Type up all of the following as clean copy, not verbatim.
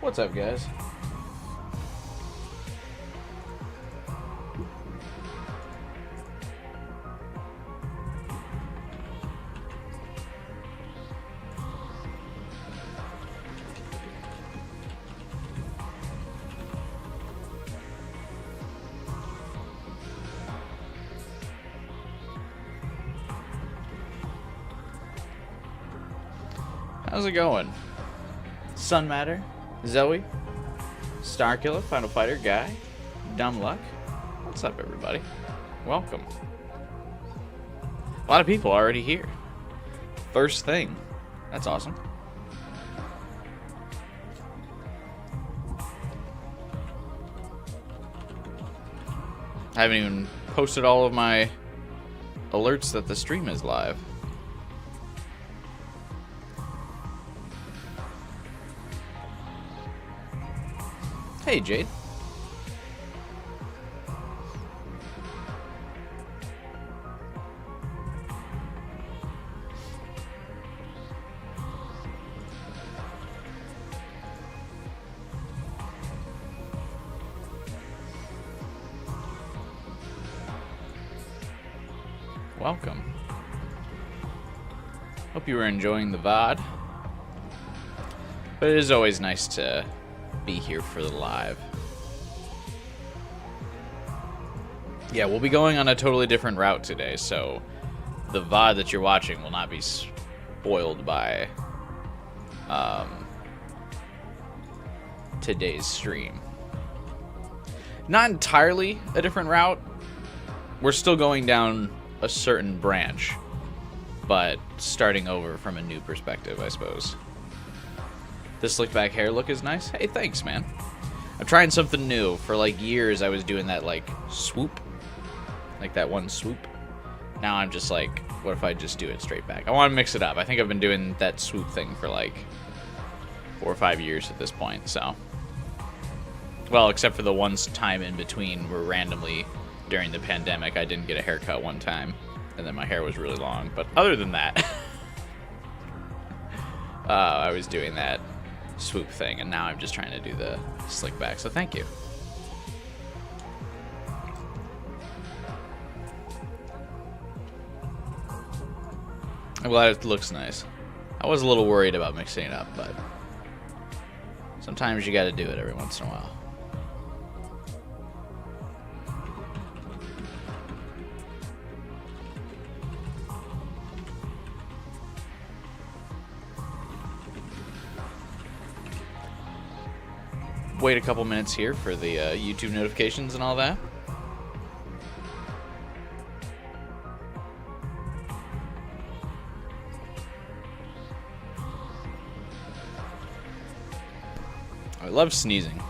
What's up, guys? How's it going? Sun Matter, Zoe, Starkiller, Final Fighter, Guy, Dumb Luck. What's up, everybody? Welcome. A lot of people already here. First thing. That's awesome. I haven't even posted all of my alerts that the stream is live. Hey, Jade. Welcome. Hope you were enjoying the VOD. But it is always nice to be here for the live. Yeah, we'll be going on a totally different route today, so the VOD that you're watching will not be spoiled by today's stream. Not entirely a different route. We're still going down a certain branch, but starting over from a new perspective, I suppose. This slick back hair look is nice. Hey, thanks, man. I'm trying something new. For like years, I was doing that like swoop, like that one swoop. Now I'm just like, what if I just do it straight back? I want to mix it up. I think I've been doing that swoop thing for like 4 or 5 years at this point. So, well, except for the one time in between where randomly during the pandemic I didn't get a haircut one time, and then my hair was really long. But other than that, I was doing that swoop thing, and now I'm just trying to do the slick back, so thank you. I'm glad it looks nice. I was a little worried about mixing it up, but sometimes you gotta do it every once in a while. Wait a couple minutes here for the YouTube notifications and all that. I love sneezing.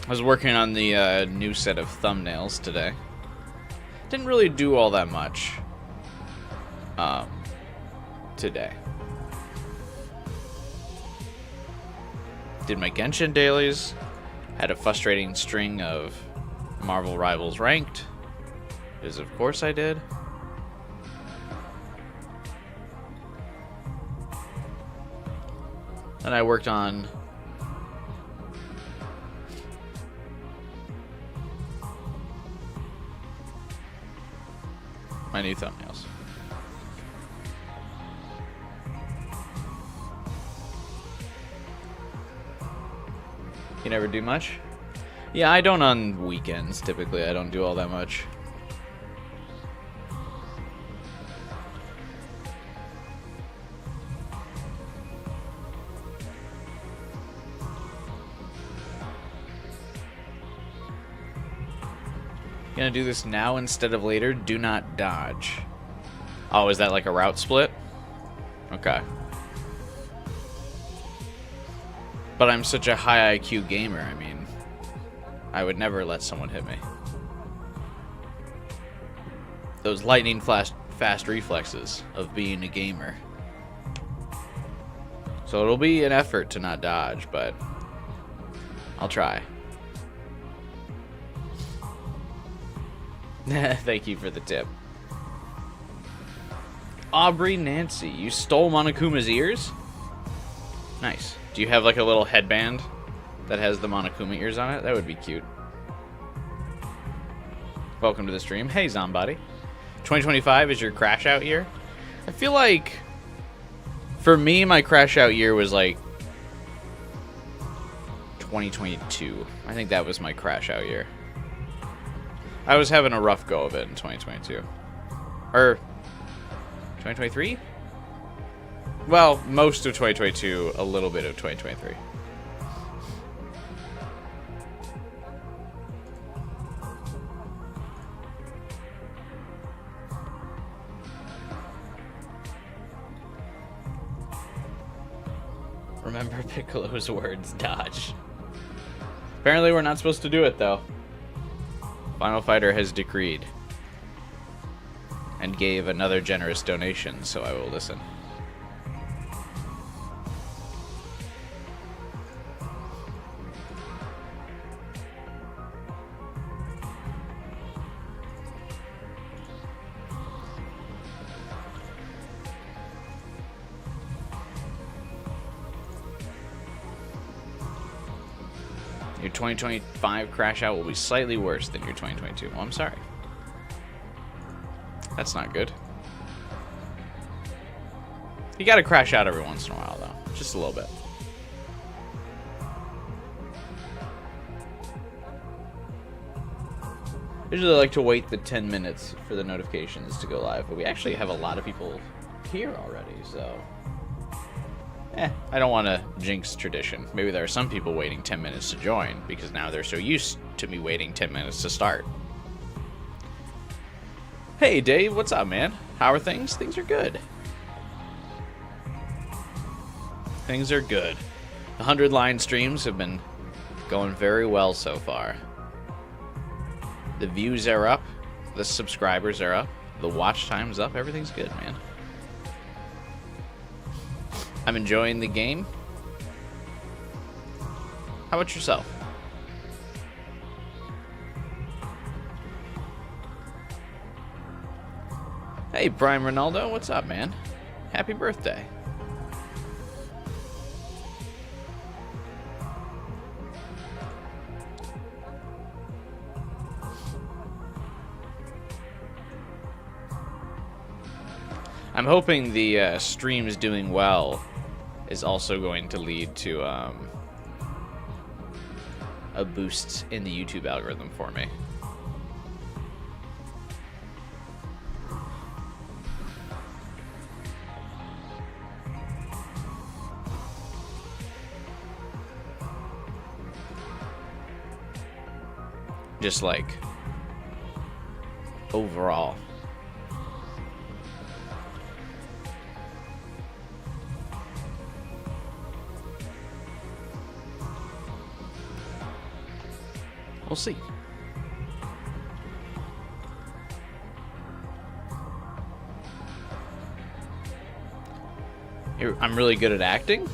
I was working on the new set of thumbnails today. Didn't really do all that much today. Did my Genshin dailies, had a frustrating string of Marvel Rivals ranked, because of course I did. Then I worked on my new thumbnails. You never do much? Yeah, I don't on weekends, typically. I don't do all that much. Gonna do this now instead of later. Do not dodge. Oh, is that like a route split? Okay. But I'm such a high IQ gamer, I mean, I would never let someone hit me. Those lightning fast reflexes of being a gamer. So it'll be an effort to not dodge, but I'll try. Thank you for the tip. Aubrey Nancy, you stole Monokuma's ears? Nice. Do you have like a little headband that has the Monokuma ears on it? That would be cute. Welcome to the stream. Hey, Zombody. 2025 is your crash out year? I feel like for me, my crash out year was like 2022. I think that was my crash out year. I was having a rough go of it in 2022. Or 2023? Well, most of 2022, a little bit of 2023. Remember Piccolo's words, dodge. Apparently we're not supposed to do it, though. Final Fighter has decreed. And gave another generous donation, so I will listen. Your 2025 crash out will be slightly worse than your 2022. Well, I'm sorry. That's not good. You gotta crash out every once in a while, though. Just a little bit. I usually like to wait the 10 minutes for the notifications to go live, but we actually have a lot of people here already, so... I don't want to jinx tradition. Maybe there are some people waiting 10 minutes to join, because now they're so used to me waiting 10 minutes to start. Hey, Dave, what's up, man? How are things? Things are good. Things are good. The 100-line streams have been going very well so far. The views are up. The subscribers are up. The watch time's up. Everything's good, man. I'm enjoying the game. How about yourself? Hey, Prime Ronaldo, what's up, man? Happy birthday. I'm hoping the stream is doing well is also going to lead to a boost in the YouTube algorithm for me. Just like overall. We'll see. I'm really good at acting.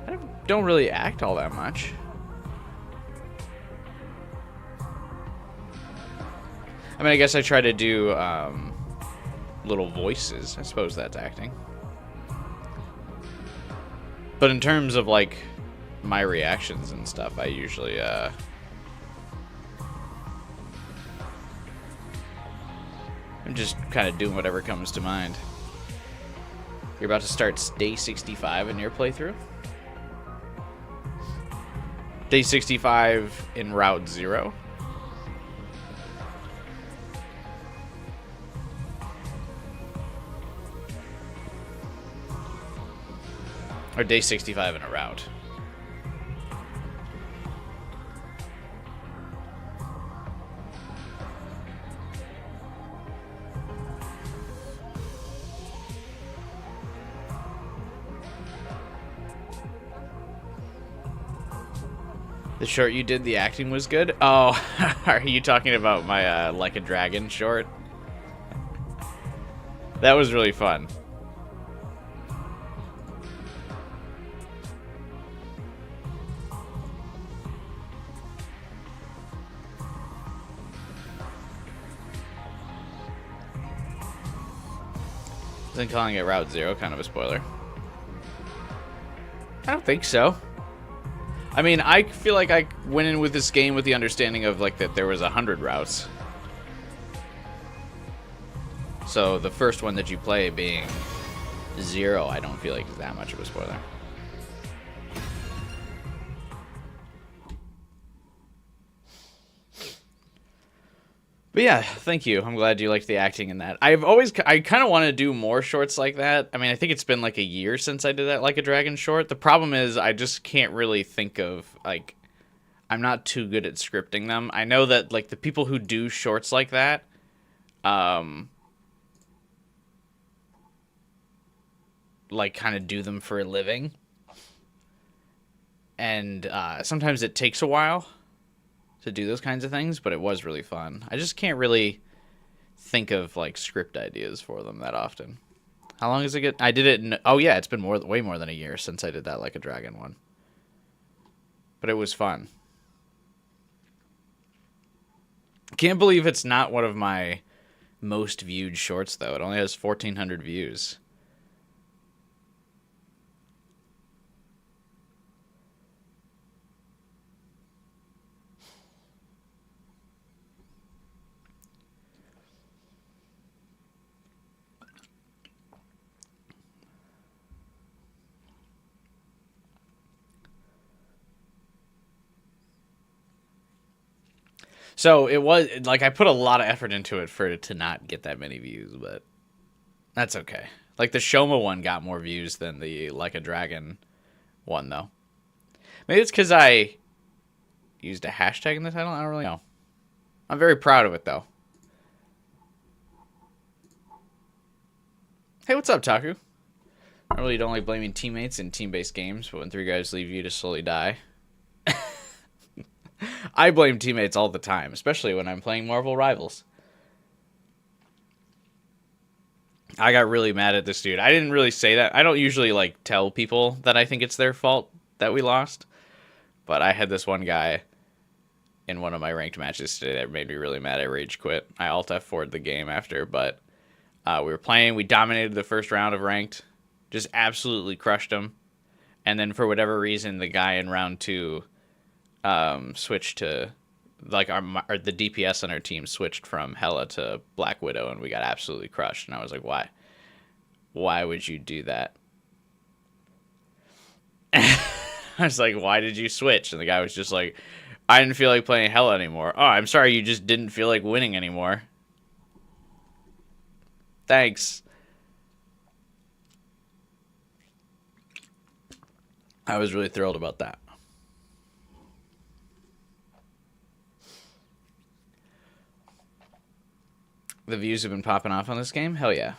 I don't really act all that much. I mean, I guess I try to do little voices. I suppose that's acting. But in terms of, like, my reactions and stuff, I usually, I'm just kind of doing whatever comes to mind. You're about to start day 65 in your playthrough? Day 65 in Route 0? Or day 65 in a route. The short you did, the acting was good? Oh, are you talking about my Like a Dragon short? That was really fun. Isn't calling it Route 0 kind of a spoiler? I don't think so. I mean, I feel like I went in with this game with the understanding of, like, that there was 100 routes. So the first one that you play being 0, I don't feel like is that much of a spoiler. But yeah, thank you. I'm glad you liked the acting in that. I kind of want to do more shorts like that. I mean, I think it's been like a year since I did that Like a Dragon short. The problem is I just can't really think of, like, I'm not too good at scripting them. I know that, like, the people who do shorts like that, like, kind of do them for a living. And sometimes it takes a while to do those kinds of things, but it was really fun. I just can't really think of, like, script ideas for them that often. How long does it get? I did it in, oh yeah, it's been way more than a year since I did that Like a Dragon one. But it was fun. Can't believe it's not one of my most viewed shorts, though. It only has 1,400 views. So it was, like, I put a lot of effort into it for it to not get that many views, but that's okay. Like, the Shoma one got more views than the Like a Dragon one, though. Maybe it's because I used a hashtag in the title. I don't really know. I'm very proud of it, though. Hey, what's up, Taku? I really don't like blaming teammates in team-based games, but when 3 guys leave you to slowly die. I blame teammates all the time, especially when I'm playing Marvel Rivals. I got really mad at this dude. I didn't really say that. I don't usually, like, tell people that I think it's their fault that we lost. But I had this one guy in one of my ranked matches today that made me really mad. I rage quit. I alt F4'd the game after, but we were playing. We dominated the first round of ranked. Just absolutely crushed him. And then for whatever reason, the guy in round 2 switched to, like, the DPS on our team switched from Hela to Black Widow, and we got absolutely crushed. And I was like, why? Why would you do that? I was like, why did you switch? And the guy was just like, I didn't feel like playing Hela anymore. Oh, I'm sorry, you just didn't feel like winning anymore. Thanks. I was really thrilled about that. The views have been popping off on this game? Hell yeah.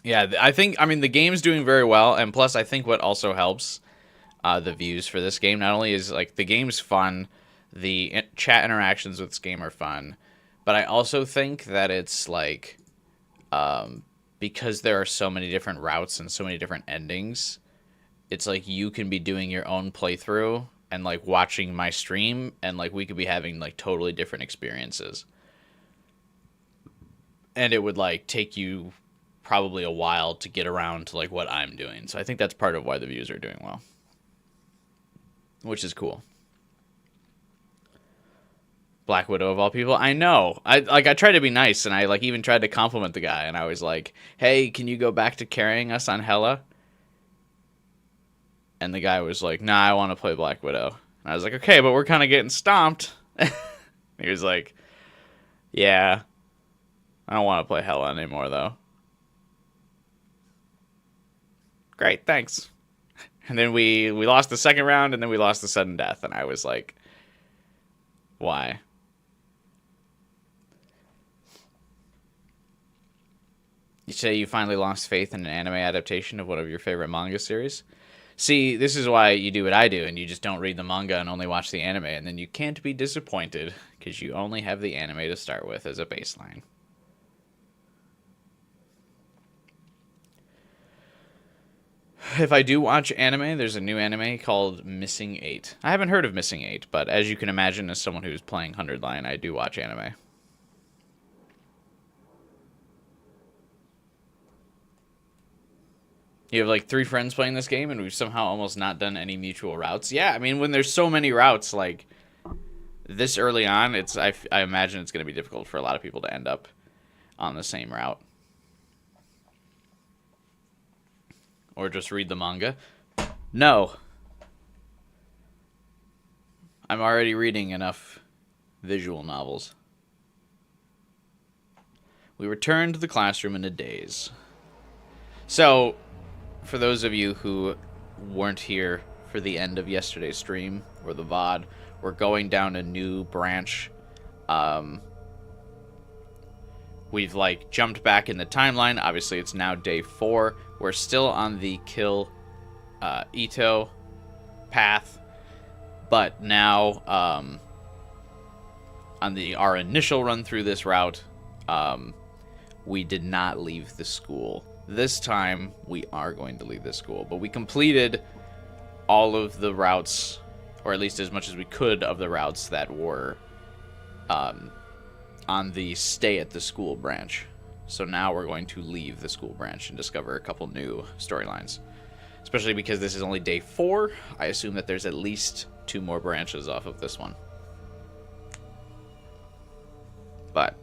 Yeah, I mean, the game's doing very well, and plus I think what also helps the views for this game, not only is, like, the game's fun, the chat interactions with this game are fun, but I also think that it's, like, because there are so many different routes and so many different endings, it's like you can be doing your own playthrough and, like, watching my stream, and, like, we could be having, like, totally different experiences. And it would, like, take you probably a while to get around to, like, what I'm doing. So I think that's part of why the views are doing well. Which is cool. Black Widow of all people? I know. I tried to be nice, and I, like, even tried to compliment the guy, and I was like, hey, can you go back to carrying us on Hela? And the guy was like, nah, I want to play Black Widow. And I was like, okay, but we're kind of getting stomped. He was like, yeah, I don't want to play Hela anymore, though. Great, thanks. And then we lost the second round, and then we lost the sudden death. And I was like, why? You say you finally lost faith in an anime adaptation of one of your favorite manga series? See, this is why you do what I do, and you just don't read the manga and only watch the anime, and then you can't be disappointed, because you only have the anime to start with as a baseline. If I do watch anime, there's a new anime called Missing 8. I haven't heard of Missing 8, but as you can imagine, as someone who's playing 100 Line, I do watch anime. You have like 3 friends playing this game, and we've somehow almost not done any mutual routes. Yeah, I mean, when there's so many routes, like, this early on, I imagine it's going to be difficult for a lot of people to end up on the same route. Or just read the manga. No. I'm already reading enough visual novels. We returned to the classroom in a daze. So, for those of you who weren't here for the end of yesterday's stream, or the VOD, we're going down a new branch. We've, like, jumped back in the timeline. Obviously, it's now day 4. We're still on the kill Ito path. But now, on our initial run through this route, we did not leave the school. This time, we are going to leave the school. But we completed all of the routes, or at least as much as we could of the routes that were on the stay at the school branch. So now we're going to leave the school branch and discover a couple new storylines. Especially because this is only day 4, I assume that there's at least 2 more branches off of this one. But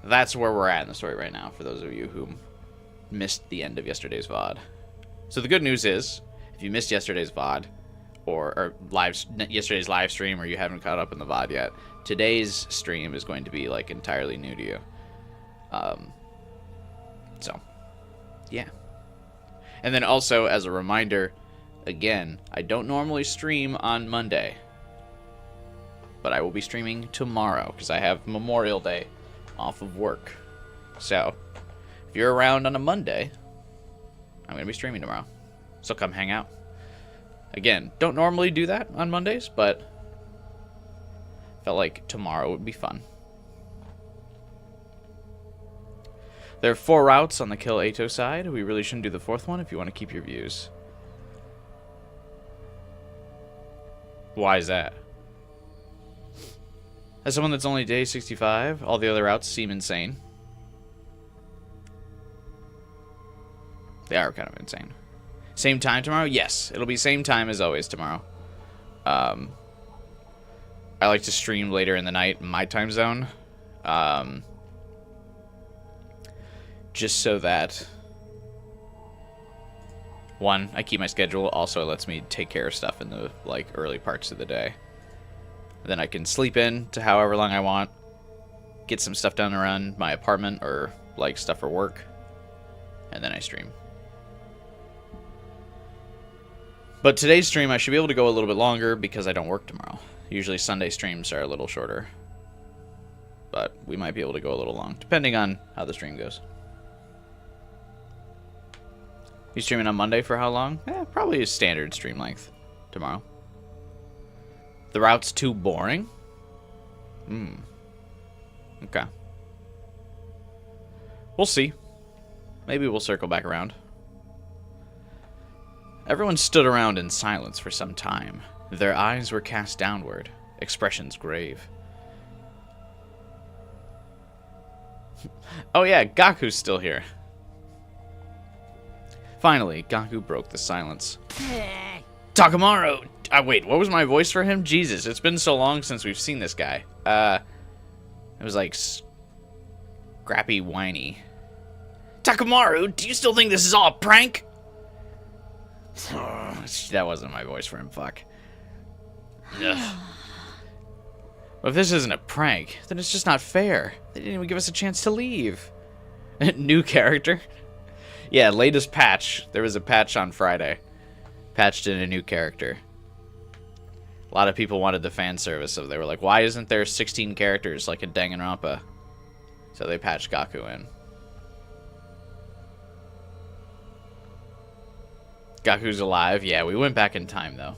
that's where we're at in the story right now, for those of you who missed the end of yesterday's VOD. So the good news is, if you missed yesterday's VOD, or yesterday's live stream, or you haven't caught up in the VOD yet, today's stream is going to be, like, entirely new to you. So, yeah. And then also, as a reminder, again, I don't normally stream on Monday, but I will be streaming tomorrow, because I have Memorial Day off of work. So, if you're around on a Monday, I'm going to be streaming tomorrow. So come hang out. Again, don't normally do that on Mondays, but felt like tomorrow would be fun. There are 4 routes on the Kill Ato side. We really shouldn't do the 4th one if you want to keep your views. Why is that? As someone that's only day 65, all the other routes seem insane. They are kind of insane. Same time tomorrow? Yes, it'll be same time as always tomorrow. I like to stream later in the night in my time zone. Just so that, 1, I keep my schedule. Also, it lets me take care of stuff in the, like, early parts of the day. Then I can sleep in to however long I want. Get some stuff done around my apartment or, like, stuff for work. And then I stream. But today's stream, I should be able to go a little bit longer because I don't work tomorrow. Usually Sunday streams are a little shorter. But we might be able to go a little long, depending on how the stream goes. You streaming on Monday for how long? Probably a standard stream length tomorrow. The route's too boring? Okay. We'll see. Maybe we'll circle back around. Everyone stood around in silence for some time. Their eyes were cast downward, expressions grave. Oh yeah, Gaku's still here. Finally, Gaku broke the silence. Takamaru! Wait, what was my voice for him? Jesus, it's been so long since we've seen this guy. It was like scrappy whiny. Takamaru, do you still think this is all a prank? That wasn't my voice for him, fuck. Ugh. Well, if this isn't a prank, then it's just not fair. They didn't even give us a chance to leave. New character? Yeah, latest patch. There was a patch on Friday. Patched in a new character. A lot of people wanted the fan service, so they were like, why isn't there 16 characters like in Danganronpa? So they patched Gaku in. Gaku's alive. Yeah, we went back in time, though.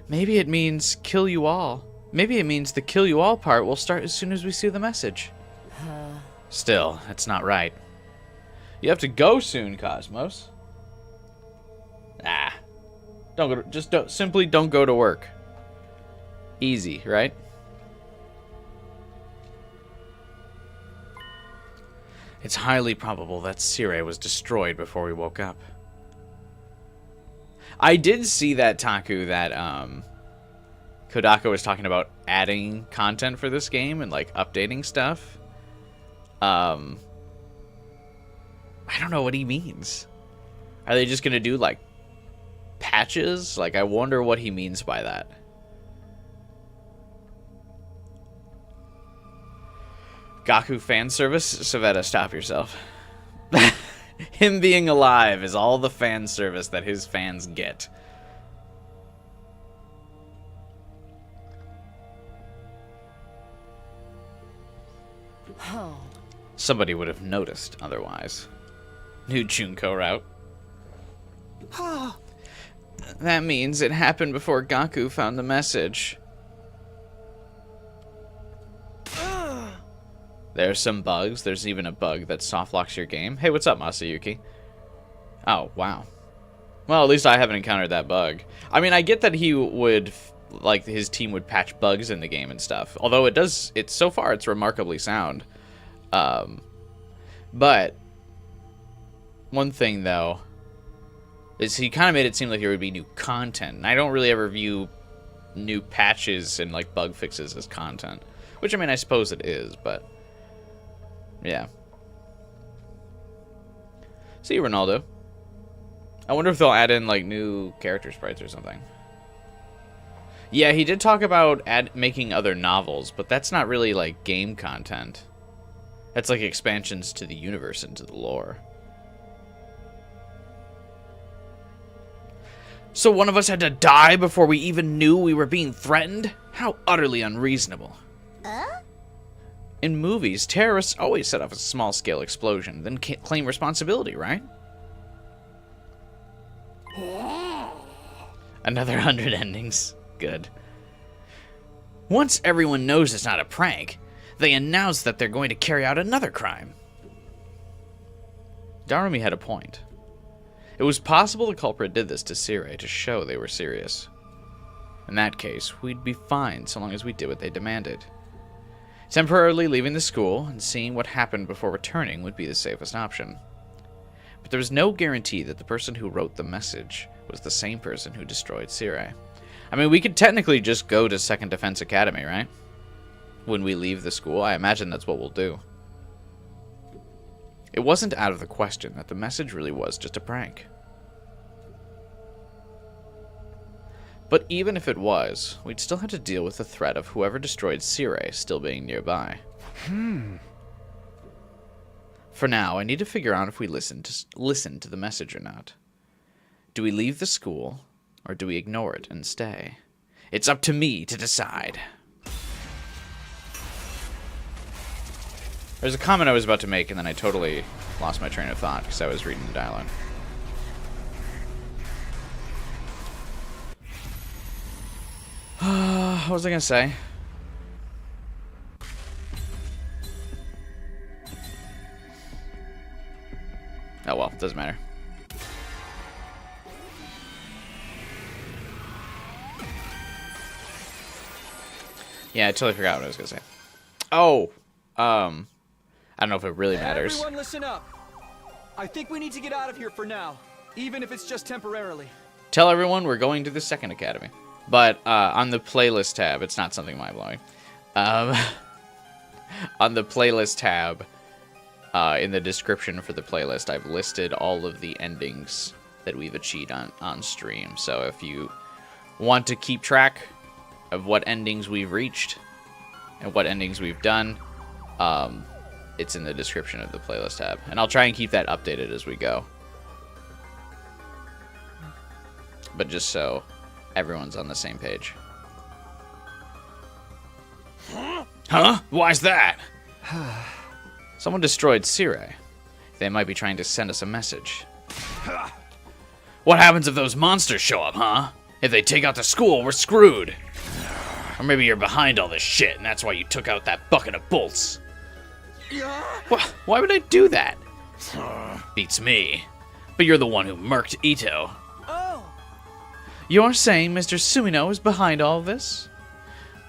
Maybe it means kill you all. Maybe it means the kill you all part will start as soon as we see the message. Still, that's not right. You have to go soon, Cosmos. Don't go to, simply don't go to work. Easy, right? It's highly probable that Sirei was destroyed before we woke up. I did see that, Taku, that Kodaka was talking about adding content for this game and, like, updating stuff. I don't know what he means. Are they just going to do, like, patches? Like, I wonder what he means by that. Gaku fan service? Savetta, stop yourself. Him being alive is all the fan service that his fans get. Oh. Somebody would have noticed otherwise. New Junko route. That means it happened before Gaku found the message. There's some bugs. There's even a bug that softlocks your game. Hey, what's up, Masayuki? Oh, wow. Well, at least I haven't encountered that bug. I mean, I get that he would, like, his team would patch bugs in the game and stuff. Although so far, it's remarkably sound. But one thing, though, is he kind of made it seem like there would be new content. And I don't really ever view new patches and, like, bug fixes as content. Which, I mean, I suppose it is, but... yeah. See you, Ronaldo. I wonder if they'll add in, like, new character sprites or something. Yeah, he did talk about making other novels, but that's not really, like, game content. That's, like, expansions to the universe and to the lore. So one of us had to die before we even knew we were being threatened? How utterly unreasonable. In movies, terrorists always set off a small-scale explosion, then claim responsibility, right? Another 100 endings. Good. Once everyone knows it's not a prank, they announce that they're going to carry out another crime. Darumi had a point. It was possible the culprit did this to Sirei to show they were serious. In that case, we'd be fine so long as we did what they demanded. Temporarily leaving the school and seeing what happened before returning would be the safest option. But there was no guarantee that the person who wrote the message was the same person who destroyed Sirei. I mean, we could technically just go to Second Defense Academy, right? When we leave the school, I imagine that's what we'll do. It wasn't out of the question that the message really was just a prank. But even if it was, we'd still have to deal with the threat of whoever destroyed Sirei still being nearby. For now, I need to figure out if we listen to the message or not. Do we leave the school, or do we ignore it and stay? It's up to me to decide. There's a comment I was about to make, and then I totally lost my train of thought because I was reading the dialogue. What was I going to say? Oh well, doesn't matter. Yeah, I totally forgot what I was going to say. Oh, I don't know if it really matters. Everyone listen up. I think we need to get out of here for now, even if it's just temporarily. Tell everyone we're going to the Second Academy. But on the playlist tab, it's not something mind-blowing. On the playlist tab, in the description for the playlist, I've listed all of the endings that we've achieved on stream. So if you want to keep track of what endings we've reached and what endings we've done, it's in the description of the playlist tab. And I'll try and keep that updated as we go. But just so everyone's on the same page. Huh? Why's that? Someone destroyed Sirei. They might be trying to send us a message. What happens if those monsters show up, huh? If they take out the school, we're screwed. Or maybe you're behind all this shit, and that's why you took out that bucket of bolts. Why would I do that? Beats me. But you're the one who murked Ito. Oh! You're saying Mr. Sumino is behind all this?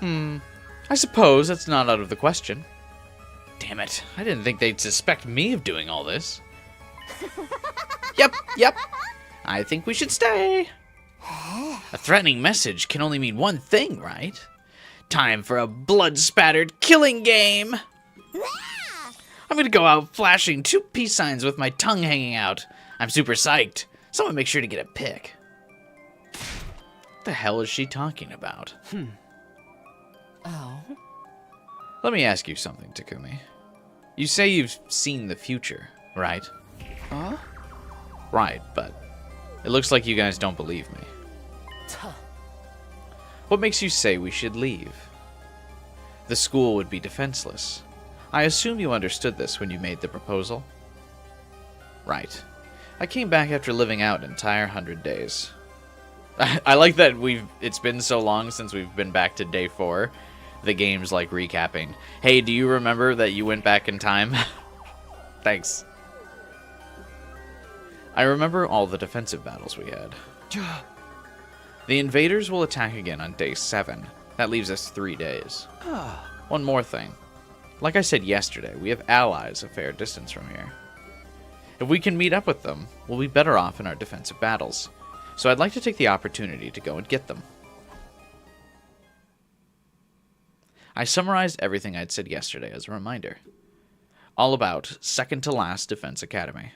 I suppose that's not out of the question. Damn Damn it. I didn't think they'd suspect me of doing all this. Yep. I think we should stay. A threatening message can only mean one thing, right? Time for a blood-spattered killing game. I'm gonna go out flashing 2 peace signs with my tongue hanging out. I'm super psyched. Someone make sure to get a pic. What the hell is she talking about? Oh? Let me ask you something, Takumi. You say you've seen the future, right? Huh? Right, but it looks like you guys don't believe me. Tuh. What makes you say we should leave? The school would be defenseless. I assume you understood this when you made the proposal? Right. I came back after living out an entire 100 days. I like that it's been so long since we've been back to day 4. The game's like recapping. Hey, do you remember that you went back in time? Thanks. I remember all the defensive battles we had. The invaders will attack again on day 7. That leaves us 3 days. One more thing. Like I said yesterday, we have allies a fair distance from here. If we can meet up with them, we'll be better off in our defensive battles. So I'd like to take the opportunity to go and get them. I summarized everything I'd said yesterday as a reminder. All about second to last Defense Academy.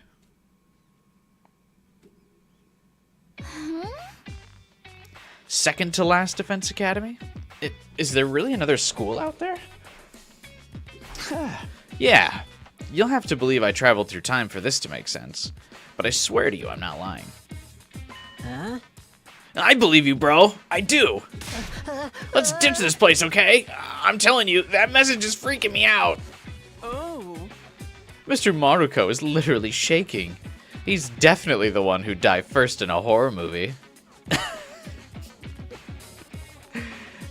Second to last Defense Academy? Is there really another school out there? Yeah. You'll have to believe I traveled through time for this to make sense. But I swear to you I'm not lying. Huh? I believe you, bro. I do. Let's ditch this place, okay? I'm telling you, that message is freaking me out. Oh. Mr. Maruko is literally shaking. He's definitely the one who'd die first in a horror movie.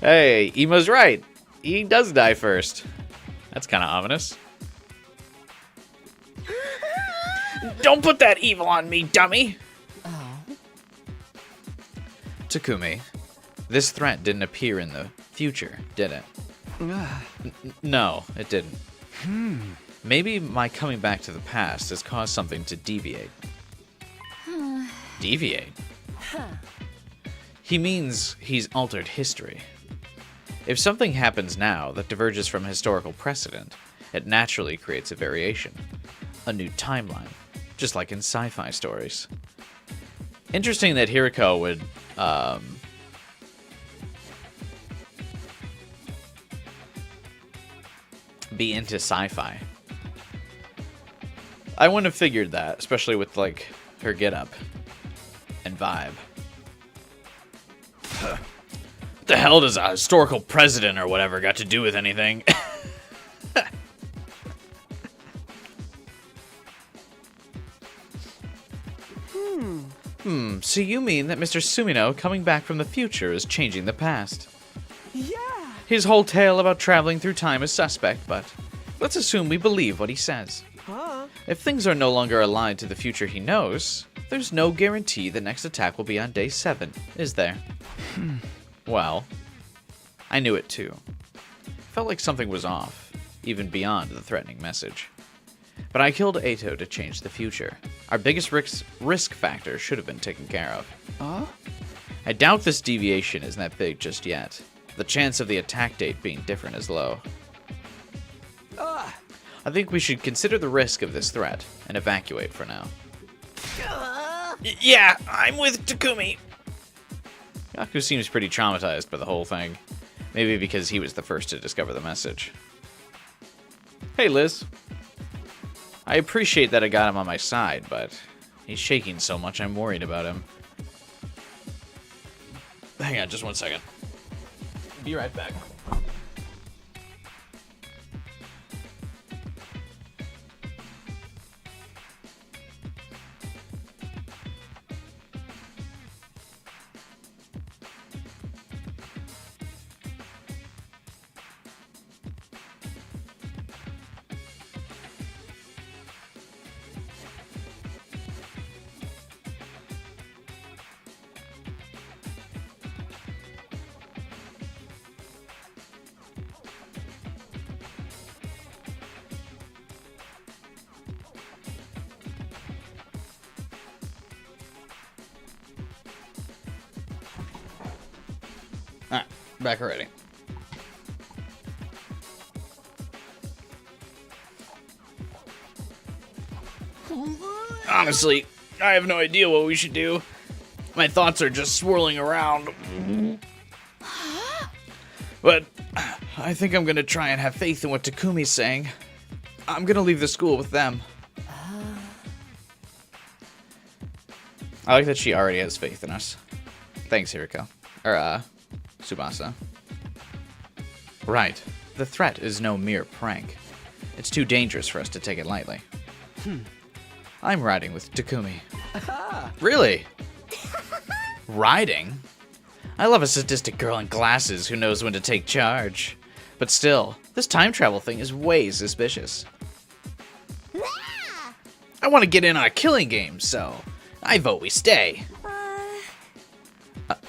Hey, Emo's right. He does die first. That's kind of ominous. Don't put that evil on me, dummy! Oh. Takumi, this threat didn't appear in the future, did it? No, it didn't. Maybe my coming back to the past has caused something to deviate. Deviate? He means he's altered history. If something happens now that diverges from historical precedent, it naturally creates a variation. A new timeline, just like in sci-fi stories. Interesting that Hiriko would, be into sci-fi. I wouldn't have figured that, especially with, like, her getup and vibe. What the hell does a historical president or whatever got to do with anything? So you mean that Mr. Sumino coming back from the future is changing the past? Yeah. His whole tale about traveling through time is suspect, but let's assume we believe what he says. Huh? If things are no longer aligned to the future he knows, there's no guarantee the next attack will be on day 7, is there? Well, I knew it too. Felt like something was off, even beyond the threatening message. But I killed Eito to change the future. Our biggest risk factor should have been taken care of. Huh? I doubt this deviation isn't that big just yet. The chance of the attack date being different is low. I think we should consider the risk of this threat and evacuate for now. Yeah, I'm with Takumi. Yaku seems pretty traumatized by the whole thing. Maybe because he was the first to discover the message. Hey, Liz. I appreciate that I got him on my side, but he's shaking so much I'm worried about him. Hang on just 1 second. Be right back. Alright, back already. Honestly, I have no idea what we should do. My thoughts are just swirling around. But I think I'm gonna try and have faith in what Takumi's saying. I'm gonna leave the school with them. I like that she already has faith in us. Thanks, Hiriko. Or, Tsubasa. Right. The threat is no mere prank. It's too dangerous for us to take it lightly. I'm riding with Takumi. Really? Riding? I love a sadistic girl in glasses who knows when to take charge. But still, this time travel thing is way suspicious. I want to get in on a killing game, so I vote we stay.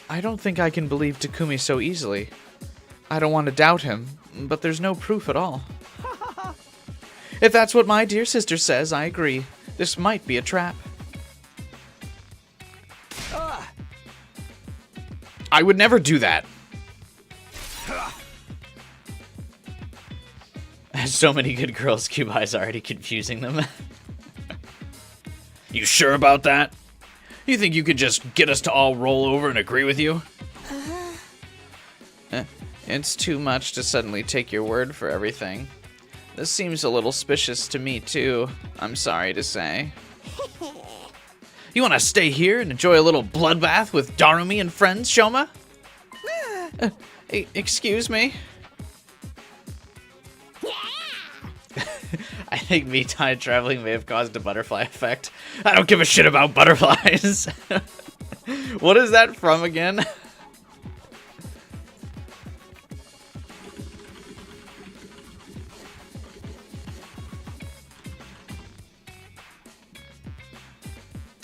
I don't think I can believe Takumi so easily. I don't want to doubt him, but there's no proof at all. If that's what my dear sister says, I agree. This might be a trap. I would never do that. So many good girls, Cubai's already confusing them. You sure about that? You think you could just get us to all roll over and agree with you? It's too much to suddenly take your word for everything. This seems a little suspicious to me, too. I'm sorry to say. You want to stay here and enjoy a little bloodbath with Darumi and friends, Shoma? Excuse me? I think me time traveling may have caused a butterfly effect. I don't give a shit about butterflies. What is that from again?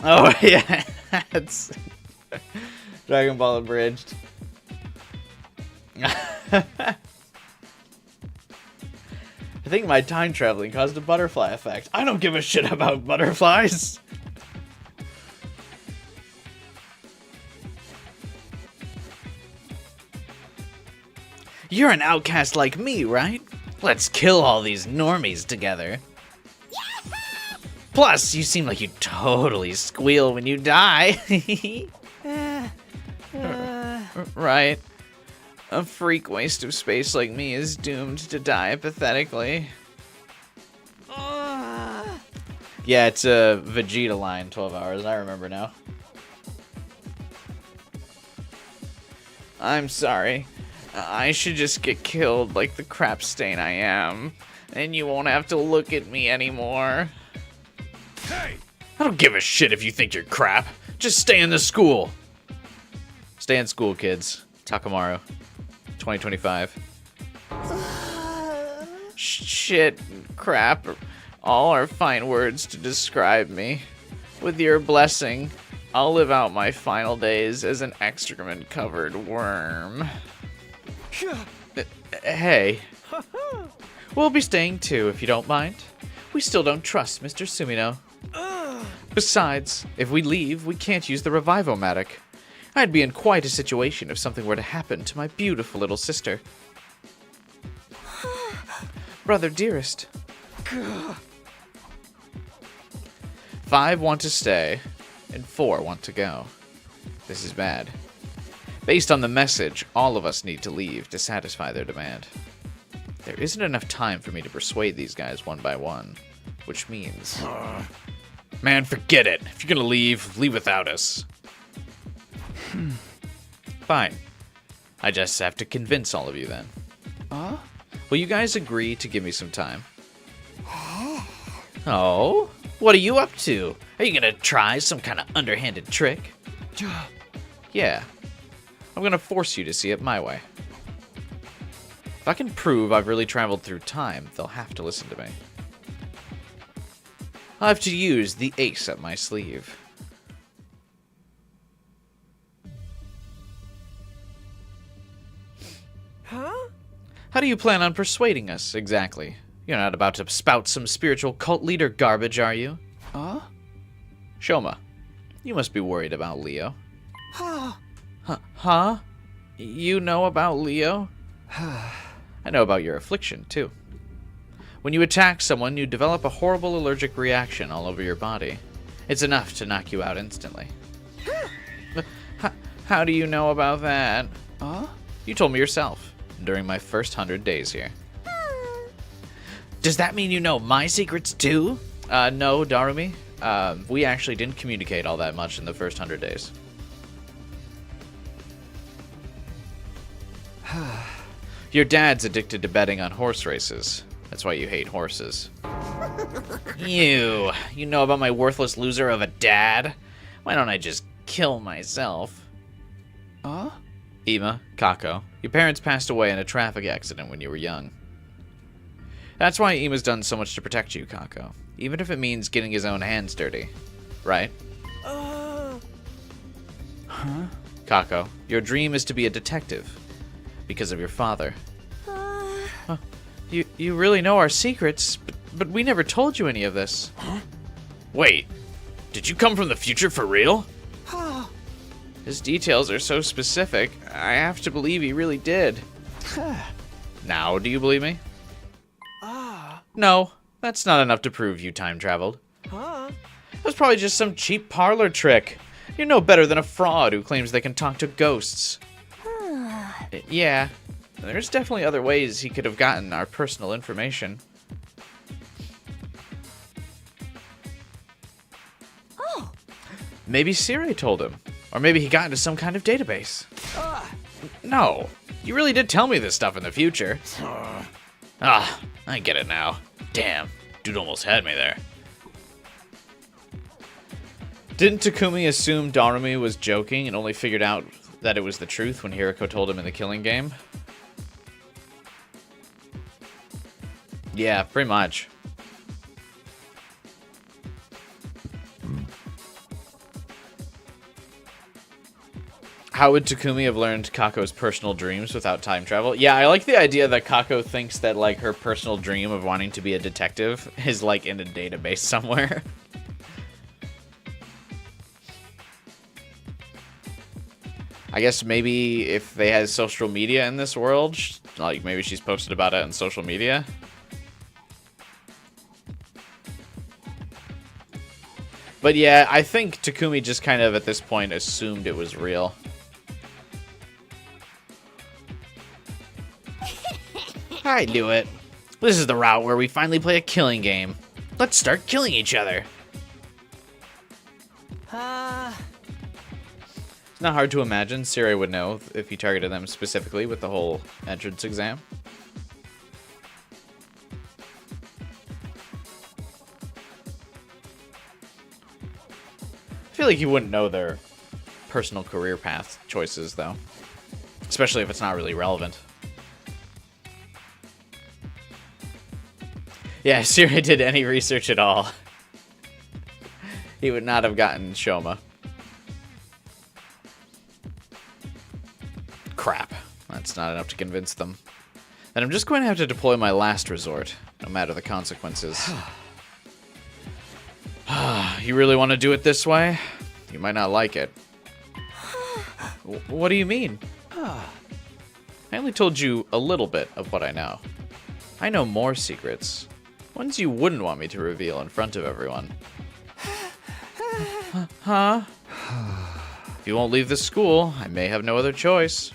Oh yeah, it's Dragon Ball Abridged. I think my time traveling caused a butterfly effect. I don't give a shit about butterflies. You're an outcast like me, right? Let's kill all these normies together. Plus, you seem like you totally squeal when you die. Right. A freak waste of space like me is doomed to die pathetically. Yeah, it's a Vegeta line, 12 hours. I remember now. I'm sorry. I should just get killed like the crap stain I am. And you won't have to look at me anymore. Hey! I don't give a shit if you think you're crap. Just stay in the school. Stay in school, kids. Takamaru. 2025. Shit, crap. All are fine words to describe me. With your blessing, I'll live out my final days as an excrement-covered worm. Hey. We'll be staying too, if you don't mind. We still don't trust Mr. Sumino. Besides, if we leave, we can't use the Revivomatic. I'd be in quite a situation if something were to happen to my beautiful little sister. Brother dearest. 5 want to stay, and 4 want to go. This is bad. Based on the message, all of us need to leave to satisfy their demand. There isn't enough time for me to persuade these guys one by one, which means... Man, forget it. If you're gonna leave, leave without us. Fine. I just have to convince all of you then. Will you guys agree to give me some time? Oh? What are you up to? Are you gonna try some kind of underhanded trick? Yeah. I'm gonna force you to see it my way. If I can prove I've really traveled through time, they'll have to listen to me. I'll have to use the ace up my sleeve. Huh? How do you plan on persuading us, exactly? You're not about to spout some spiritual cult leader garbage, are you? Shoma, you must be worried about Leo. Huh? You know about Leo? I know about your affliction, too. When you attack someone, you develop a horrible allergic reaction all over your body. It's enough to knock you out instantly. How do you know about that? You told me yourself, during my first 100 days here. Does that mean you know my secrets, too? No, Darumi. We actually didn't communicate all that much in the first 100 days. Your dad's addicted to betting on horse races. That's why you hate horses. You know about my worthless loser of a dad? Why don't I just kill myself? Ima, Kako, your parents passed away in a traffic accident when you were young. That's why Ima's done so much to protect you, Kako. Even if it means getting his own hands dirty. Right? Kako, your dream is to be a detective. Because of your father. You really know our secrets, but we never told you any of this. Wait, did you come from the future for real? His details are so specific, I have to believe he really did. Now, do you believe me? No, that's not enough to prove you time traveled. That was probably just some cheap parlor trick. You're no better than a fraud who claims they can talk to ghosts. Yeah, there's definitely other ways he could have gotten our personal information. Maybe Siri told him. Or maybe he got into some kind of database. No, you really did tell me this stuff in the future. I get it now. Damn, dude almost had me there. Didn't Takumi assume Darumi was joking and only figured out that it was the truth when Hiriko told him in the killing game? Yeah, pretty much. How would Takumi have learned Kako's personal dreams without time travel? Yeah, I like the idea that Kako thinks that, like, her personal dream of wanting to be a detective is, like, in a database somewhere. I guess maybe if they had social media in this world, like, maybe she's posted about it on social media. But yeah, I think Takumi just kind of, at this point, assumed it was real. I knew it. This is the route where we finally play a killing game. Let's start killing each other. It's not hard to imagine Siri would know if he targeted them specifically with the whole entrance exam. I feel like he wouldn't know their personal career path choices, though. Especially if it's not really relevant. Yeah, if Siri did any research at all, he would not have gotten Shoma. Crap. That's not enough to convince them. Then I'm just going to have to deploy my last resort, no matter the consequences. You really want to do it this way? You might not like it. What do you mean? I only told you a little bit of what I know. I know more secrets. Ones you wouldn't want me to reveal in front of everyone. Huh? If you won't leave the school, I may have no other choice.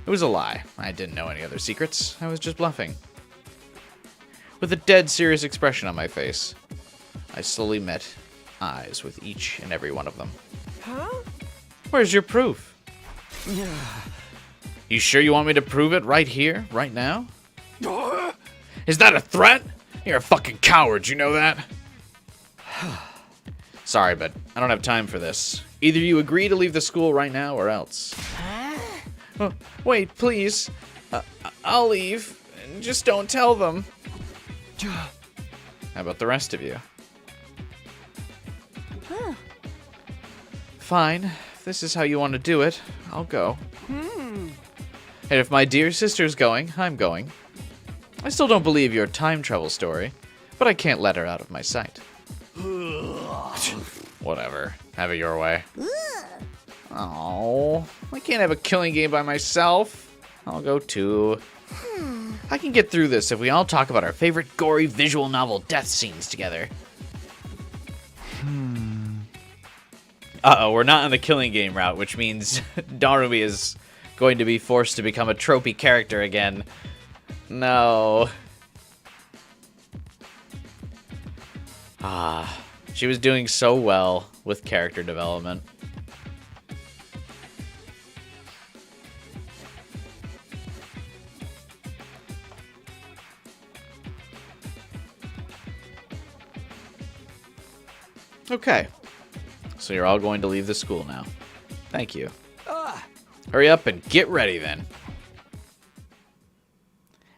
It was a lie. I didn't know any other secrets. I was just bluffing. With a dead serious expression on my face, I slowly met eyes with each and every one of them. Where's your proof? You sure you want me to prove it right here, right now? Is that a threat? You're a fucking coward, you know that? Sorry, but I don't have time for this. Either you agree to leave the school right now or else. Oh, wait, please. I'll leave. Just don't tell them. How about the rest of you? Fine. If this is how you want to do it, I'll go. And if my dear sister's going, I'm going. I still don't believe your time travel story, but I can't let her out of my sight. Whatever. Have it your way. Oh, I can't have a killing game by myself. I'll go too. I can get through this if we all talk about our favorite gory visual novel death scenes together. Uh-oh, we're not on the killing game route, which means Darumi is going to be forced to become a tropey character again. No. She was doing so well with character development. Okay. So you're all going to leave the school now. Thank you. Hurry up and get ready then.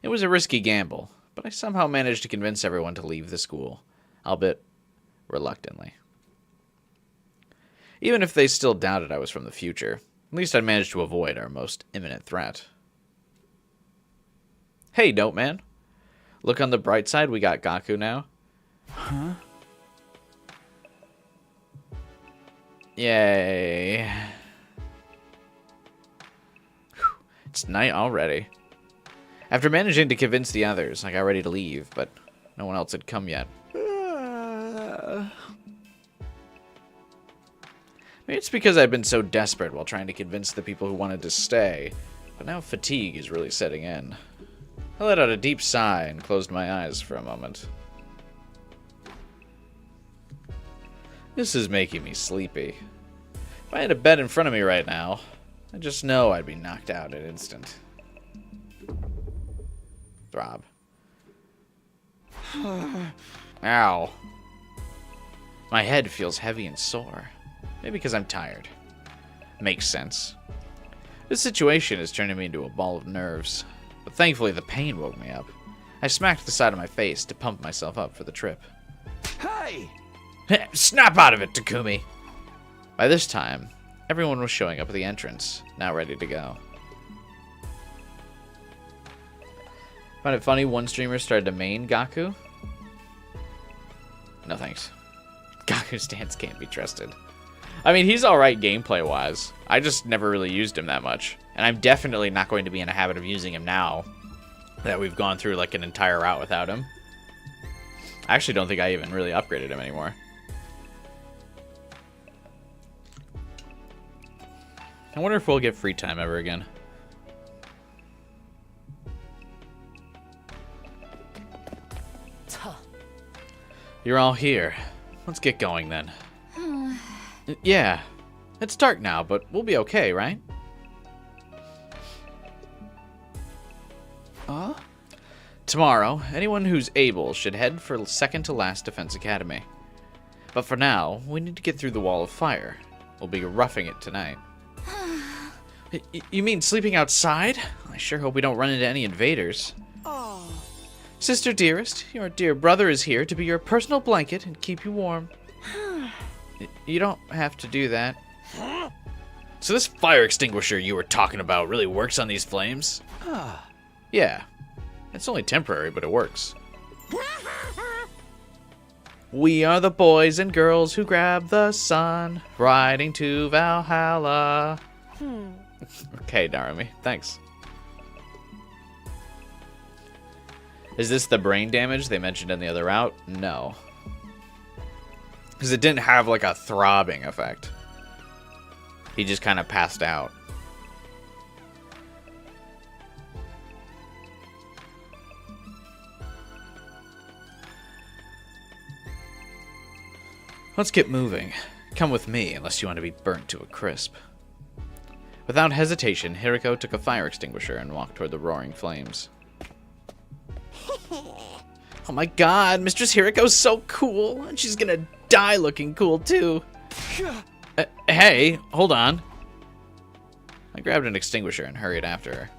It was a risky gamble, but I somehow managed to convince everyone to leave the school, albeit reluctantly. Even if they still doubted I was from the future, at least I managed to avoid our most imminent threat. Hey, Note Man. Look on the bright side, we got Gaku now. Huh? Yay. Whew. It's night already. After managing to convince the others, I got ready to leave, but no one else had come yet. Maybe it's because I'd been so desperate while trying to convince the people who wanted to stay, but now fatigue is really setting in. I let out a deep sigh and closed my eyes for a moment. This is making me sleepy. If I had a bed in front of me right now, I just know I'd be knocked out in an instant. Throb. Ow. My head feels heavy and sore. Maybe because I'm tired. Makes sense. This situation is turning me into a ball of nerves, but thankfully the pain woke me up. I smacked the side of my face to pump myself up for the trip. Hey! Snap out of it, Takumi! By this time, everyone was showing up at the entrance, now ready to go. Find it funny one streamer started to main Gaku? No thanks. Gaku's stance can't be trusted. I mean, he's alright gameplay-wise. I just never really used him that much. And I'm definitely not going to be in a habit of using him now that we've gone through like an entire route without him. I actually don't think I even really upgraded him anymore. I wonder if we'll get free time ever again. You're all here. Let's get going then. Yeah. It's dark now, but we'll be okay, right? Tomorrow, anyone who's able should head for second to last Defense Academy. But for now, we need to get through the wall of fire. We'll be roughing it tonight. You mean sleeping outside? I sure hope we don't run into any invaders. Sister dearest, your dear brother is here to be your personal blanket and keep you warm. You don't have to do that. So this fire extinguisher you were talking about really works on these flames? Yeah. It's only temporary, but it works. We are the boys and girls who grab the sun, riding to Valhalla. Okay, Darumi, thanks. Is this the brain damage they mentioned in the other route? No. Because it didn't have like a throbbing effect. He just kind of passed out. Let's get moving. Come with me unless you want to be burnt to a crisp. Without hesitation, Hiriko took a fire extinguisher and walked toward the roaring flames. Oh my god, Mistress Hiriko's so cool, and she's gonna die looking cool too. Hey, hold on. I grabbed an extinguisher and hurried after her.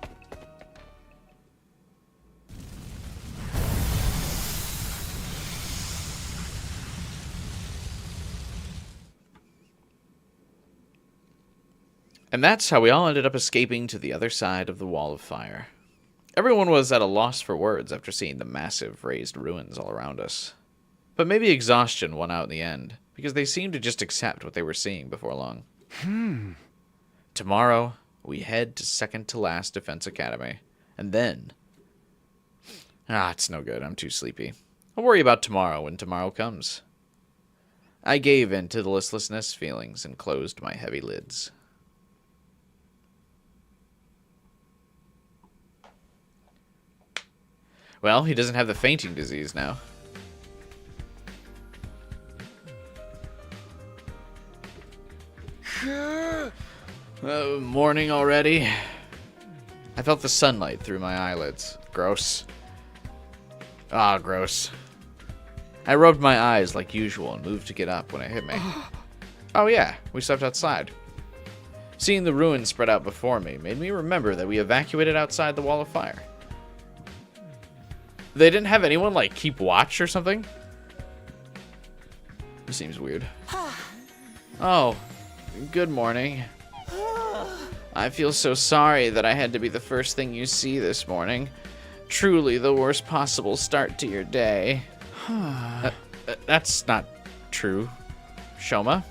And that's how we all ended up escaping to the other side of the wall of fire. Everyone was at a loss for words after seeing the massive raised ruins all around us. But maybe exhaustion won out in the end, because they seemed to just accept what they were seeing before long. Tomorrow, we head to second to last Defense Academy. And then... it's no good. I'm too sleepy. I'll worry about tomorrow when tomorrow comes. I gave in to the listlessness feelings and closed my heavy lids. Well, he doesn't have the fainting disease now. Morning already? I felt the sunlight through my eyelids. Gross. Gross. I rubbed my eyes like usual and moved to get up when it hit me. Oh yeah, we slept outside. Seeing the ruins spread out before me made me remember that we evacuated outside the wall of fire. They didn't have anyone, like, keep watch or something? This seems weird. Oh, good morning. I feel so sorry that I had to be the first thing you see this morning. Truly the worst possible start to your day. That's not true. Shoma?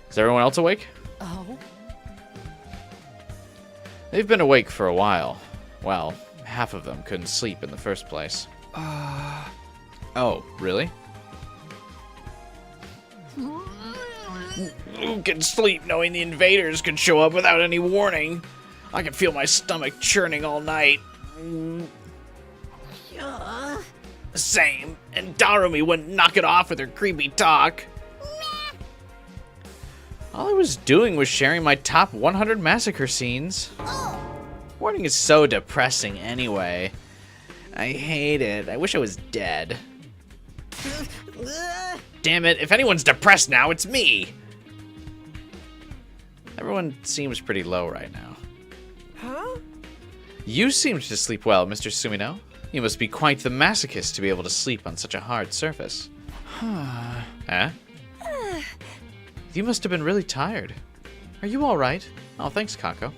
Is everyone else awake? Oh? They've been awake for a while. Well, half of them couldn't sleep in the first place. Oh, really? Who can sleep knowing the invaders could show up without any warning? I can feel my stomach churning all night. Same. And Darumi wouldn't knock it off with her creepy talk. All I was doing was sharing my top 100 massacre scenes. Warning is so depressing anyway. I hate it. I wish I was dead. Damn it, if anyone's depressed now, it's me. Everyone seems pretty low right now. Huh? You seem to sleep well, Mr. Sumino. You must be quite the masochist to be able to sleep on such a hard surface. Huh? You must have been really tired. Are you alright? Oh, thanks, Kako.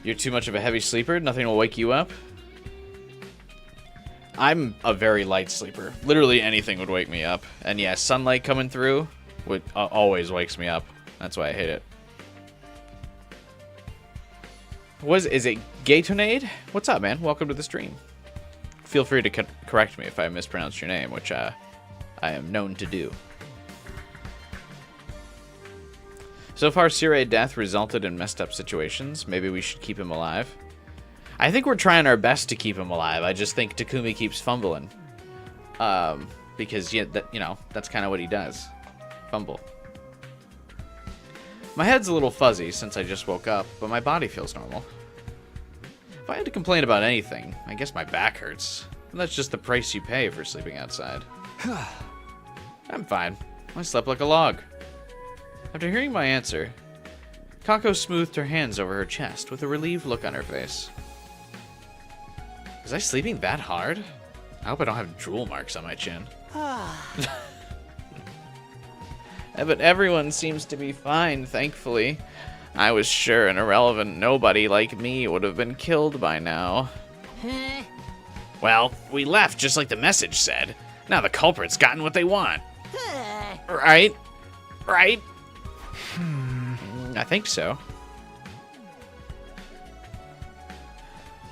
You're too much of a heavy sleeper? Nothing will wake you up? I'm a very light sleeper. Literally anything would wake me up. And yeah, sunlight coming through would always wakes me up. That's why I hate it. Is it Gatorade? What's up, man? Welcome to the stream. Feel free to correct me if I mispronounce your name, which I am known to do. So far, Sirei death resulted in messed up situations. Maybe we should keep him alive. I think we're trying our best to keep him alive. I just think Takumi keeps fumbling. Because, that's kind of what he does. Fumble. My head's a little fuzzy since I just woke up, but my body feels normal. If I had to complain about anything, I guess my back hurts. And that's just the price you pay for sleeping outside. I'm fine. I slept like a log. After hearing my answer, Kako smoothed her hands over her chest with a relieved look on her face. Was I sleeping that hard? I hope I don't have drool marks on my chin. But everyone seems to be fine, thankfully. I was sure an irrelevant nobody like me would have been killed by now. Well, we left just like the message said. Now the culprit's gotten what they want. Right? Right? I think so.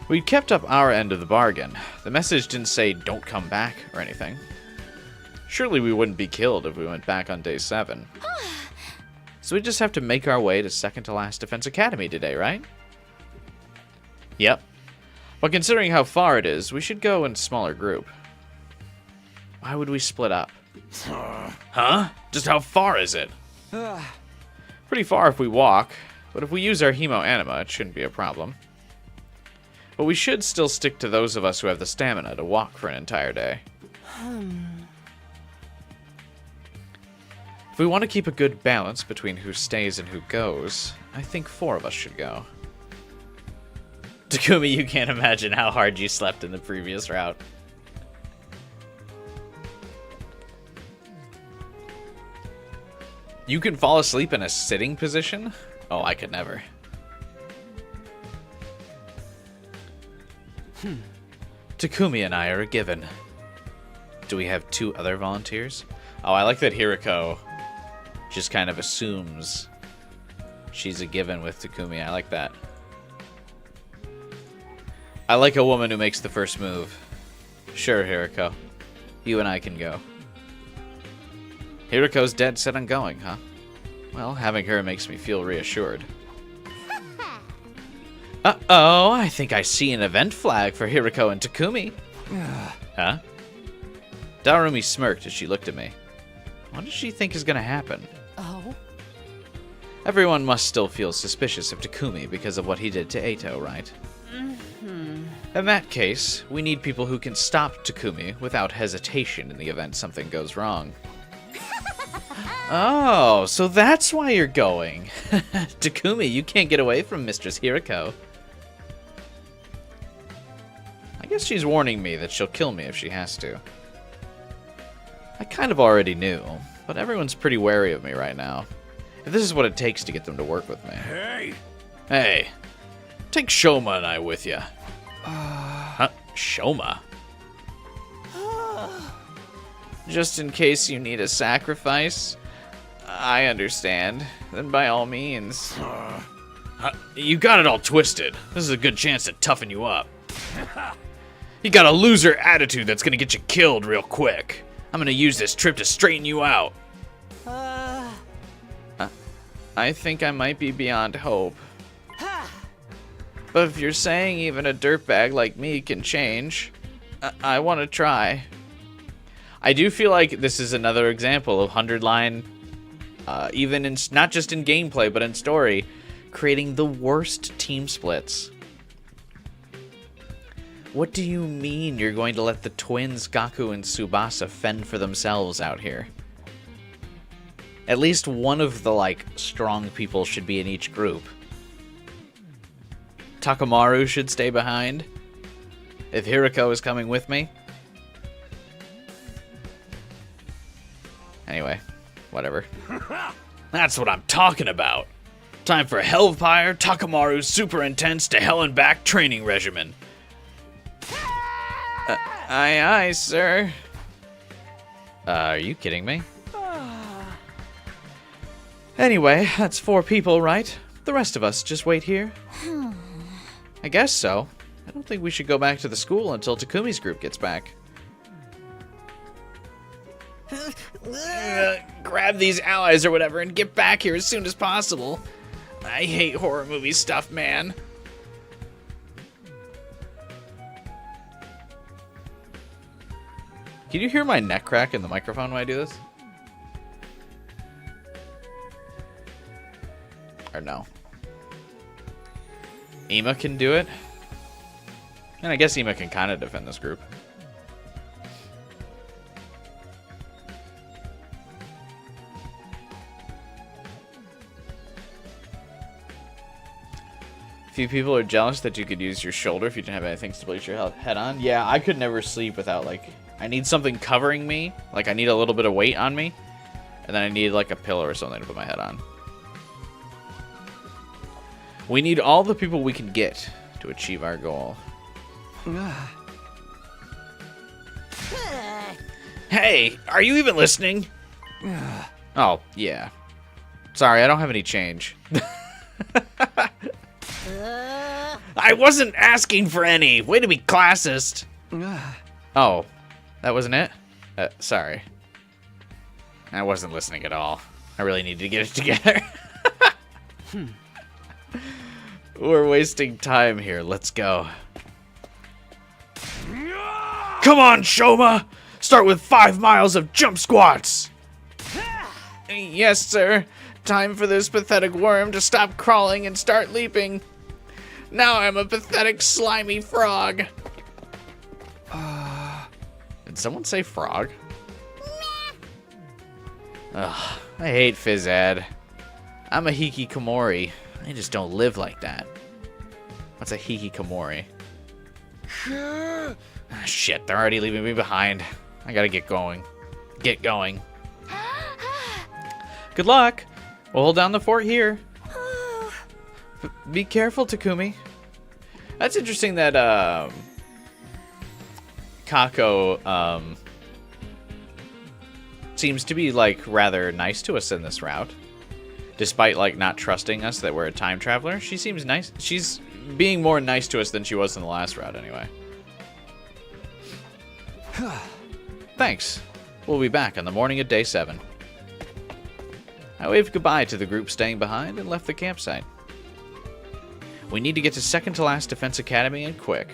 We'd kept up our end of the bargain. The message didn't say don't come back or anything. Surely we wouldn't be killed if we went back on day 7. So we just have to make our way to second to last Defense Academy today, right? Yep. But considering how far it is, we should go in a smaller group. Why would we split up? Huh? Just how far is it? Pretty far if we walk, but if we use our Hemo Anima, it shouldn't be a problem. But we should still stick to those of us who have the stamina to walk for an entire day. If we want to keep a good balance between who stays and who goes, I think 4 of us should go. Takumi, you can't imagine how hard you slept in the previous route. You can fall asleep in a sitting position? Oh, I could never. Takumi and I are a given. Do we have 2 other volunteers? Oh, I like that Hiriko just kind of assumes She's a given with Takumi. I like that. I like a woman who makes the first move. Sure, Hiriko. You and I can go. Hiriko's dead set on going, huh? Well, having her makes me feel reassured. Uh-oh, I think I see an event flag for Hiriko and Takumi. Huh? Darumi smirked as she looked at me. What does she think is going to happen? Oh? Everyone must still feel suspicious of Takumi because of what he did to Eito, right? In that case, we need people who can stop Takumi without hesitation in the event something goes wrong. Oh, so that's why you're going. Takumi, you can't get away from Mistress Hiriko. I guess she's warning me that she'll kill me if she has to. I kind of already knew, but everyone's pretty wary of me right now. If this is what it takes to get them to work with me. Hey! Hey, take Shoma and I with you. Huh? Shoma? Just in case you need a sacrifice? I understand. Then by all means. You got it all twisted. This is a good chance to toughen you up. You got a loser attitude that's gonna get you killed real quick. I'm gonna use this trip to straighten you out. I think I might be beyond hope. But if you're saying even a dirtbag like me can change, I want to try. I do feel like this is another example of 100-line, even in not just in gameplay but in story, creating the worst team splits. What do you mean you're going to let the twins Gaku and Tsubasa fend for themselves out here? At least one of the, strong people should be in each group. Takamaru should stay behind. If Hiriko is coming with me. Anyway, whatever. That's what I'm talking about. Time for Hellfire Takamaru's super intense to hell and back training regimen. Aye, aye, sir. Are you kidding me? Anyway, that's 4 people, right? The rest of us just wait here. I guess so. I don't think we should go back to the school until Takumi's group gets back. Grab these allies or whatever and get back here as soon as possible. I hate horror movie stuff, man. Can you hear my neck crack in the microphone when I do this? Or no? Ima can do it. And I guess Ima can kind of defend this group. Few people are jealous that you could use your shoulder if you didn't have anything to place your head on. Yeah, I could never sleep without, I need something covering me. I need a little bit of weight on me. And then I need, a pillow or something to put my head on. We need all the people we can get to achieve our goal. Hey, are you even listening? Oh, yeah. Sorry, I don't have any change. I wasn't asking for any. Way to be classist. Oh, that wasn't it? Sorry. I wasn't listening at all. I really needed to get it together. We're wasting time here. Let's go. Come on, Shoma! Start with 5 miles of jump squats! Yes, sir. Time for this pathetic worm to stop crawling and start leaping. Now I'm a pathetic, slimy frog. Did someone say frog? Ugh, I hate phys ed. I'm a hikikomori. I just don't live like that. What's a hikikomori? Shit, they're already leaving me behind. I gotta get going. Get going. Good luck. We'll hold down the fort here. Be careful, Takumi. That's interesting that Kako seems to be rather nice to us in this route. Despite, like, not trusting us that we're a time traveler, she seems nice. She's being more nice to us than she was in the last route, anyway. Thanks. We'll be back on the morning of day 7. I waved goodbye to the group staying behind and left the campsite. We need to get to second to last Defense Academy and quick.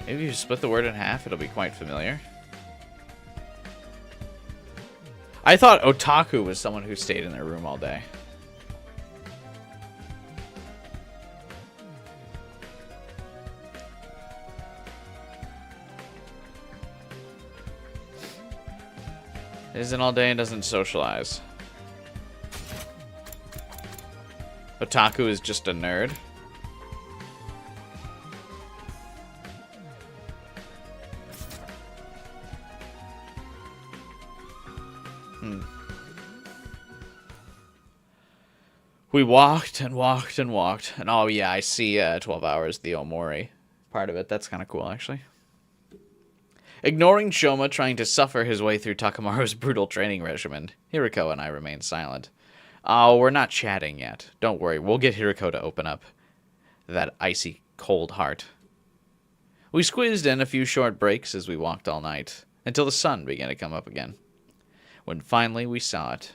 Maybe if you split the word in half, it'll be quite familiar. I thought otaku was someone who stayed in their room all day. Isn't all day and doesn't socialize. Otaku is just a nerd. We walked and walked and walked. And oh yeah, I see 12 hours, the Omori part of it. That's kind of cool, actually. Ignoring Shoma trying to suffer his way through Takamaru's brutal training regimen, Hiriko and I remained silent. Oh, we're not chatting yet. Don't worry, we'll get Hiriko to open up that icy cold heart. We squeezed in a few short breaks as we walked all night, until the sun began to come up again. When finally we saw it.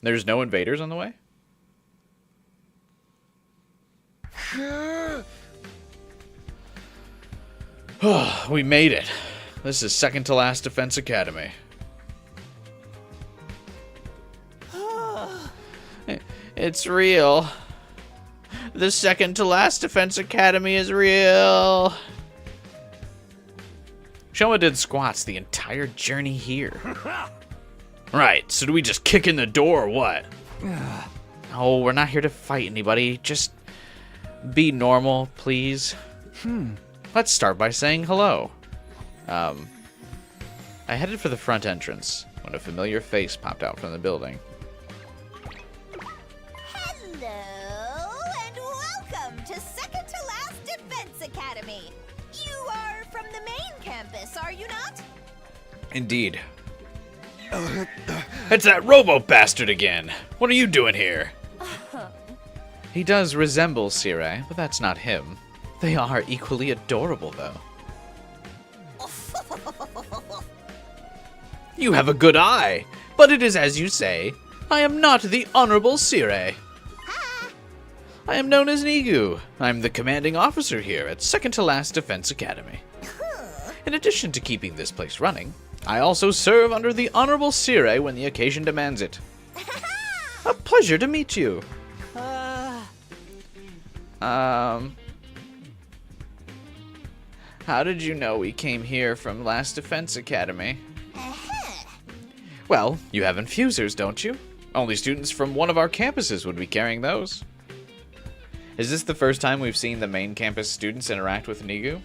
There's no invaders on the way? We made it. This is second to last Defense Academy. It's real. The second to last Defense Academy is real. Shoma did squats the entire journey here. Right, so do we just kick in the door or what? Oh, we're not here to fight anybody. Just be normal, please. Let's start by saying hello. I headed for the front entrance when a familiar face popped out from the building. Hello, and welcome to Second to Last Defense Academy. You are from the main campus, are you not? Indeed. It's that robo bastard again. What are you doing here? He does resemble Sire, but that's not him. They are equally adorable, though. You have a good eye, but it is as you say. I am not the Honorable Sire. I am known as Nigu. I'm the commanding officer here at Second to Last Defense Academy. In addition to keeping this place running, I also serve under the Honorable Sire when the occasion demands it. A pleasure to meet you. How did you know we came here from Last Defense Academy? Well, you have infusers, don't you? Only students from one of our campuses would be carrying those. Is this the first time we've seen the main campus students interact with Nigu?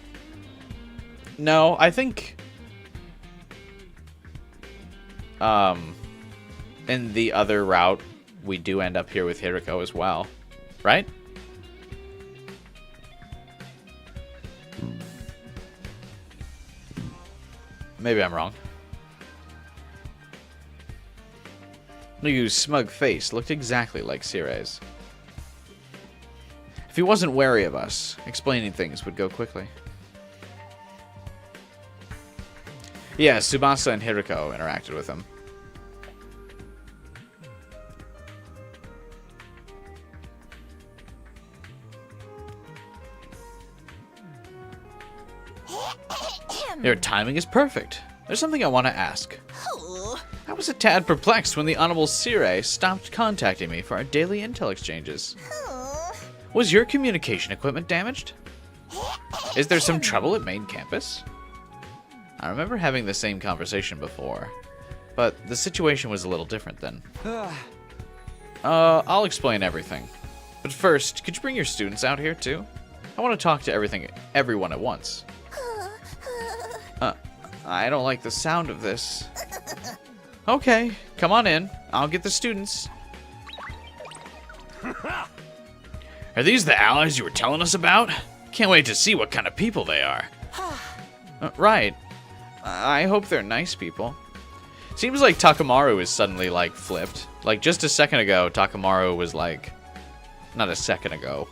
No, I think... in the other route, we do end up here with Hiriko as well. Right? Maybe I'm wrong. Nigu's smug face looked exactly like Sire's. If he wasn't wary of us, explaining things would go quickly. Yeah, Tsubasa and Hiriko interacted with him. Your timing is perfect. There's something I want to ask. I was a tad perplexed when the Honorable Sire stopped contacting me for our daily intel exchanges. Was your communication equipment damaged? Is there some trouble at main campus? I remember having the same conversation before, but the situation was a little different then. I'll explain everything. But first, could you bring your students out here too? I want to talk to everyone at once. I don't like the sound of this. Okay, come on in. I'll get the students. Are these the allies you were telling us about? Can't wait to see what kind of people they are. Right. I hope they're nice people. Seems like Takamaru is suddenly, like, flipped. Like, just a second ago, Takamaru was like... Not a second ago.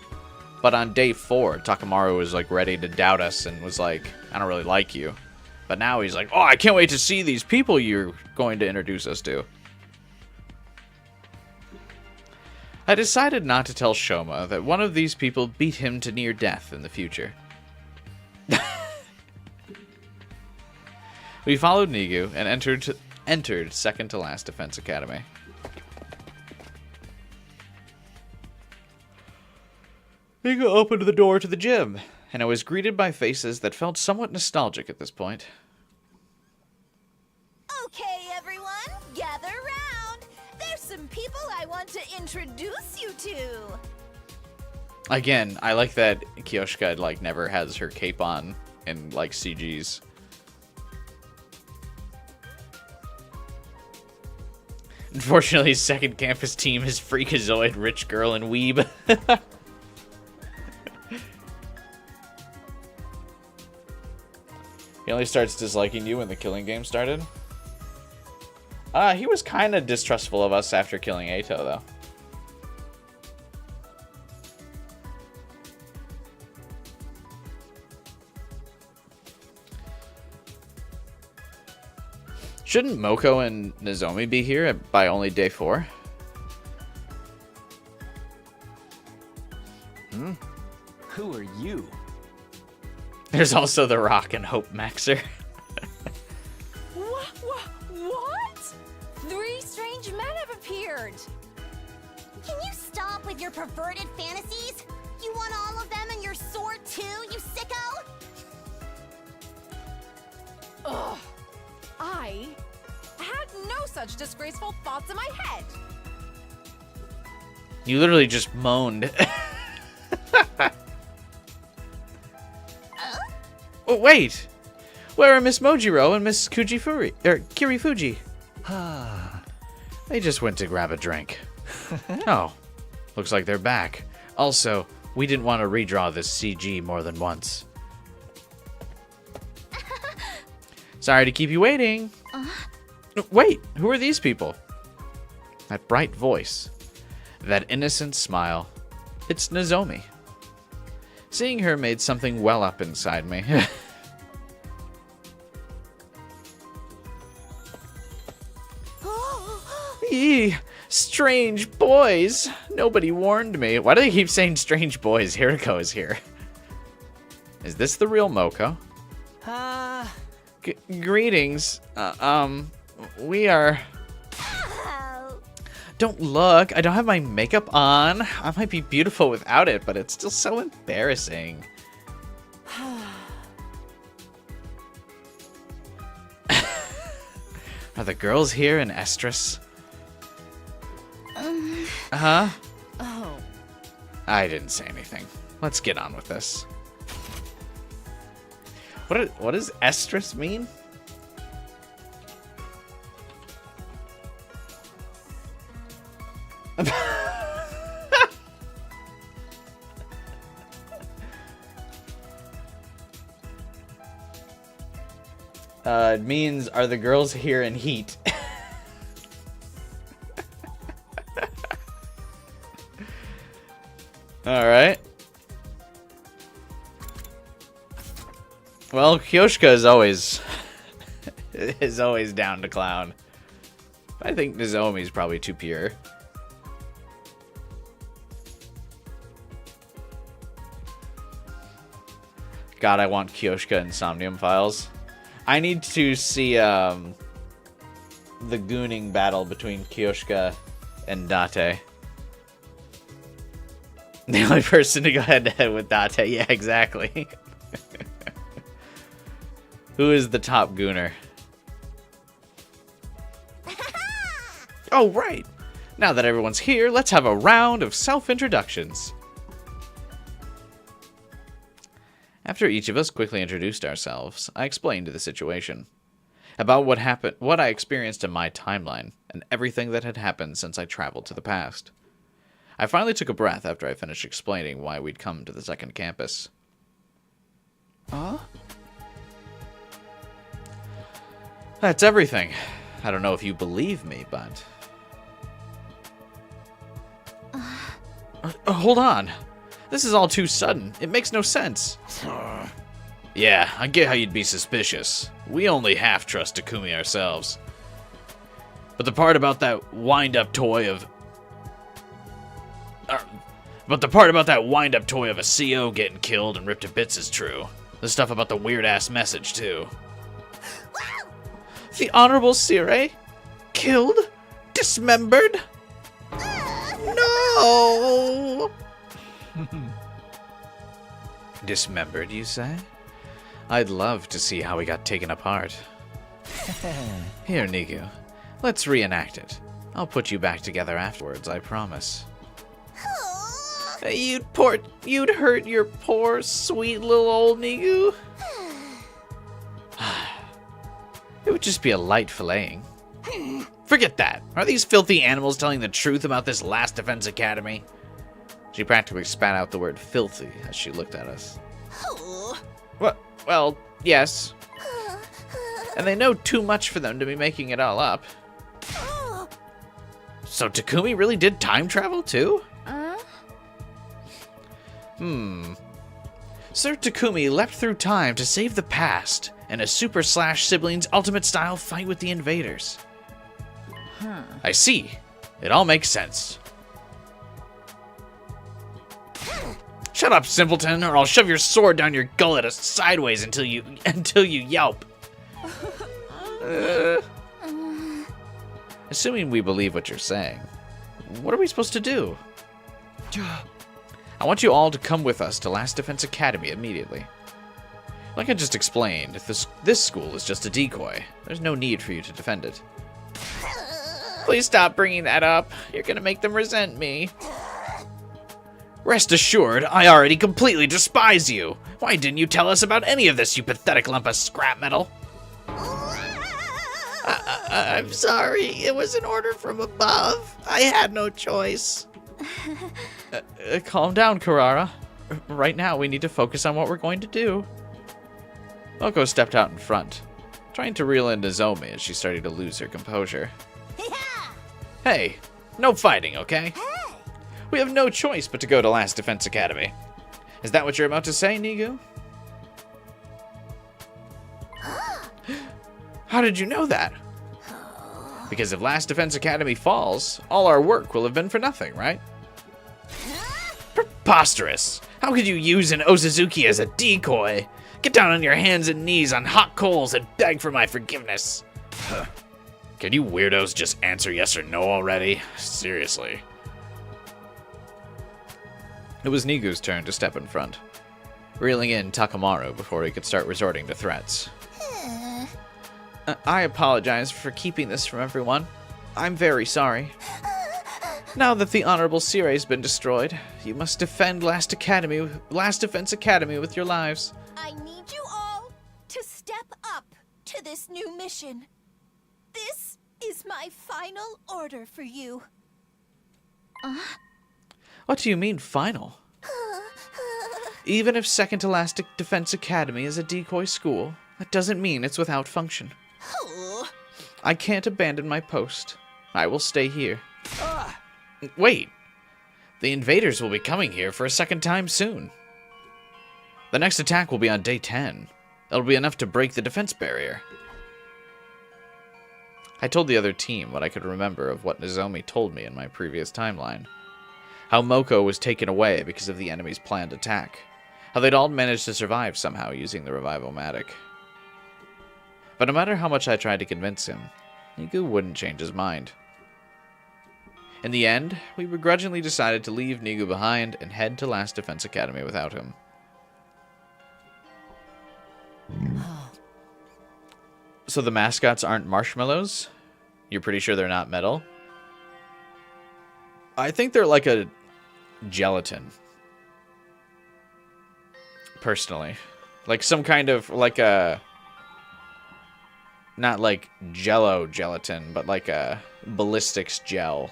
But on day 4, Takamaru was, like, ready to doubt us and was like, I don't really like you. But now he's like, oh, I can't wait to see these people you're going to introduce us to. I decided not to tell Shoma that one of these people beat him to near death in the future. We followed Nigu and entered second to last Defense Academy. Nigu opened the door to the gym, and I was greeted by faces that felt somewhat nostalgic at this point. Okay, everyone, gather round. There's some people I want to introduce you to. Again, I like that Kyoshka, like, never has her cape on in, like, CGs. Unfortunately, second campus team is Freakazoid, Rich Girl, and Weeb. He only starts disliking you when the killing game started. He was kind of distrustful of us after killing Ato, though. Shouldn't Moko and Nozomi be here by only day 4? Who are you? There's also The Rock and Hope Maxer. What? 3 strange men have appeared. Can you stop with your perverted fantasies? You want all of them in your sword too, you sicko? Ugh. I had no such disgraceful thoughts in my head. You literally just moaned. Oh, wait! Where are Miss Mojiro and Miss Kirifuji? They just went to grab a drink. Oh, looks like they're back. Also, we didn't want to redraw this CG more than once. Sorry to keep you waiting. Wait, who are these people? That bright voice. That innocent smile. It's Nozomi. Seeing her made something well up inside me. Eee, strange boys. Nobody warned me. Why do they keep saying strange boys? Hiriko is here. Is this the real Moko? Greetings. We are... Oh. Don't look. I don't have my makeup on. I might be beautiful without it, but it's still so embarrassing. Are the girls here in Estrus? Huh? Oh. I didn't say anything. Let's get on with this. What does Estrus mean? It means, are the girls here in heat? Alright. Well, Kyoshka is always down to clown. I think Nozomi's probably too pure. God, I want Kyoshka and Somnium Files. I need to see the gooning battle between Kyoshka and Date. The only person to go head-to-head with Date. Yeah, exactly. Who is the top gooner? Oh, right. Now that everyone's here, let's have a round of self-introductions. After each of us quickly introduced ourselves, I explained the situation. About what happened, what I experienced in my timeline, and everything that had happened since I traveled to the past. I finally took a breath after I finished explaining why we'd come to the second campus. Huh? That's everything. I don't know if you believe me, but... hold on. This is all too sudden. It makes no sense. Yeah, I get how you'd be suspicious. We only half trust Takumi ourselves. But the part about that wind-up toy of... But the part about that wind-up toy of a CO getting killed and ripped to bits is true. The stuff about the weird-ass message, too. The Honorable Sire? Killed? Dismembered? No! Dismembered, you say? I'd love to see how he got taken apart. Here, Nigu. Let's reenact it. I'll put you back together afterwards, I promise. You'd hurt your poor, sweet little old Nigu. It would just be a light filleting. Forget that. Are these filthy animals telling the truth about this last Defense Academy? She practically spat out the word filthy as she looked at us. Well, yes. And they know too much for them to be making it all up. So Takumi really did time travel too? Sir Takumi leapt through time to save the past in a Super Slash Siblings Ultimate Style fight with the invaders. I see. It all makes sense. Shut up, simpleton, or I'll shove your sword down your gullet sideways until you yelp. Assuming we believe what you're saying, what are we supposed to do? I want you all to come with us to Last Defense Academy immediately. Like I just explained, this school is just a decoy. There's no need for you to defend it. Please stop bringing that up. You're gonna make them resent me. Rest assured, I already completely despise you. Why didn't you tell us about any of this, you pathetic lump of scrap metal? I'm sorry. It was an order from above. I had no choice. Calm down, Karara. Right now, we need to focus on what we're going to do. Oko stepped out in front, trying to reel in Nozomi as she started to lose her composure. Hey, no fighting, okay? We have no choice but to go to Last Defense Academy. Is that what you're about to say, Nigu? How did you know that? Because if Last Defense Academy falls, all our work will have been for nothing, right? Preposterous! How could you use an Osazuki as a decoy? Get down on your hands and knees on hot coals and beg for my forgiveness. Can you weirdos just answer yes or no already? Seriously. It was Nigu's turn to step in front, reeling in Takamaru before he could start resorting to threats. I apologize for keeping this from everyone. I'm very sorry. Now that the Honorable Sire has been destroyed, you must defend Last Defense Academy with your lives. I need you all to step up to this new mission. This is my final order for you. What do you mean, final? Even if Second to Last Defense Academy is a decoy school, that doesn't mean it's without function. I can't abandon my post. I will stay here. Wait. The invaders will be coming here for a second time soon. The next attack will be on day 10. It'll be enough to break the defense barrier. I told the other team what I could remember of what Nozomi told me in my previous timeline. How Moko was taken away because of the enemy's planned attack. How they'd all managed to survive somehow using the Revival-matic. But no matter how much I tried to convince him, Nigu wouldn't change his mind. In the end, we begrudgingly decided to leave Nigu behind and head to Last Defense Academy without him. So the mascots aren't marshmallows? You're pretty sure they're not metal? I think they're like a gelatin. Personally. Like some kind of, like a... Not like Jello gelatin, but like a ballistics gel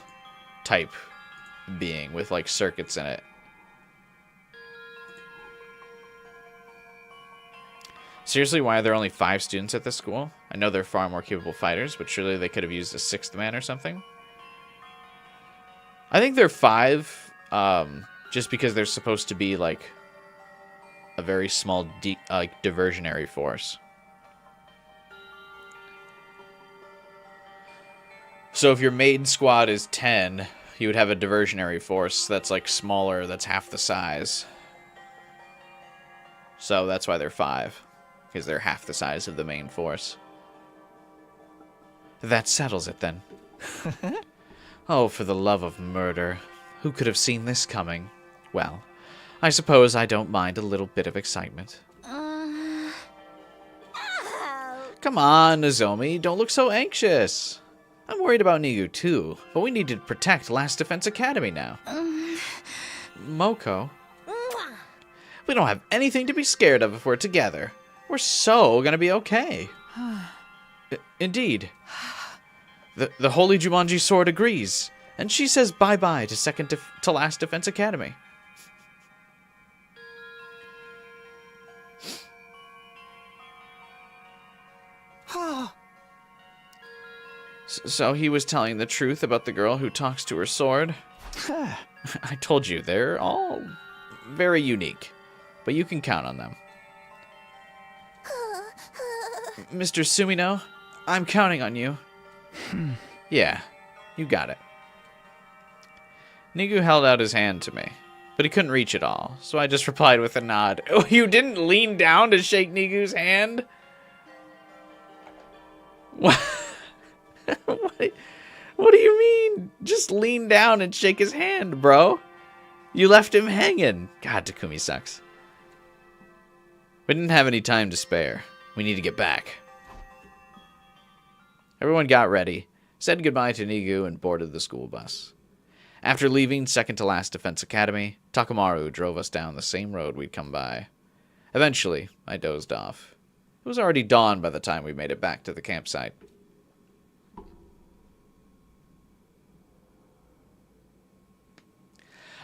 type being with like circuits in it. Seriously, why are there only 5 students at this school? I know they're far more capable fighters, but surely they could have used a 6th man or something. I think they're 5, just because they're supposed to be like a very small diversionary force. So if your main squad is 10, you would have a diversionary force that's like smaller, that's half the size. So that's why they're 5, because they're half the size of the main force. That settles it then. Oh, for the love of murder. Who could have seen this coming? Well, I suppose I don't mind a little bit of excitement. Oh. Come on, Nozomi, don't look so anxious. I'm worried about Nigu too, but we need to protect Last Defense Academy now. Moko, Mwah. we don't have anything to be scared of if we're together. We're so gonna be okay. Indeed. The Holy Jumanji Sword agrees, and she says bye-bye to Last Defense Academy. So he was telling the truth about the girl who talks to her sword? I told you, they're all very unique, but you can count on them. Mr. Sumino, I'm counting on you. Yeah, you got it. Nigu held out his hand to me, but he couldn't reach it all, so I just replied with a nod. Oh, you didn't lean down to shake Nigu's hand? What? What do you mean? Just lean down and shake his hand, bro. You left him hanging. God, Takumi sucks. We didn't have any time to spare. We need to get back. Everyone got ready, said goodbye to Nigu, and boarded the school bus. After leaving second to last Defense Academy, Takamaru drove us down the same road we'd come by. Eventually, I dozed off. It was already dawn by the time we made it back to the campsite.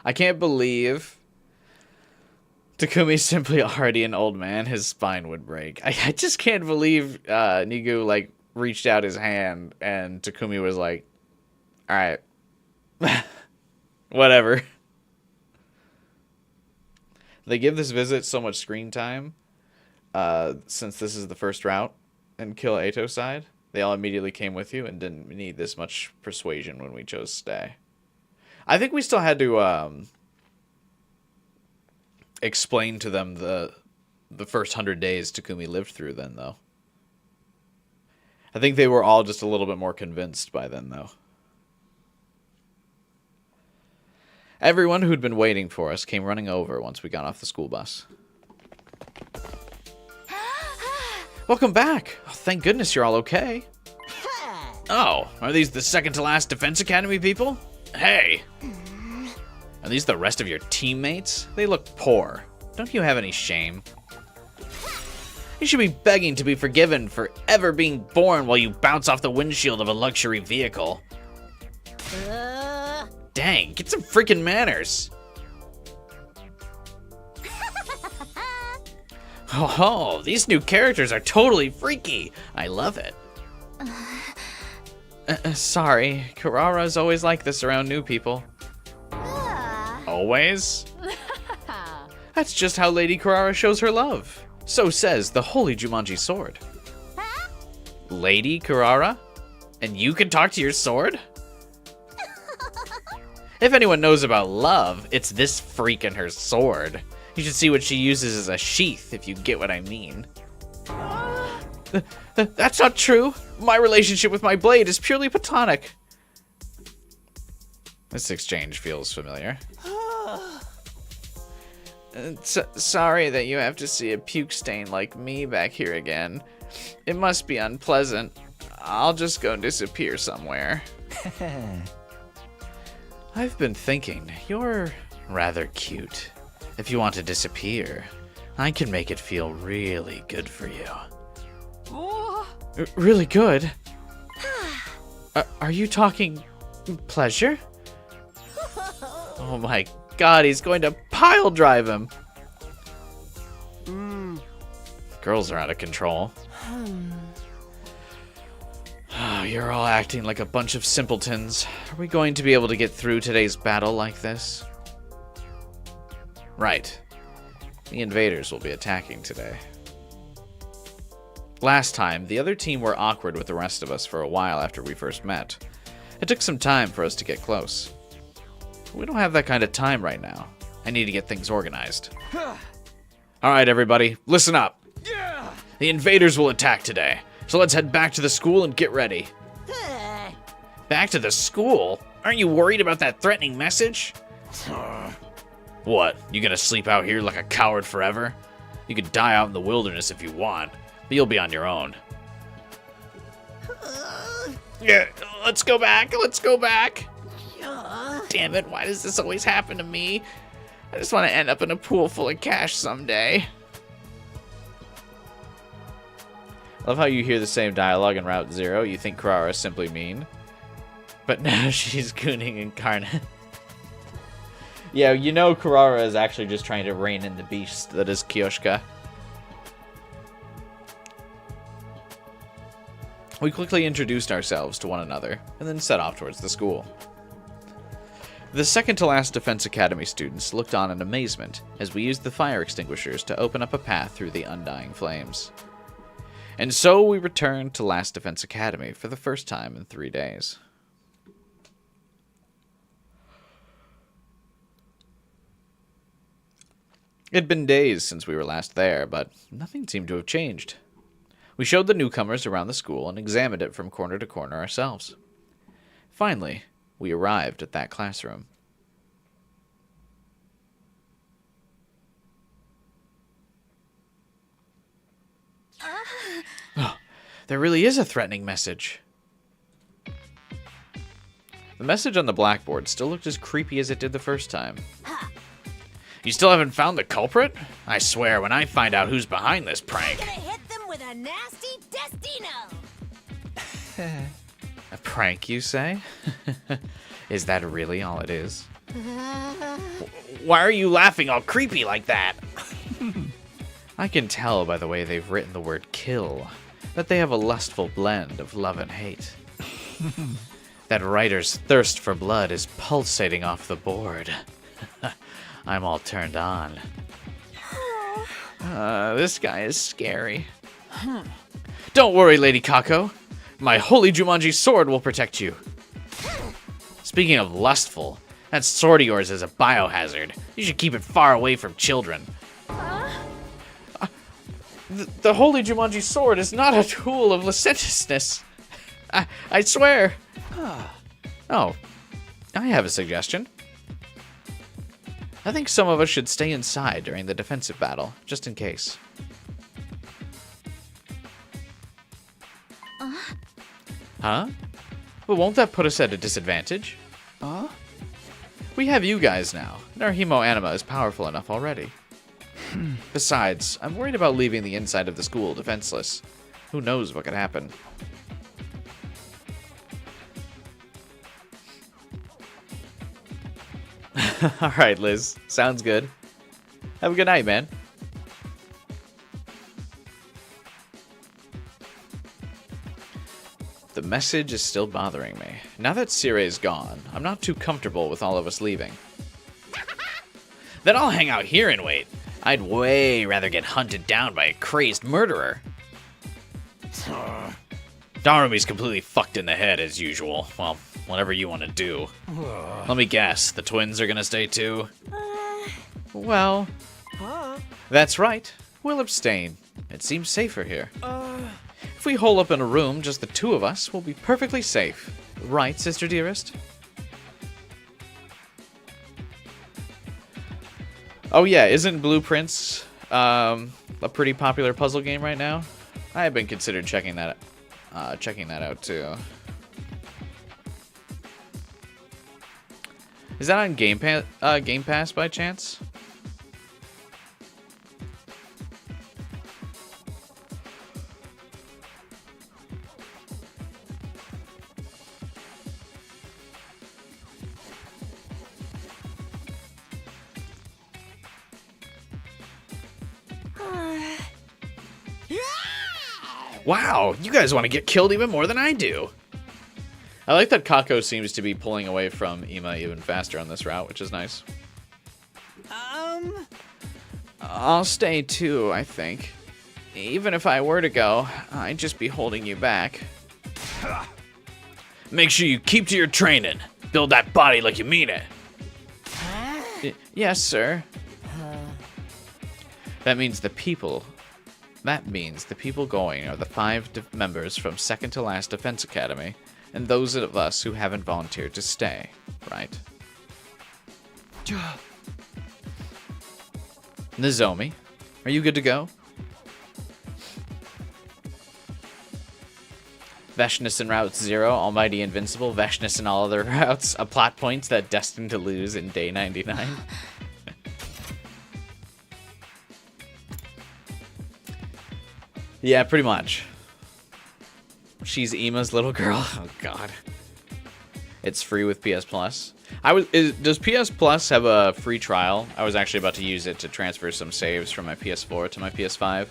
I can't believe Takumi's simply already an old man. His spine would break. I just can't believe Nigu, like, reached out his hand and Takumi was like, alright. Whatever. They give this visit so much screen time, since this is the first route and Kill Ato's side. They all immediately came with you and didn't need this much persuasion when we chose to stay. I think we still had to explain to them the first 100 days Takumi lived through then, though. I think they were all just a little bit more convinced by then, though. Everyone who'd been waiting for us came running over once we got off the school bus. Welcome back. Oh, thank goodness you're all okay. Oh, are these the second to last Defense Academy people? Hey! Are these the rest of your teammates? They look poor. Don't you have any shame? You should be begging to be forgiven for ever being born while you bounce off the windshield of a luxury vehicle. Dang, get some freaking manners. Oh, these new characters are totally freaky. I love it. Sorry, Karara's always like this around new people. Always? That's just how Lady Karara shows her love. So says the Holy Jumanji Sword. Lady Karara? And you can talk to your sword? If anyone knows about love, it's this freak and her sword. You should see what she uses as a sheath, if you get what I mean. That's not true. My relationship with my blade is purely platonic. This exchange feels familiar. Sorry that you have to see a puke stain like me back here again. It must be unpleasant. I'll just go disappear somewhere. I've been thinking, you're rather cute. If you want to disappear, I can make it feel really good for you. Really good? Are you talking pleasure? Oh my god, he's going to pile drive him. Girls are out of control. you're all acting like a bunch of simpletons. Are we going to be able to get through today's battle like this? Right. The invaders will be attacking today. Last time, the other team were awkward with the rest of us for a while after we first met. It took some time for us to get close. We don't have that kind of time right now. I need to get things organized. Alright, everybody, listen up. The invaders will attack today, so let's head back to the school and get ready. Back to the school? Aren't you worried about that threatening message? What, you gonna sleep out here like a coward forever? You could die out in the wilderness if you want, but you'll be on your own. Yeah, let's go back, Damn it, why does this always happen to me? I just want to end up in a pool full of cash someday. Love how you hear the same dialogue in Route Zero. You think Kurara is simply mean, but now she's gooning incarnate. Yeah, you know Kurara is actually just trying to rein in the beast that is Kyoshka. We quickly introduced ourselves to one another, and then set off towards the school. The second-to-last Defense Academy students looked on in amazement as we used the fire extinguishers to open up a path through the undying flames. And so we returned to Last Defense Academy for the first time in 3 days. It had been days since we were last there, but nothing seemed to have changed. We showed the newcomers around the school and examined it from corner to corner ourselves. Finally, we arrived at that classroom. Oh, there really is a threatening message. The message on the blackboard still looked as creepy as it did the first time. You still haven't found the culprit? I swear, when I find out who's behind this prank... I'm gonna hit them with a nasty destino! A prank, you say? Is that really all it is? Why are you laughing all creepy like that? I can tell by the way they've written the word kill that they have a lustful blend of love and hate. That writer's thirst for blood is pulsating off the board. I'm all turned on. This guy is scary. Don't worry, Lady Kako. My holy Jumanji sword will protect you. Speaking of lustful, that sword of yours is a biohazard. You should keep it far away from children. The holy Jumanji sword is not a tool of licentiousness. I swear. Oh, I have a suggestion. I think some of us should stay inside during the defensive battle, just in case. Huh? But won't that put us at a disadvantage? We have you guys now, and our Hemo Anima is powerful enough already. Besides, I'm worried about leaving the inside of the school defenseless. Who knows what could happen? Alright, Liz. Sounds good. Have a good night, man. The message is still bothering me. Now that Sire's gone, I'm not too comfortable with all of us leaving. Then I'll hang out here and wait. I'd way rather get hunted down by a crazed murderer. Darumi's completely fucked in the head as usual. Well, whatever you want to do. Let me guess, the twins are gonna stay too? Well, that's right. We'll abstain. It seems safer here. If we hole up in a room, just the two of us, we'll be perfectly safe. Right, sister dearest? Oh yeah, isn't Blueprints a pretty popular puzzle game right now? I have been considered checking that out too. Is that on Game Pass by chance? Wow, you guys want to get killed even more than I do. I like that Kako seems to be pulling away from Ima even faster on this route, which is nice. I'll stay too, I think. Even if I were to go, I'd just be holding you back. Make sure you keep to your training. Build that body like you mean it. Yes, sir. That means the people going are the 5 members from second to last Defense Academy, and those of us who haven't volunteered to stay, right? Nozomi, are you good to go? Veshness in Route 0, Almighty Invincible, Veshness in all other routes, a plot point that destined to lose in Day 99. Yeah, pretty much. She's Ima's little girl. Oh god. It's free with PS Plus. Does PS Plus have a free trial? I was actually about to use it to transfer some saves from my PS4 to my PS5.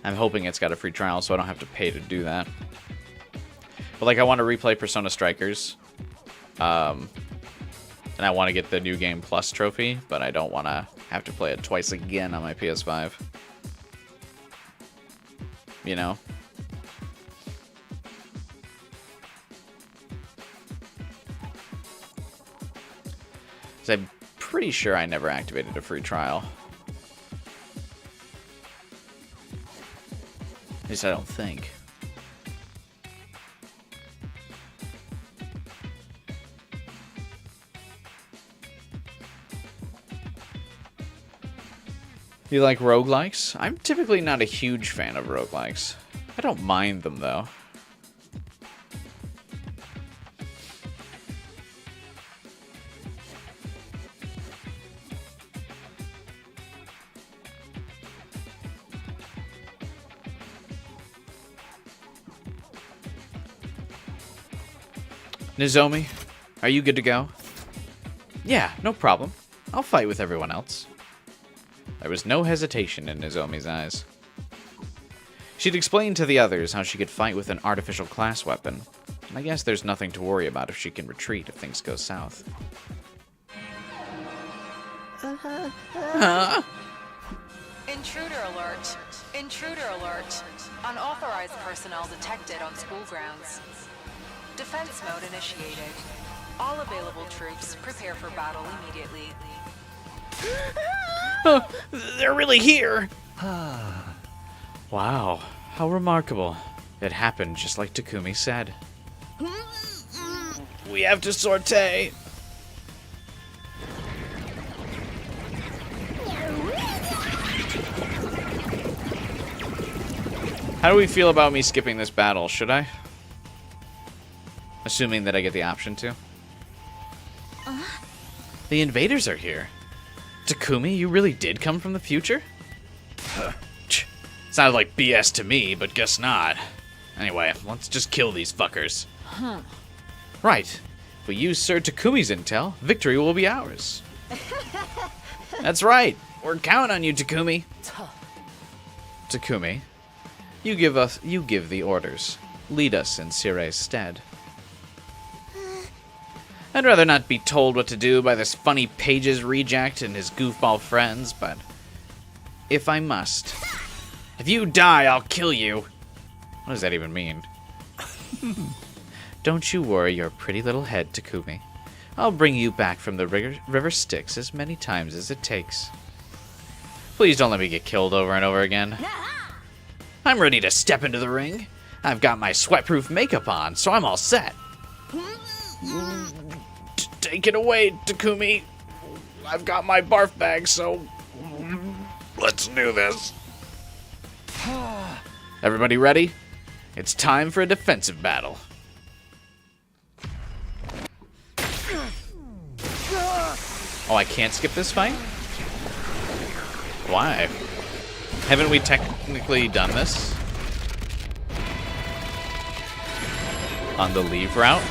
I'm hoping it's got a free trial so I don't have to pay to do that. But like I want to replay Persona Strikers. And I want to get the New Game Plus trophy, but I don't want to have to play it twice again on my PS5. You know? I'm pretty sure I never activated a free trial. At least I don't think. You like roguelikes? I'm typically not a huge fan of roguelikes. I don't mind them, though. Nozomi, are you good to go? Yeah, no problem. I'll fight with everyone else. There was no hesitation in Nozomi's eyes. She'd explained to the others how she could fight with an artificial class weapon. I guess there's nothing to worry about if she can retreat if things go south. Huh? Intruder alert. Intruder alert. Unauthorized personnel detected on school grounds. Defense mode initiated. All available troops prepare for battle immediately. Oh, they're really here! Wow, how remarkable. It happened just like Takumi said. We have to sortie. How do we feel about me skipping this battle? Should I? Assuming that I get the option to. The invaders are here. Takumi, you really did come from the future? Sounded like BS to me, but guess not. Anyway, let's just kill these fuckers. Right. If we use Sir Takumi's intel, victory will be ours. That's right. We're counting on you, Takumi. Takumi, you give the orders. Lead us in Sire's stead. I'd rather not be told what to do by this funny Pages reject and his goofball friends, but if I must. If you die, I'll kill you. What does that even mean? Don't you worry your pretty little head, Takumi. I'll bring you back from the river Styx as many times as it takes. Please don't let me get killed over and over again. I'm ready to step into the ring. I've got my sweatproof makeup on, so I'm all set. Take it away, Takumi. I've got my barf bag, so let's do this. Everybody ready? It's time for a defensive battle. Oh, I can't skip this fight? Why? Haven't we technically done this? On the leave route?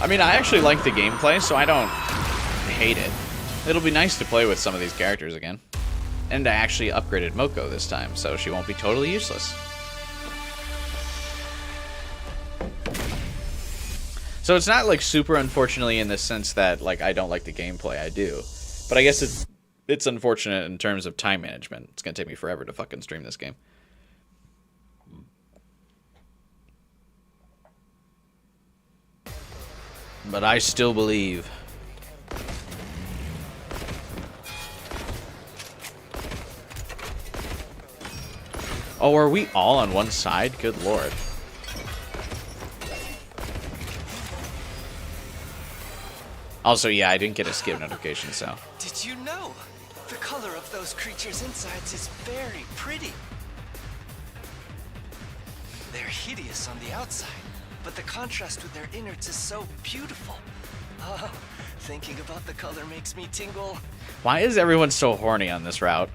I mean, I actually like the gameplay, so I don't hate it. It'll be nice to play with some of these characters again. And I actually upgraded Moko this time, so she won't be totally useless. So it's not like super unfortunately in the sense that like I don't like the gameplay, I do. But I guess it's unfortunate in terms of time management. It's gonna take me forever to fucking stream this game. But I still believe. Oh, are we all on one side? Good lord. Also, yeah, I didn't get a skip notification, so. Did you know? The color of those creatures' insides is very pretty. They're hideous on the outside, but the contrast with their innards is so beautiful. Oh, thinking about the color makes me tingle. Why is everyone so horny on this route?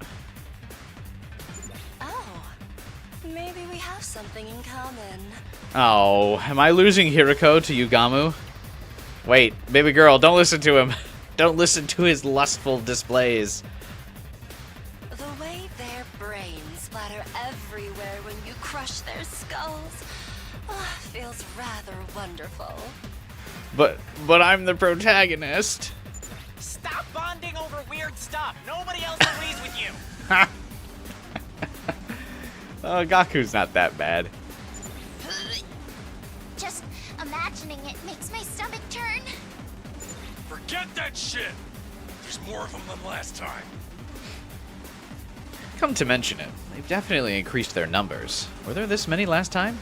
Oh, maybe we have something in common. Oh, am I losing Hiriko to Yugamu? Wait, baby girl, don't listen to him. Don't listen to his lustful displays. The way their brains splatter everywhere when you crush their skulls feels rather wonderful. But I'm the protagonist. Stop bonding over weird stuff. Nobody else agrees with you. Gaku's not that bad. Just imagining it makes my stomach turn. Forget that shit! There's more of them than last time. Come to mention it, they've definitely increased their numbers. Were there this many last time?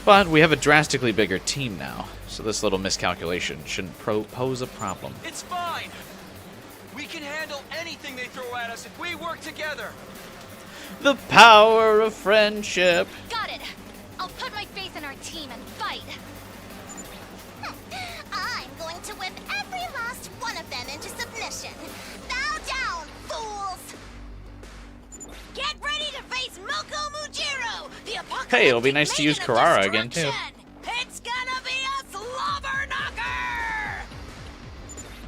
But we have a drastically bigger team now, so this little miscalculation shouldn't pose a problem. It's fine. We can handle anything they throw at us if we work together. The power of friendship. Got it. I'll put my faith in our team and fight. I'm going to whip every last one of them into submission. Bow down, fools! Get ready to face Moko Mujiro, the apocalyptic Hey, it'll be nice to use maiden of Karara again, too. destruction. It's gonna be a slobber knocker!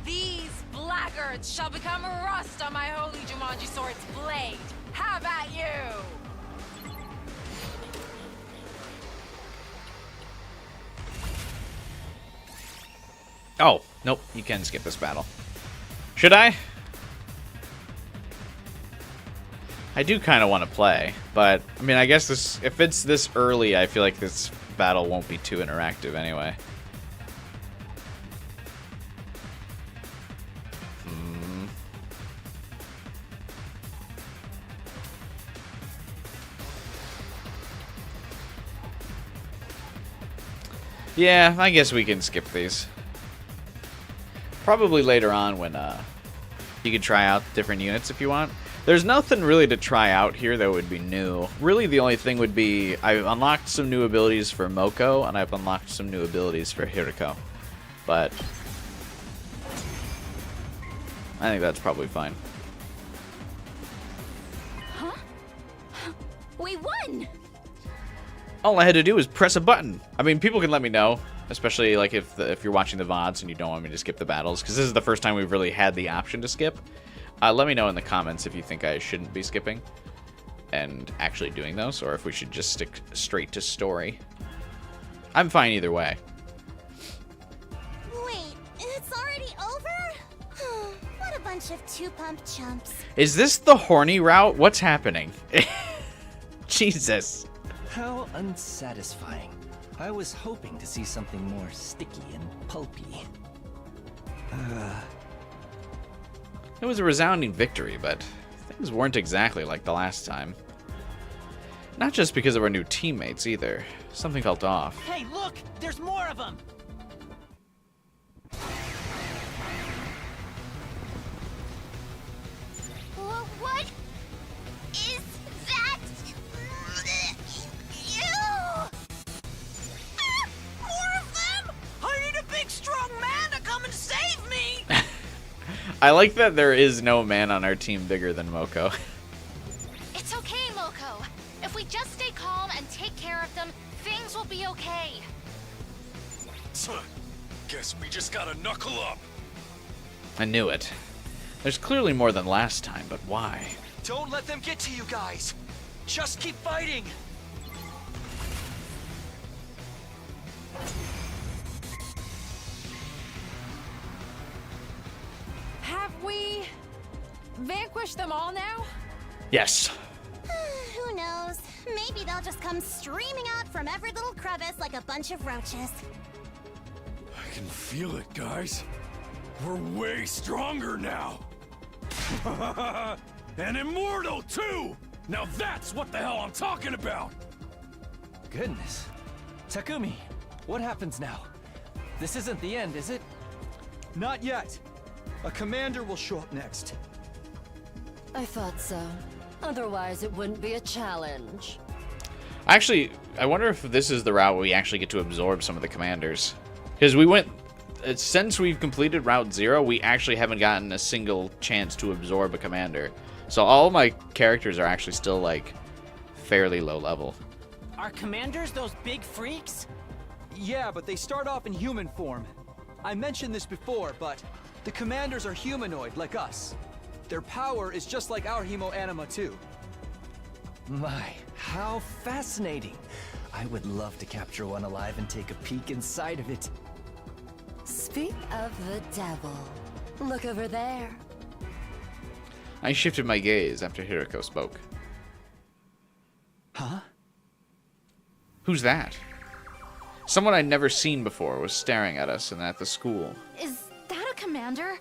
These blackguards shall become rust on my holy Jumanji sword's blade. How about you? Oh, nope, you can skip this battle. Should I? I do kind of want to play, but, I mean, I guess this, if it's this early, I feel like this battle won't be too interactive anyway. Yeah, I guess we can skip these. Probably later on when you can try out different units if you want. There's nothing really to try out here that would be new. Really, the only thing would be I've unlocked some new abilities for Moko, and I've unlocked some new abilities for Hiriko. But I think that's probably fine. Huh? We won! All I had to do was press a button. I mean, people can let me know, especially like if you're watching the VODs and you don't want me to skip the battles, because this is the first time we've really had the option to skip. Let me know in the comments if you think I shouldn't be skipping and actually doing those, or if we should just stick straight to story. I'm fine either way. Wait, it's already over? What a bunch of two-pump chumps. Is this the horny route? What's happening? Jesus. How unsatisfying. I was hoping to see something more sticky and pulpy. It was a resounding victory, but things weren't exactly like the last time. Not just because of our new teammates either. Something felt off. Hey, look! There's more of them! What is that? Ew! More of them? I need a big, strong man to come and save me! I like that there is no man on our team bigger than Moko. It's okay, Moko. If we just stay calm and take care of them, things will be okay. Guess we just gotta knuckle up. I knew it. There's clearly more than last time, but why? Don't let them get to you guys. Just keep fighting. Have we vanquished them all now? Yes. Who knows? Maybe they'll just come streaming out from every little crevice like a bunch of roaches. I can feel it, guys. We're way stronger now. And immortal, too! Now that's what the hell I'm talking about! Goodness. Takumi, what happens now? This isn't the end, is it? Not yet. A commander will show up next. I thought so. Otherwise, it wouldn't be a challenge. Actually, I wonder if this is the route where we actually get to absorb some of the commanders. Because we went... Since we've completed Route 0, we actually haven't gotten a single chance to absorb a commander. So all my characters are actually still, like, fairly low level. Are commanders those big freaks? Yeah, but they start off in human form. I mentioned this before, but the commanders are humanoid, like us. Their power is just like our hemo-anima, too. My, how fascinating. I would love to capture one alive and take a peek inside of it. Speak of the devil. Look over there. I shifted my gaze after Hiriko spoke. Huh? Who's that? Someone I'd never seen before was staring at us and at the school. Is that a commander?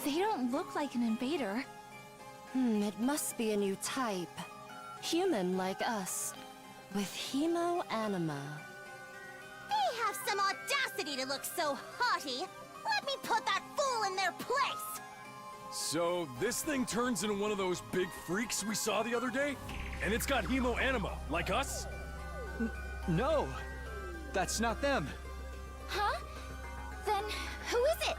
They don't look like an invader. It must be a new type. Human like us. With hemo-anima. They have some audacity to look so haughty. Let me put that fool in their place. So, this thing turns into one of those big freaks we saw the other day? And it's got hemo-anima, like us? No, that's not them. Huh? Then who is it?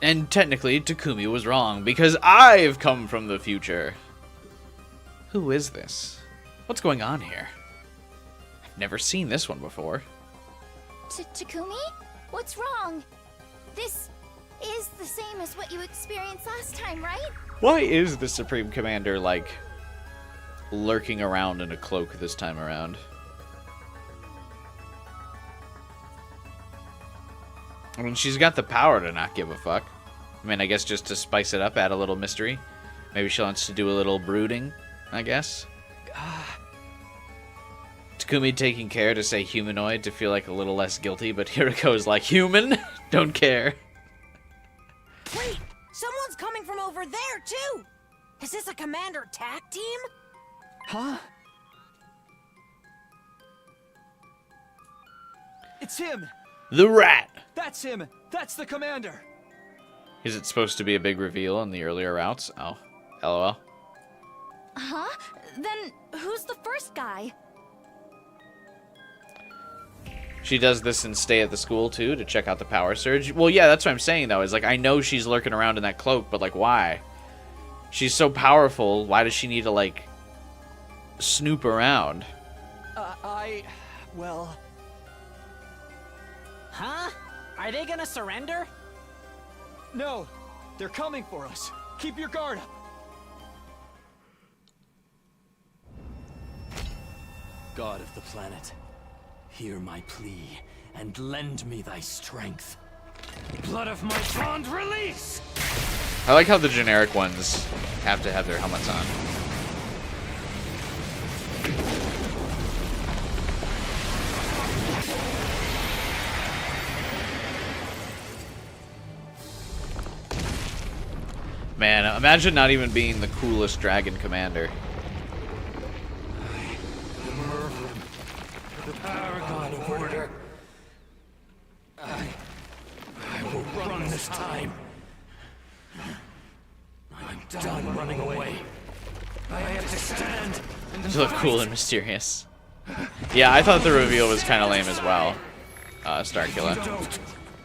And technically, Takumi was wrong, because I've come from the future. Who is this? What's going on here? I've never seen this one before. Takumi? What's wrong? This is the same as what you experienced last time, right? Why is the Supreme Commander, like, lurking around in a cloak this time around? I mean, she's got the power to not give a fuck. I mean, I guess just to spice it up, add a little mystery. Maybe she wants to do a little brooding, I guess. Takumi taking care to say humanoid to feel like a little less guilty, but Hiriko's like, human? Don't care. Wait, someone's coming from over there, too! Is this a commander tag team? Huh? It's him! The rat! That's him! That's the commander! Is it supposed to be a big reveal in the earlier routes? Oh, LOL. Huh? Then who's the first guy? She does this and stay at the school, too, to check out the power surge? Well, yeah, that's what I'm saying, though. Is like, I know she's lurking around in that cloak, but, like, why? She's so powerful, why does she need to, like, snoop around? Well... Huh? Are they gonna surrender? No! They're coming for us! Keep your guard up! God of the planet, hear my plea, and lend me thy strength. Blood of my bond, release! I like how the generic ones have to have their helmets on. Man, imagine not even being the coolest dragon commander. The paragon of order. I will run this time. I'm done running away. I have to stand. You look cool and mysterious. Yeah, I thought the reveal was kind of lame as well. Starkiller.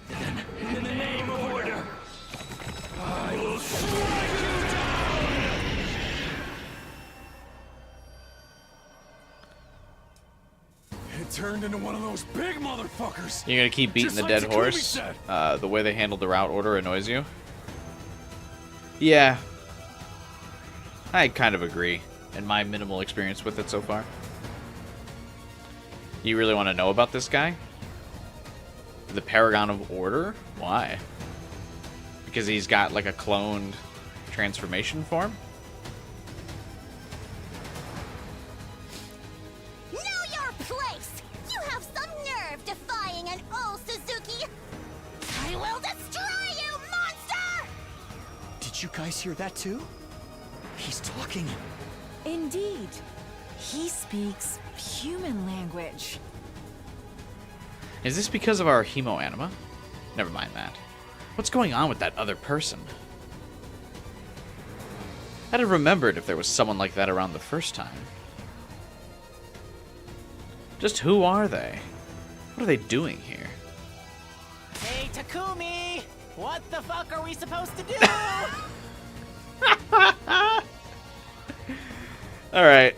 Then, in the name of order, I will strike you down. turned into one of those big motherfuckers. You're gonna keep beating Just the like dead Takumi horse? said. The way they handled the route order annoys you? Yeah. I kind of agree, in my minimal experience with it so far. You really want to know about this guy? The Paragon of Order? Why? Because he's got like a cloned transformation form? Know your place! You have some nerve defying an old Suzuki! I will destroy you, monster! Did you guys hear that too? He's talking. Indeed. He speaks human language. Is this because of our hemo anima? Never mind that. What's going on with that other person? I'd have remembered if there was someone like that around the first time. Just who are they? What are they doing here? Hey, Takumi! What the fuck are we supposed to do? Alright.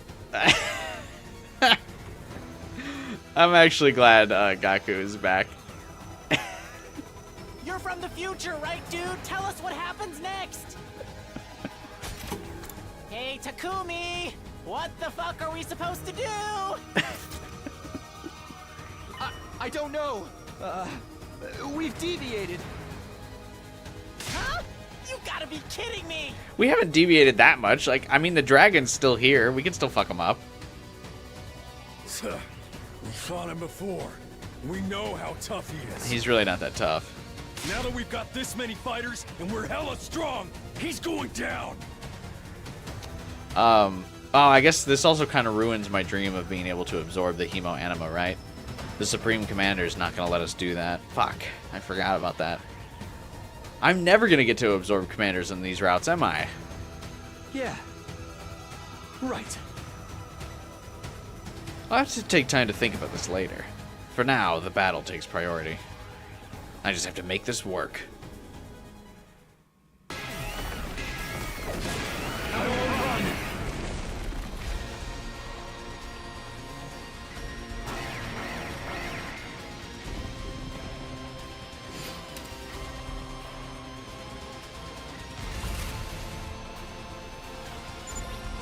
I'm actually glad Gaku is back. You're from the future, right, dude? Tell us what happens next! Hey, Takumi! What the fuck are we supposed to do? I don't know. We've deviated. Huh? You gotta be kidding me! We haven't deviated that much. Like, I mean, the dragon's still here. We can still fuck him up. We fought him before. We know how tough he is. He's really not that tough. Now that we've got this many fighters and we're hella strong, he's going down. Oh, I guess this also kind of ruins my dream of being able to absorb the hemo anima, right? The Supreme Commander is not going to let us do that. Fuck, I forgot about that. I'm never going to get to absorb commanders in these routes, am I? Yeah. Right. I'll have to take time to think about this later. For now, the battle takes priority. I just have to make this work.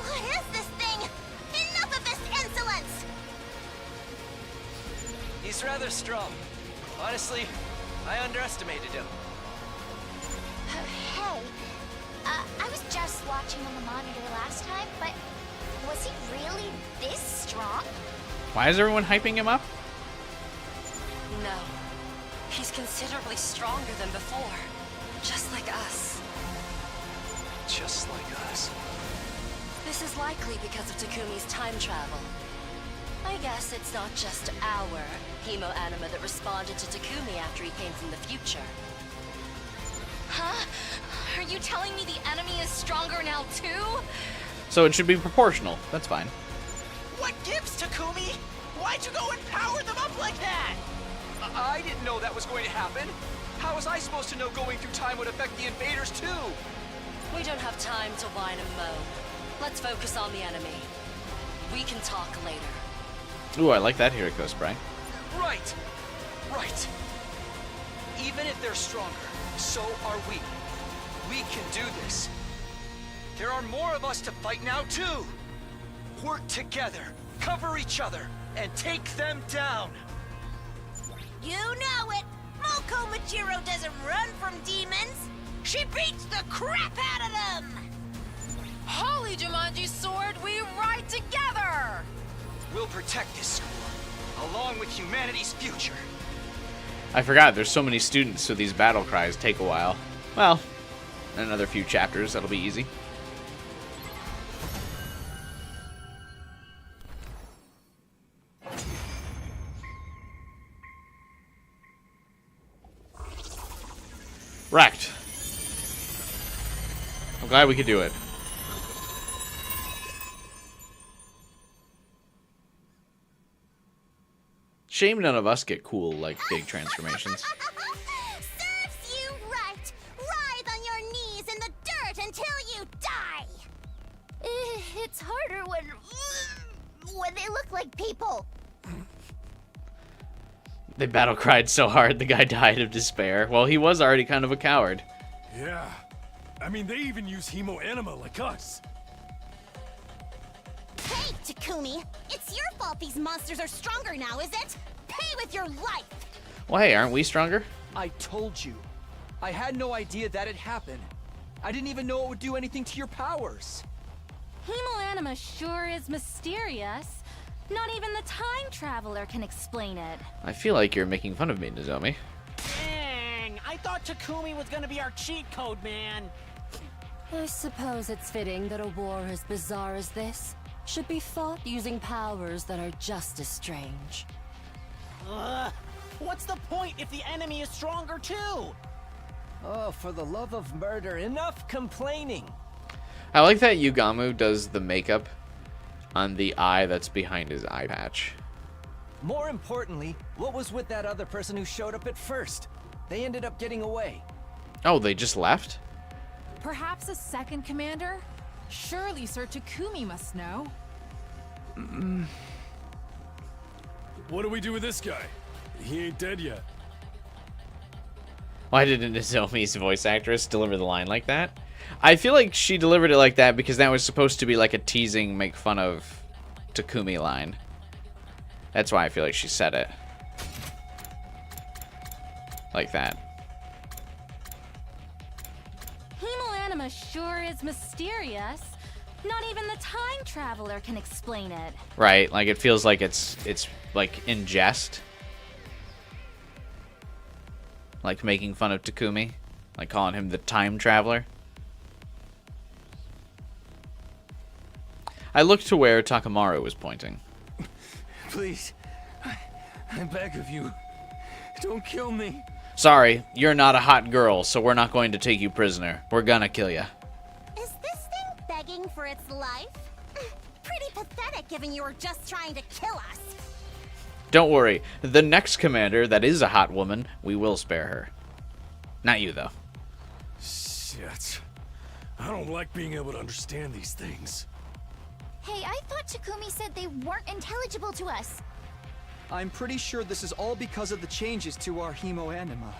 What is this thing? Enough of this insolence! He's rather strong. Honestly, I underestimated him. Hey, I was just watching on the monitor last time, but was he really this strong? Why is everyone hyping him up? No. He's considerably stronger than before. Just like us. Just like us. This is likely because of Takumi's time travel. I guess it's not just our hemo anima that responded to Takumi after he came from the future. Huh? Are you telling me the enemy is stronger now too? So it should be proportional. That's fine. What gives, Takumi? Why'd you go and power them up like that? I didn't know that was going to happen. How was I supposed to know going through time would affect the invaders too? We don't have time to whine and moan. Let's focus on the enemy. We can talk later. Ooh, I like that Hiriko spray. Right. Right. Even if they're stronger, so are we. We can do this. There are more of us to fight now too. Work together, cover each other, and take them down. You know it! Moko Majiro doesn't run from demons! She beats the crap out of them! Holy Jumanji sword, we ride together! We'll protect this school, along with humanity's future. I forgot there's so many students, so these battle cries take a while. Well, in another few chapters, that'll be easy. Wrecked. I'm glad we could do it. Shame none of us get cool, like, big transformations. Serves you right! Writhe on your knees in the dirt until you die! It's harder when they look like people. They battle cried so hard the guy died of despair. Well, he was already kind of a coward. Yeah. I mean, they even use hemo anima like us. Hey, Takumi! It's your fault these monsters are stronger now, is it? Pay with your life! Well, hey, aren't we stronger? I told you. I had no idea that had happened. I didn't even know it would do anything to your powers. Hemoanima sure is mysterious. Not even the time traveler can explain it. I feel like you're making fun of me, Nozomi. Dang, I thought Takumi was gonna be our cheat code man. I suppose it's fitting that a war as bizarre as this should be fought using powers that are just as strange. Ugh, what's the point if the enemy is stronger too? Oh, for the love of murder, enough complaining. I like that Yugamu does the makeup on the eye that's behind his eye patch. More importantly, what was with that other person who showed up at first? They ended up getting away. Oh, they just left? Perhaps a second commander? Surely Sir Takumi must know. What do we do with this guy? He ain't dead yet. Why didn't Nozomi's voice actress deliver the line like that? I feel like she delivered it like that because that was supposed to be like a teasing, make fun of Takumi line. That's why I feel like she said it. Like that. Hemoanima sure is mysterious. Not even the time traveler can explain it. Right, like it feels like it's like in jest. Like making fun of Takumi. Like calling him the time traveler. I looked to where Takamaru was pointing. Please, I beg of you, don't kill me. Sorry, you're not a hot girl, so we're not going to take you prisoner. We're gonna kill you. Is this thing begging for its life? Pretty pathetic given you were just trying to kill us. Don't worry, the next commander that is a hot woman, we will spare her. Not you, though. Shit. I don't like being able to understand these things. Hey, I thought Takumi said they weren't intelligible to us. I'm pretty sure this is all because of the changes to our hemoanima.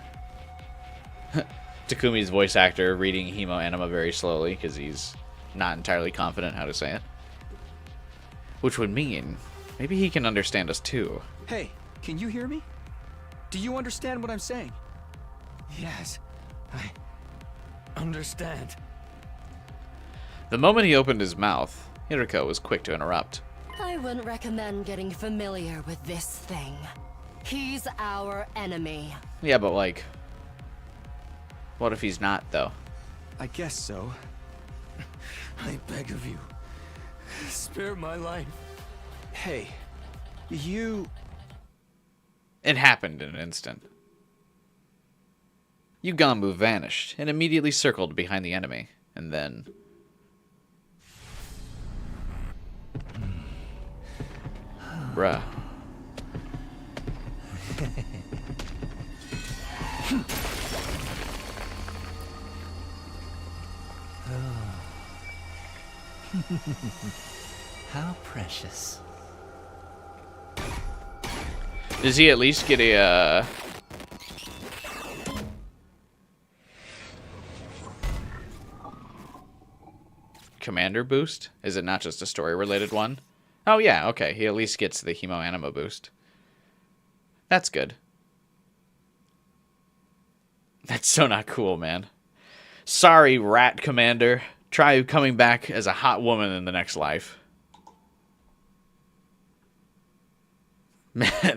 Takumi's voice actor reading Hemoanima very slowly because he's not entirely confident how to say it. Which would mean maybe he can understand us too. Hey, can you hear me? Do you understand what I'm saying? Yes, I understand. The moment he opened his mouth, Hiriko was quick to interrupt. I wouldn't recommend getting familiar with this thing. He's our enemy. Yeah, but like, what if he's not, though? I guess so. I beg of you, spare my life. Hey, you... It happened in an instant. Yugamu vanished and immediately circled behind the enemy, and then... Bruh. How precious. Does he at least get a, commander boost? Is it not just a story-related one? Oh, yeah, okay. He at least gets the Hemoanima boost. That's good. That's so not cool, man. Sorry, Rat Commander. Try coming back as a hot woman in the next life.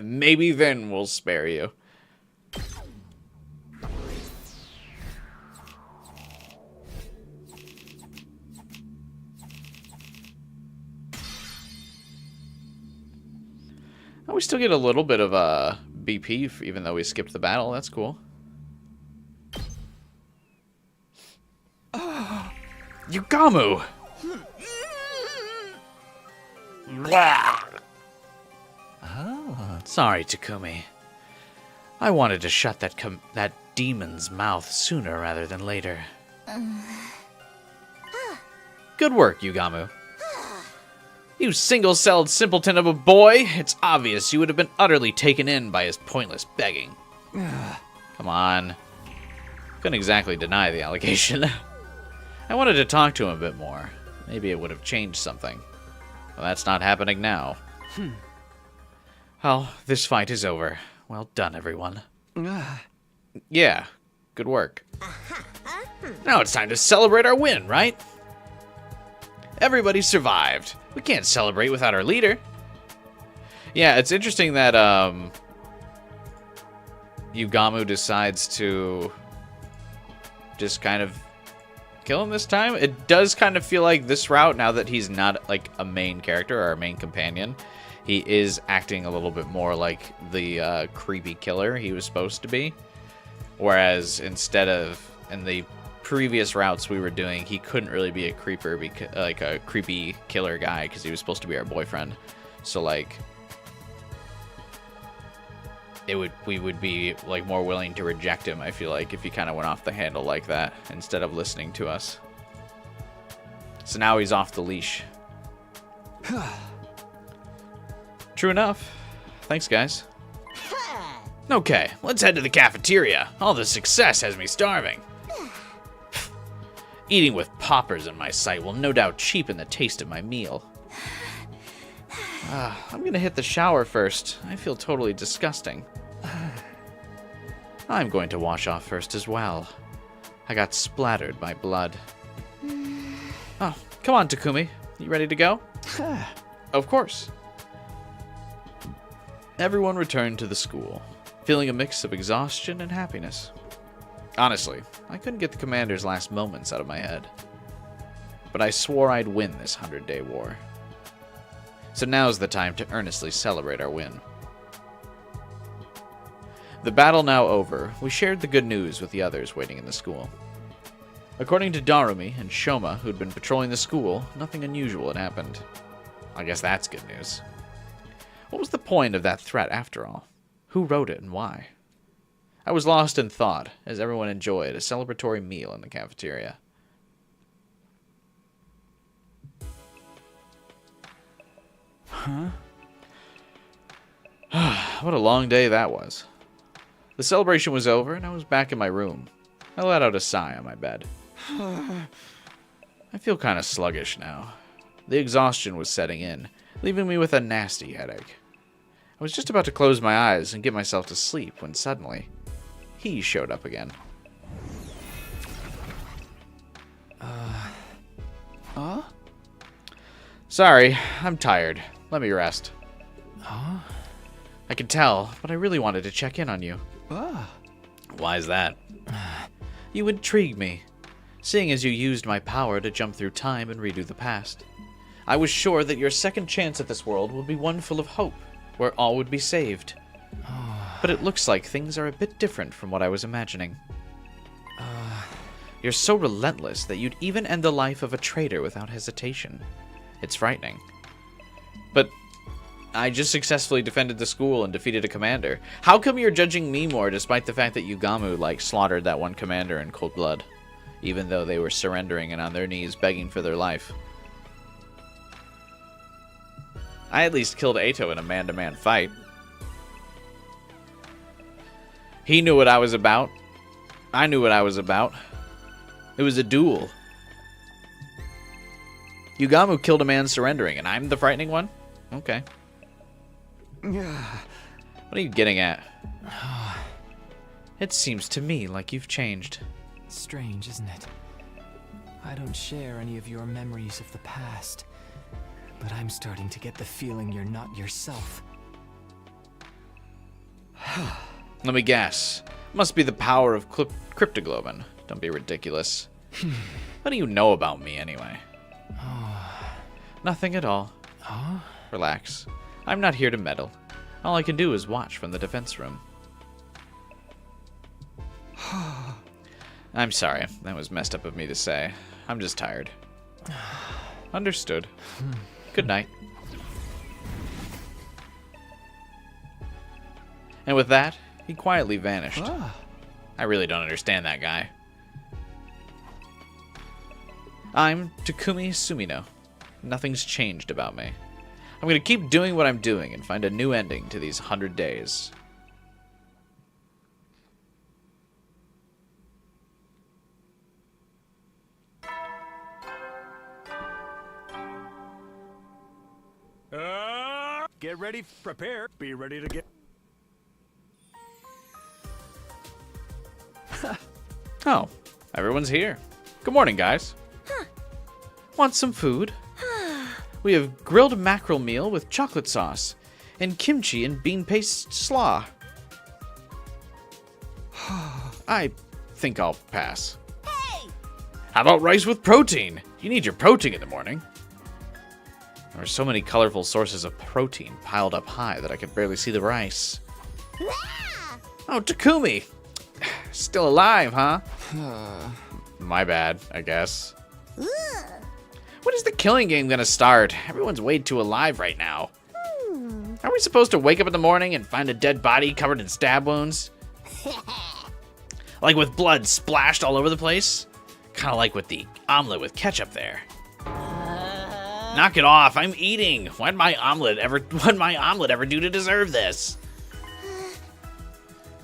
Maybe then we'll spare you. Oh, we still get a little bit of a BP even though we skipped the battle. That's cool. Yugamu! Oh. Sorry, Takumi. I wanted to shut that demon's mouth sooner rather than later. Good work, Yugamu. You single-celled simpleton of a boy! It's obvious you would have been utterly taken in by his pointless begging. Come on. Couldn't exactly deny the allegation. I wanted to talk to him a bit more. Maybe it would have changed something. Well, that's not happening now. Well, this fight is over. Well done, everyone. Yeah, good work. Now it's time to celebrate our win, right? Everybody survived. We can't celebrate without our leader. Yeah, it's interesting that Yugamu decides to just kind of kill him this time. It does kind of feel like this route, now that he's not like a main character or a main companion, he is acting a little bit more like the creepy killer he was supposed to be. Whereas instead of in the previous routes we were doing, he couldn't really be a creeper, like a creepy killer guy, because he was supposed to be our boyfriend. So like, we would be like more willing to reject him, I feel like, if he kind of went off the handle like that instead of listening to us. So now he's off the leash. True enough. Thanks, guys. Okay, let's head to the cafeteria. All this success has me starving. Eating with poppers in my sight will no doubt cheapen the taste of my meal. I'm gonna hit the shower first. I feel totally disgusting. I'm going to wash off first as well. I got splattered by blood. Oh, come on, Takumi. You ready to go? Of course. Everyone returned to the school, feeling a mix of exhaustion and happiness. Honestly, I couldn't get the commander's last moments out of my head. But I swore I'd win this 100-day war. So now's the time to earnestly celebrate our win. The battle now over, we shared the good news with the others waiting in the school. According to Darumi and Shoma, who'd been patrolling the school, nothing unusual had happened. I guess that's good news. What was the point of that threat after all? Who wrote it and why? I was lost in thought as everyone enjoyed a celebratory meal in the cafeteria. Huh? What a long day that was. The celebration was over and I was back in my room. I let out a sigh on my bed. I feel kind of sluggish now. The exhaustion was setting in, leaving me with a nasty headache. I was just about to close my eyes and get myself to sleep when suddenly, he showed up again. Sorry, I'm tired. Let me rest. I can tell, but I really wanted to check in on you. Why is that? You intrigue me, seeing as you used my power to jump through time and redo the past. I was sure that your second chance at this world would be one full of hope, where all would be saved. But it looks like things are a bit different from what I was imagining. You're so relentless that you'd even end the life of a traitor without hesitation. It's frightening. But I just successfully defended the school and defeated a commander. How come you're judging me more despite the fact that Yugamu, like, slaughtered that one commander in cold blood? Even though they were surrendering and on their knees begging for their life. I at least killed Eito in a man-to-man fight. He knew what I was about. I knew what I was about. It was a duel. Yugamu killed a man surrendering, and I'm the frightening one? Okay. What are you getting at? It seems to me like you've changed. Strange, isn't it? I don't share any of your memories of the past, but I'm starting to get the feeling you're not yourself. Let me guess. Must be the power of cryptoglobin. Don't be ridiculous. What do you know about me, anyway? Nothing at all. Relax. I'm not here to meddle. All I can do is watch from the defense room. I'm sorry. That was messed up of me to say. I'm just tired. Understood. Good night. And with that, he quietly vanished. I really don't understand that guy. I'm Takumi Sumino. Nothing's changed about me. I'm going to keep doing what I'm doing and find a new ending to these 100 days. Get ready, prepare, be ready to get... Oh, everyone's here. Good morning, guys. Want some food? We have grilled mackerel meal with chocolate sauce and kimchi and bean paste slaw. I think I'll pass. Hey! How about rice with protein? You need your protein in the morning. There are so many colorful sources of protein piled up high that I could barely see the rice. Oh, Takumi! Still alive, huh? My bad, I guess. When is the killing game gonna start? Everyone's way too alive right now. Are we supposed to wake up in the morning and find a dead body covered in stab wounds? Like with blood splashed all over the place? Kind of like with the omelet with ketchup there. Knock it off, I'm eating. What'd my omelet ever do to deserve this?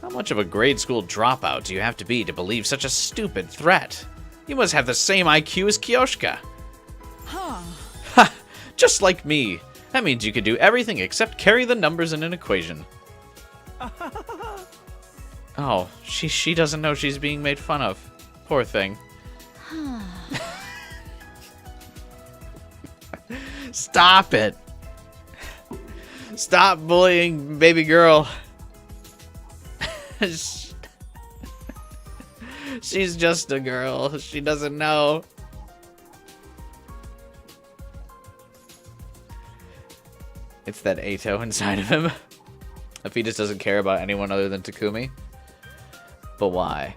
How much of a grade school dropout do you have to be to believe such a stupid threat? You must have the same IQ as Kyoshka. Ha! Just like me. That means you can do everything except carry the numbers in an equation. Oh, she doesn't know she's being made fun of. Poor thing. Stop it. Stop bullying baby girl. She's just a girl. She doesn't know. It's that Ato inside of him. If he just doesn't care about anyone other than Takumi. But why?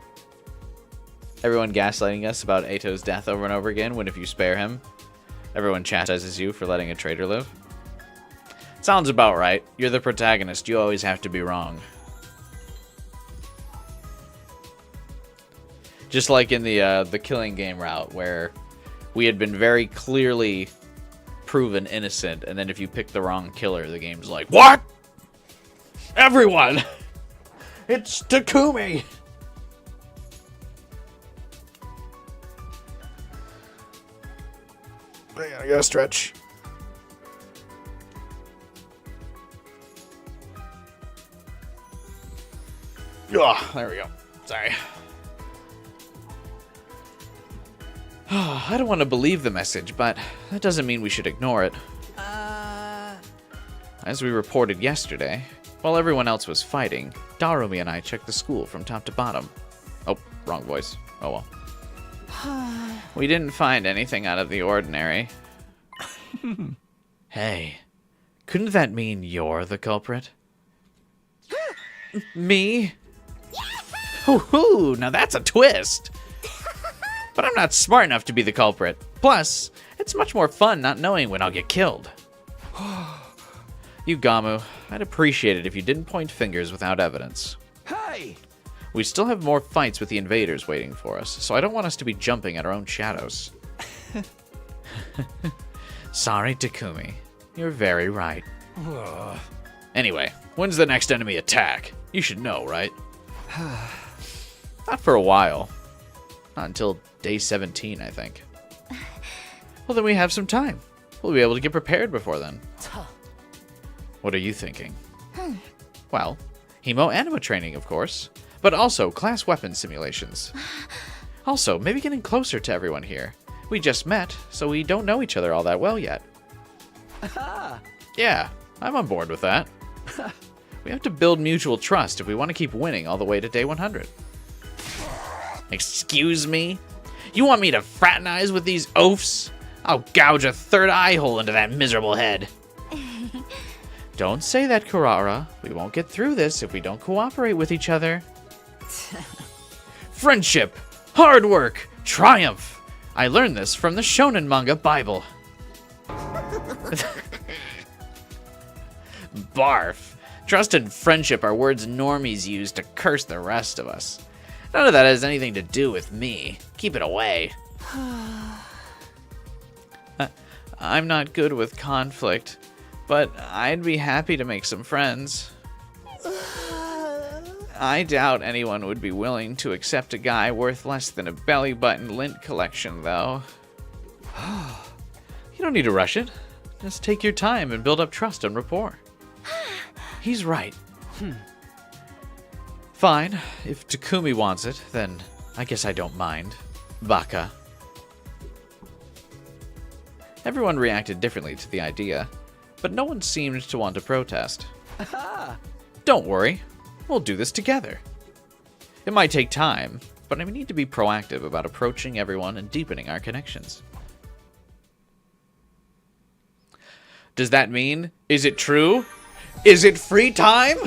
Everyone gaslighting us about Ato's death over and over again when if you spare him, everyone chastises you for letting a traitor live. Sounds about right. You're the protagonist. You always have to be wrong. Just like in the killing game route, where we had been very clearly proven innocent, and then if you pick the wrong killer, the game's like, what? Everyone! It's Takumi! Hang on, I gotta stretch. Oh, there we go. Sorry. I don't want to believe the message, but that doesn't mean we should ignore it. As we reported yesterday, while everyone else was fighting, Darumi and I checked the school from top to bottom. Oh, wrong voice. Oh well. We didn't find anything out of the ordinary. Hey, couldn't that mean you're the culprit? Me? Hoo-hoo, now that's a twist! But I'm not smart enough to be the culprit. Plus, it's much more fun not knowing when I'll get killed. Yugamu, I'd appreciate it if you didn't point fingers without evidence. Hey! We still have more fights with the invaders waiting for us, so I don't want us to be jumping at our own shadows. Sorry, Takumi. You're very right. Anyway, when's the next enemy attack? You should know, right? Not for a while. Not until day 17, I think. Well, then we have some time. We'll be able to get prepared before then. What are you thinking? Well, hemo anima training, of course. But also class weapon simulations. Also, maybe getting closer to everyone here. We just met, so we don't know each other all that well yet. Yeah, I'm on board with that. We have to build mutual trust if we want to keep winning all the way to day 100. Excuse me? You want me to fraternize with these oafs? I'll gouge a third eye hole into that miserable head. Don't say that, Kurara. We won't get through this if we don't cooperate with each other. Friendship, hard work, triumph. I learned this from the shonen manga Bible. Barf. Trust and friendship are words normies use to curse the rest of us. None of that has anything to do with me. Keep it away. I'm not good with conflict, But I'd be happy to make some friends. I doubt anyone would be willing to accept a guy worth less than a belly button lint collection, though. You don't need to rush it. Just take your time and build up trust and rapport. He's right. Fine. If Takumi wants it, then I guess I don't mind. Baka. Everyone reacted differently to the idea, but no one seemed to want to protest. Don't worry. We'll do this together. It might take time, but I need to be proactive about approaching everyone and deepening our connections. Does that mean? Is it true? Is it free time?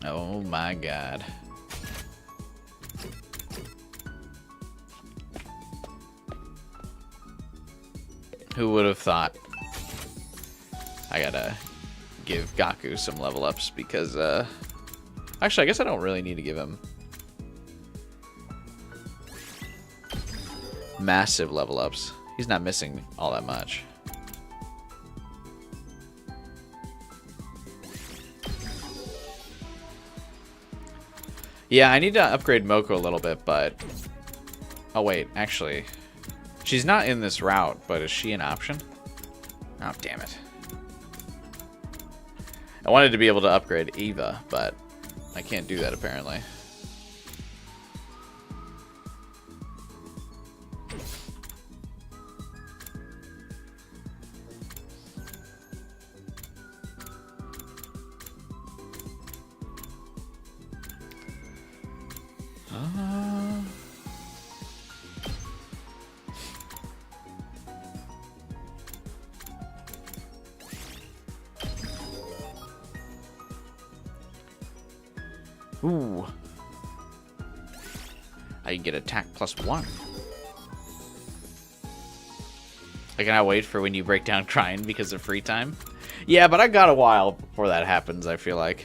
Oh my god. Who would have thought? I gotta give Gaku some level ups because, actually, I guess I don't really need to give him massive level ups. He's not missing all that much. Yeah, I need to upgrade Moko a little bit, but... Oh, wait, actually... She's not in this route, but is she an option? Oh, damn it. I wanted to be able to upgrade Eva, but I can't do that apparently. Ooh. I can get attack +1. I cannot wait for when you break down crying because of free time. Yeah, but I got a while before that happens, I feel like.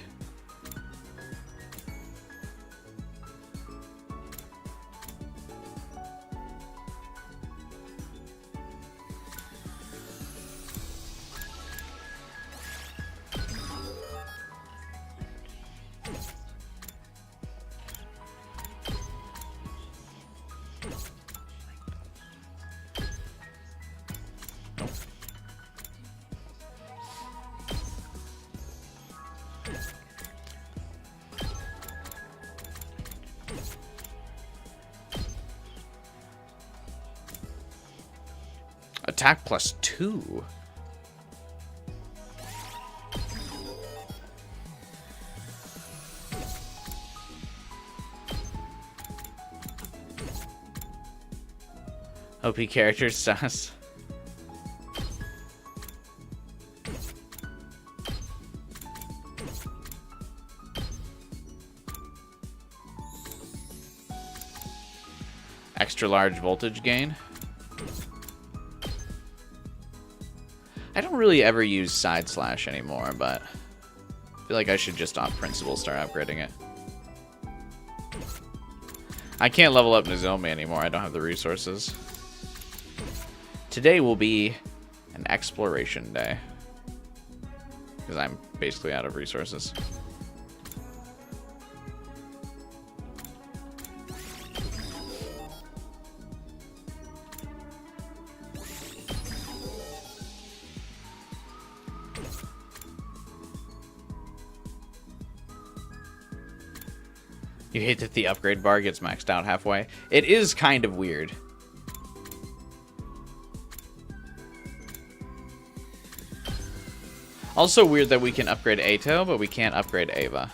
Attack +2. OP characters sus. Extra large voltage gain. I don't really ever use side slash anymore, but I feel like I should just off principle start upgrading it. I can't level up Nozomi anymore. I don't have the resources. Today will be an exploration day because I'm basically out of resources. You hate that the upgrade bar gets maxed out halfway. It is kind of weird. Also weird that we can upgrade Ato, but we can't upgrade Ava.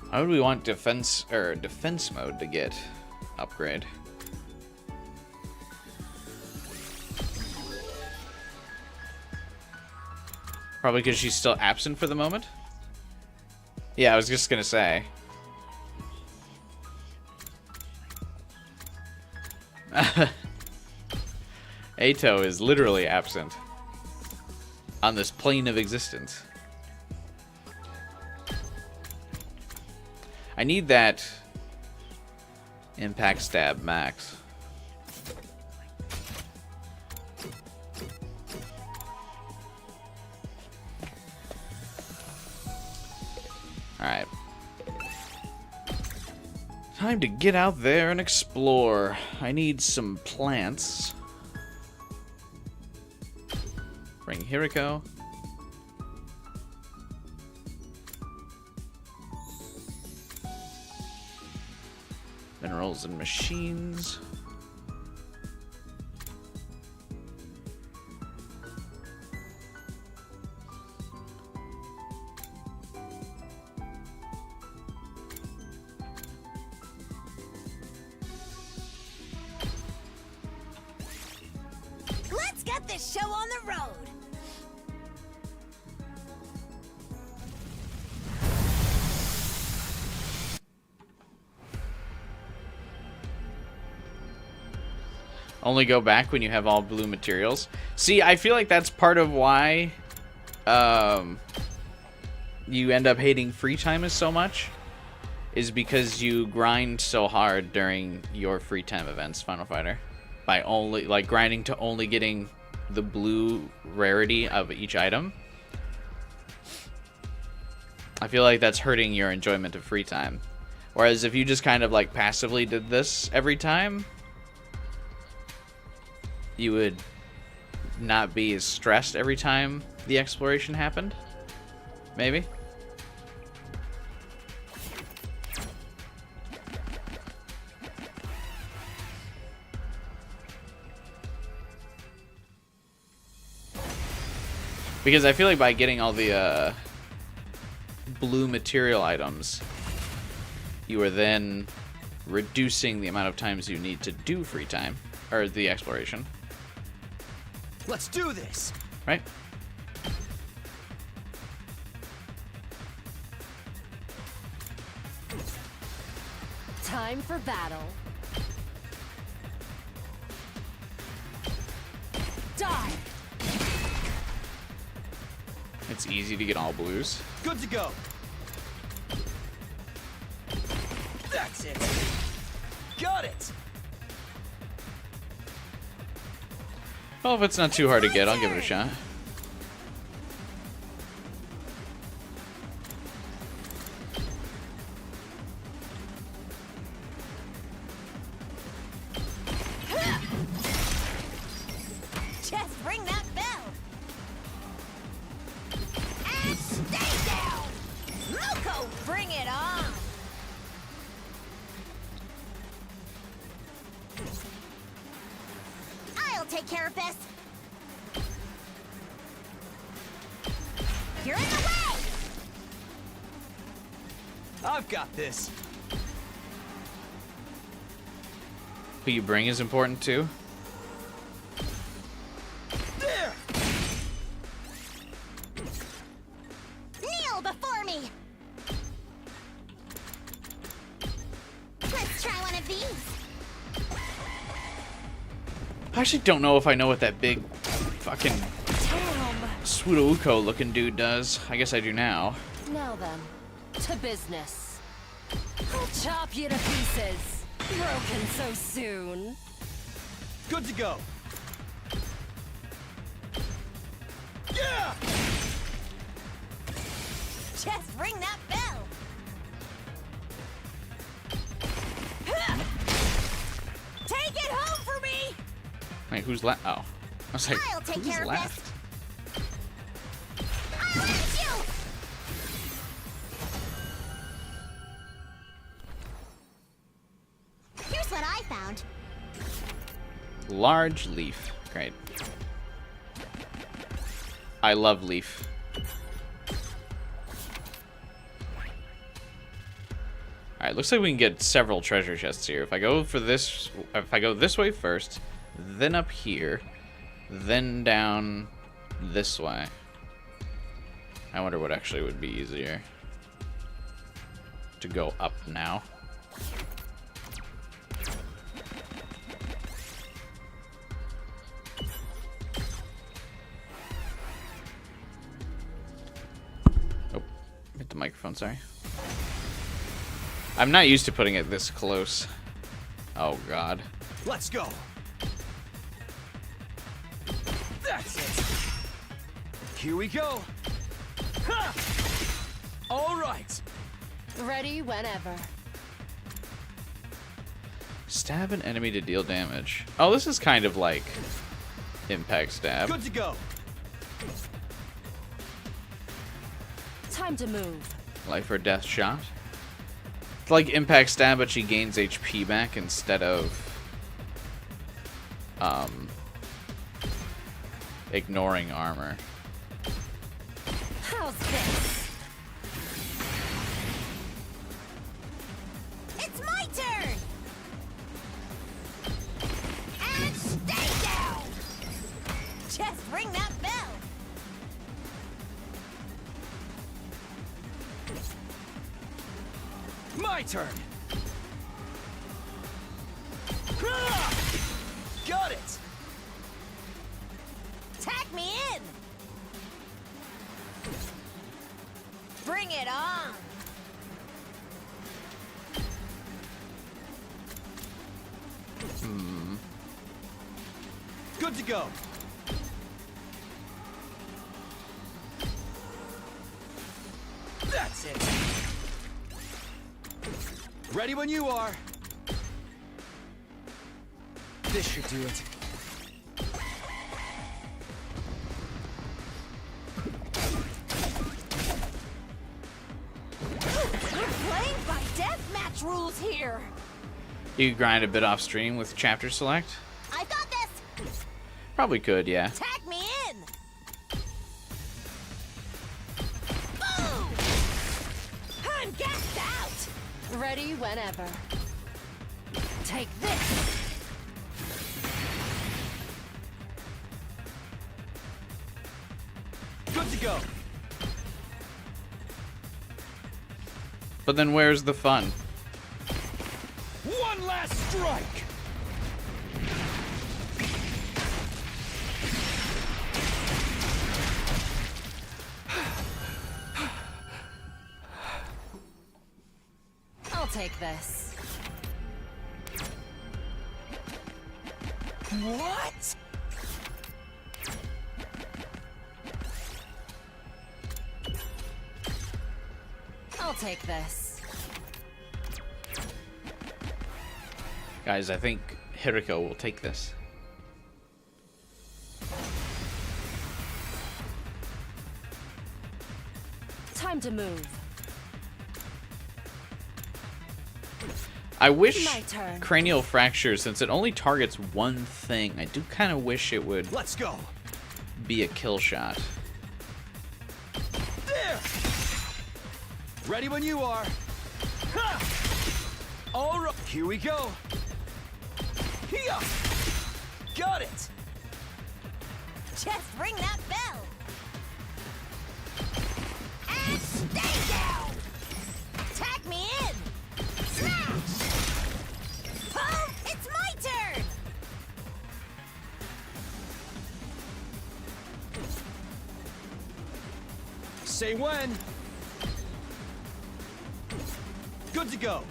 How would we want defense mode to get upgrade? Probably because she's still absent for the moment. Yeah, I was just gonna say. Ato is literally absent on this plane of existence. I need that impact stab max. Alright. Time to get out there and explore. I need some plants. Bring Hiriko. Minerals and machines. Let's get this show on the road. Only go back when you have all blue materials. See, I feel like that's part of why you end up hating free time so much, is because you grind so hard during your free time events, Final Fighter, by only like grinding to only getting the blue rarity of each item. I feel like that's hurting your enjoyment of free time. Whereas if you just kind of like passively did this every time, you would not be as stressed every time the exploration happened. Maybe. Because I feel like by getting all the blue material items, you are then reducing the amount of times you need to do free time, or the exploration. Let's do this! Right? Time for battle. Die! It's easy to get all blues. Good to go. That's it. Got it. Well, if it's not too hard to get, I'll give it a shot. Just ring that bell. And stay down. Moko, bring it on. I'll take care of this. You're in the way. I've got this. Who you bring is important too. There. Kneel before me. Let's try one of these. I actually don't know if I know what that big fucking Sudoku looking dude does. I guess I do now. Now then, to business. I'll chop you to pieces. Broken so soon. Good to go. Yeah! Just ring that bell. Take it home for me. Wait, who's left? Oh. I was like, I'll take who's care of left? this. I'll get you. Here's what I found. Large leaf. Great. I love leaf. Alright, looks like we can get several treasure chests here. If I go this way first, then up here, then down this way. I wonder what actually would be easier. To go up now. Oh, hit the microphone, sorry. I'm not used to putting it this close. Oh, God. Let's go. That's it. Here we go. Ha! All right. Ready whenever. Stab an enemy to deal damage. Oh, this is kind of like impact stab. Good to go. Time to move. Life or death shot. It's like impact stab, but she gains HP back instead of ignoring armor. How's this? It's my turn! And stay down! Just ring that bell! My turn. Got it. Tag me in! Bring it on! Good to go. That's it. Ready when you are. This should do it. We're playing by deathmatch rules here! You could grind a bit off stream with chapter select. I got this! Probably could, yeah. Tag me in! Boom! I'm gassed out! Ready whenever. Take this! Good to go. But then where's the fun? One last strike. I'll take this. What? I'll take this. Guys, I think Hiriko will take this. Time to move. I wish My turn. cranial fracture, since it only targets one thing, I do kind of wish it would Let's go. be a kill shot. There. Ready when you are. Ha! All right. Here we go. Here. Got it. Just ring that bell! And stay down! Tag me in! Smash! Oh, it's my turn! Say when. Good to go.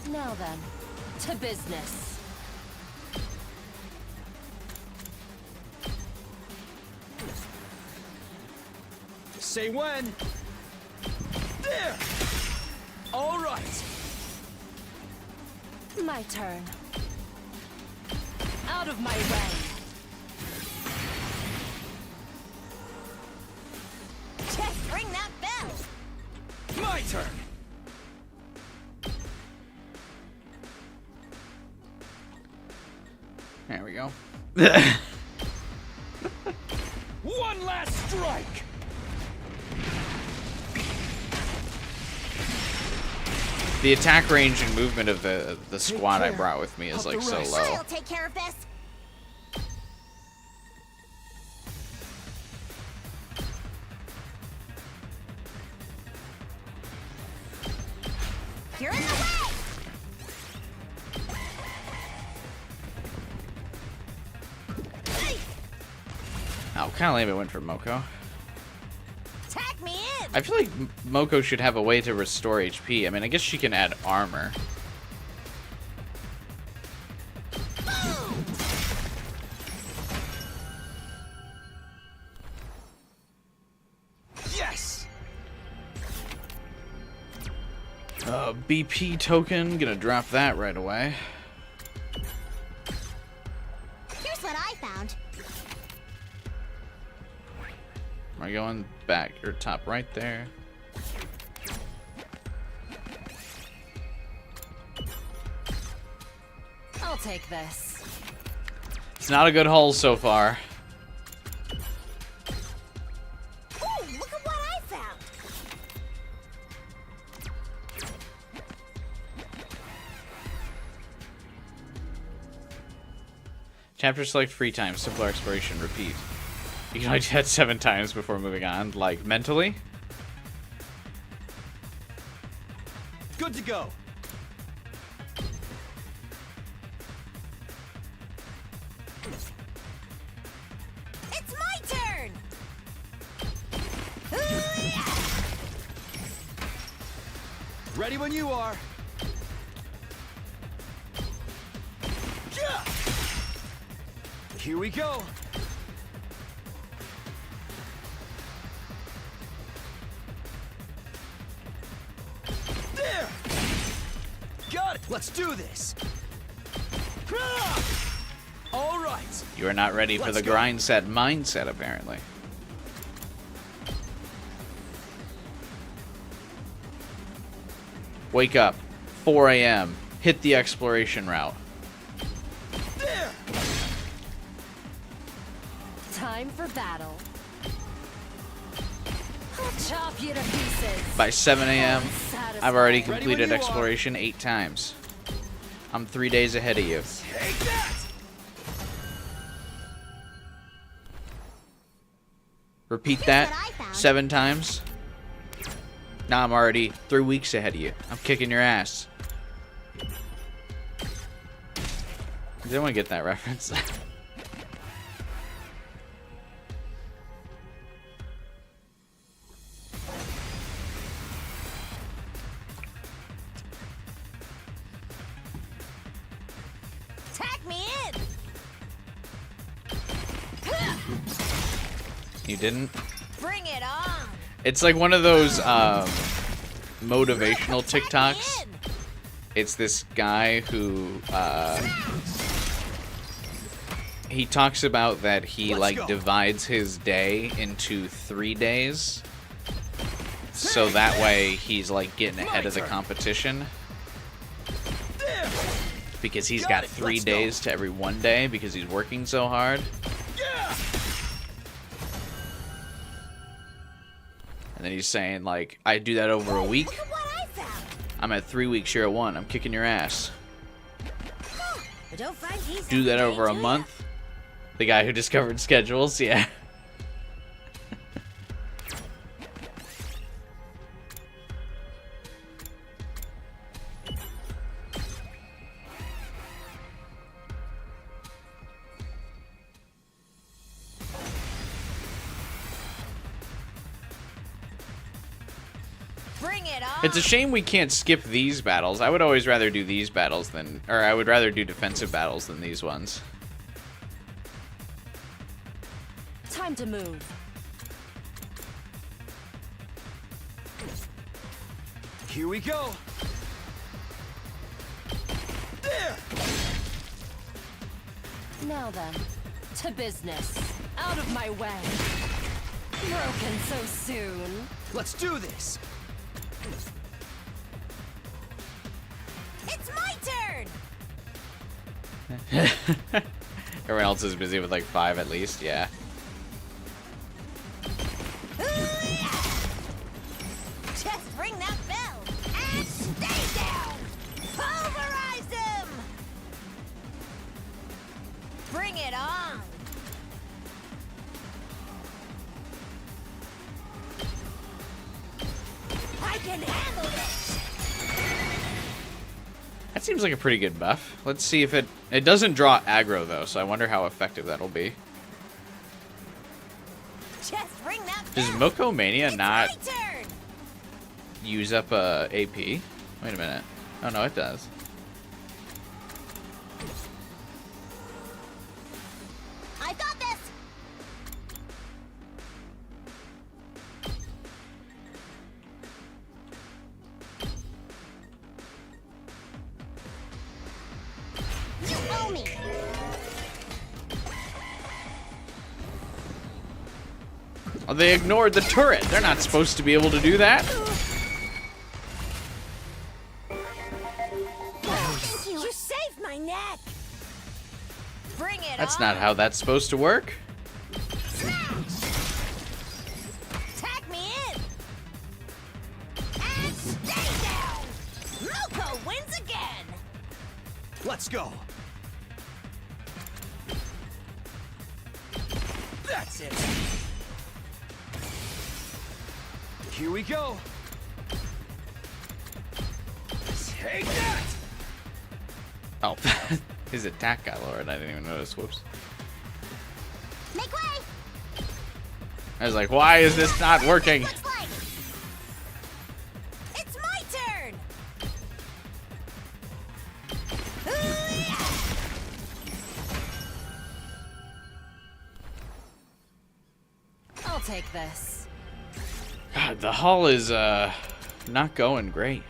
Now then, to business. Say when. There. All right. My turn. Out of my way. Just ring that bell! My turn. There we go. One last strike. The attack range and movement of the squad I brought with me is like so low. I'll take care of this. You're in the way. Oh, kind of lame it went for Moko. Tag me in. I feel like Moko should have a way to restore HP. I mean, I guess she can add armor. Yes. BP token, gonna drop that right away. Here's what I found. Am I going back or top right there? I'll take this. It's not a good haul so far. Ooh, look at what I found. Chapter select free time, simpler exploration, repeat. You can only do that 7 times before moving on, like mentally. Good to go. It's my turn. Ready when you are. Yeah. Here we go. There. Got it. Let's do this. All right. You are not ready for the grind set mindset, apparently. Wake up. 4 a.m. Hit the exploration route. There. Time for battle. I'll chop you to pieces. By 7 a.m., I've already completed you are. exploration 8 times. I'm 3 days ahead of you. Take that. Repeat that 7 times. Now I'm already 3 weeks ahead of you. I'm kicking your ass. Does anyone get that reference? Tag me in. You didn't? Bring it on. It's like one of those motivational TikToks. It's this guy who he talks about that he like divides his day into 3 days, so that way he's like getting ahead of the competition, because he's got 3 days to every 1 day because he's working so hard. And then he's saying, like, I do that over a week. I'm at 3 weeks, you're at 1. I'm kicking your ass. Do that over a month. The guy who discovered schedules, yeah. Bring it on. It's a shame we can't skip these battles. I would always rather do these battles than, or I would rather do defensive battles than these ones. Time to move. Here we go. There. Now then, to business. Out of my way. Broken so soon. Let's do this. It's my turn. Everyone else is busy with like 5 at least, yeah. Just ring that bell and stay there. it on! I can handle this! That seems like a pretty good buff. Let's see if it doesn't draw aggro though, so I wonder how effective that'll be. Just ring that Does bell. Moko Mania It's not my turn. use up AP? Wait a minute. Oh no, it does. I got this! You owe me! Oh, they ignored the turret. They're not supposed to be able to do that. Thank you. You saved my neck. Bring it That's on. not how that's supposed to work. Tag me in. And stay down. Moko wins again. Let's go. That's it. Here we go. Take that. Oh, his attack got lowered. I didn't even notice. Whoops. Make way! I was like, why is this not working? Looks like It's my turn. I'll take this. God, the hull is not going great.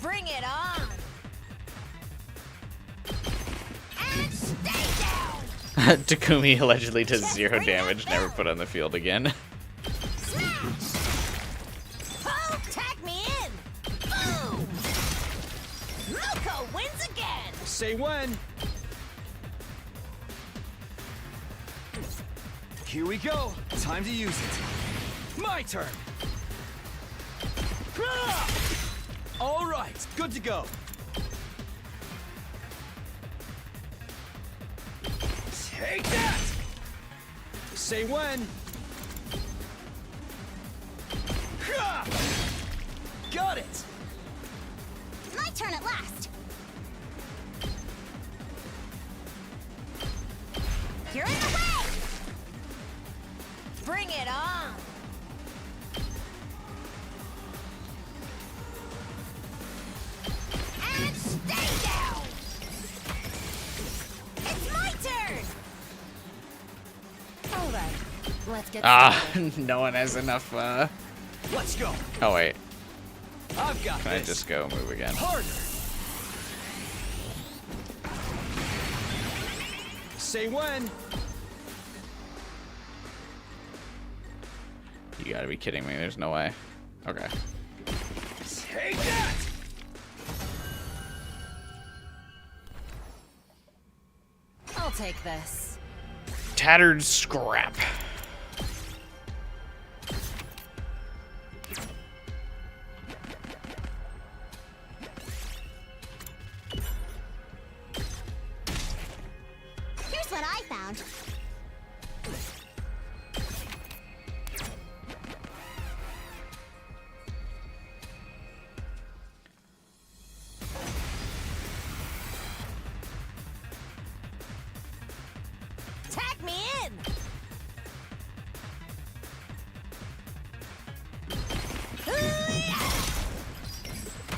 Bring it on. And stay down. Takumi allegedly does 0 damage, never put on the field again. Smash. Oh, tag me in. Boom. Moko wins again. Say when. Here we go. Time to use it. My turn. All right, good to go. Take that. Say when. Got it. my turn at last. You're in the way! Bring it on! And stay down! It's my turn! Alright, let's get no one has enough, Let's go. Oh, wait. I've got Can I just go move again? Harder. Say when. You gotta be kidding me. There's no way. Okay. Take that! I'll take this. Tattered scrap. Here's what I found. Tag me in!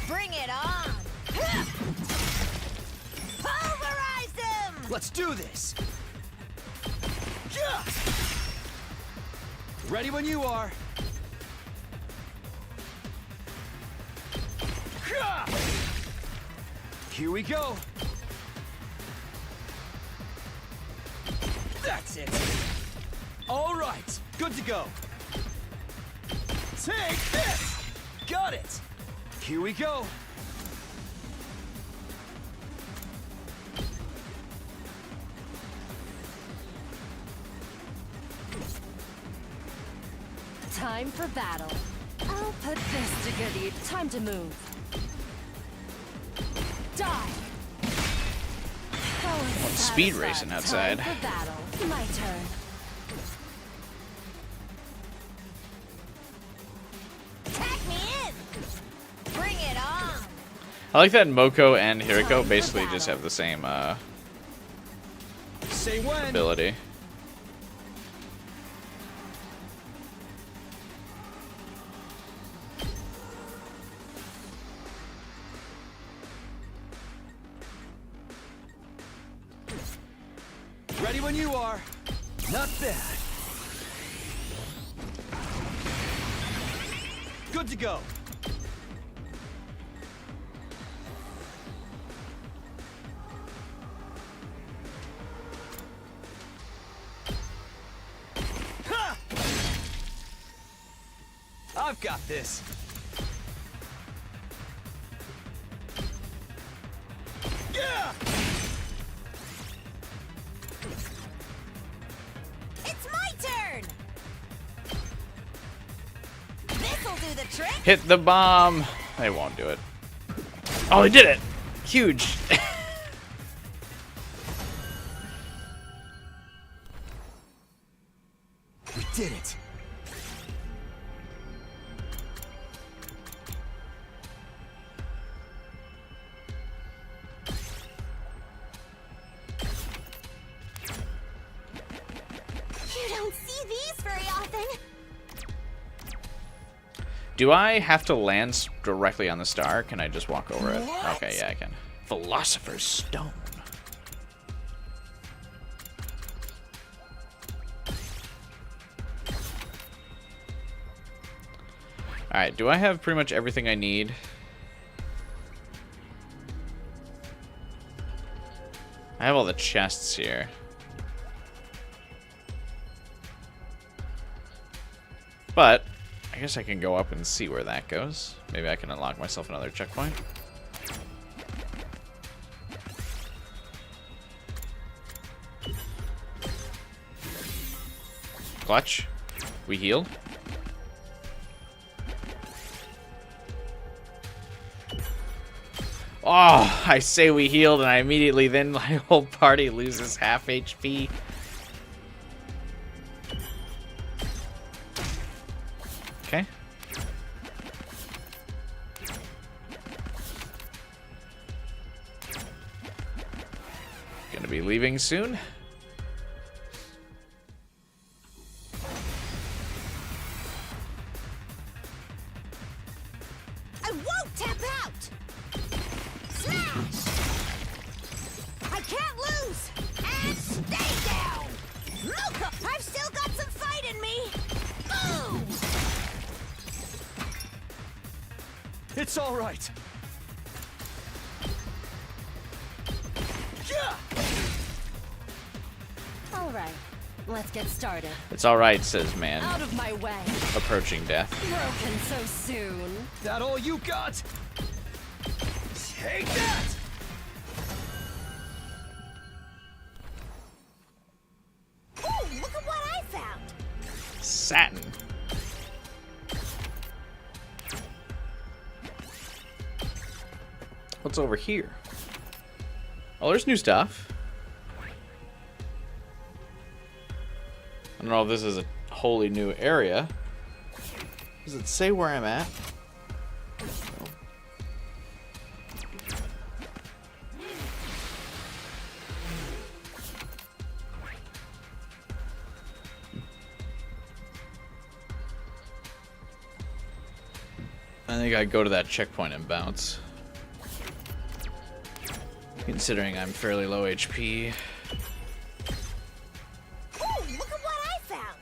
Bring it on! Pulverize them! Let's do this. Ready when you are. Here we go. That's it. All right, good to go. Take this. Got it. Here we go. Time for battle. I'll put this to good use. Time to move. Die. Speed racing outside. Time for battle. My turn. Tag me in! Bring it on! I like that Moko and Hiriko basically just have the same Say when. ability. Ready when you are. Not bad. Good to go. Ha! I've got this. Yeah! It's my turn! This'll do the trick! Hit the bomb. They won't do it. Oh, they did it. Huge. We did it. You don't see these very often. Do I have to land directly on the star? Can I just walk over it? What? Okay, yeah, I can. Philosopher's Stone. Alright, do I have pretty much everything I need? I have all the chests here. But I guess I can go up and see where that goes. Maybe I can unlock myself another checkpoint. Clutch. We heal. Oh, I say we healed and I immediately then my whole party loses half HP. Okay. Gonna be leaving soon. I won't tap out! Smash! I can't lose! And stay down! Mocha, I've still got some fight in me! Boom! It's all right. Yeah! All right, let's get started. It's alright, says man. Out of my way. Approaching death. Broken so soon. That all you got? Take that! Ooh, look at what I found! Satin. What's over here? Oh, there's new stuff. I don't know if this is a wholly new area. Does it say where I'm at? No. I think I'd go to that checkpoint and bounce. Considering I'm fairly low HP. Ooh, look at what I found!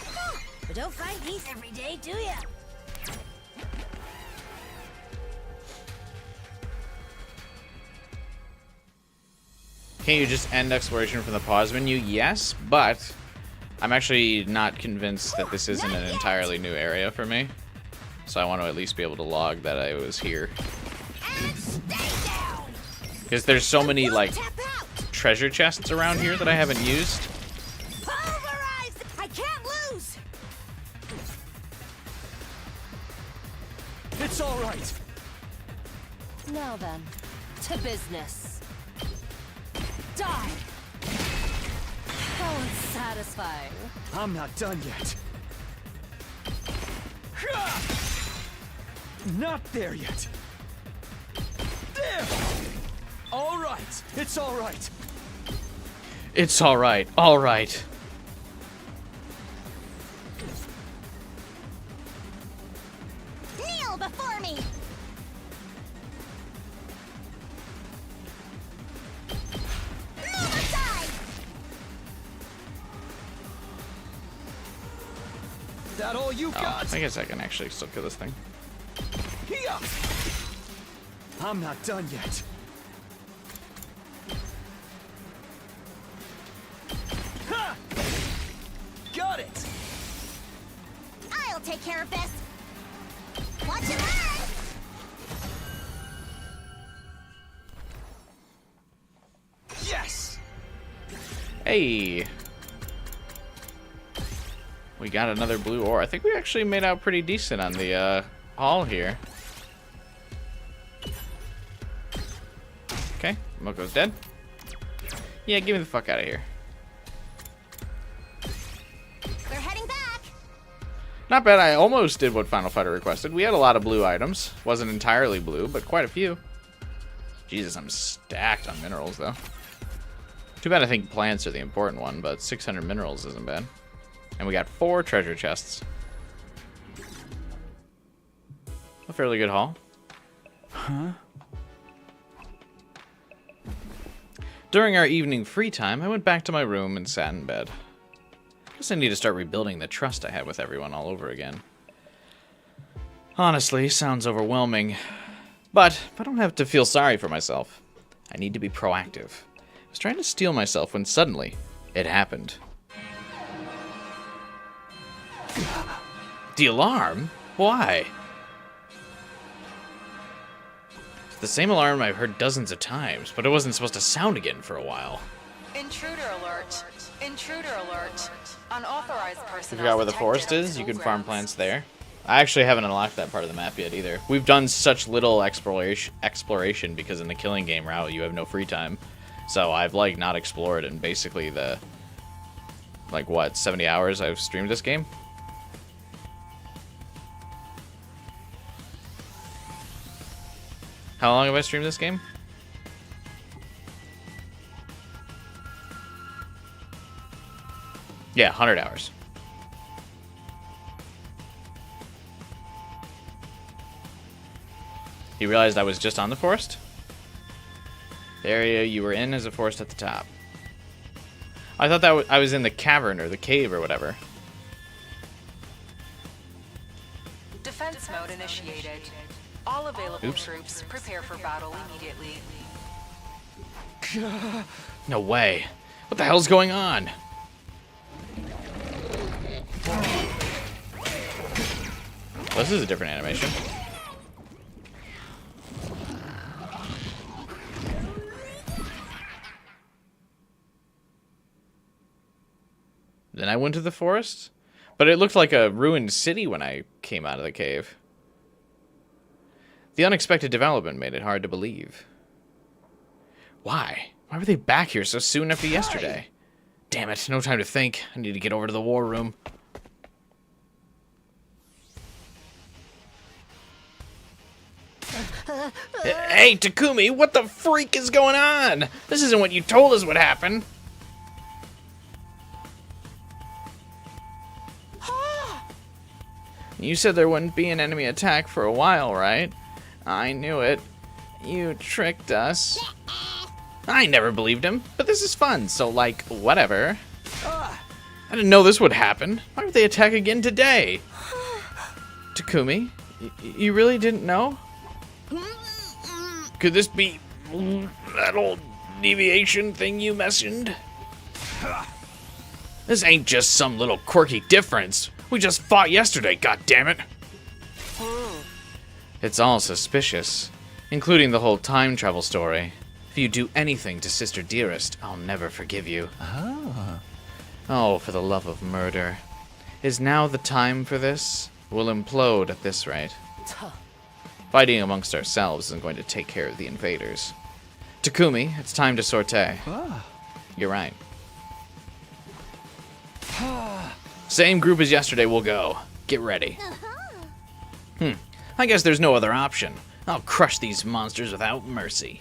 Huh, you don't find these every day, do ya? Can't you just end exploration from the pause menu? Yes, but I'm actually not convinced that this isn't an entirely new area for me. So I want to at least be able to log that I was here. Because there's so many, like, treasure chests around here that I haven't used. Pulverized! I can't lose! It's all right. Now then, to business. Die! How unsatisfying. I'm not done yet. Not there yet. There! All right. It's all right. It's alright. Alright. Kneel before me! Move aside! That all you got? I guess I can actually still kill this thing. Here! I'm not done yet. Ha! Got it! I'll take care of this! Watch your eye! Yes! Hey! We got another blue ore. I think we actually made out pretty decent on the haul here. Okay, Moko's dead. Yeah, give me the fuck out of here. We're heading back! Not bad. I almost did what Final Fighter requested. We had a lot of blue items. Wasn't entirely blue, but quite a few. Jesus, I'm stacked on minerals, though. Too bad I think plants are the important one, but 600 minerals isn't bad. And we got 4 treasure chests. A fairly good haul. Huh? During our evening free time, I went back to my room and sat in bed. Guess I need to start rebuilding the trust I had with everyone all over again. Honestly, sounds overwhelming. But I don't have to feel sorry for myself. I need to be proactive. I was trying to steel myself when suddenly it happened. The alarm? Why? It's the same alarm I've heard dozens of times, but it wasn't supposed to sound again for a while. Intruder alert. Intruder alert. Unauthorized If you personnel. forgot where the forest is, you can farm plants there. I actually haven't unlocked that part of the map yet either. We've done such little exploration because in the killing game route you have no free time. So I've like not explored in basically the like what, 70 hours I've streamed this game? How long have I streamed this game? Yeah, 100 hours. You realized I was just on the forest? The area you were in is a forest at the top. I thought that I was in the cavern or the cave or whatever. Defense mode initiated. All available troops prepare for battle immediately. No way. What the hell's going on? Oh, this is a different animation. Then I went to the forest, but it looked like a ruined city when I came out of the cave. The unexpected development made it hard to believe. Why? Why were they back here so soon after yesterday? Damn it, no time to think. I need to get over to the war room. Hey, Takumi, what the freak is going on? This isn't what you told us would happen. You said there wouldn't be an enemy attack for a while, right? I knew it. You tricked us. I never believed him, but this is fun, so like, whatever. I didn't know this would happen. Why would they attack again today? Takumi, you really didn't know? Could this be that old deviation thing you mentioned? This ain't just some little quirky difference. We just fought yesterday, goddammit. It's all suspicious, including the whole time travel story. If you do anything to Sister Dearest, I'll never forgive you. Oh, for the love of murder. Is now the time for this? We'll implode at this rate. Fighting amongst ourselves isn't going to take care of the invaders. Takumi, it's time to sortie. You're right. Same group as yesterday will go. Get ready. I guess there's no other option. I'll crush these monsters without mercy.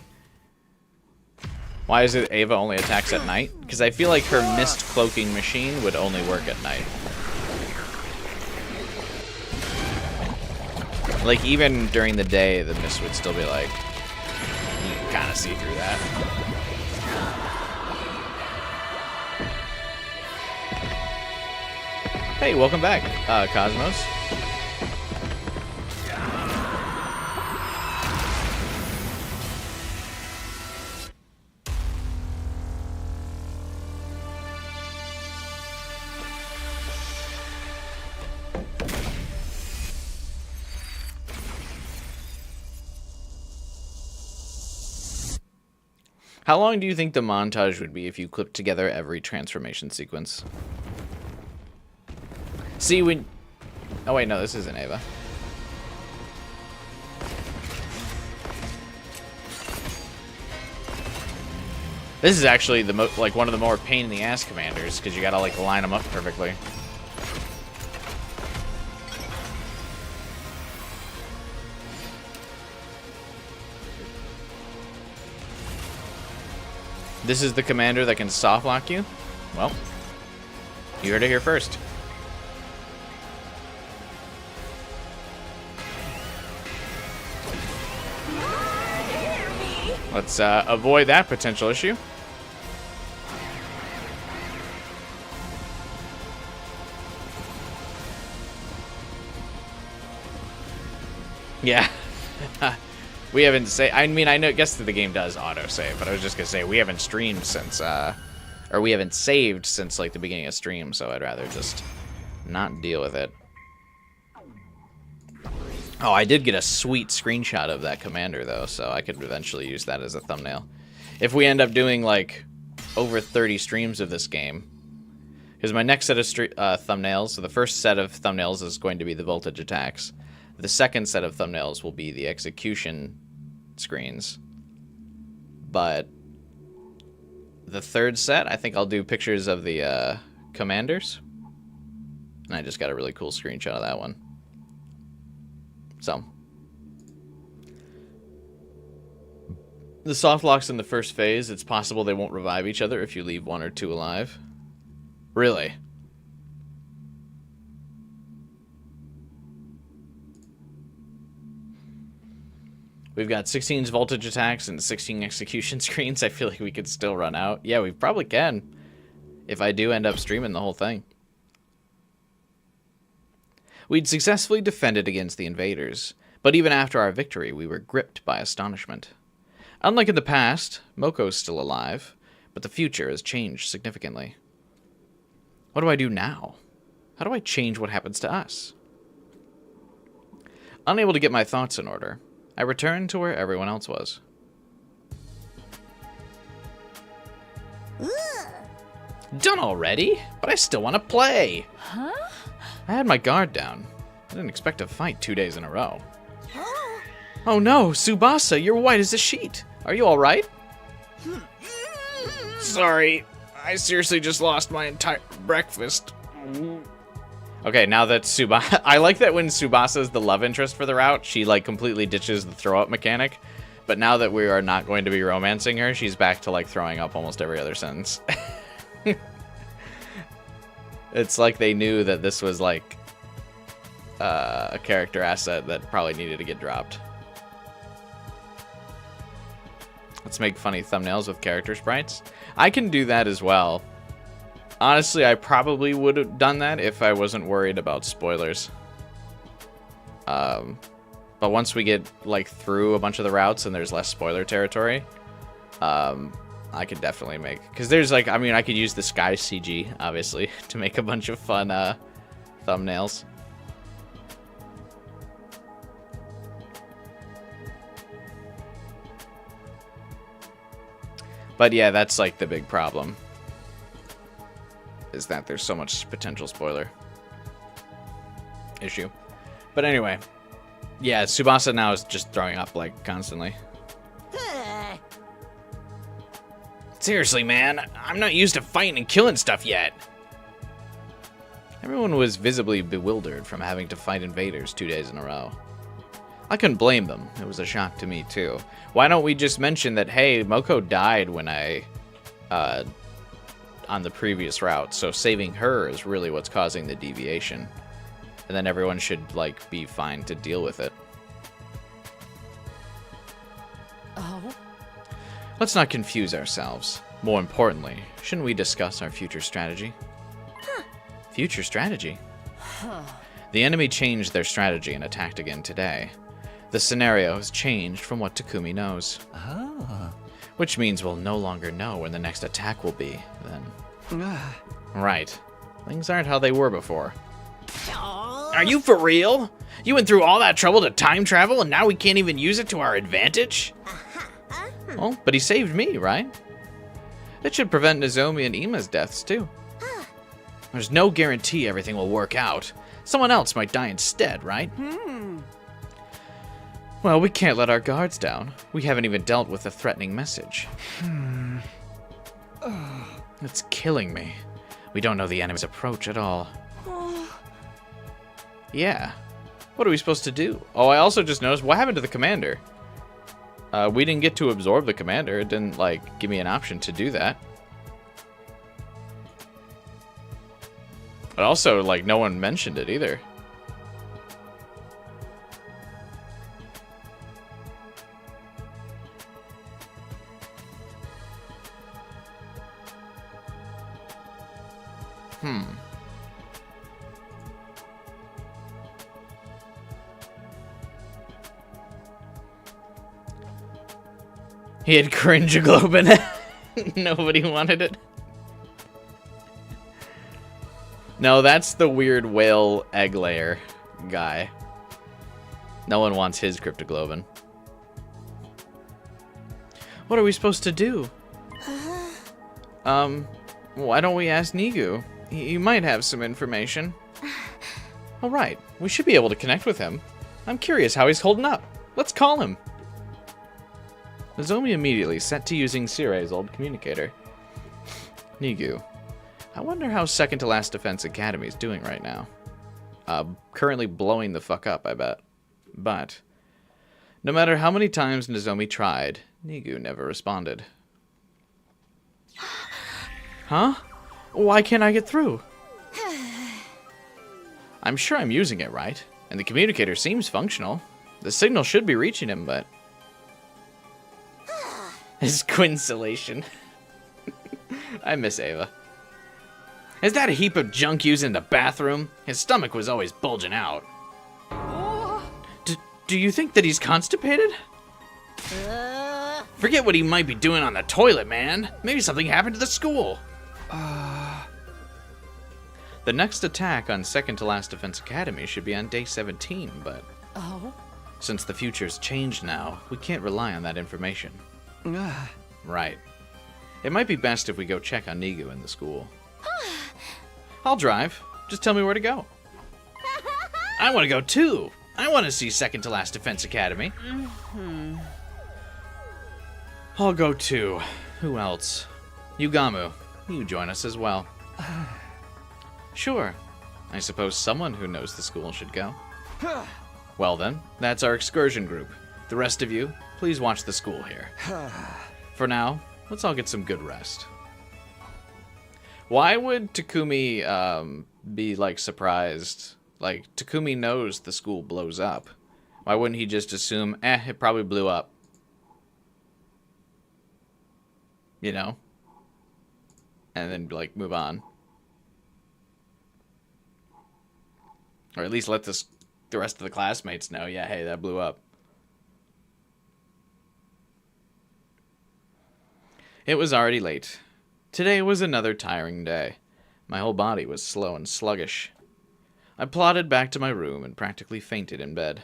Why is it Ava only attacks at night? Because I feel like her mist cloaking machine would only work at night. Like, even during the day, the mist would still be like, you can kind of see through that. Hey, welcome back, Cosmos. How long do you think the montage would be if you clipped together every transformation sequence? See, when... Oh, wait, no, this isn't Ava. This is actually the like one of the more pain in the ass commanders, because you gotta like line them up perfectly. This is the commander that can soft lock you? Well, you heard it here first. Let's avoid that potential issue. Yeah. We haven't saved. I mean, I know. Guess that the game does auto save, but I was just gonna say we haven't streamed since, or we haven't saved since like the beginning of stream. So I'd rather just not deal with it. Oh, I did get a sweet screenshot of that commander though, so I could eventually use that as a thumbnail. If we end up doing like over 30 streams of this game, because my next set of thumbnails. So the first set of thumbnails is going to be the voltage attacks. The second set of thumbnails will be the execution screens. But the third set, I think I'll do pictures of the commanders. And I just got a really cool screenshot of that one. So. The soft locks in the first phase, it's possible they won't revive each other if you leave one or two alive. Really? We've got 16 voltage attacks and 16 execution screens. I feel like we could still run out. Yeah, we probably can. If I do end up streaming the whole thing. We'd successfully defended against the invaders. But even after our victory, we were gripped by astonishment. Unlike in the past, Moko's still alive. But the future has changed significantly. What do I do now? How do I change what happens to us? Unable to get my thoughts in order, I returned to where everyone else was. Done already? But I still want to play! Huh? I had my guard down. I didn't expect to fight 2 days in a row. Oh no, Tsubasa, you're white as a sheet. Are you alright? Sorry, I seriously just lost my entire breakfast. Okay, now that Tsubasa... I like that when Tsubasa's the love interest for the route, she, like, completely ditches the throw-up mechanic. But now that we are not going to be romancing her, she's back to, like, throwing up almost every other sentence. It's like they knew that this was, like, a character asset that probably needed to get dropped. Let's make funny thumbnails with character sprites. I can do that as well. Honestly, I probably would have done that if I wasn't worried about spoilers. But once we get like through a bunch of the routes and there's less spoiler territory, I could definitely make, because there's like, I mean, I could use the sky CG obviously to make a bunch of fun thumbnails. But yeah, that's like the big problem, is that there's so much potential spoiler issue. But anyway, yeah, Tsubasa now is just throwing up like constantly. Seriously, man, I'm not used to fighting and killing stuff yet. Everyone was visibly bewildered from having to fight invaders 2 days in a row. I couldn't blame them. It was a shock to me, too. Why don't we just mention that, hey, Moko died when on the previous route, so saving her is really what's causing the deviation. And then everyone should, like, be fine to deal with it. Oh? Let's not confuse ourselves. More importantly, shouldn't we discuss our future strategy? Huh. Future strategy? Huh. The enemy changed their strategy and attacked again today. The scenario has changed from what Takumi knows. Ah. Which means we'll no longer know when the next attack will be, then. Right. Things aren't how they were before. Are you for real? You went through all that trouble to time travel and now we can't even use it to our advantage? Well, but he saved me, right? It should prevent Nozomi and Ima's deaths, too. There's no guarantee everything will work out. Someone else might die instead, right? Well, we can't let our guards down. We haven't even dealt with the threatening message. It's killing me. We don't know the enemy's approach at all. Yeah. What are we supposed to do? Oh, I also just noticed, what happened to the commander? We didn't get to absorb the commander. It didn't, like, give me an option to do that. But also, like, no one mentioned it either. He had cringe-a-globin. Nobody wanted it. No, that's the weird whale egg layer guy. No one wants his cryptoglobin. What are we supposed to do? Why don't we ask Nigu? He might have some information. Alright, we should be able to connect with him. I'm curious how he's holding up. Let's call him. Nozomi immediately set to using Sirai's old communicator. Nigu. I wonder how Second to Last Defense Academy is doing right now. Currently blowing the fuck up, I bet. But, no matter how many times Nozomi tried, Nigu never responded. Huh? Why can't I get through? I'm sure I'm using it right, and the communicator seems functional. The signal should be reaching him, but... His quinsolation. I miss Ava. Is that a heap of junk used in the bathroom? His stomach was always bulging out. Do you think that he's constipated? Forget what he might be doing on the toilet, man. Maybe something happened to the school. The next attack on Second to Last Defense Academy should be on day 17, but... Oh? Since the future's changed now, we can't rely on that information. Right. It might be best if we go check on Nigu in the school. I'll drive. Just tell me where to go. I want to go too. I want to see Second to Last Defense Academy. I'll go too. Who else? Yugamu. You join us as well. Sure. I suppose someone who knows the school should go. Well then, that's our excursion group. The rest of you, please watch the school here. For now, let's all get some good rest. Why would Takumi be, like, surprised? Like, Takumi knows the school blows up. Why wouldn't he just assume, it probably blew up? You know? And then, like, move on. Or at least let the rest of the classmates know, yeah, hey, that blew up. It was already late. Today was another tiring day. My whole body was slow and sluggish. I plodded back to my room and practically fainted in bed.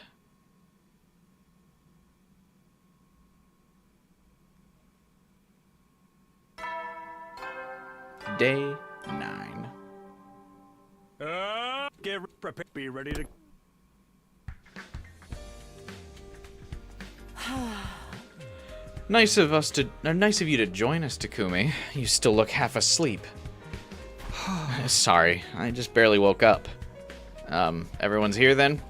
Day 9. Get prepared. Be ready to. Nice of you to join us, Takumi. You still look half asleep. Sorry, I just barely woke up. Everyone's here then?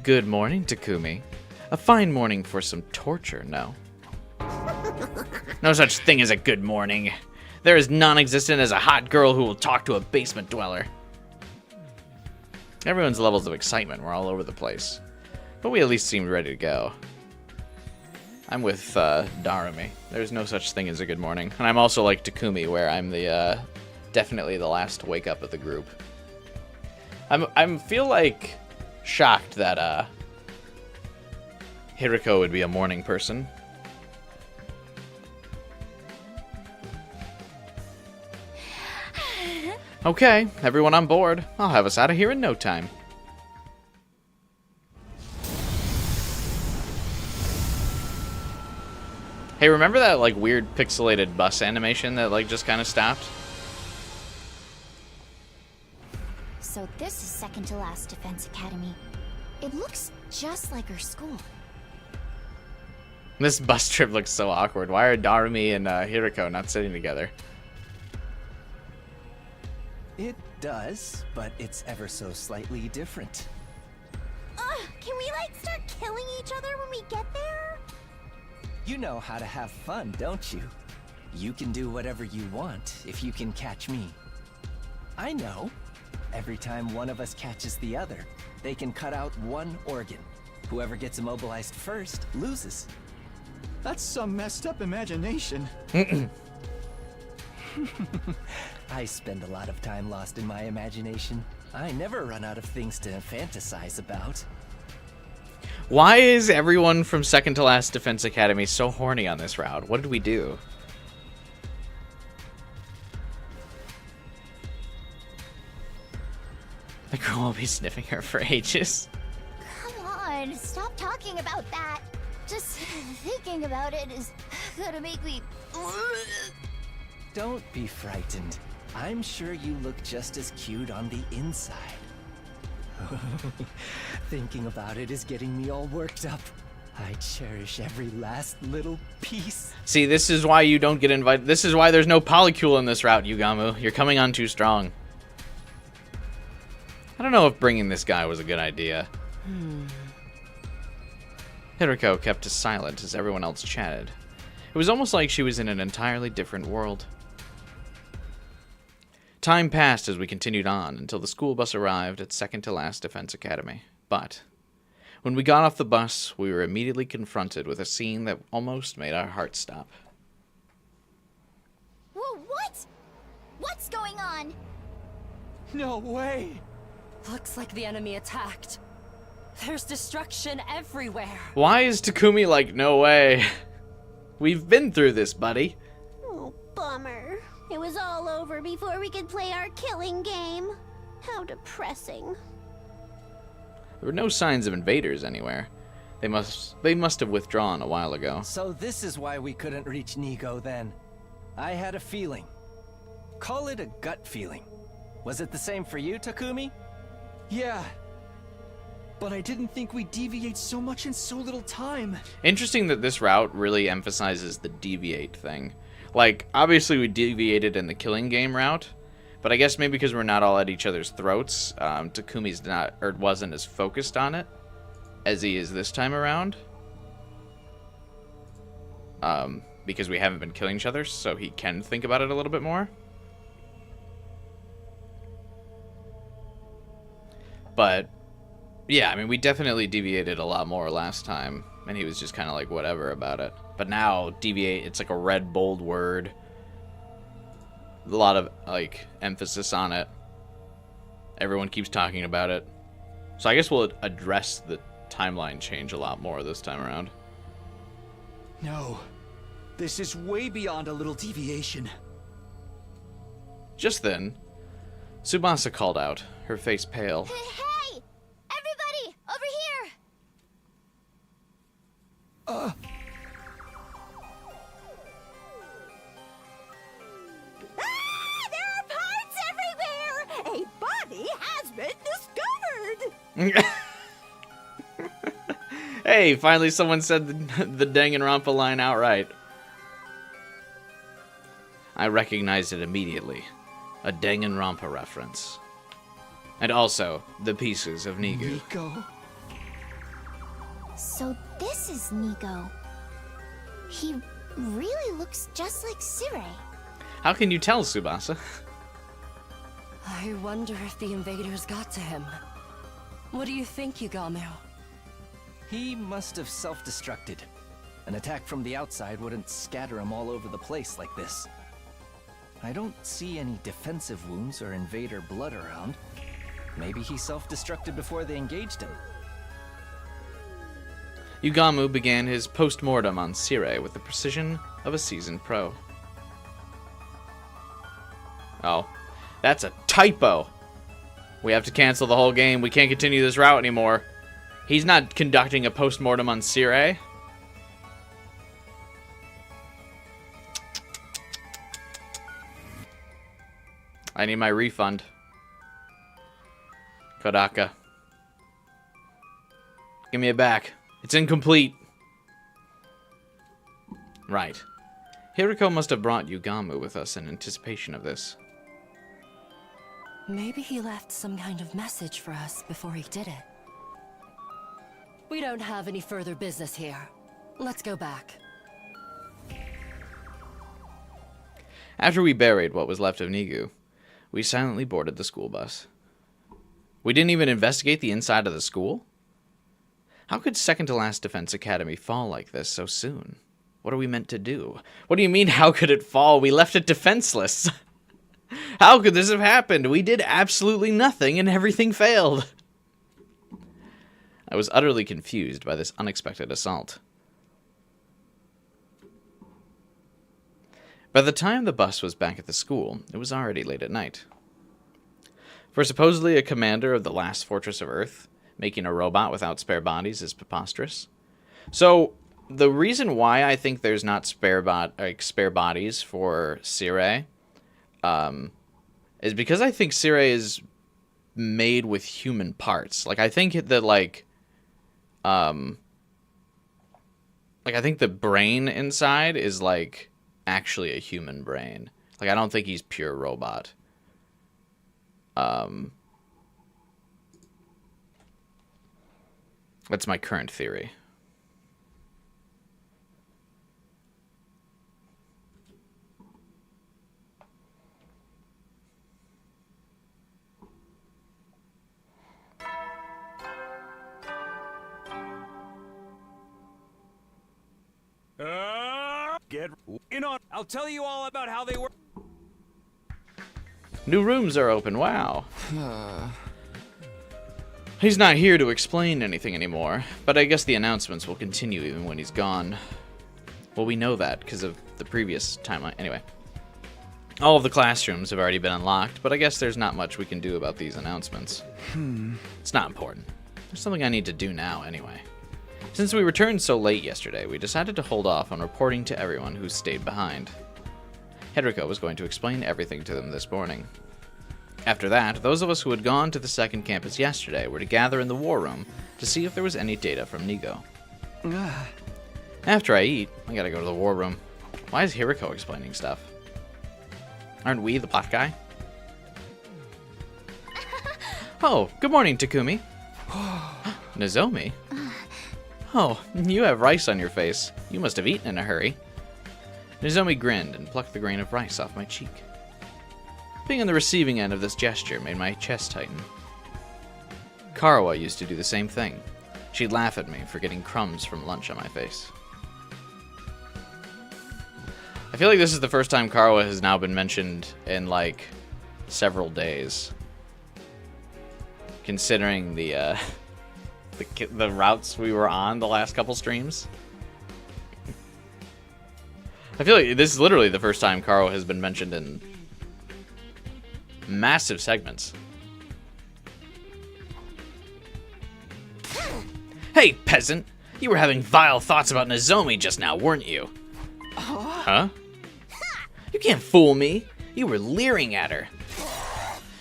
Good morning, Takumi. A fine morning for some torture, no? No such thing as a good morning. There is non-existent as a hot girl who will talk to a basement dweller. Everyone's levels of excitement were all over the place, but we at least seemed ready to go. I'm with Darumi. There's no such thing as a good morning. And I'm also like Takumi, where I'm the definitely the last to wake up of the group. I feel like shocked that Hiriko would be a morning person. Okay, everyone on board. I'll have us out of here in no time. Hey, remember that like weird pixelated bus animation that like just kind of stopped? So this is second to last Defense Academy. It looks just like our school. This bus trip looks so awkward. Why are Darumi and Hiriko not sitting together? It does, but it's ever so slightly different. Can we, like, start killing each other when we get there? You know how to have fun, don't you? You can do whatever you want if you can catch me. I know. Every time one of us catches the other, they can cut out one organ. Whoever gets immobilized first loses. That's some messed up imagination. I spend a lot of time lost in my imagination. I never run out of things to fantasize about. Why is everyone from second to last Defense Academy so horny on this route? What did we do? The girl will be sniffing her for ages. Come on, stop talking about that. Just thinking about it is gonna make me... Don't be frightened. I'm sure you look just as cute on the inside. Thinking about it is getting me all worked up. I cherish every last little piece. See, this is why you don't get invited. This is why there's no polycule in this route, Yugamu. You're coming on too strong. I don't know if bringing this guy was a good idea. Hiriko kept as silent as everyone else chatted. It was almost like she was in an entirely different world. Time passed as we continued on until the school bus arrived at second to last Defense Academy. But when we got off the bus, we were immediately confronted with a scene that almost made our hearts stop. Whoa, what? What's going on? No way! Looks like the enemy attacked. There's destruction everywhere. Why is Takumi like, no way? We've been through this, buddy. Oh, bummer. It was all over before we could play our killing game. How depressing. There were no signs of invaders anywhere. They must have withdrawn a while ago. So this is why we couldn't reach Nigo then. I had a feeling. Call it a gut feeling. Was it the same for you, Takumi? Yeah. But I didn't think we'd deviate so much in so little time. Interesting that this route really emphasizes the deviate thing. Like, obviously we deviated in the killing game route, but I guess maybe because we're not all at each other's throats, Takumi's not, or wasn't as focused on it as he is this time around. Because we haven't been killing each other, so he can think about it a little bit more. But yeah, I mean, we definitely deviated a lot more last time, and he was just kind of like whatever about it. But now, deviate, it's like a red bold word. A lot of like emphasis on it. Everyone keeps talking about it. So I guess we'll address the timeline change a lot more this time around. No. This is way beyond a little deviation. Just then, Tsubasa called out, her face pale. Hey! Everybody! Over here! Ah! There are parts everywhere! A body has been discovered! Hey, finally someone said the Danganronpa line outright. I recognized it immediately. A Danganronpa reference. And also, the pieces of Nigu. Nico? So this is Nico. He really looks just like Sirei. How can you tell, Tsubasa? I wonder if the invaders got to him. What do you think, Yugamu? He must have self-destructed. An attack from the outside wouldn't scatter him all over the place like this. I don't see any defensive wounds or invader blood around. Maybe he self-destructed before they engaged him. Yugamu began his post-mortem on Sirei with the precision of a seasoned pro. Oh, that's a typo. We have to cancel the whole game. We can't continue this route anymore. He's not conducting a post-mortem on Sirei. I need my refund. Kodaka. Give me it back. It's incomplete. Right. Hiriko must have brought Yugamu with us in anticipation of this. Maybe he left some kind of message for us before he did it. We don't have any further business here. Let's go back. After we buried what was left of Nigu, we silently boarded the school bus. We didn't even investigate the inside of the school? How could Second to Last Defense Academy fall like this so soon? What are we meant to do? What do you mean, how could it fall? We left it defenseless. How could this have happened? We did absolutely nothing and everything failed. I was utterly confused by this unexpected assault. By the time the bus was back at the school, it was already late at night. For supposedly a commander of the last fortress of Earth, making a robot without spare bodies is preposterous. So, the reason why I think there's not spare bodies for Sirei, is because I think Sirei is made with human parts. Like, I think that, I think the brain inside is, actually a human brain. I don't think he's pure robot. That's my current theory. Get in on. I'll tell you all about how they work. New rooms are open, wow. He's not here to explain anything anymore, but I guess the announcements will continue even when he's gone. Well, we know that because of the previous timeline. Anyway, all of the classrooms have already been unlocked, but I guess there's not much we can do about these announcements. It's not important. There's something I need to do now anyway. Since we returned so late yesterday, we decided to hold off on reporting to everyone who stayed behind. Hiriko was going to explain everything to them this morning. After that, those of us who had gone to the second campus yesterday were to gather in the war room to see if there was any data from Nigo. After I eat, I gotta go to the war room. Why is Hiriko explaining stuff? Aren't we the plot guy? Oh, good morning, Takumi. Nozomi? Oh, you have rice on your face. You must have eaten in a hurry. Nozomi grinned and plucked the grain of rice off my cheek. Being on the receiving end of this gesture made my chest tighten. Karawa used to do the same thing. She'd laugh at me for getting crumbs from lunch on my face. I feel like this is the first time Karawa has now been mentioned in, several days. Considering the routes we were on the last couple streams. I feel like this is literally the first time Karo has been mentioned in massive segments. Hey, peasant! You were having vile thoughts about Nozomi just now, weren't you? Huh? You can't fool me! You were leering at her.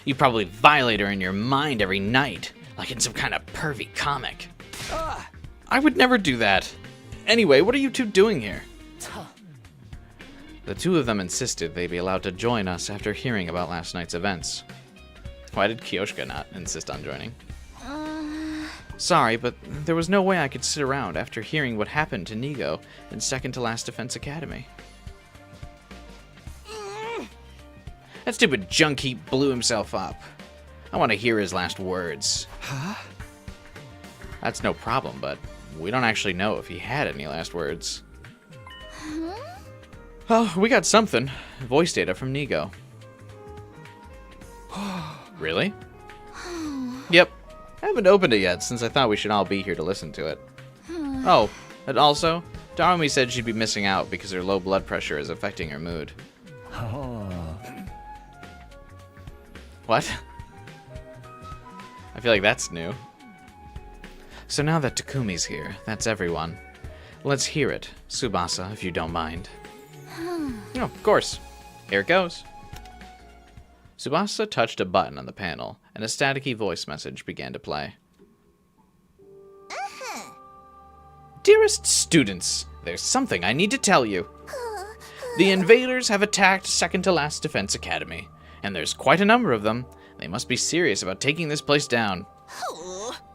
You probably violate her in your mind every night, like in some kind of pervy comic. I would never do that. Anyway, what are you two doing here? The two of them insisted they be allowed to join us after hearing about last night's events. Why did Kyoshka not insist on joining? Sorry, but there was no way I could sit around after hearing what happened to Nigo in Second to Last Defense Academy. That stupid junk heap blew himself up. I want to hear his last words. Huh? That's no problem, but we don't actually know if he had any last words. Oh, we got something. Voice data from Nigo. Really? Yep. I haven't opened it yet since I thought we should all be here to listen to it. Oh, and also, Darumi said she'd be missing out because her low blood pressure is affecting her mood. What? I feel like that's new. So now that Takumi's here, that's everyone. Let's hear it, Tsubasa, if you don't mind. Oh, of course. Here it goes. Tsubasa touched a button on the panel, and a staticky voice message began to play. Dearest students, there's something I need to tell you. The invaders have attacked Second to Last Defense Academy, and there's quite a number of them. They must be serious about taking this place down.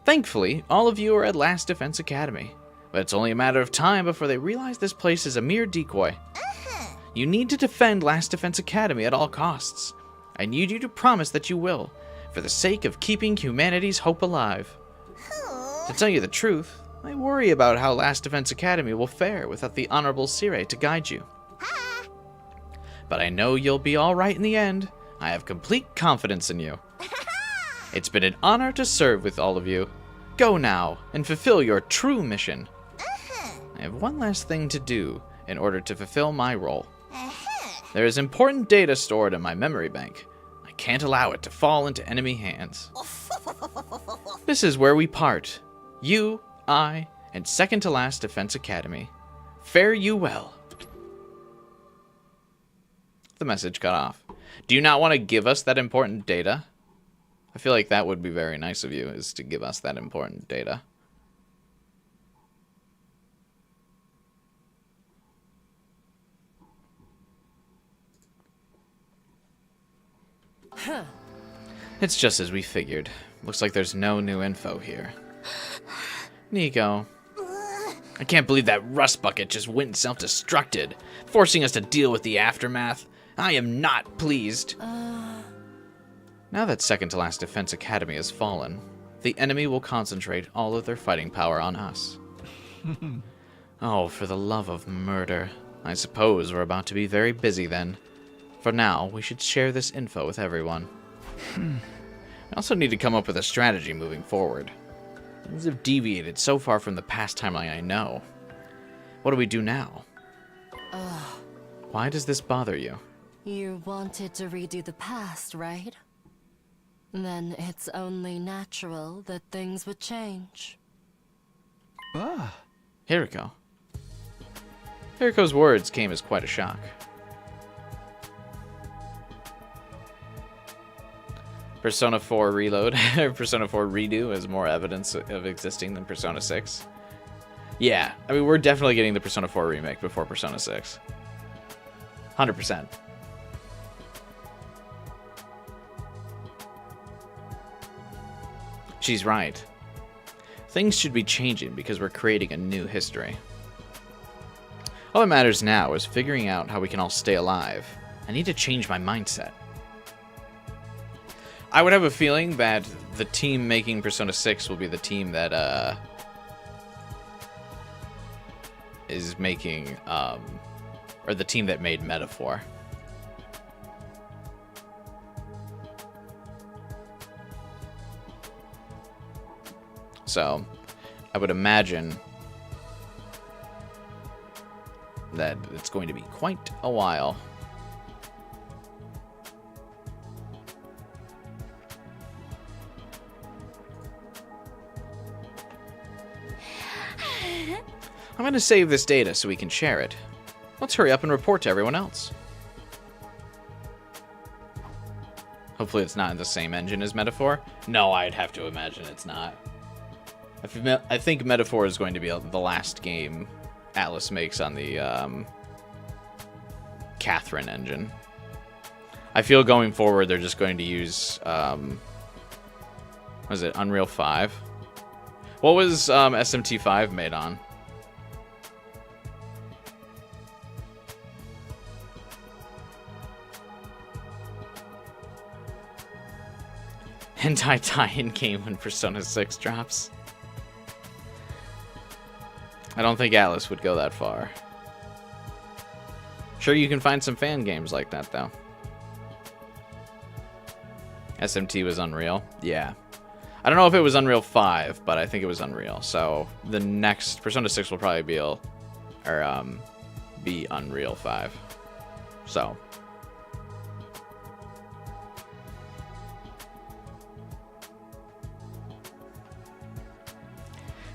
Thankfully, all of you are at Last Defense Academy, but it's only a matter of time before they realize this place is a mere decoy. You need to defend Last Defense Academy at all costs. I need you to promise that you will, for the sake of keeping humanity's hope alive. To tell you the truth, I worry about how Last Defense Academy will fare without the Honorable Sire to guide you. But I know you'll be alright in the end. I have complete confidence in you. It's been an honor to serve with all of you. Go now and fulfill your true mission. I have one last thing to do in order to fulfill my role. There is important data stored in my memory bank. I can't allow it to fall into enemy hands. This is where we part. You, I, and Second to Last Defense Academy. Fare you well. The message cut off. Do you not want to give us that important data? I feel like that would be very nice of you, is to give us that important data. It's just as we figured. Looks like there's no new info here. Nico. I can't believe that rust bucket just went self-destructed, forcing us to deal with the aftermath. I am not pleased. Now that Second to Last Defense Academy has fallen, the enemy will concentrate all of their fighting power on us. Oh, for the love of murder. I suppose we're about to be very busy then. For now, we should share this info with everyone. I also need to come up with a strategy moving forward. Things have deviated so far from the past timeline I know. What do we do now? Why does this bother you? You wanted to redo the past, right? Then it's only natural that things would change. Hiriko. Hiriko's words came as quite a shock. Persona 4 Reload, Persona 4 Redo is more evidence of existing than Persona 6. Yeah, I mean, we're definitely getting the Persona 4 remake before Persona 6. 100%. She's right. Things should be changing because we're creating a new history. All that matters now is figuring out how we can all stay alive. I need to change my mindset. I would have a feeling that the team making Persona 6 will be the team that is making or the team that made Metaphor. So, I would imagine that it's going to be quite a while. I'm going to save this data so we can share it. Let's hurry up and report to everyone else. Hopefully it's not in the same engine as Metaphor. No, I'd have to imagine it's not. I think Metaphor is going to be the last game Atlas makes on the Catherine engine. I feel going forward they're just going to use, was it Unreal 5? What was SMT5 made on? Hentai tie-in game when Persona 6 drops. I don't think Atlas would go that far. Sure, you can find some fan games like that, though. SMT was Unreal? Yeah. I don't know if it was Unreal 5, but I think it was Unreal. So the next Persona 6 will probably be Unreal 5. So...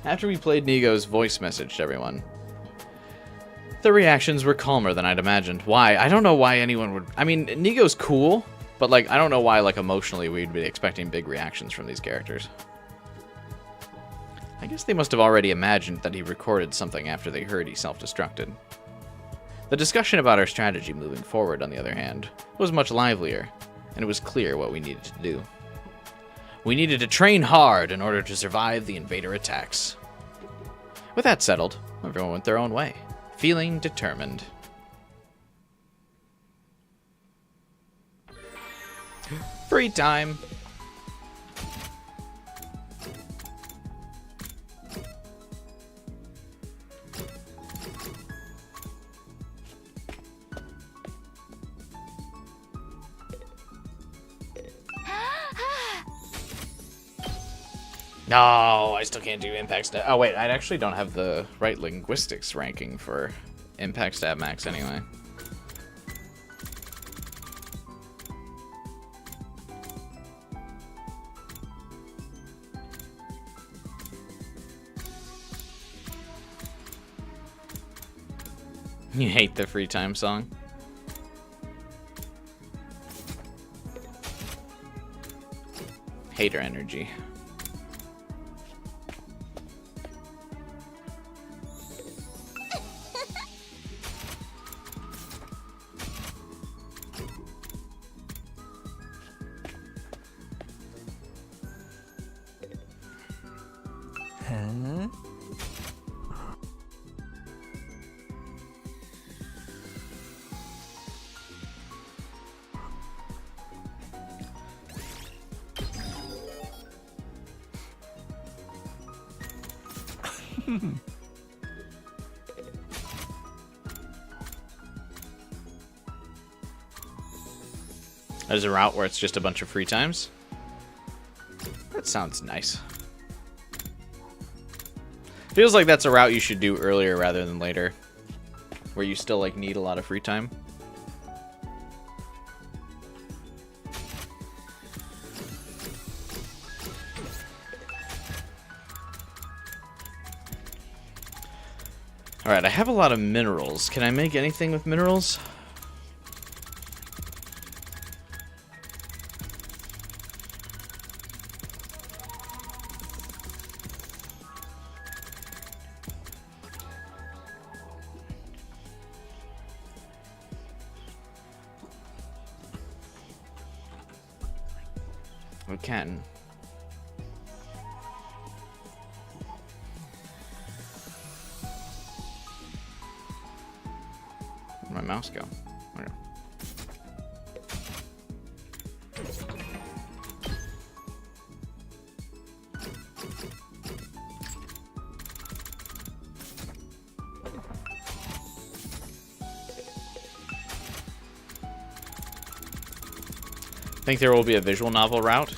After we played Nigo's voice message to everyone, the reactions were calmer than I'd imagined. Why? I don't know why anyone would... I mean, Nigo's cool, but, like, I don't know why, like, emotionally we'd be expecting big reactions from these characters. I guess they must have already imagined that he recorded something after they heard he self-destructed. The discussion about our strategy moving forward, on the other hand, was much livelier, and it was clear what we needed to do. We needed to train hard in order to survive the invader attacks. With that settled, everyone went their own way, feeling determined. Free time. No, I still can't do impact stat. Oh wait, I actually don't have the right linguistics ranking for impact stat max anyway. You hate the free time song? Hater energy. Huh? There's a route where it's just a bunch of free times. That sounds nice. Feels like that's a route you should do earlier rather than later, where you still like need a lot of free time. Alright, I have a lot of minerals. Can I make anything with minerals? We can. Where'd my mouse go? Okay. Think there will be a visual novel route?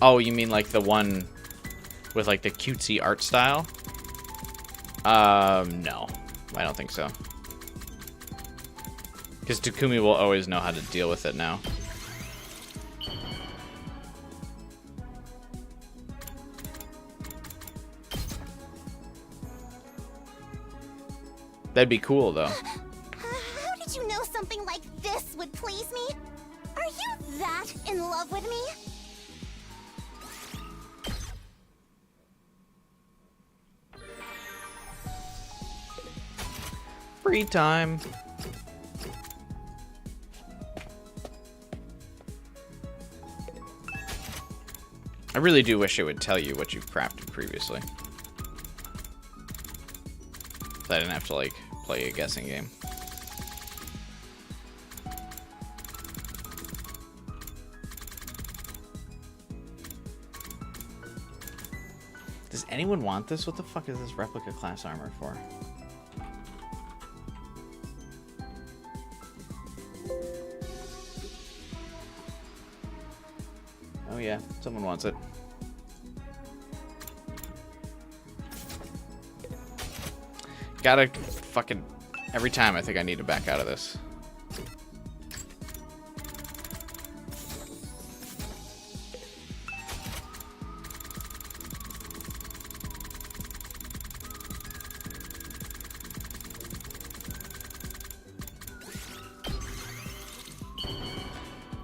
Oh, you mean like the one with like the cutesy art style? No, I don't think so. Because Takumi will always know how to deal with it now. That'd be cool, though. How did you know something like this would please me? Are you that in love with me? Free time. I really do wish it would tell you what you've crafted previously. So I didn't have to, like, play a guessing game. Does anyone want this? What the fuck is this replica class armor for? Oh yeah, someone wants it. Gotta fucking... Every time I think I need to back out of this.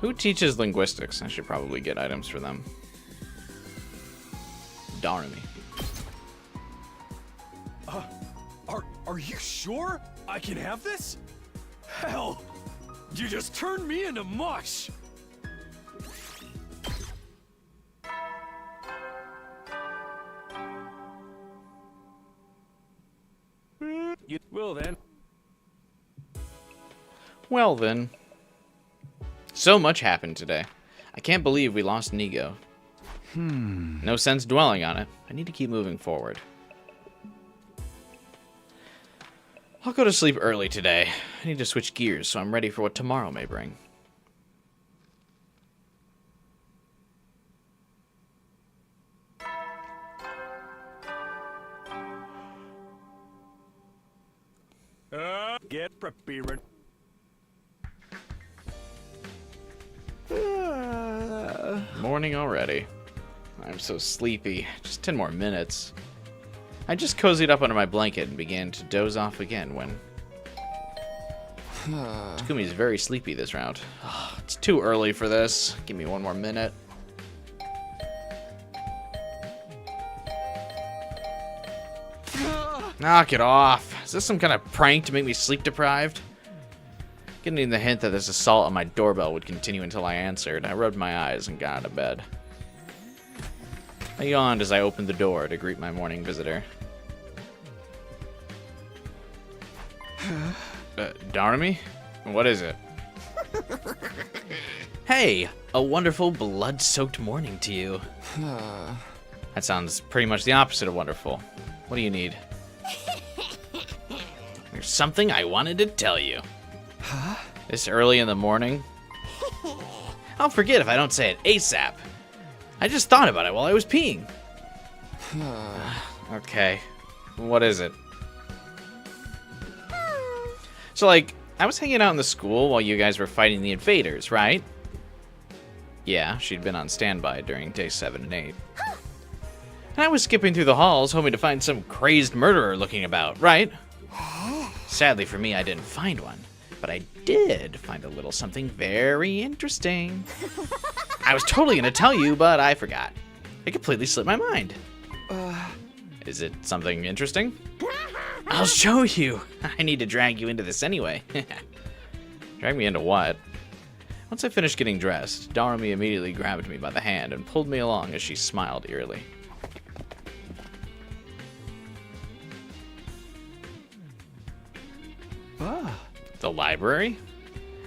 Who teaches linguistics? I should probably get items for them. Darn me. Are you sure I can have this? Hell, you just turned me into mush. Well then. Well then. So much happened today. I can't believe we lost Nigo. No sense dwelling on it. I need to keep moving forward. I'll go to sleep early today. I need to switch gears so I'm ready for what tomorrow may bring. Get prepared. Morning already. I'm so sleepy. Just 10 more minutes. I just cozied up under my blanket and began to doze off again when... Takumi's very sleepy this round. It's too early for this. Give me one more minute. Knock it off. Is this some kind of prank to make me sleep deprived? Getting the hint that this assault on my doorbell would continue until I answered, I rubbed my eyes and got out of bed. I yawned as I opened the door to greet my morning visitor. Darmy? What is it? Hey, a wonderful blood-soaked morning to you. That sounds pretty much the opposite of wonderful. What do you need? There's something I wanted to tell you. Huh? This early in the morning? I'll forget if I don't say it ASAP. I just thought about it while I was peeing. Okay. What is it? So, like, I was hanging out in the school while you guys were fighting the invaders, right? Yeah, she'd been on standby during day 7 and 8. And I was skipping through the halls hoping to find some crazed murderer looking about, right? Sadly for me, I didn't find one. But I did find a little something very interesting. I was totally going to tell you, but I forgot. It completely slipped my mind. Is it something interesting? I'll show you. I need to drag you into this anyway. Drag me into what? Once I finished getting dressed, Darumi immediately grabbed me by the hand and pulled me along as she smiled eerily. The library?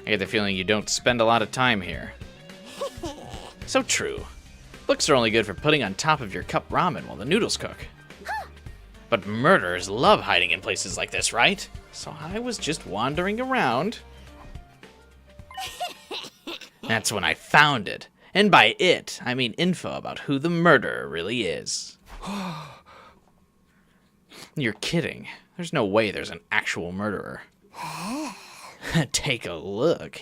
I get the feeling you don't spend a lot of time here. So true. Books are only good for putting on top of your cup ramen while the noodles cook. But murderers love hiding in places like this, right? So I was just wandering around. That's when I found it. And by it, I mean info about who the murderer really is. You're kidding. There's no way there's an actual murderer. Take a look.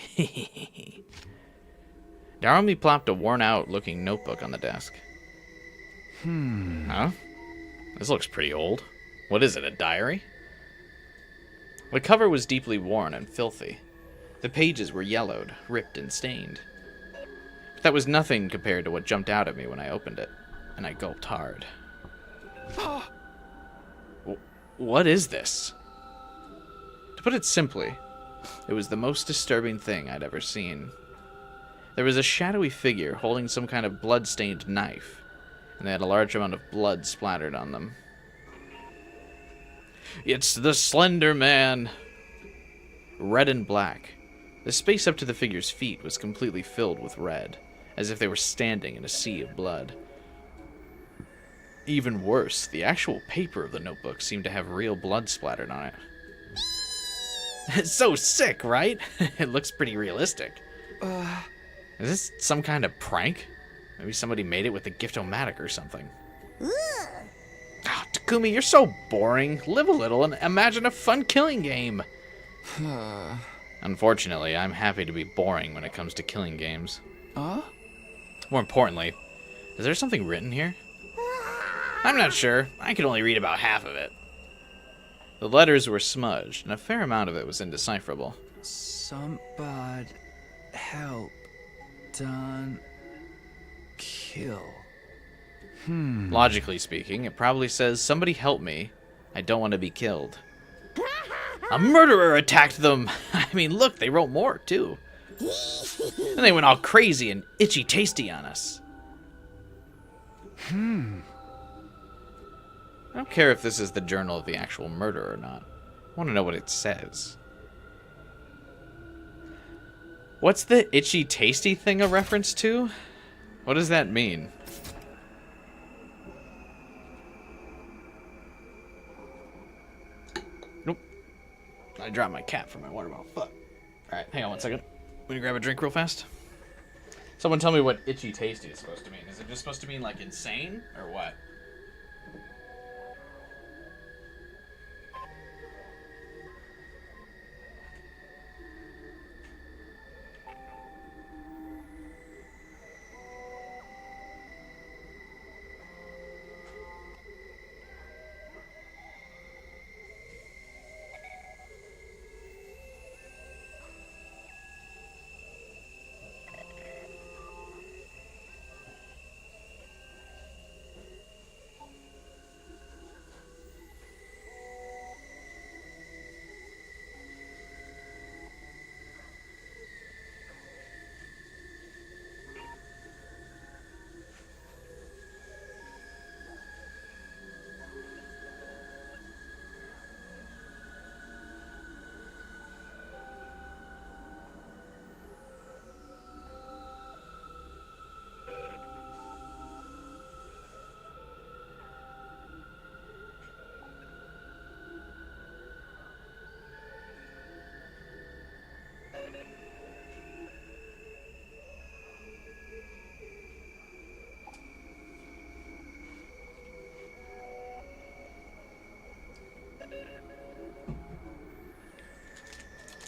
Darumi plopped a worn-out looking notebook on the desk. Huh? This looks pretty old. What is it, a diary? The cover was deeply worn and filthy. The pages were yellowed, ripped, and stained. But that was nothing compared to what jumped out at me when I opened it, and I gulped hard. What is this? To put it simply, it was the most disturbing thing I'd ever seen. There was a shadowy figure holding some kind of blood-stained knife, and they had a large amount of blood splattered on them. It's the Slender Man! Red and black. The space up to the figure's feet was completely filled with red, as if they were standing in a sea of blood. Even worse, the actual paper of the notebook seemed to have real blood splattered on it. It's so sick, right? It looks pretty realistic. Is this some kind of prank? Maybe somebody made it with the Gift-O-Matic or something. Oh, Takumi, you're so boring. Live a little and imagine a fun killing game. Unfortunately, I'm happy to be boring when it comes to killing games. More importantly, is there something written here? I'm not sure. I could only read about half of it. The letters were smudged, and a fair amount of it was indecipherable. Somebody help. Done. Kill. Logically speaking, it probably says, somebody help me. I don't want to be killed. A murderer attacked them! I mean, look, they wrote more, too. And they went all crazy and itchy tasty on us. I don't care if this is the journal of the actual murder or not. I want to know what it says. What's the itchy tasty thing a reference to? What does that mean? Nope. I dropped my cap from my water bottle. Fuck. Alright, hang on one second. I'm gonna grab a drink real fast. Someone tell me what itchy tasty is supposed to mean. Is it just supposed to mean like insane or what?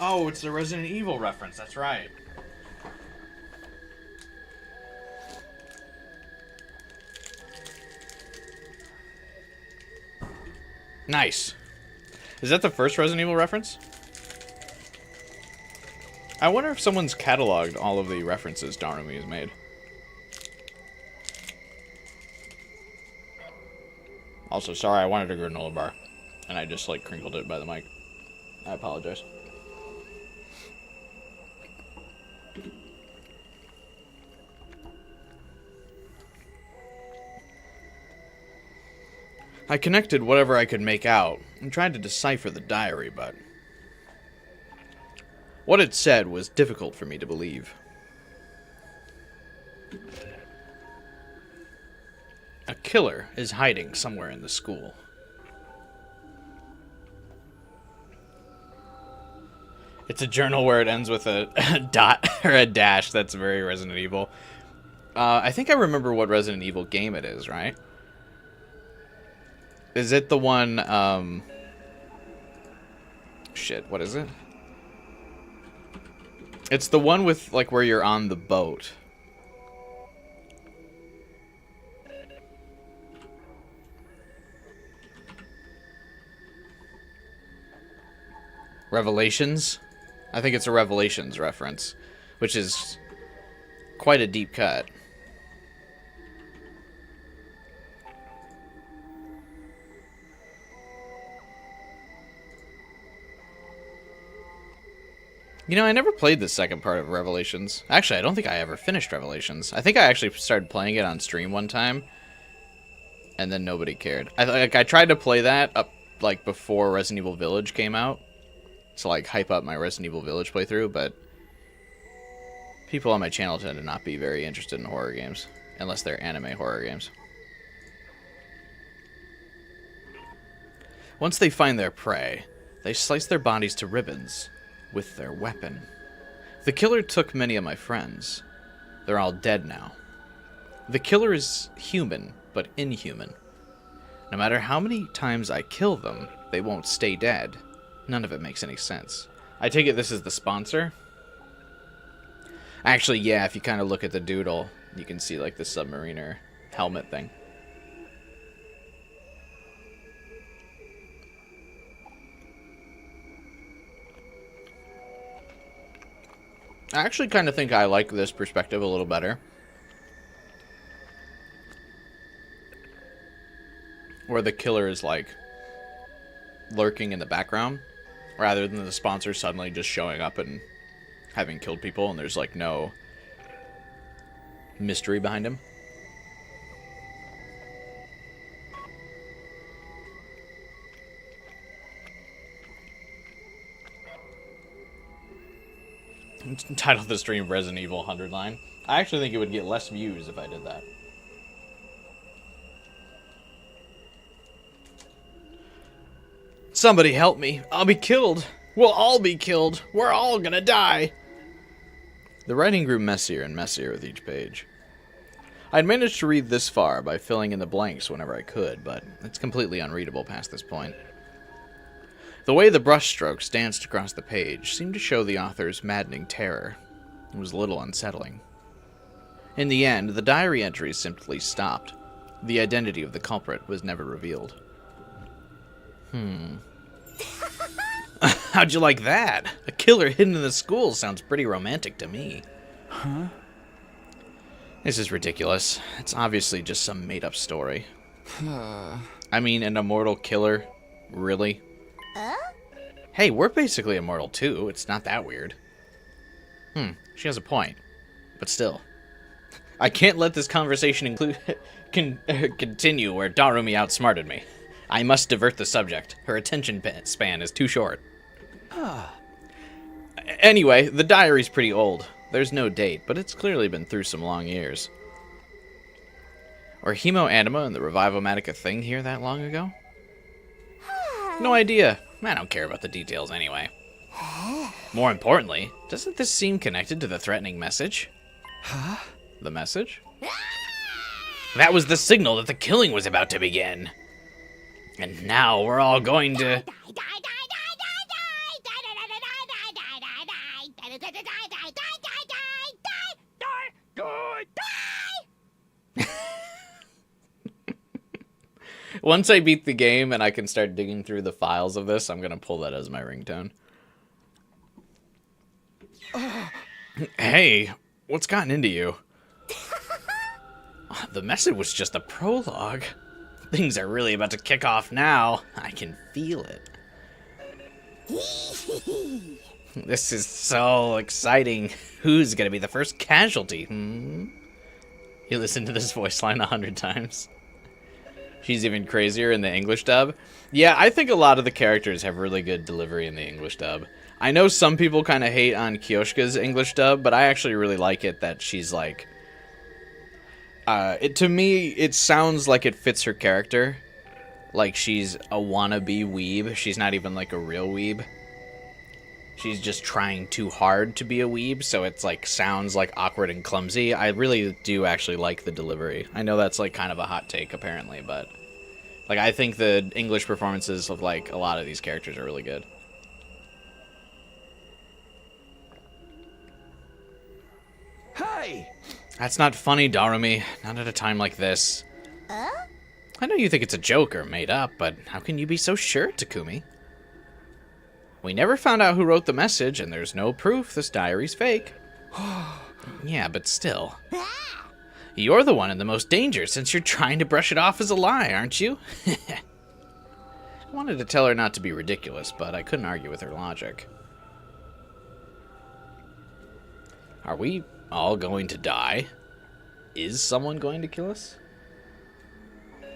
Oh, it's the Resident Evil reference, that's right. Nice. Is that the first Resident Evil reference? I wonder if someone's cataloged all of the references Darumi has made. Also, sorry, I wanted a granola bar, and I just, like, crinkled it by the mic. I apologize. I connected whatever I could make out and tried to decipher the diary, but what it said was difficult for me to believe. A killer is hiding somewhere in the school. It's a journal where it ends with a dot or a dash. That's very Resident Evil. I think I remember what Resident Evil game it is, right? Is it the one, shit, what is it? It's the one with, like, where you're on the boat. Revelations? I think it's a Revelations reference, which is quite a deep cut. You know, I never played the second part of Revelations. Actually, I don't think I ever finished Revelations. I think I actually started playing it on stream one time, and then nobody cared. I tried to play that up, like, before Resident Evil Village came out, to, like, hype up my Resident Evil Village playthrough, but people on my channel tend to not be very interested in horror games, unless they're anime horror games. Once they find their prey, they slice their bodies to ribbons with their weapon. The killer took many of my friends. They're all dead now. The killer is human, but inhuman. No matter how many times I kill them, they won't stay dead. None of it makes any sense. I take it this is the sponsor? Actually, yeah, if you kind of look at the doodle, you can see, like, the submariner helmet thing. I actually kind of think I like this perspective a little better. Where the killer is, like, lurking in the background, rather than the sponsor suddenly just showing up and having killed people, and there's, like, no mystery behind him. Title the stream Resident Evil 100 line. I actually think it would get less views if I did that. Somebody help me. I'll be killed. We'll all be killed. We're all gonna die. The writing grew messier and messier with each page. I'd managed to read this far by filling in the blanks whenever I could, but it's completely unreadable past this point. The way the brushstrokes danced across the page seemed to show the author's maddening terror. It was a little unsettling. In the end, the diary entries simply stopped. The identity of the culprit was never revealed. How'd you like that? A killer hidden in the school sounds pretty romantic to me. Huh? This is ridiculous. It's obviously just some made-up story. I mean, an immortal killer? Really? Hey, we're basically immortal too. It's not that weird. She has a point. But still. I can't let this conversation continue where Darumi outsmarted me. I must divert the subject. Her attention span is too short. Anyway, the diary's pretty old. There's no date, but it's clearly been through some long years. Were Hemoanima and the Revivomatic a thing here that long ago? No idea. I don't care about the details anyway. More importantly, doesn't this seem connected to the threatening message? Huh? The message? That was the signal that the killing was about to begin. And now we're all going to... Once I beat the game and I can start digging through the files of this, I'm going to pull that as my ringtone. Hey, what's gotten into you? The message was just a prologue. Things are really about to kick off now. I can feel it. This is so exciting. Who's going to be the first casualty? You listened to this voice line 100 times. She's even crazier in the English dub. Yeah, I think a lot of the characters have really good delivery in the English dub. I know some people kind of hate on Kyoshka's English dub, but I actually really like it that she's like... to me, it sounds like it fits her character. Like she's a wannabe weeb. She's not even like a real weeb. She's just trying too hard to be a weeb, so it's like sounds like awkward and clumsy. I really do actually like the delivery. I know that's like kind of a hot take apparently, but like I think the English performances of like a lot of these characters are really good. way! That's not funny, Darumi. Not at a time like this. I know you think it's a joke or made up, but how can you be so sure, Takumi? We never found out who wrote the message, and there's no proof this diary's fake. Yeah, but still. You're the one in the most danger since you're trying to brush it off as a lie, aren't you? I wanted to tell her not to be ridiculous, but I couldn't argue with her logic. Are we all going to die? Is someone going to kill us?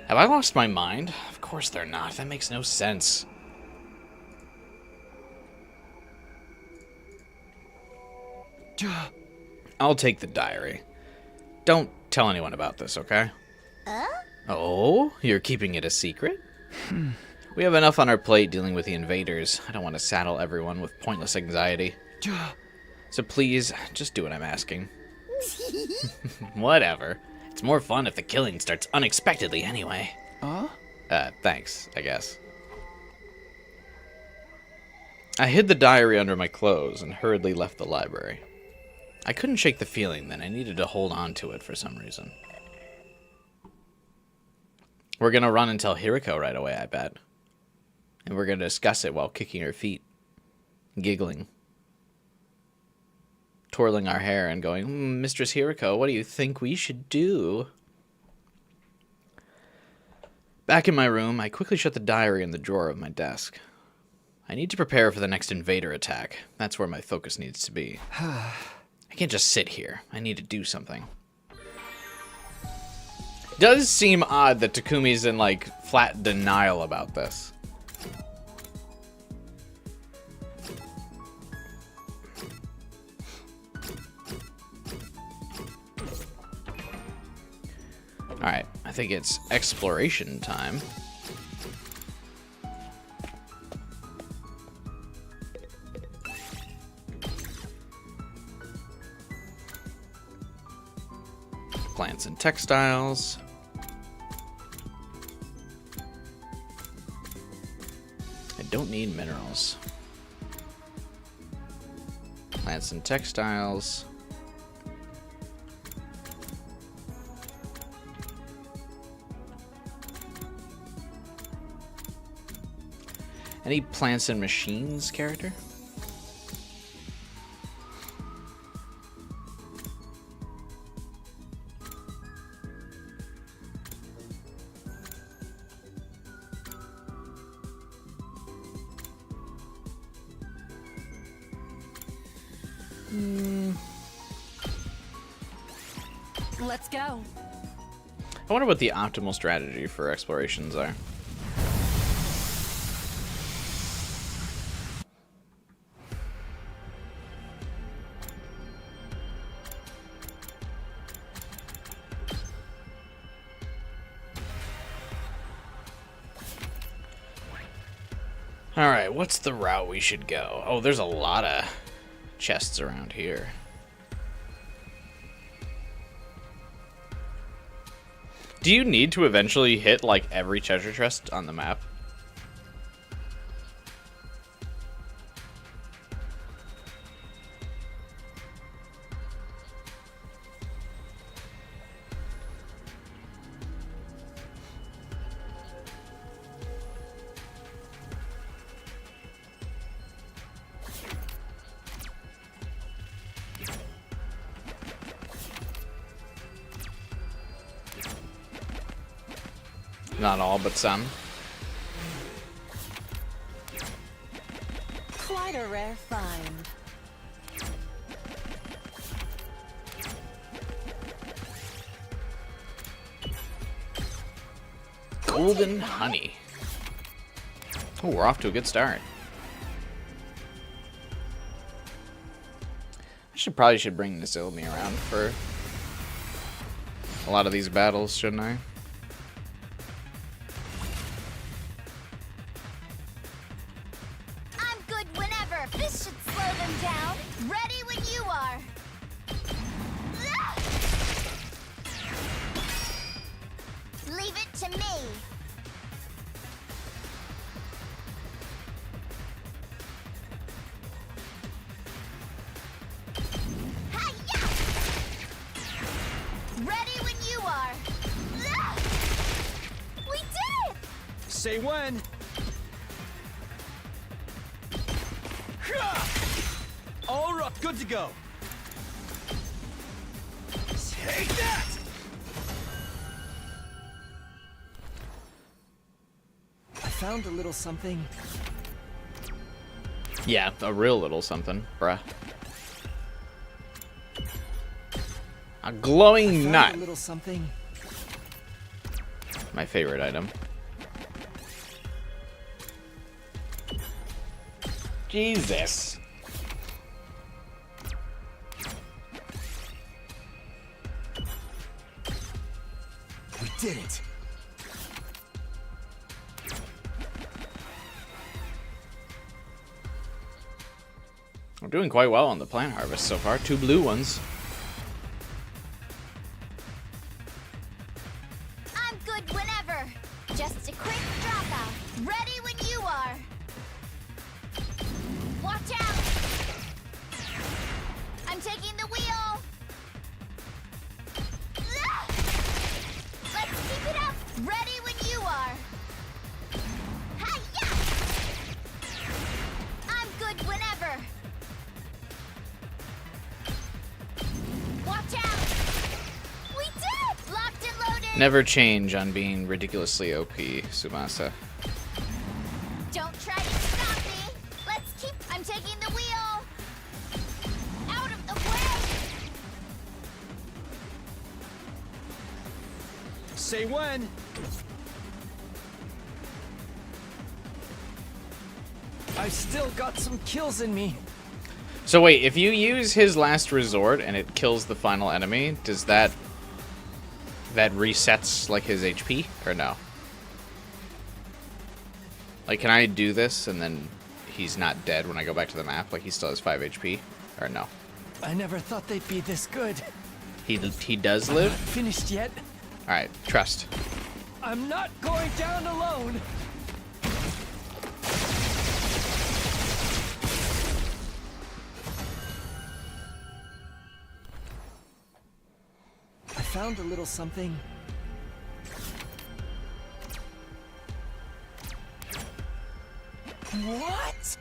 Have I lost my mind? Of course they're not. That makes no sense. I'll take the diary. Don't tell anyone about this, okay? Oh, you're keeping it a secret? We have enough on our plate dealing with the invaders. I don't want to saddle everyone with pointless anxiety. So please, just do what I'm asking. Whatever. It's more fun if the killing starts unexpectedly anyway. Thanks, I guess. I hid the diary under my clothes and hurriedly left the library. I couldn't shake the feeling that I needed to hold on to it for some reason. We're gonna run and tell Hiriko right away, I bet. And we're gonna discuss it while kicking her feet, giggling, twirling our hair and going, Mistress Hiriko, what do you think we should do? Back in my room, I quickly shut the diary in the drawer of my desk. I need to prepare for the next invader attack. That's where my focus needs to be. I can't just sit here. I need to do something. It does seem odd that Takumi's in, like, flat denial about this. Alright, I think it's exploration time. Plants and textiles. I don't need minerals. Plants and textiles. Any plants and machines character? Let's go. I wonder what the optimal strategy for explorations are. Alright, what's the route we should go? Oh, there's a lot of chests around here. Do you need to eventually hit, like, every treasure chest on the map? Not all, but some. Quite a rare find. Golden honey. Oh, we're off to a good start. I probably should bring Nizilmi around for a lot of these battles, shouldn't I? I'm good whenever. This should slow them down. Ready when you are. Leave it to me. Say when. All right, good to go. Take that! I found a little something. Yeah, a real little something, bruh. A glowing nut. A little something. My favorite item. Jesus. We did it. We're doing quite well on the plant harvest so far. 2 blue ones. I'm good whenever. Just a quick dropout. Ready when you are. Watch out! I'm taking the wheel. Let's keep it up. Ready when you are. Hi-ya! I'm good whenever. Watch out! We did! Locked and loaded! Never change on being ridiculously OP, Tsubasa. Don't try to stop me! Let's keep... I'm taking the wheel! Out of the way! Say when. I've still got some kills in me. So wait, if you use his last resort and it kills the final enemy, does that resets like his HP or no? Like, can I do this and then he's not dead when I go back to the map? Like, he still has 5 HP or no? I never thought they'd be this good. He does live? I'm not finished yet. All right, trust. I'm not going down alone. I found a little something. What?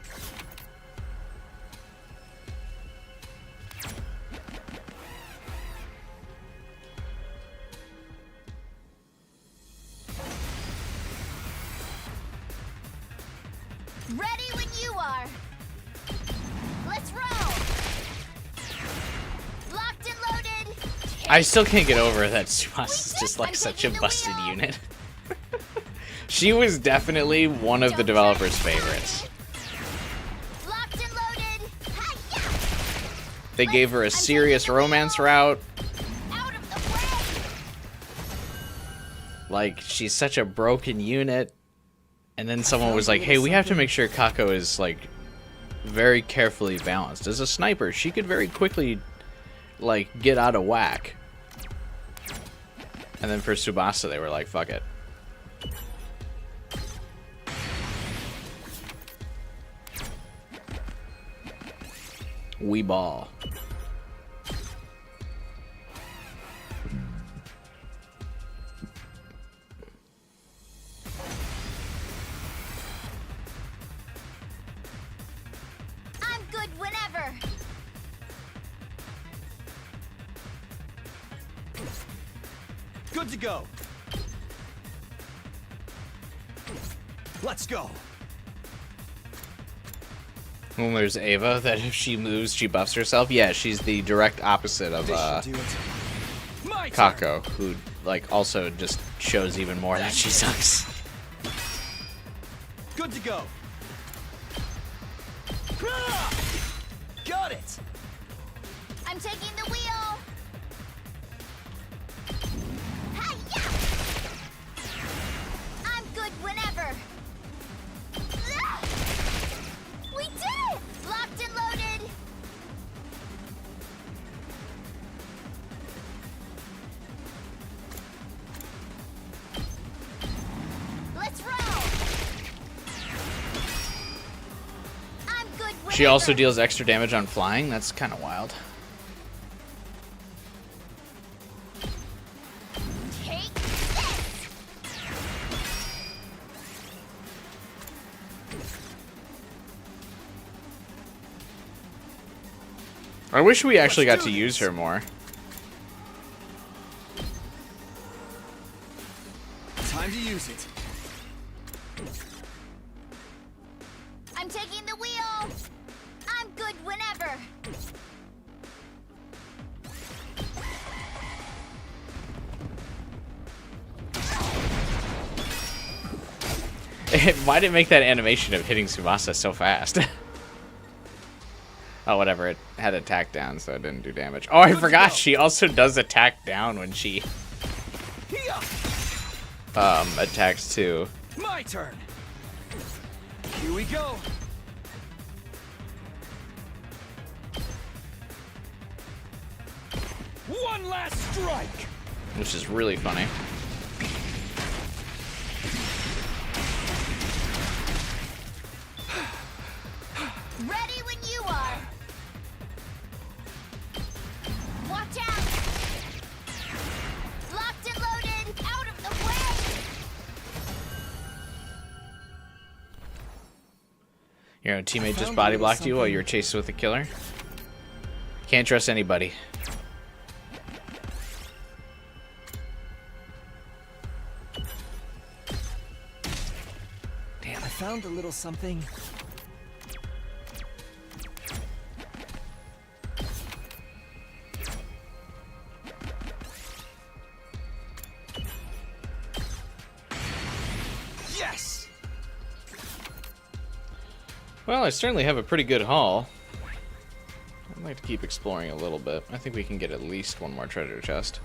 Ready when you are. Let's roll. Locked and loaded. I still can't get over that Subasa's just like such a busted unit. She was definitely one of the developers' favorites. Locked and loaded. Hi-ya! They gave her a serious romance route. Out of the way. Like, she's such a broken unit. And then someone was like, hey, we have to make sure Kako is, like, very carefully balanced. As a sniper, she could very quickly, like, get out of whack. And then for Tsubasa, they were like, fuck it. We ball. I'm good whenever. Good to go. Let's go. Well, there's Ava, that if she moves, she buffs herself. Yeah, she's the direct opposite of Kako, who, like, also just shows even more that she sucks. Good to go. Got it. I'm taking the wheel. Hi-ya! I'm good whenever. We did it! Locked and loaded. Let's roll. I'm good whenever. She also deals extra damage on flying. That's kind of wild. Take this. I wish we actually got to use her more. Time to use it. I'm taking the wheel. I'm good whenever. Why did it make that animation of hitting Tsubasa so fast? Oh, whatever. It had attack down, so it didn't do damage. Oh, I forgot she also does attack down when she attacks too. My turn. Here we go. One last strike. Which is really funny. Ready when you are. Watch out. Locked and loaded. Out of the way. Your own teammate just body blocked you while you were chasing with the killer. Can't trust anybody. Damn, I found a little something. Yes. Well, I certainly have a pretty good haul. I'd like to keep exploring a little bit. I think we can get at least one more treasure chest.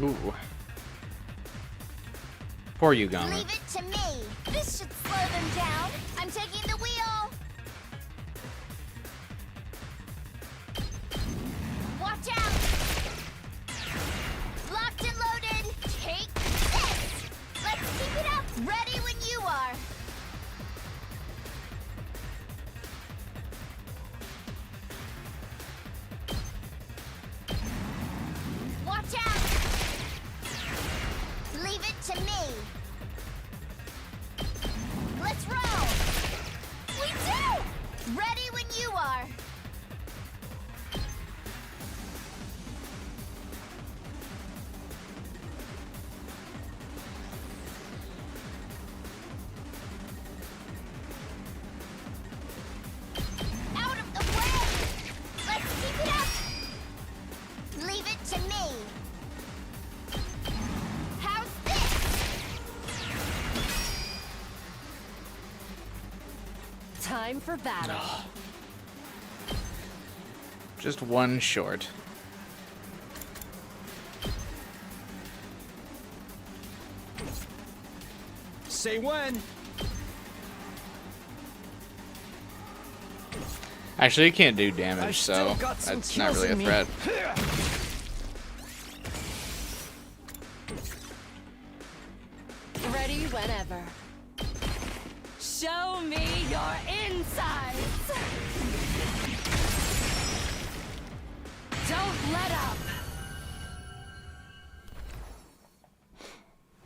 Ooh. Poor Yugami. Leave it to me. This should slow them down. I'm taking the wheel. Watch out. Locked and loaded. Take this. Let's keep it up. Ready when you are. Watch out. Leave it to me. Let's roll. We do. Ready when you are. Out of the way. Let's keep it up. Leave it to me. How's this? Time for battle. Just one short. Say when. Actually, it can't do damage, I've so still got some that's not kills really a in me. threat. Ready whenever. Show me your insides. Don't let up.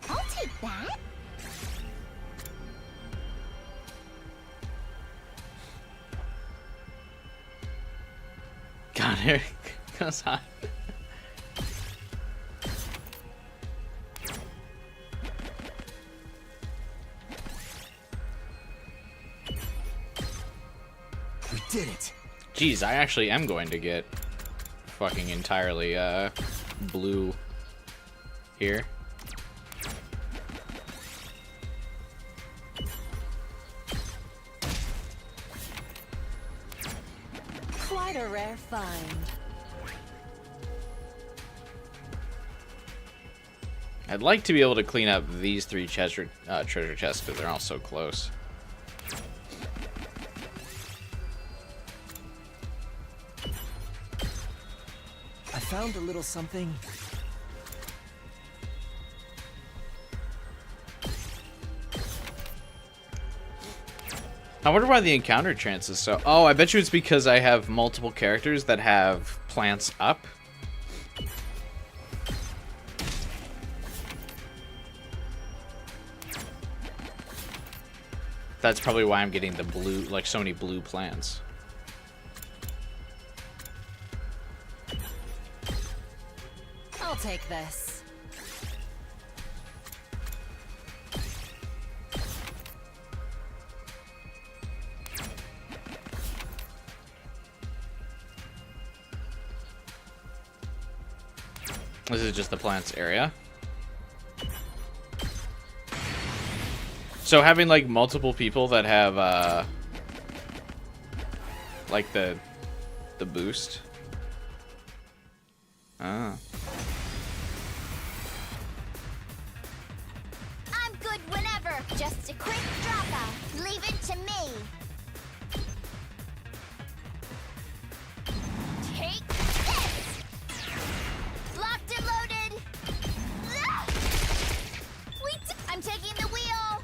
I'll take that. God, here it goes on. We did it. Jeez, I actually am going to get fucking entirely blue here. Quite a rare find. I'd like to be able to clean up these three treasure chests because they're all so close. I found a little something. I wonder why the encounter chance is so... Oh, I bet you it's because I have multiple characters that have plants up. That's probably why I'm getting the blue, like so many blue plants. I'll take this. This is just the plants area. So having like multiple people that have like the boost. Ah. I'm good whenever. Just a quick drop out. Leave it to me. Take this. Locked and loaded. Ah! I'm taking the wheel.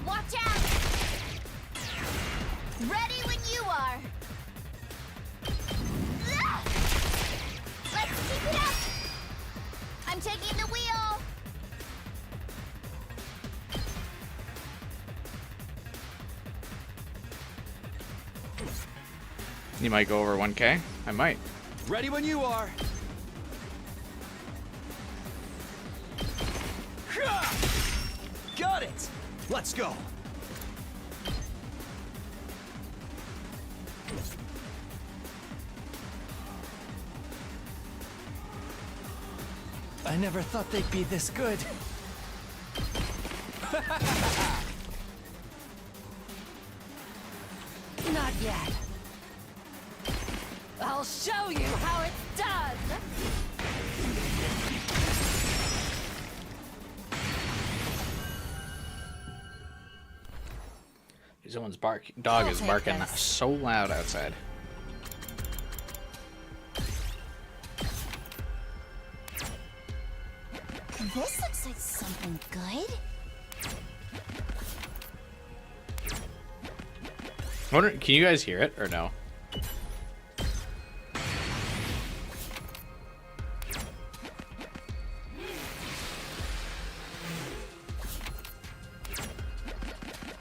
Watch out. Ready when you are. Ah! Let's keep it up. I'm taking the wheel. You might go over 1K. I might. Ready when you are. Got it. Let's go. I never thought they'd be this good. Not yet. I'll show you how it's done. Someone's dog I'll is take barking this. so loud outside. This looks like something good. Can you guys hear it or no?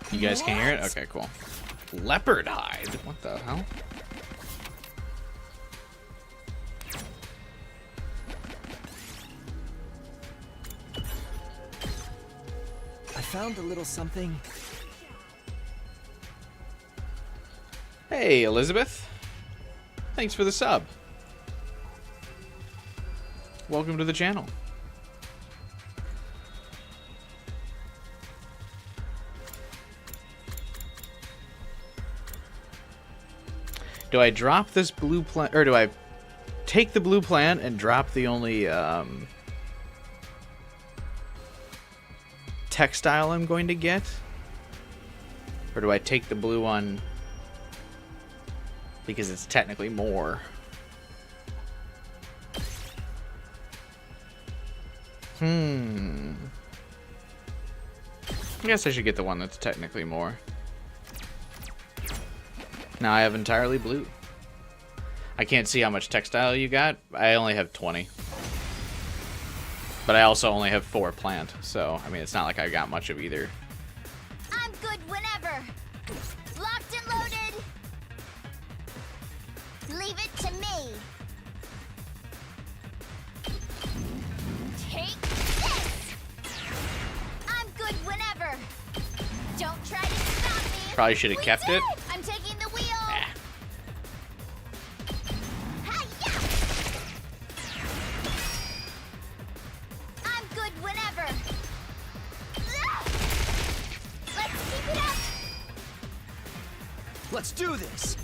You guys can hear it? Okay, cool. Leopard hide? What the hell? I found a little something. Hey, Elizabeth. Thanks for the sub. Welcome to the channel. Do I drop this blue plant, or do I take the blue plant and drop the only textile I'm going to get? Or do I take the blue one because it's technically more? I guess I should get the one that's technically more. Now I have entirely blue. I can't see how much textile you got. I only have 20. But I also only have 4 plant, so I mean it's not like I got much of either. I'm good whenever. Locked and loaded. Leave it to me. Take this. I'm good whenever. Don't try to stop me. Probably should have kept it. I'm taking the wheel. Hi-ya! I'm good whenever. Ah! Let's keep it up. Let's do this.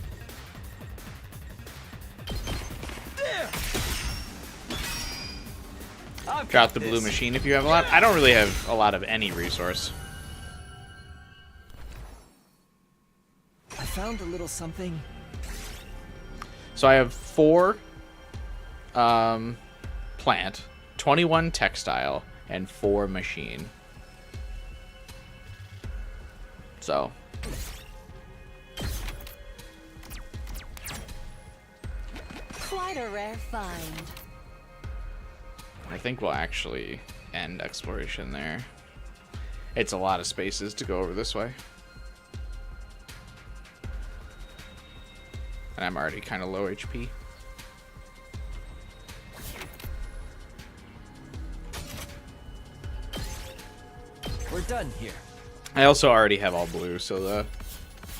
There. I've Drop got the blue this. machine if you have a lot. I don't really have a lot of any resource. I found a little something. So I have 4 plant, 21 textile, and 4 machine. So Quite a rare find. I think we'll actually end exploration there. It's a lot of spaces to go over this way. And I'm already kind of low HP. We're done here. I also already have all blue, so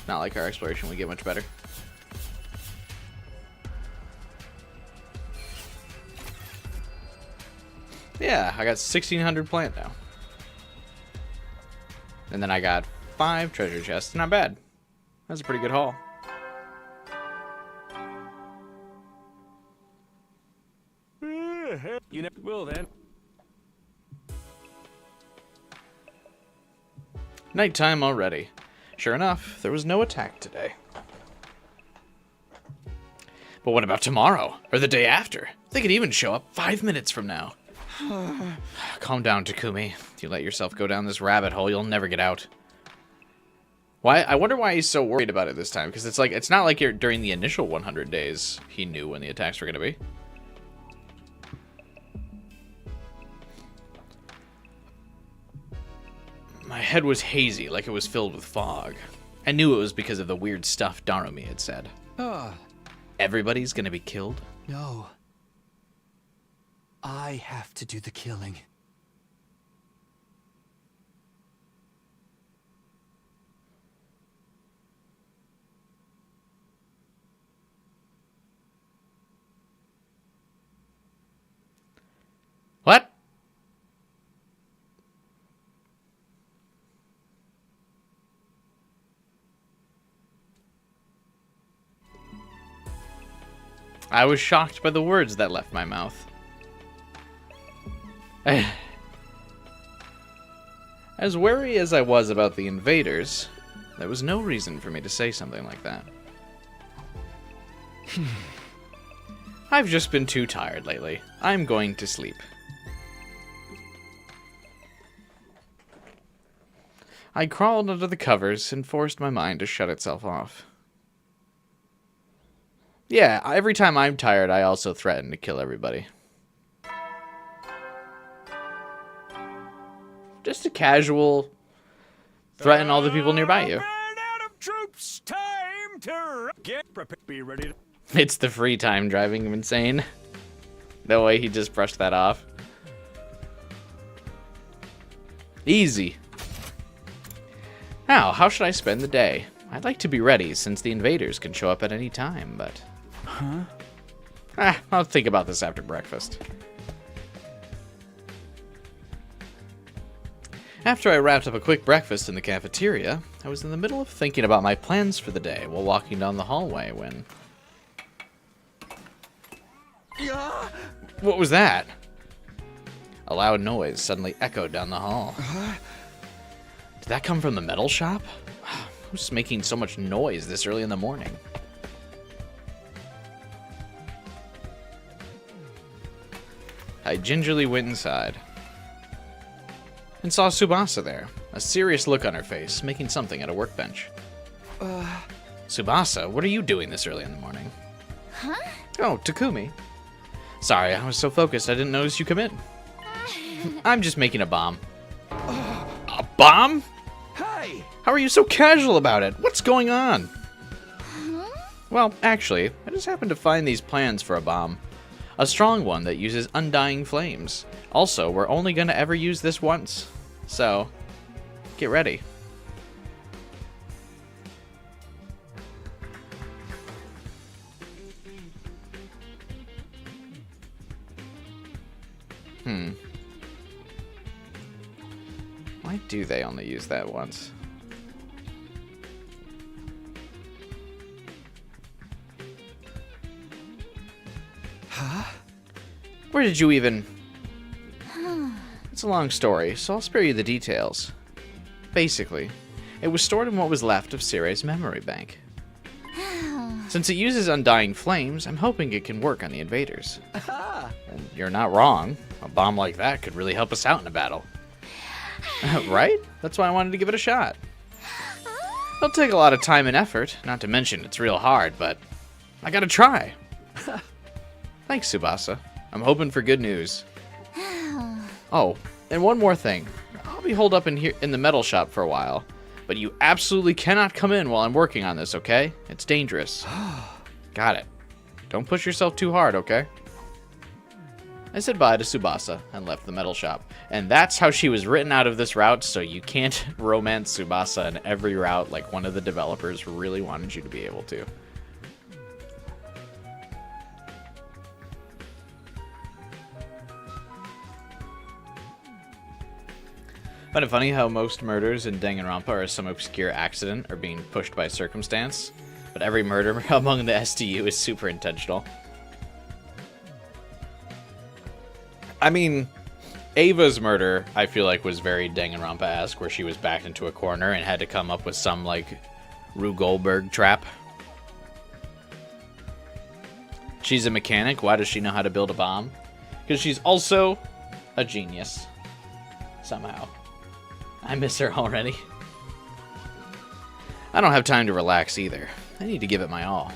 not like our exploration would get much better. Yeah, I got 1,600 plant now. And then I got 5 treasure chests. Not bad. That's a pretty good haul. You never will then. Nighttime already. Sure enough, there was no attack today. But what about tomorrow? Or the day after? They could even show up 5 minutes from now. Calm down, Takumi. If you let yourself go down this rabbit hole, you'll never get out. Why? I wonder why he's so worried about it this time. Because it's not like during the initial 100 days he knew when the attacks were going to be. My head was hazy, like it was filled with fog. I knew it was because of the weird stuff Darumi had said. Everybody's gonna be killed? No. I have to do the killing. What? I was shocked by the words that left my mouth. As wary as I was about the invaders, there was no reason for me to say something like that. I've just been too tired lately. I'm going to sleep. I crawled under the covers and forced my mind to shut itself off. Yeah, every time I'm tired, I also threaten to kill everybody. Just a casual threaten all the people nearby you. Troops, time to get prepared. Be ready to... It's the free time driving him insane. No way he just brushed that off. Easy. Now, how should I spend the day? I'd like to be ready since the invaders can show up at any time, but... I'll think about this after breakfast. After I wrapped up a quick breakfast in the cafeteria, I was in the middle of thinking about my plans for the day while walking down the hallway when... What was that? A loud noise suddenly echoed down the hall. Did that come from the metal shop? Who's making so much noise this early in the morning? I gingerly went inside and saw Tsubasa there, a serious look on her face, making something at a workbench. Tsubasa, what are you doing this early in the morning? Huh? Oh, Takumi. Sorry, I was so focused I didn't notice you come in. I'm just making a bomb. A bomb? Hey! How are you so casual about it? What's going on? Well, actually, I just happened to find these plans for a bomb. A strong one that uses undying flames. Also, we're only going to ever use this once. So, get ready. Why do they only use that once? Huh? Where did you even... It's a long story, so I'll spare you the details. Basically, it was stored in what was left of Sire's memory bank. Since it uses undying flames, I'm hoping it can work on the invaders. And you're not wrong. A bomb like that could really help us out in a battle. Right? That's why I wanted to give it a shot. It'll take a lot of time and effort, not to mention it's real hard, but I gotta try. Thanks, Tsubasa. I'm hoping for good news. Oh, and one more thing. I'll be holed up in here in the metal shop for a while, but you absolutely cannot come in while I'm working on this, okay? It's dangerous. Got it. Don't push yourself too hard, okay? I said bye to Tsubasa and left the metal shop. And that's how she was written out of this route, so you can't romance Tsubasa in every route like one of the developers really wanted you to be able to. Find it funny how most murders in Danganronpa are some obscure accident or being pushed by circumstance, but every murder among the STU is super intentional. I mean, Ava's murder, I feel like, was very Danganronpa-esque, where she was backed into a corner and had to come up with some, like, Rube Goldberg trap. She's a mechanic. Why does she know how to build a bomb? Because she's also a genius. Somehow. I miss her already. I don't have time to relax either. I need to give it my all.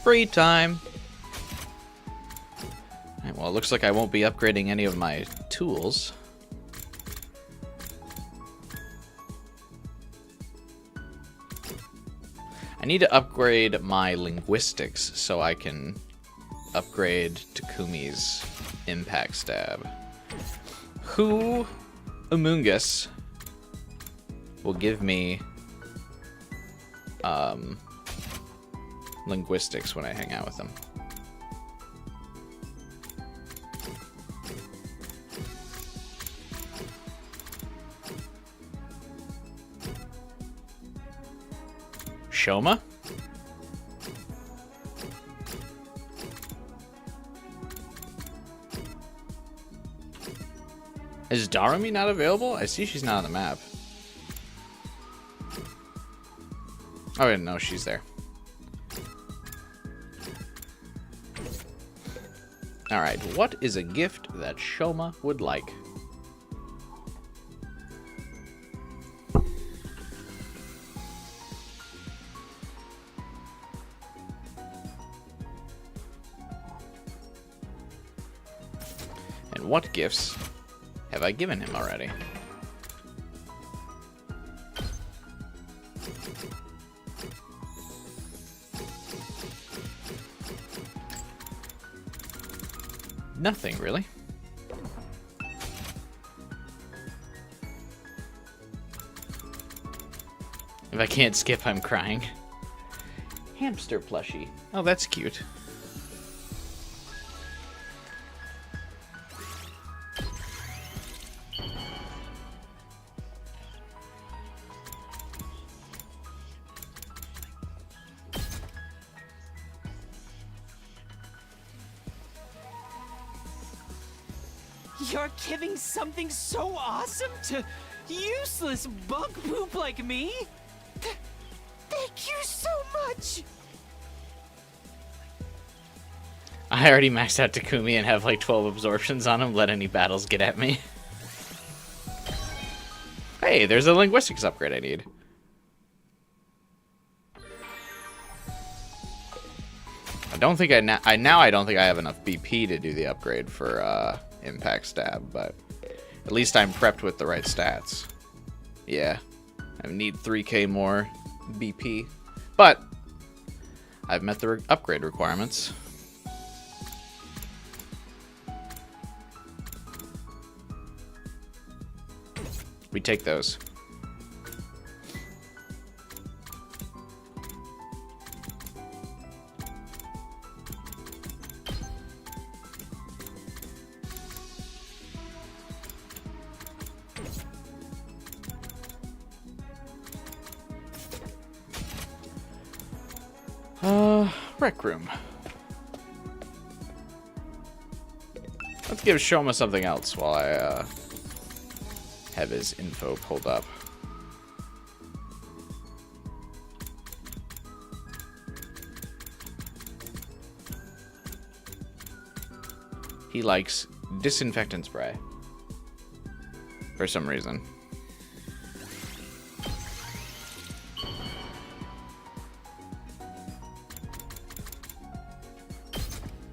Free time. Right, well, it looks like I won't be upgrading any of my tools. I need to upgrade my linguistics so I can upgrade Takumi's impact stab. Who among us will give me linguistics when I hang out with them? Shoma? Is Darumi not available? I see she's not on the map. Oh, I didn't know she's there. Alright, what is a gift that Shoma would like? And what gifts have I given him already? Nothing, really. If I can't skip, I'm crying. Hamster plushie. Oh, that's cute. You're giving something so awesome to useless bug poop like me? Thank you so much! I already maxed out Takumi and have like 12 absorptions on him. Let any battles get at me. Hey, there's a linguistics upgrade I need. I don't think I don't think I have enough BP to do the upgrade for impact stab, but at least I'm prepped with the right stats. Yeah, I need 3k more BP, but I've met the upgrade requirements. We take those. Rec room. Let's give Shoma something else while I have his info pulled up. He likes disinfectant spray. for some reason.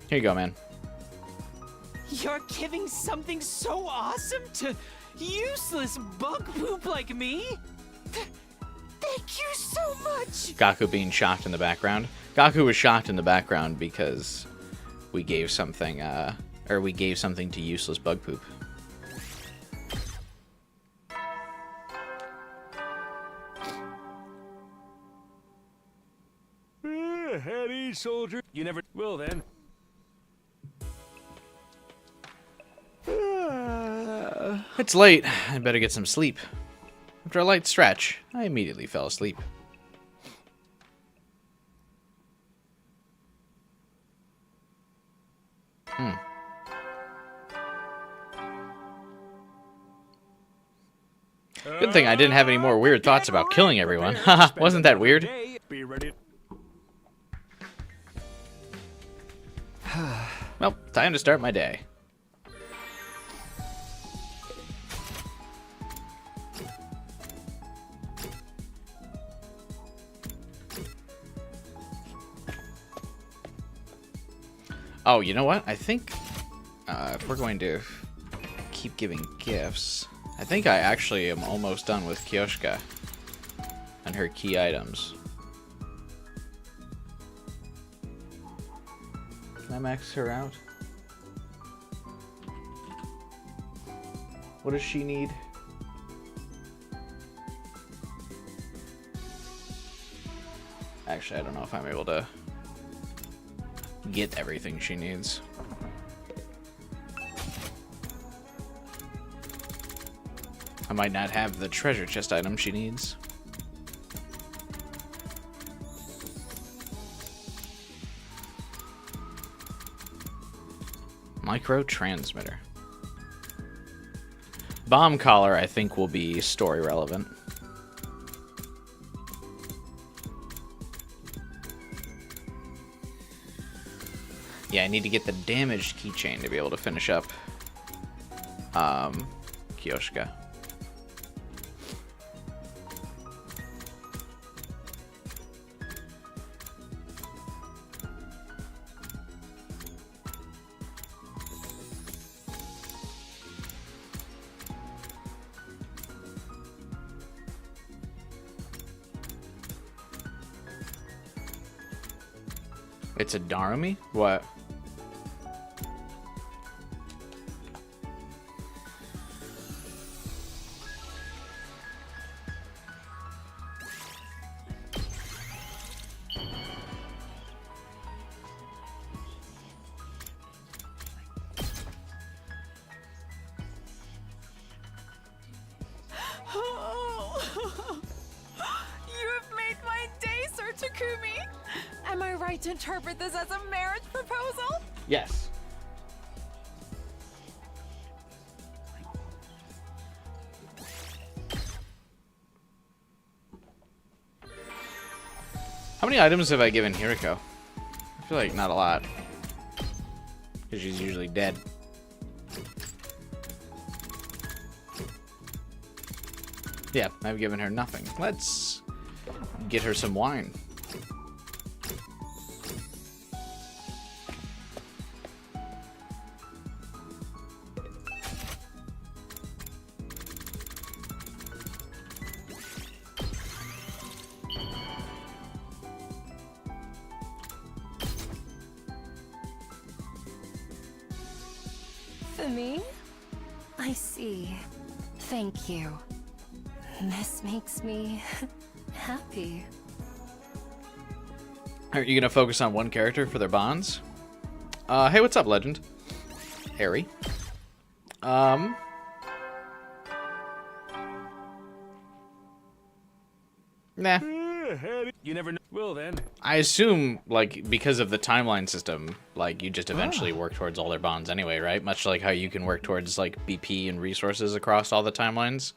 Here you go, man. You're giving something so awesome to useless bug poop like me? Thank you so much! Gaku being shocked in the background. Gaku was shocked in the background because we gave something, to useless bug poop. Heady soldier. You never will then. It's late. I better get some sleep. After a light stretch, I immediately fell asleep. Good thing I didn't have any more weird thoughts about killing everyone. Haha, wasn't that weird? Be ready. Well, time to start my day. Oh, you know what? I think if we're going to keep giving gifts, I think I actually am almost done with Kyoshka and her key items. Can I max her out? What does she need? Actually, I don't know if I'm able to get everything she needs. I might not have the treasure chest item she needs. Micro transmitter. Bomb collar, I think, will be story relevant. Yeah, I need to get the damaged keychain to be able to finish up Kyoshka. It's a Darumi? What? Am I right to interpret this as a marriage proposal? Yes. How many items have I given Hiriko? I feel like not a lot. Because she's usually dead. Yeah, I've given her nothing. Let's get her some wine. For me? I see. Thank you. This makes me happy. Are you gonna focus on one character for their bonds? Hey, what's up, Legend? Harry. Nah. You never know. Will then. I assume, like, because of the timeline system, like, you just eventually work towards all their bonds anyway, right? Much like how you can work towards, like, BP and resources across all the timelines.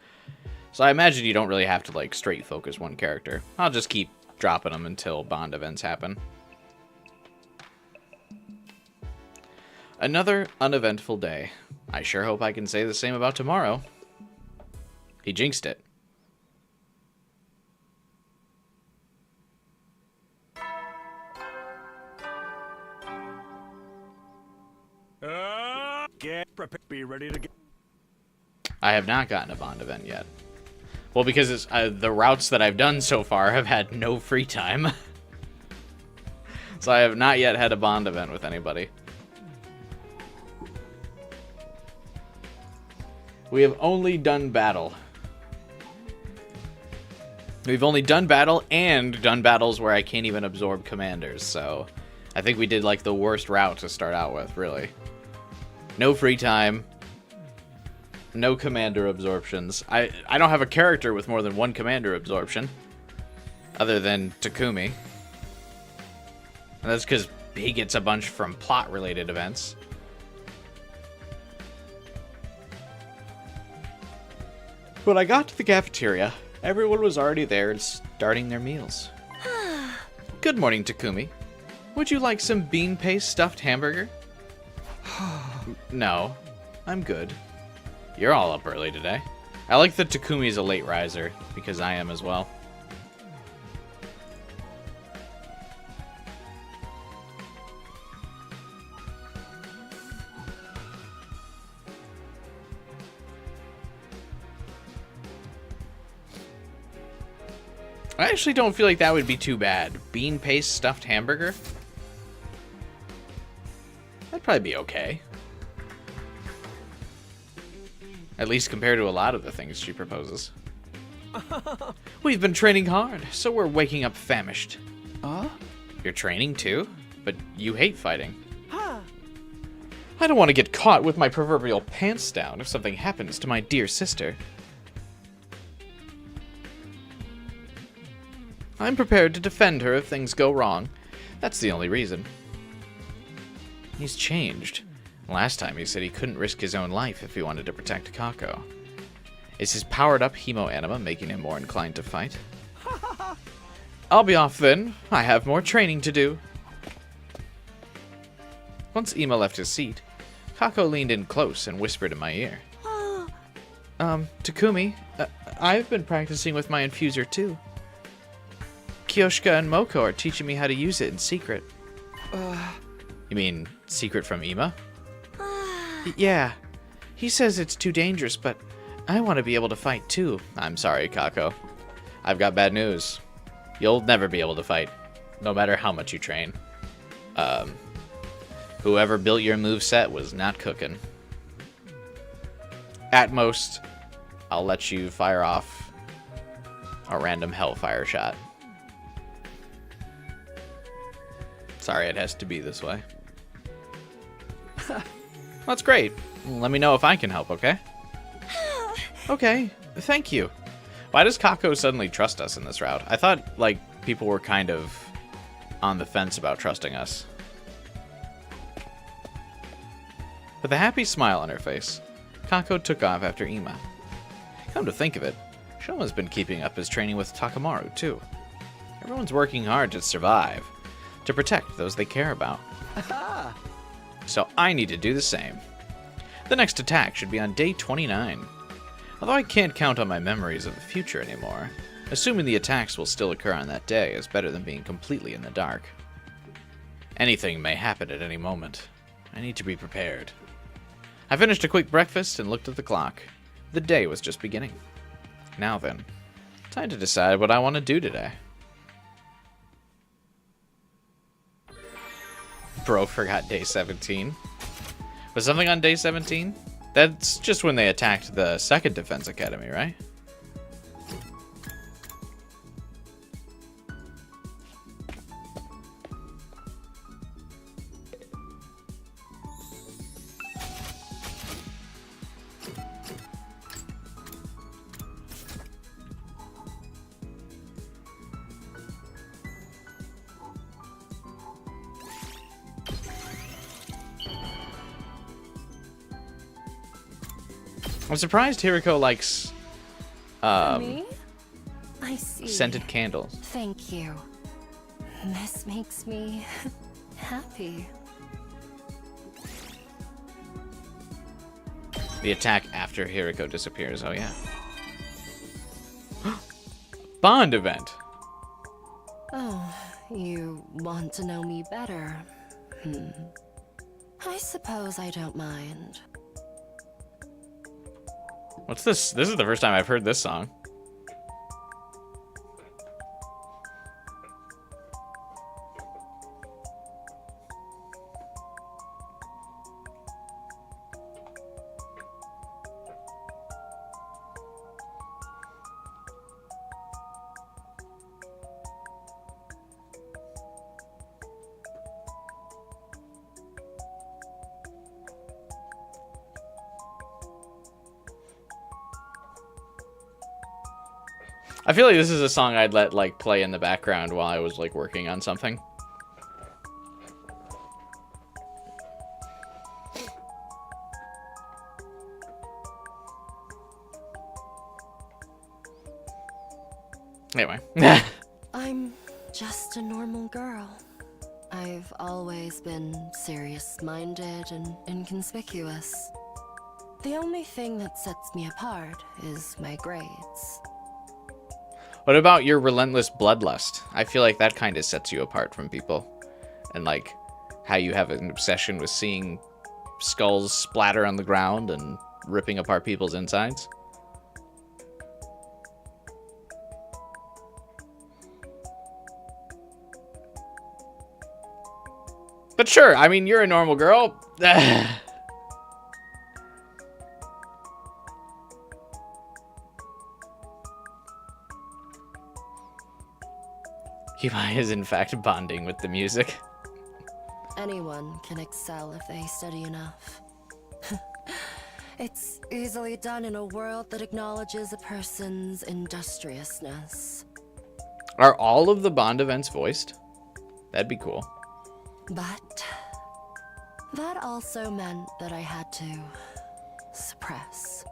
So I imagine you don't really have to, like, straight focus one character. I'll just keep dropping them until bond events happen. Another uneventful day. I sure hope I can say the same about tomorrow. He jinxed it. Get prepared. Be ready to get. I have not gotten a Bond event yet. Well, because it's, the routes that I've done so far have had no free time. So I have not yet had a Bond event with anybody. We have only done battle. We've only done battle and done battles where I can't even absorb commanders, so I think we did like the worst route to start out with, really. No free time. No commander absorptions. I don't have a character with more than one commander absorption. Other than Takumi. And that's because he gets a bunch from plot-related events. When I got to the cafeteria, everyone was already there and starting their meals. Good morning, Takumi. Would you like some bean paste stuffed hamburger? No, I'm good. You're all up early today. I like that Takumi's a late riser, because I am as well. I actually don't feel like that would be too bad. Bean paste stuffed hamburger? That'd probably be okay. At least compared to a lot of the things she proposes. We've been training hard, so we're waking up famished. You're training too? But you hate fighting. I don't want to get caught with my proverbial pants down if something happens to my dear sister. I'm prepared to defend her if things go wrong. That's the only reason. He's changed. Last time he said he couldn't risk his own life if he wanted to protect Kako. Is his powered-up hemo-anima making him more inclined to fight? I'll be off then. I have more training to do. Once Ima left his seat, Kako leaned in close and whispered in my ear. Takumi, I've been practicing with my infuser too. Kyoshka and Moko are teaching me how to use it in secret. You mean secret from Ima? Yeah. He says it's too dangerous, but I want to be able to fight too. I'm sorry, Kako. I've got bad news. You'll never be able to fight, no matter how much you train. Whoever built your moveset was not cooking. At most, I'll let you fire off a random hellfire shot. Sorry, it has to be this way. That's great. Let me know if I can help, okay? Okay, thank you. Why does Kako suddenly trust us in this route? I thought, like, people were kind of on the fence about trusting us. With a happy smile on her face, Kako took off after Ima. Come to think of it, Shoma's been keeping up his training with Takamaru, too. Everyone's working hard to survive, to protect those they care about. So I need to do the same. The next attack should be on day 29. Although I can't count on my memories of the future anymore, assuming the attacks will still occur on that day is better than being completely in the dark. Anything may happen at any moment. I need to be prepared. I finished a quick breakfast and looked at the clock. The day was just beginning. Now then, time to decide what I want to do today. Bro forgot day 17. Was something on day 17? That's just when they attacked the second defense academy, right? I'm surprised Hiriko likes Me? I see. scented candles. Thank you. This makes me happy. The attack after Hiriko disappears, oh yeah. Bond event. Oh, you want to know me better? I suppose I don't mind. What's this? This is the first time I've heard this song. I feel like this is a song I'd let like play in the background while I was like working on something. Anyway. I'm just a normal girl. I've always been serious-minded and inconspicuous. The only thing that sets me apart is my grades. What about your relentless bloodlust? I feel like that kind of sets you apart from people. And like how you have an obsession with seeing skulls splatter on the ground and ripping apart people's insides. But sure, I mean, you're a normal girl. Yumai is in fact bonding with the music. Anyone can excel if they study enough. It's easily done in a world that acknowledges a person's industriousness. Are all of the Bond events voiced? That'd be cool. But that also meant that I had to suppress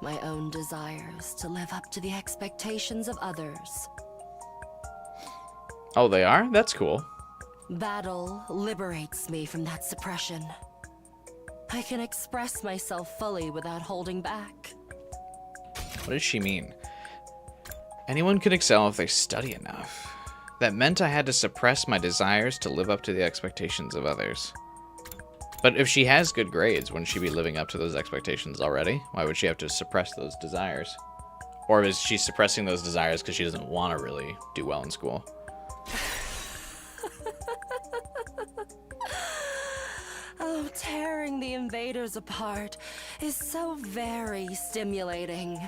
my own desires to live up to the expectations of others. Oh, they are? That's cool. Battle liberates me from that suppression. I can express myself fully without holding back. What does she mean? Anyone can excel if they study enough. That meant I had to suppress my desires to live up to the expectations of others. But if she has good grades, wouldn't she be living up to those expectations already? Why would she have to suppress those desires? Or is she suppressing those desires because she doesn't want to really do well in school? Oh, tearing the invaders apart is so very stimulating.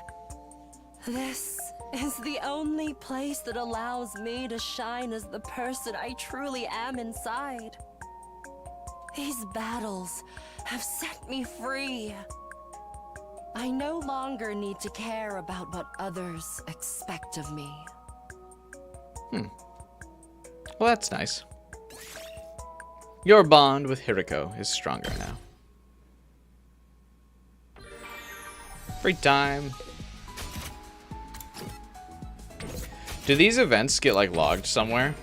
This is the only place that allows me to shine as the person I truly am inside. These battles have set me free. I no longer need to care about what others expect of me. Well, that's nice. Your bond with Hiriko is stronger now. Free time. Do these events get like logged somewhere?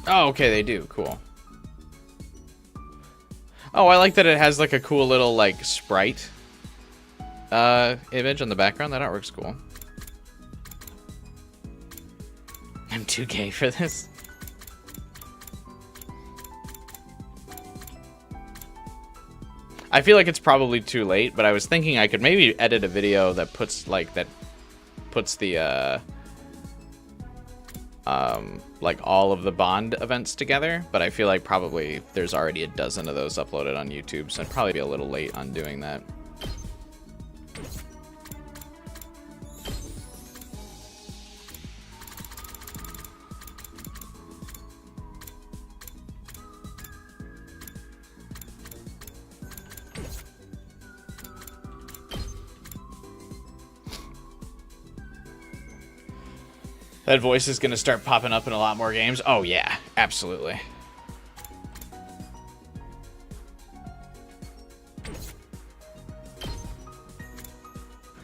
Oh, okay, they do. Cool. Oh, I like that it has like a cool little like sprite image on the background. That artwork's cool. I'm too gay for this. I feel like it's probably too late, but I was thinking I could maybe edit a video that puts like the like all of the Bond events together, but I feel like probably there's already a dozen of those uploaded on YouTube, so I'd probably be a little late on doing that. That voice is going to start popping up in a lot more games. Oh, yeah. Absolutely.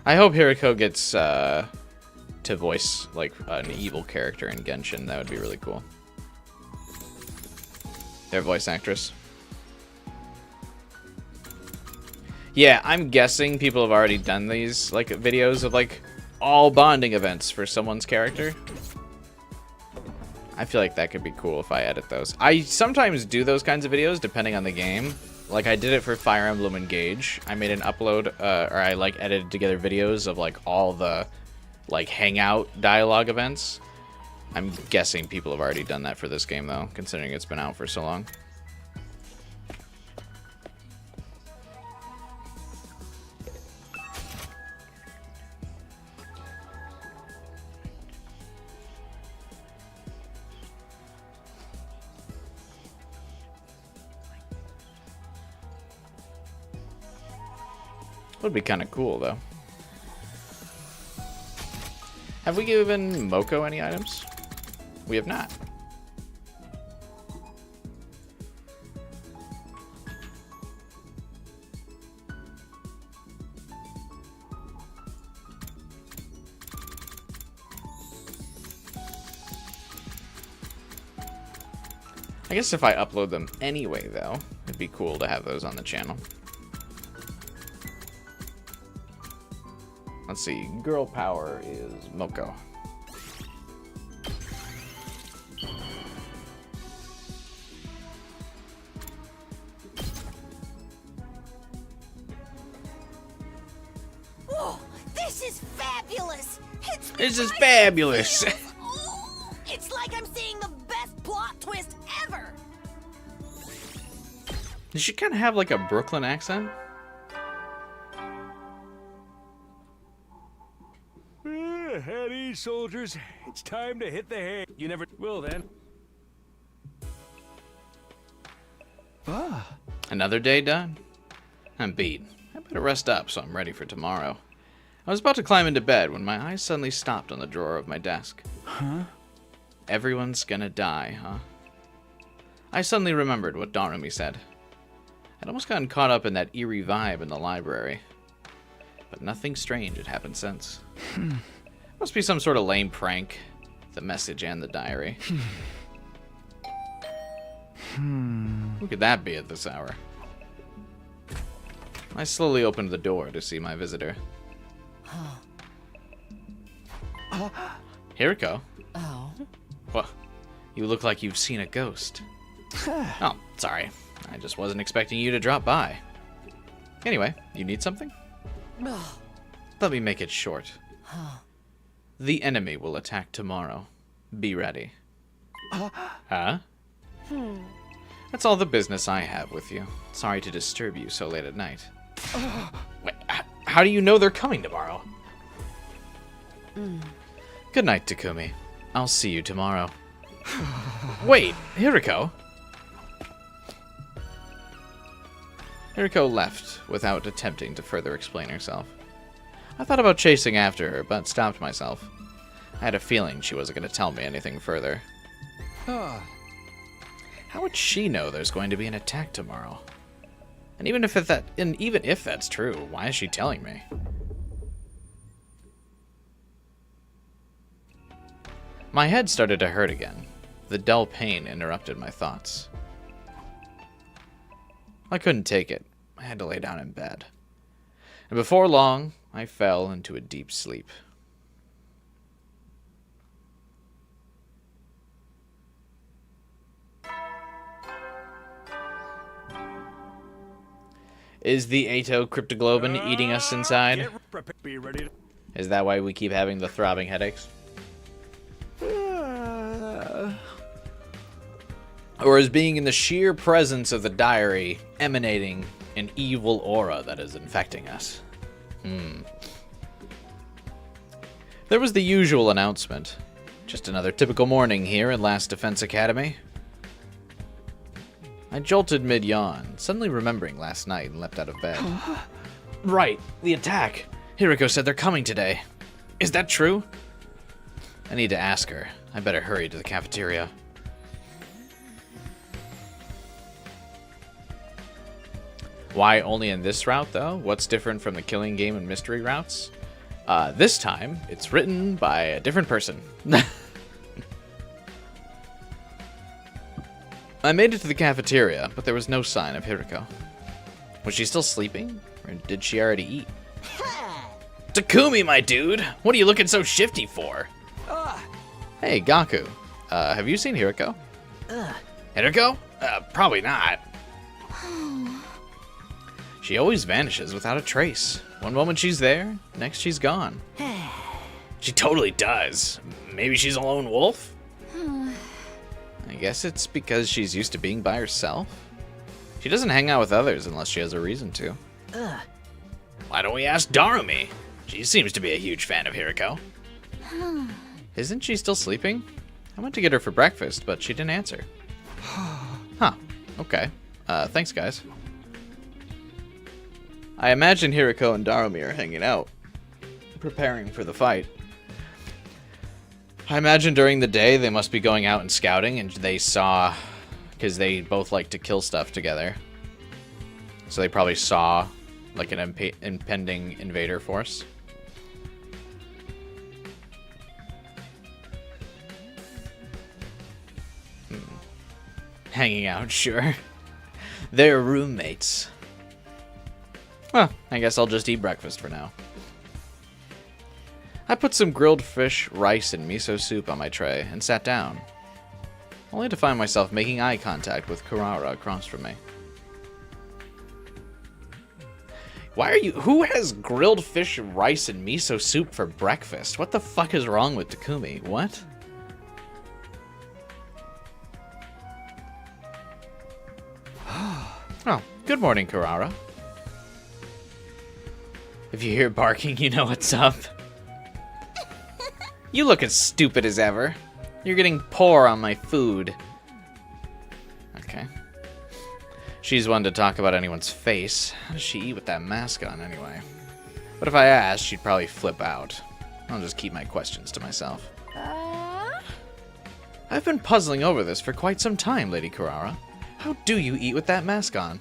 I hope Hiriko gets to voice, like, an evil character in Genshin. That would be really cool. Their voice actress. Yeah, I'm guessing people have already done these like videos of like all bonding events for someone's character. I feel like that could be cool if I edit those. I sometimes do those kinds of videos depending on the game. Like I did it for Fire Emblem Engage. I made an upload, or I like edited together videos of like all the like hangout dialogue events. I'm guessing people have already done that for this game though, considering it's been out for so long. Would be kind of cool, though. Have we given Moko any items? We have not. I guess if I upload them anyway, though, it'd be cool to have those on the channel. Let's see, girl power is Moko. Whoa, this is fabulous! This is fabulous! It's like I'm seeing the best plot twist ever! Does she kind of have like a Brooklyn accent? At ease, soldiers. It's time to hit the hay. You never will then. Another day done? I'm beat. I better rest up so I'm ready for tomorrow. I was about to climb into bed when my eyes suddenly stopped on the drawer of my desk. Huh? Everyone's gonna die, huh? I suddenly remembered what Darumi said. I'd almost gotten caught up in that eerie vibe in the library. But nothing strange had happened since. Must be some sort of lame prank. The message and the diary. Who could that be at this hour? I slowly opened the door to see my visitor. Hiriko? Oh. What? You look like you've seen a ghost. Oh, sorry. I just wasn't expecting you to drop by. Anyway, you need something? Let me make it short. The enemy will attack tomorrow. Be ready. Huh? That's all the business I have with you. Sorry to disturb you so late at night. Wait, how do you know they're coming tomorrow? Good night, Takumi. I'll see you tomorrow. Wait, Hiriko? Hiriko left without attempting to further explain herself. I thought about chasing after her, but stopped myself. I had a feeling she wasn't going to tell me anything further. How would she know there's going to be an attack tomorrow? And even if that's true, why is she telling me? My head started to hurt again. The dull pain interrupted my thoughts. I couldn't take it. I had to lay down in bed. And before long, I fell into a deep sleep. Is the Ato cryptoglobin eating us inside? Be ready to... Is that why we keep having the throbbing headaches? Or is being in the sheer presence of the diary emanating an evil aura that is infecting us? There was the usual announcement. Just another typical morning here at Last Defense Academy. I jolted mid-yawn, suddenly remembering last night and leapt out of bed. Right, the attack. Hiriko said they're coming today. Is that true? I need to ask her. I better hurry to the cafeteria. Why only in this route, though? What's different from the killing game and mystery routes? This time, it's written by a different person. I made it to the cafeteria, but there was no sign of Hiriko. Was she still sleeping? Or did she already eat? Takumi, my dude! What are you looking so shifty for? Hey, Gaku. Have you seen Hiriko? Hiriko? Probably not. She always vanishes without a trace. One moment she's there, next she's gone. She totally does. Maybe she's a lone wolf? I guess it's because she's used to being by herself. She doesn't hang out with others unless she has a reason to. Why don't we ask Darumi? She seems to be a huge fan of Hiriko. Isn't she still sleeping? I went to get her for breakfast, but she didn't answer. Huh. Okay. Thanks, guys. I imagine Hiriko and Darumi are hanging out, preparing for the fight. I imagine during the day they must be going out and scouting, and they saw, because they both like to kill stuff together. So they probably saw like an impending invader force. Hanging out, sure. They're roommates. Well, I guess I'll just eat breakfast for now. I put some grilled fish, rice, and miso soup on my tray and sat down, only to find myself making eye contact with Kurara across from me. Why are you... Who has grilled fish, rice, and miso soup for breakfast? What the fuck is wrong with Takumi? What? Oh, good morning, Kurara. If you hear barking, you know what's up. You look as stupid as ever. You're getting poor on my food. Okay. She's one to talk about anyone's face. How does she eat with that mask on anyway? But if I asked, she'd probably flip out. I'll just keep my questions to myself. I've been puzzling over this for quite some time, Lady Kurara. How do you eat with that mask on?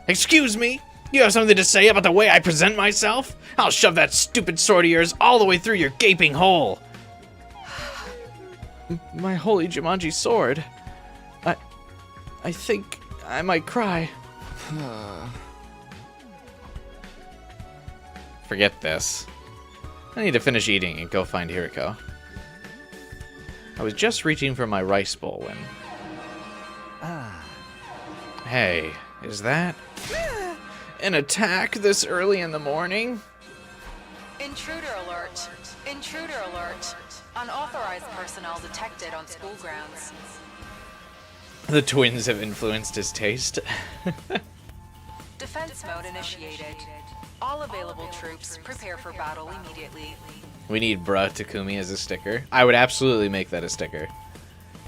Excuse me? You have something to say about the way I present myself? I'll shove that stupid sword of yours all the way through your gaping hole. My holy Jumanji sword. I think I might cry. Forget this. I need to finish eating and go find Hiriko. I was just reaching for my rice bowl when... Hey, is that... an attack this early in the morning? Intruder alert. Intruder alert. Unauthorized personnel detected on school grounds. The twins have influenced his taste. Defense mode initiated. All available troops prepare for battle immediately. We need Bruh Takumi as a sticker. I would absolutely make that a sticker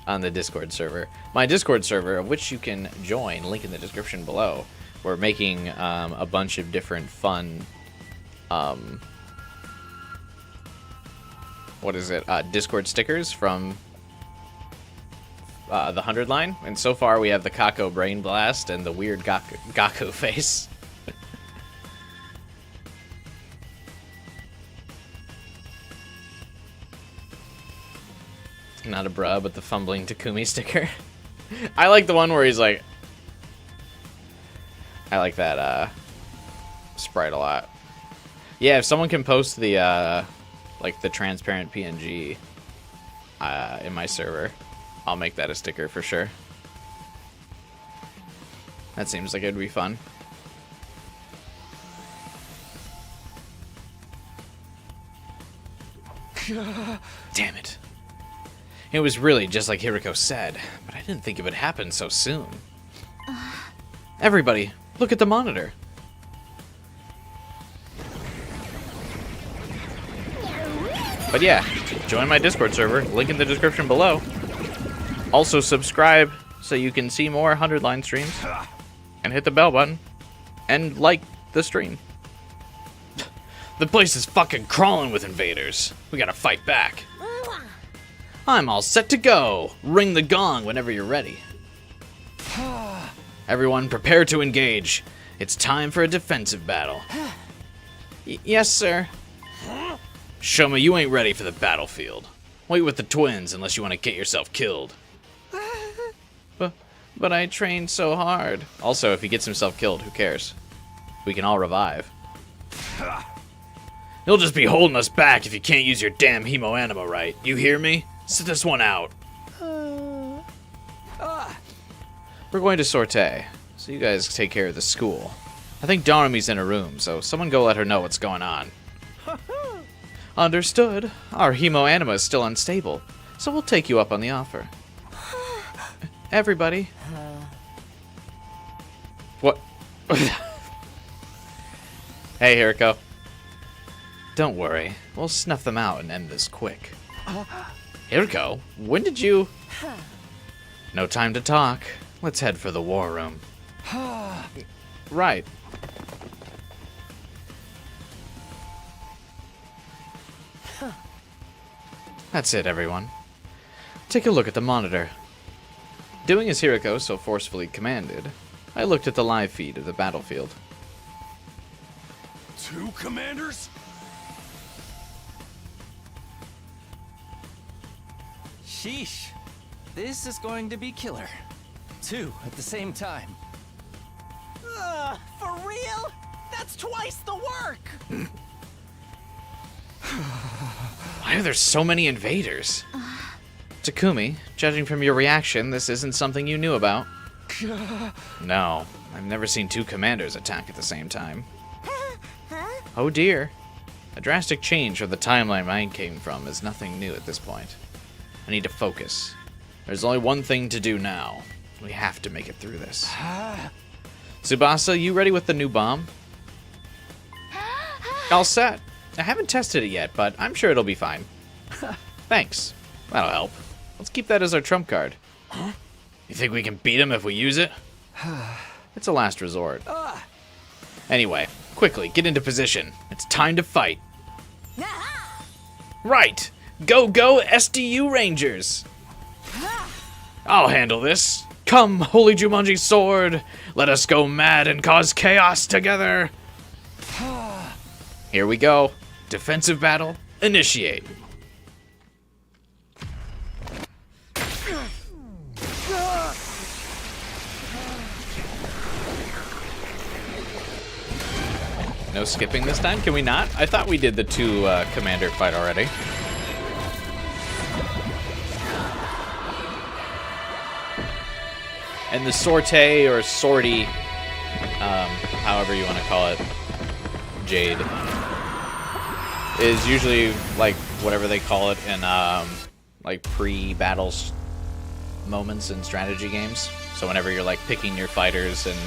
on the Discord server. My Discord server, of which you can join, link in the description below. We're making a bunch of different fun, Discord stickers from the 100 line. And so far we have the Kako Brain Blast and the weird Gaku face. Not a bruh, but the fumbling Takumi sticker. I like the one where he's like... I like that sprite a lot. Yeah, if someone can post the like the transparent PNG in my server, I'll make that a sticker for sure. That seems like it'd be fun. Damn it. It was really just like Hiriko said, but I didn't think it would happen so soon. Everybody, look at the monitor. But yeah, join my Discord server, link in the description below. Also subscribe so you can see more 100 line streams. And hit the bell button. And like the stream. The place is fucking crawling with invaders. We gotta fight back. I'm all set to go. Ring the gong whenever you're ready. Everyone prepare to engage. It's time for a defensive battle. Yes, sir. Shoma, you ain't ready for the battlefield. Wait with the twins unless you want to get yourself killed. But I trained so hard. Also, if he gets himself killed, who cares? We can all revive. You'll just be holding us back if you can't use your damn hemoanima right. You hear me? Sit this one out. We're going to sortie, so you guys take care of the school. I think Dorami's in a room, so someone go let her know what's going on. Understood. Our hemoanima is still unstable, so we'll take you up on the offer. Everybody. What? Hey, Hiriko. Don't worry. We'll snuff them out and end this quick. Hiriko, when did you... No time to talk. Let's head for the war room. Right. That's it, everyone. Take a look at the monitor. Doing as Hiriko so forcefully commanded, I looked at the live feed of the battlefield. 2 commanders? Sheesh. This is going to be killer. 2 at the same time. For real? That's twice the work! Why are there so many invaders? Takumi, judging from your reaction, this isn't something you knew about. No, I've never seen 2 commanders attack at the same time. Oh dear. A drastic change from the timeline mine came from is nothing new at this point. I need to focus. There's only one thing to do now. We have to make it through this. Tsubasa, you ready with the new bomb? All set. I haven't tested it yet, but I'm sure it'll be fine. Thanks. That'll help. Let's keep that as our trump card. You think we can beat him if we use it? It's a last resort. Anyway, quickly, get into position. It's time to fight. Right! Go, go, SDU Rangers! I'll handle this. Come, Holy Jumanji Sword! Let us go mad and cause chaos together! Here we go. Defensive battle, initiate. No skipping this time? Can we not? I thought we did the 2 commander fight already. And the sortie or sortie, however you want to call it, Jade, is usually like whatever they call it in like pre-battle moments in strategy games. So whenever you're like picking your fighters and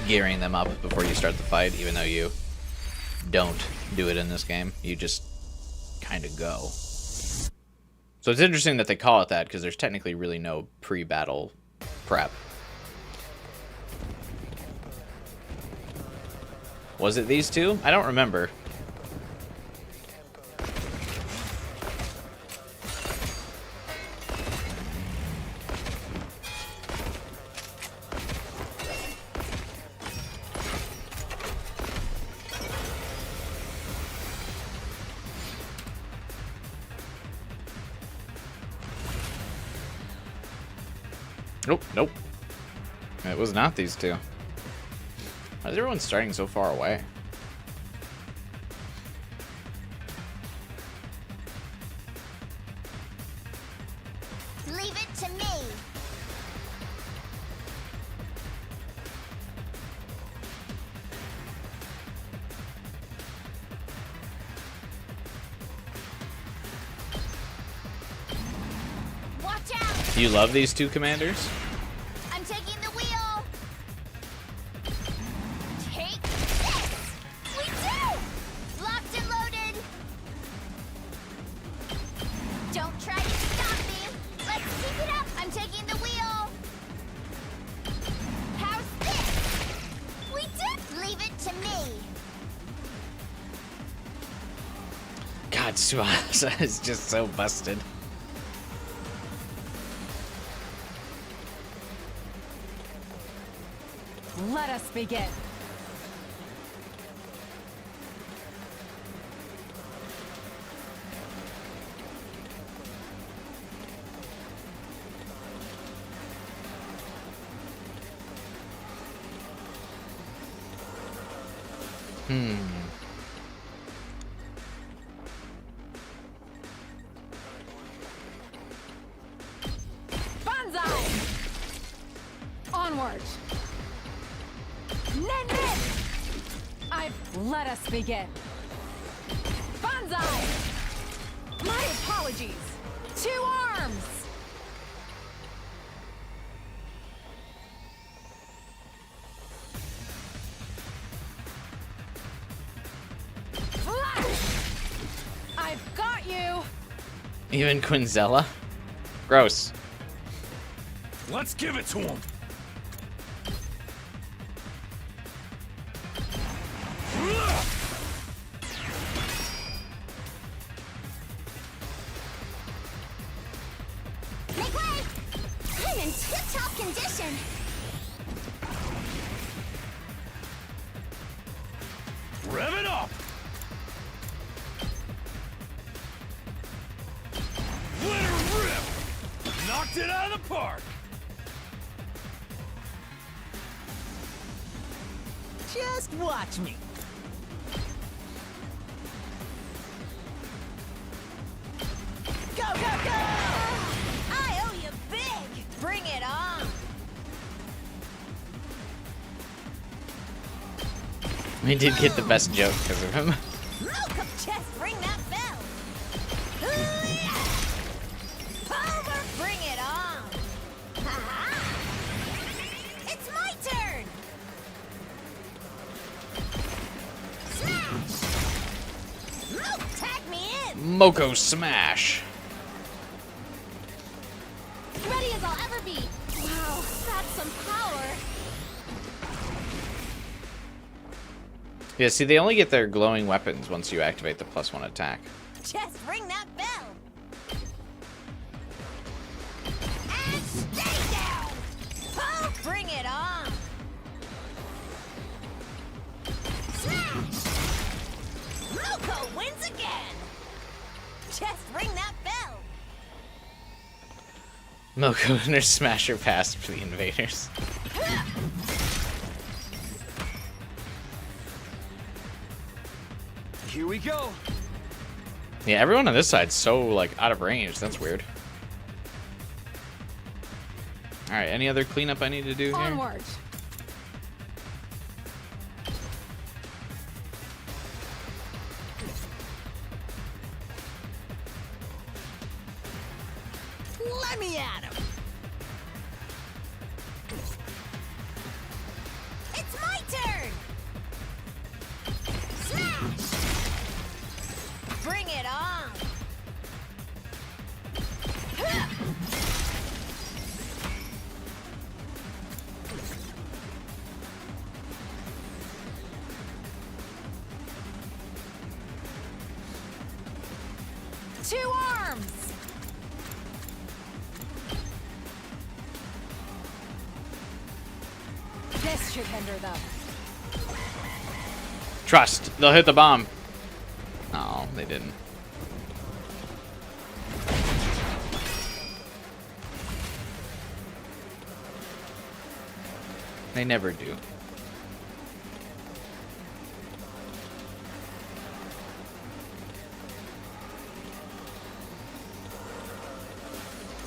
gearing them up before you start the fight, even though you don't do it in this game, you just kind of go. So it's interesting that they call it that because there's technically really no pre-battle prep. Was it these 2? I don't remember. Nope, nope. It was not these 2. Why is everyone starting so far away? Leave it to me. Watch out! Do you love these 2 commanders? I'm taking the wheel. Take this. We do. Locked and loaded. Don't try to stop me. Let's keep it up. I'm taking the wheel. How's this? We did. Leave it to me. God, Tsubasa is just so busted. Let us begin. Banzai! Onward! Nen! Let us begin. Banzai! My apologies. 2 arms! I've got you! Even Quinzella? Gross. Let's give it to him. Make way! I'm in tip-top condition. Rev it up! Let her rip! Knocked it out of the park! Just watch me. Go, go, go! I owe you big. Bring it on. We did get the best joke because of him. Malcolm, just ring that bell. Hoo-yah! Palmer, bring it on. Ha-ha! It's my turn. Smash! Moke, tag me in. Moko smash. Ready as I'll ever be. Wow, that's some power. Yeah, see, they only get their glowing weapons once you activate the +1 attack. Just ring that bell. And stay down. Oh, bring it on. Smash! Moko wins again. Just ring that bell. Moko and her smasher passed for the invaders. Here we go. Yeah, everyone on this side's so, like, out of range. That's weird. Alright, any other cleanup I need to do here? Onward! Let me at him. It's my turn. Smash! Bring it on. Two arms! This should hinder them. Trust. They'll hit the bomb. Oh, they didn't. They never do.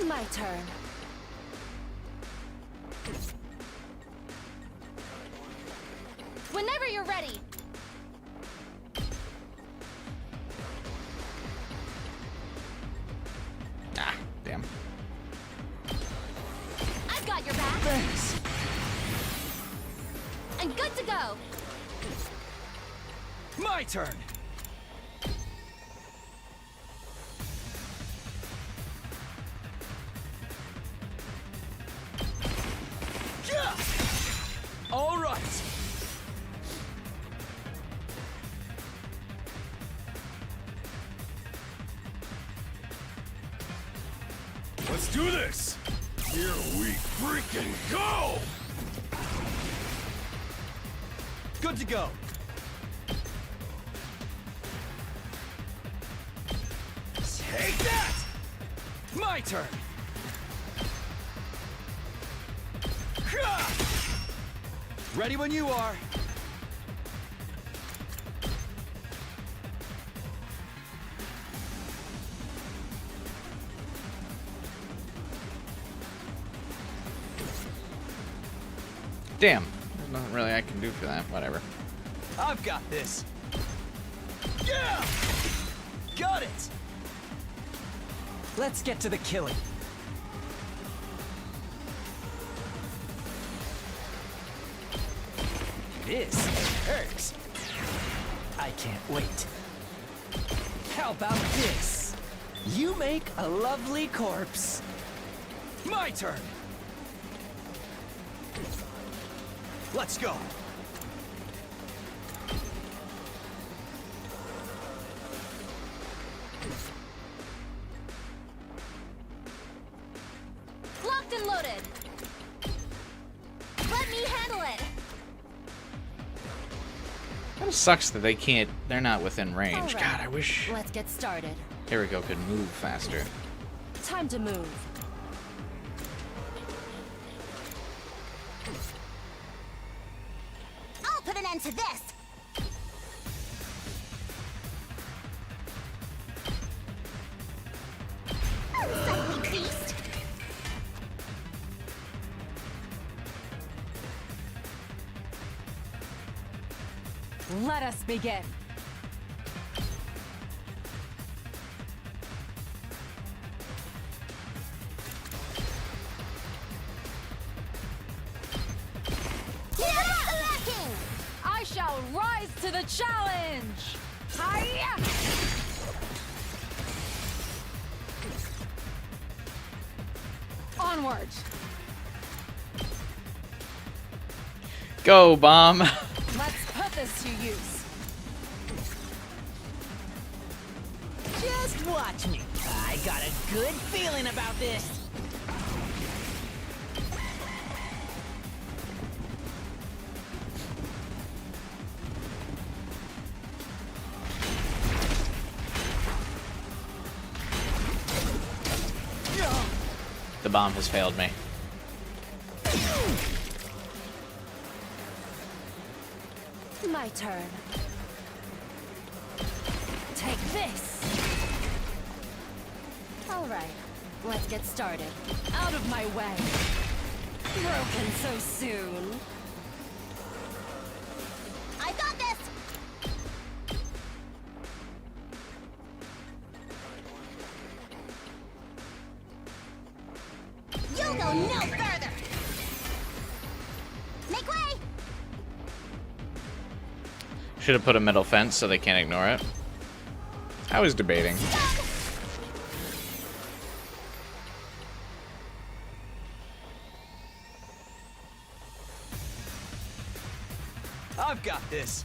My turn. Whenever you're ready. Ah, damn. I've got your back. Thanks. I'm good to go. My turn. Yeah! All right. Let's do this. Here we freaking go. Good to go. Take that. My turn. Ready when you are. Damn. There's nothing really I can do for that. Whatever. I've got this. Yeah! Got it! Let's get to the killing. This hurts. I can't wait. How about this? You make a lovely corpse. My turn. Let's go. Locked and loaded. Let me handle it. Kind of sucks that they're not within range. All right, God, I wish. Let's get started. Here we go, could move faster. Time to move. I'll put an end to this. Unsightly beast. Let us begin. I shall rise to the challenge! Hiya! Onward! Go, bomb! Let's put this to use. Just watch me. I got a good feeling about this. The bomb has failed me. My turn. Take this. All right, let's get started. Out of my way. Broken so soon. I got this. You'll go no further. Make way. Should have put a middle fence so they can't ignore it. I was debating. I've got this.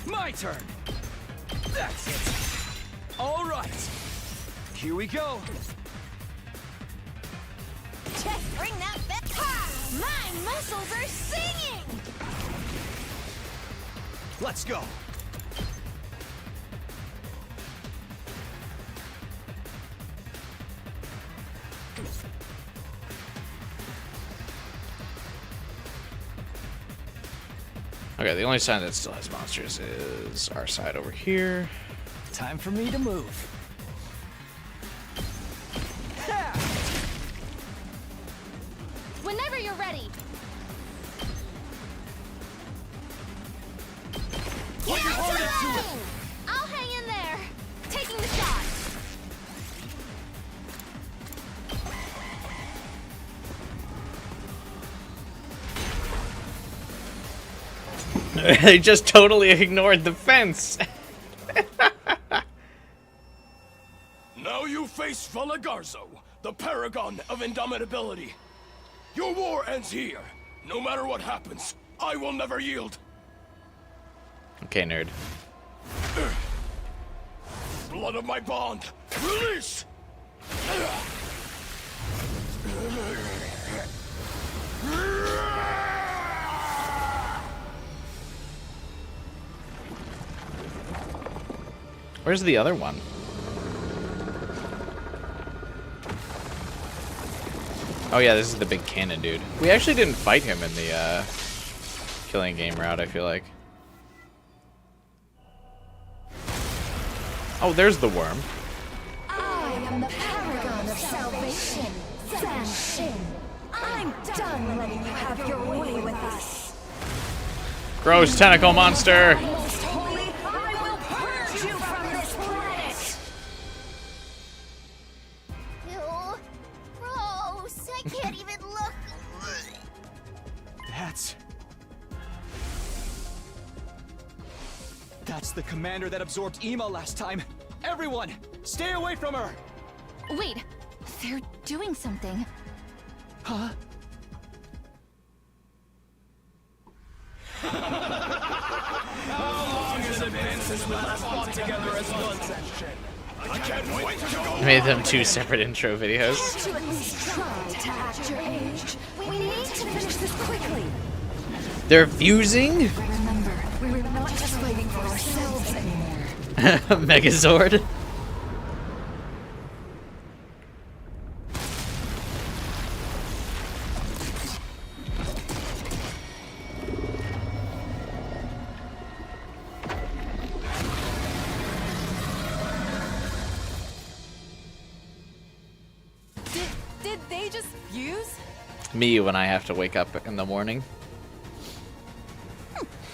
My turn. That's it. All right. Here we go. Just bring that back. Ha! My muscles are singing. Let's go. Okay, the only side that still has monsters is our side over here. Time for me to move. Whenever you're ready. Put your heart into it. I'll hang in there. Taking the shot. They just totally ignored the fence. Now you face Valagarzo, the paragon of indomitability. Your war ends here. No matter what happens, I will never yield. Okay, nerd. Blood of my bond, release! Where's the other one? Oh yeah, this is the big cannon dude. We actually didn't fight him in the killing game route, I feel like. Oh, there's the worm. I am the paragon of Senshin, I'm done letting you have your way with us. Gross tentacle monster. Most holy, I will purge you from this planet. Ew. Gross. I can't even look. That's the commander that absorbed Ema last time. Everyone, stay away from her! Wait, they're doing something. Huh? How long has it been since we last fought together as one Senshin? I can't wait to go. Made them 2 separate intro videos. Can't you at least try to act your age? We need to finish this quickly. They're fusing? Remember, we're not just waiting for ourselves anymore. Megazord. Did they just fuse? Me when I have to wake up in the morning.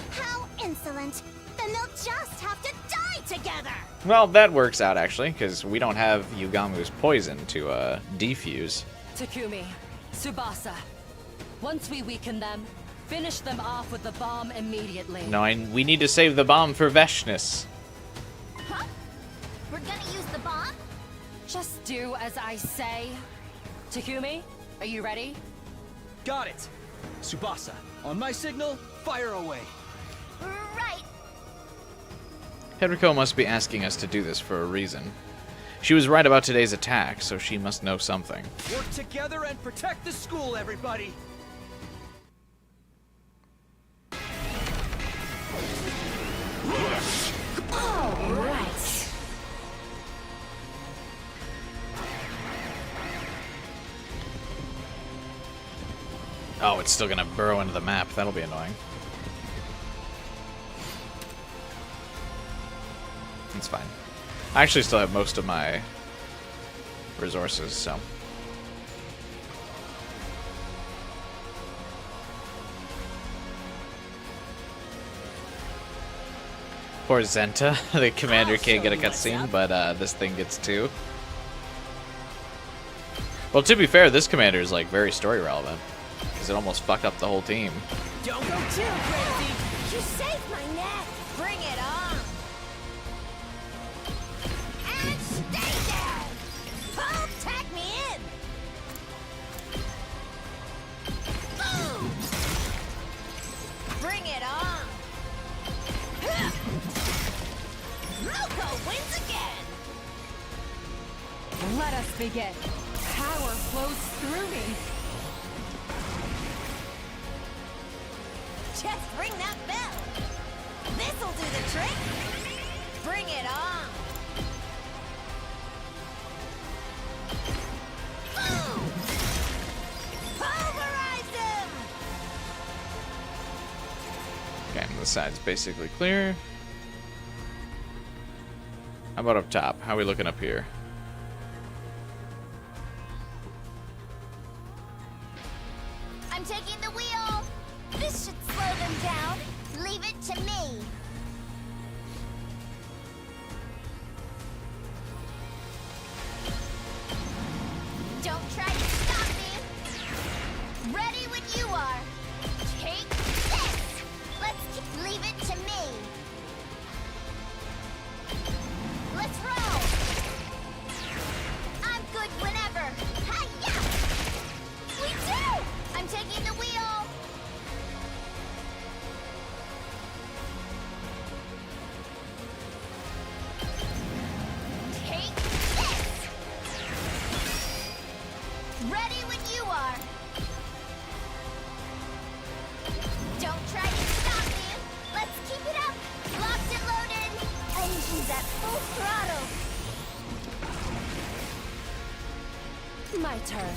How insolent. Then they'll just have to die together. Well, that works out actually, because we don't have Yugamu's poison to defuse. Takumi, Tsubasa. Once we weaken them, finish them off with the bomb immediately. No, we need to save the bomb for Veshness. Huh? We're gonna use the bomb? Just do as I say. Takumi, are you ready? Got it! Tsubasa, on my signal, fire away! Right. Henrico must be asking us to do this for a reason. She was right about today's attack, so she must know something. Work together and protect the school, everybody! All right. Oh, it's still gonna burrow into the map. That'll be annoying. It's fine. I actually still have most of my resources, so. Poor Zenta. The commander can't get a cutscene, but this thing gets 2. Well, to be fair, this commander is like very story relevant. Because it almost fucked up the whole team. Don't go too crazy. You saved my neck. Bring it on. And stay there. Pull, tag me in. Boom. Bring it on. Moko wins again. Let us begin. Power flows through me. Just ring that bell. This'll do the trick. Bring it on. Boom. Pulverize them. Okay, the side's basically clear. How about up top? How are we looking up here? I'm taking the wheel. This should slow them down. Leave it to me. Don't try to stop me. Ready when you are. Take this. Leave it to me. Let's roll. I'm good whenever. Hi-ya! We do! I'm taking the wheel. Take this. Ready when you are. Don't try to stop me. Let's keep it up. Locked and loaded. Engines at full throttle. My turn.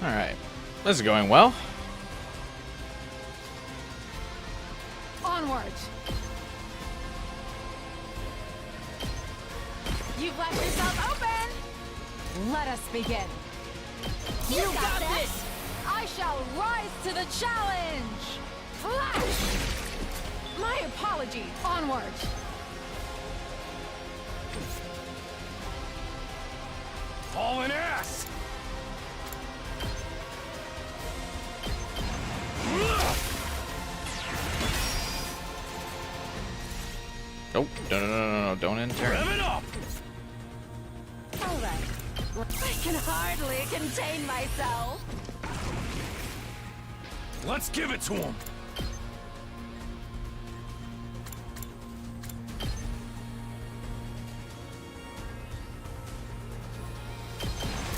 Alright. This is going well. Onward. You've left yourself open. Let us begin. You got this! I shall rise to the challenge! Flash! My apology. Onward. Hauling ass! Oh, no, don't enter. Rev it up! All right. I can hardly contain myself. Let's give it to him!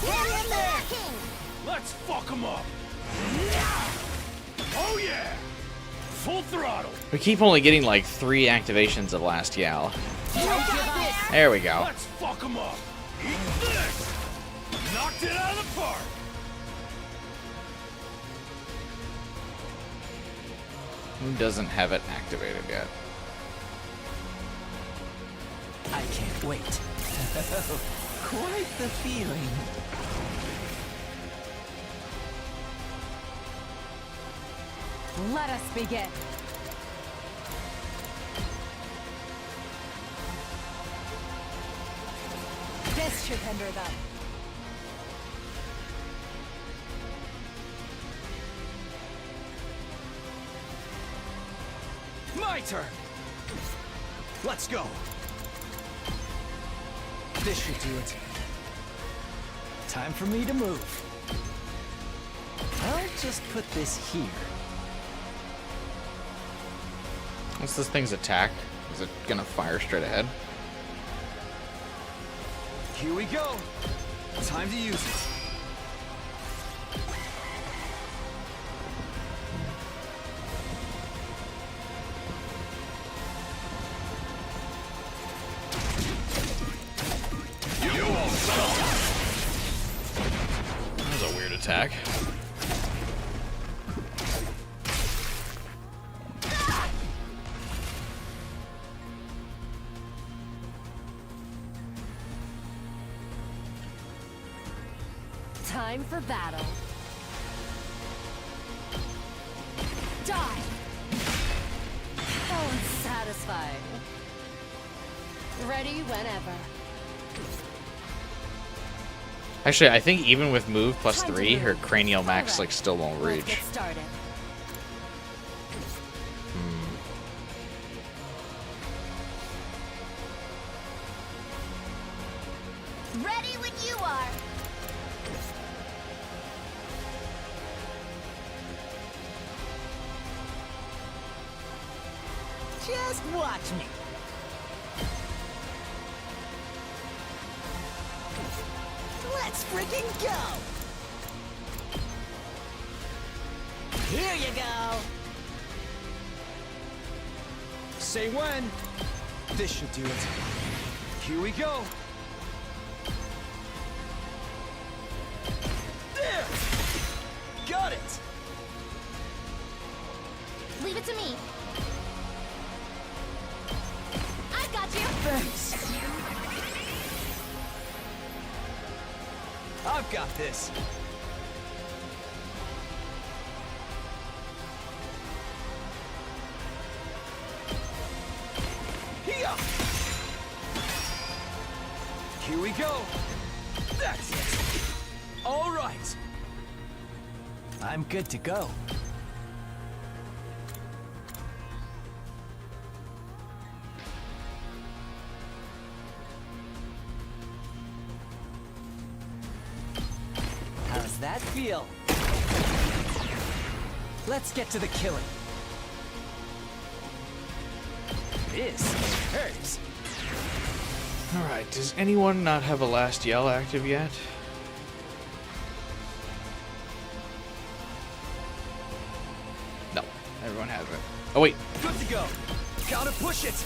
Get in there! Let's fuck him up! Oh yeah! Full throttle! We keep only getting like 3 activations of Last Yell. There we go. Let's fuck him up! Eat this! Knocked it out of the park! Who doesn't have it activated yet? I can't wait. Quite the feeling. Let us begin. This should hinder them. My turn! Let's go! This should do it. Time for me to move. I'll just put this here. What's this thing's attack? Is it gonna fire straight ahead? Here we go! Time to use it. That was a weird attack. Time for battle. Die! Oh, it's satisfying. Ready whenever. Actually, I think even with move plus Time to 3, her move. cranial max Alright. like still won't Let's reach. get started. Ready when you are. Just watch me. Let's freaking go! Here you go! Say when. This should do it. Here we go. There! Got it! Leave it to me. I got you. Thanks! I've got this. Here! Here we go. That's it. All right. I'm good to go. How's that feel? Let's get to the killing. This hurts. Alright, does anyone not have a Last Yell active yet? No, everyone has it. Oh wait, Good to go. Gotta push it.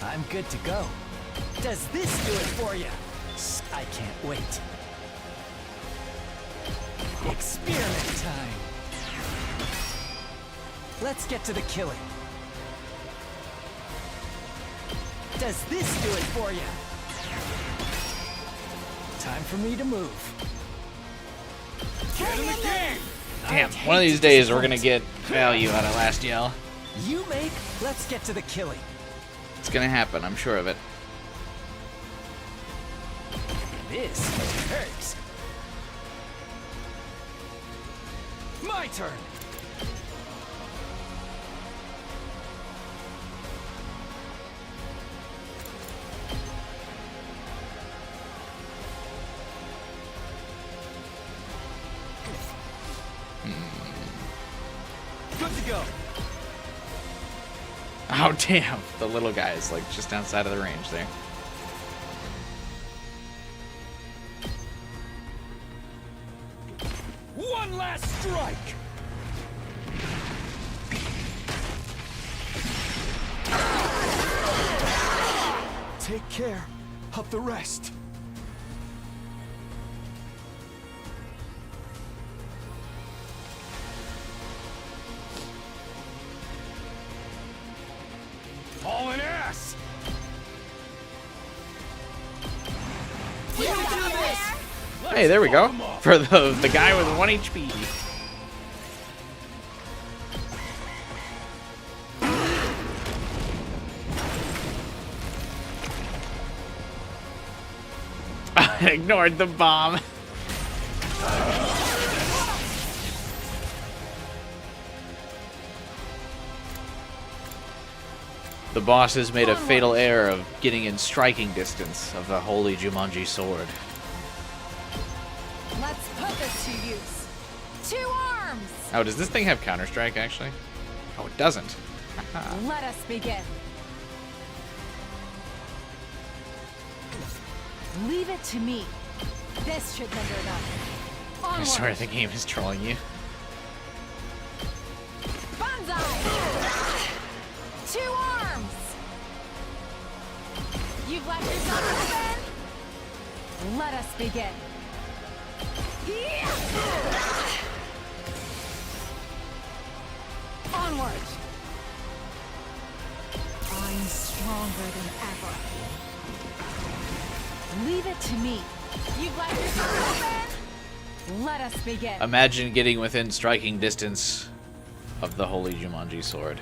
I'm good to go. Does this do it for you? I can't wait. Experiment time. Let's get to the killing. Does this do it for you? Time for me to move. Get in the game! Damn, one of these days we're gonna get value out of Last Yell. You make, let's get to the killing. It's gonna happen, I'm sure of it. This hurts. My turn. Good to go. Oh damn, the little guy is like just outside of the range there. One last strike! Take care of the rest. All in ass! We can do this! Hey, there we go. For the guy with 1 HP. I ignored the bomb. The boss has made a fatal error of getting in striking distance of the holy Jumanji sword. Let's put this to use. 2 arms! Oh, does this thing have Counter-Strike, actually? Oh, it doesn't. Let us begin. Leave it to me. This should hinder them. I'm Onward. sorry, the game is trolling you. Banzai! 2 arms! You've left yourself open! Let us begin. Onward! I'm stronger than ever. Leave it to me. You've left yourself open! Let us begin. Imagine getting within striking distance of the holy Jumanji sword.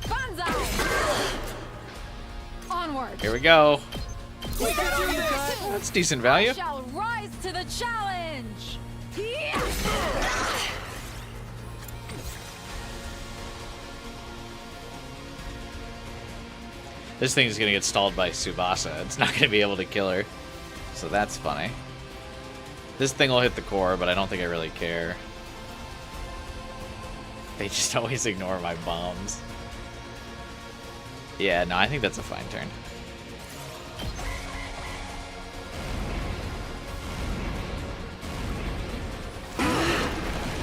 Banzai! Onward! Here we go. We can do this! That's decent value. I shall rise to the challenge! This thing is going to get stalled by Tsubasa. It's not going to be able to kill her. So that's funny. This thing will hit the core, but I don't think I really care. They just always ignore my bombs. Yeah, no, I think that's a fine turn.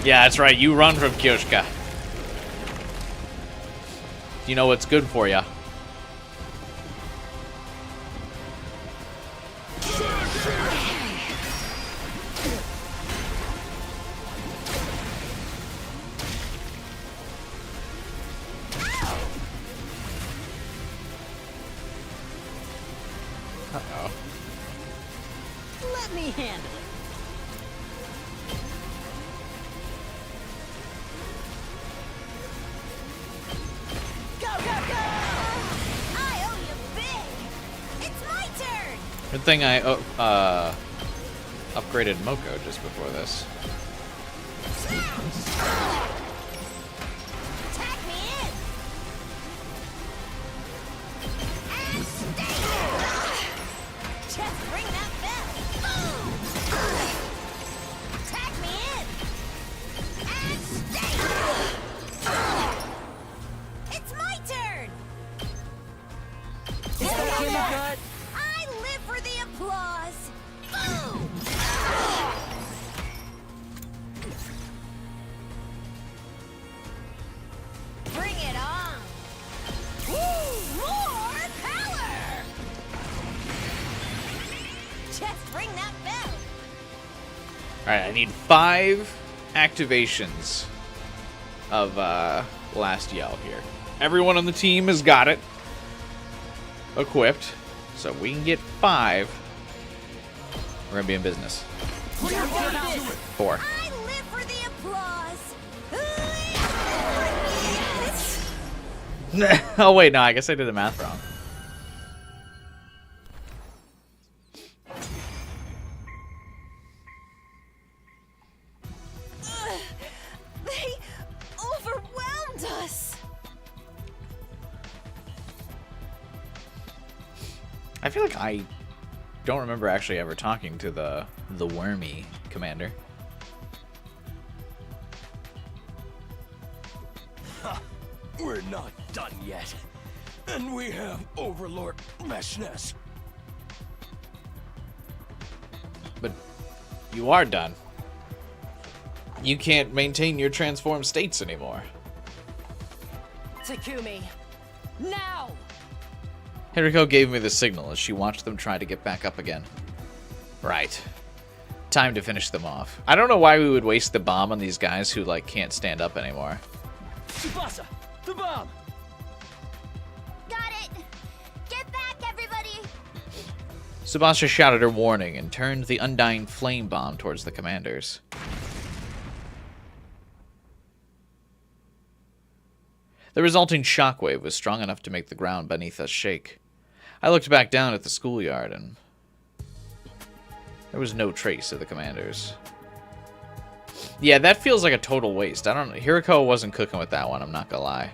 Yeah, that's right. You run from Kyoshka. You know what's good for ya. Uh-oh. Let me handle it. Go, go, go! I owe you big! It's my turn! Good thing I upgraded Moko just before this. Tag me in! And stay there! Just ring that bell! Boom! Tag me in! And stay there! It's my turn! I live for the applause! Boom! Bring it on! Woo! More power! Just ring that bell! Alright, I need 5 activations of Last Yell here. Everyone on the team has got it. equipped, so we can get 5. We're gonna be in business. 4. I live for the applause. Yes! Oh wait, no, I guess I did the math wrong. They overwhelmed us. I feel like I don't remember actually ever talking to the wormy commander. We're not done yet. And we have Overlord Meshness. But you are done. You can't maintain your transformed states anymore. Takumi, now! Hiriko gave me the signal as she watched them try to get back up again. Right. Time to finish them off. I don't know why we would waste the bomb on these guys who, like, can't stand up anymore. Tsubasa, the bomb! Got it. Get back, everybody. Tsubasa shouted her warning and turned the undying flame bomb towards the commanders. The resulting shockwave was strong enough to make the ground beneath us shake. I looked back down at the schoolyard and there was no trace of the commanders. Yeah, that feels like a total waste. I don't know. Hiriko wasn't cooking with that one, I'm not gonna lie.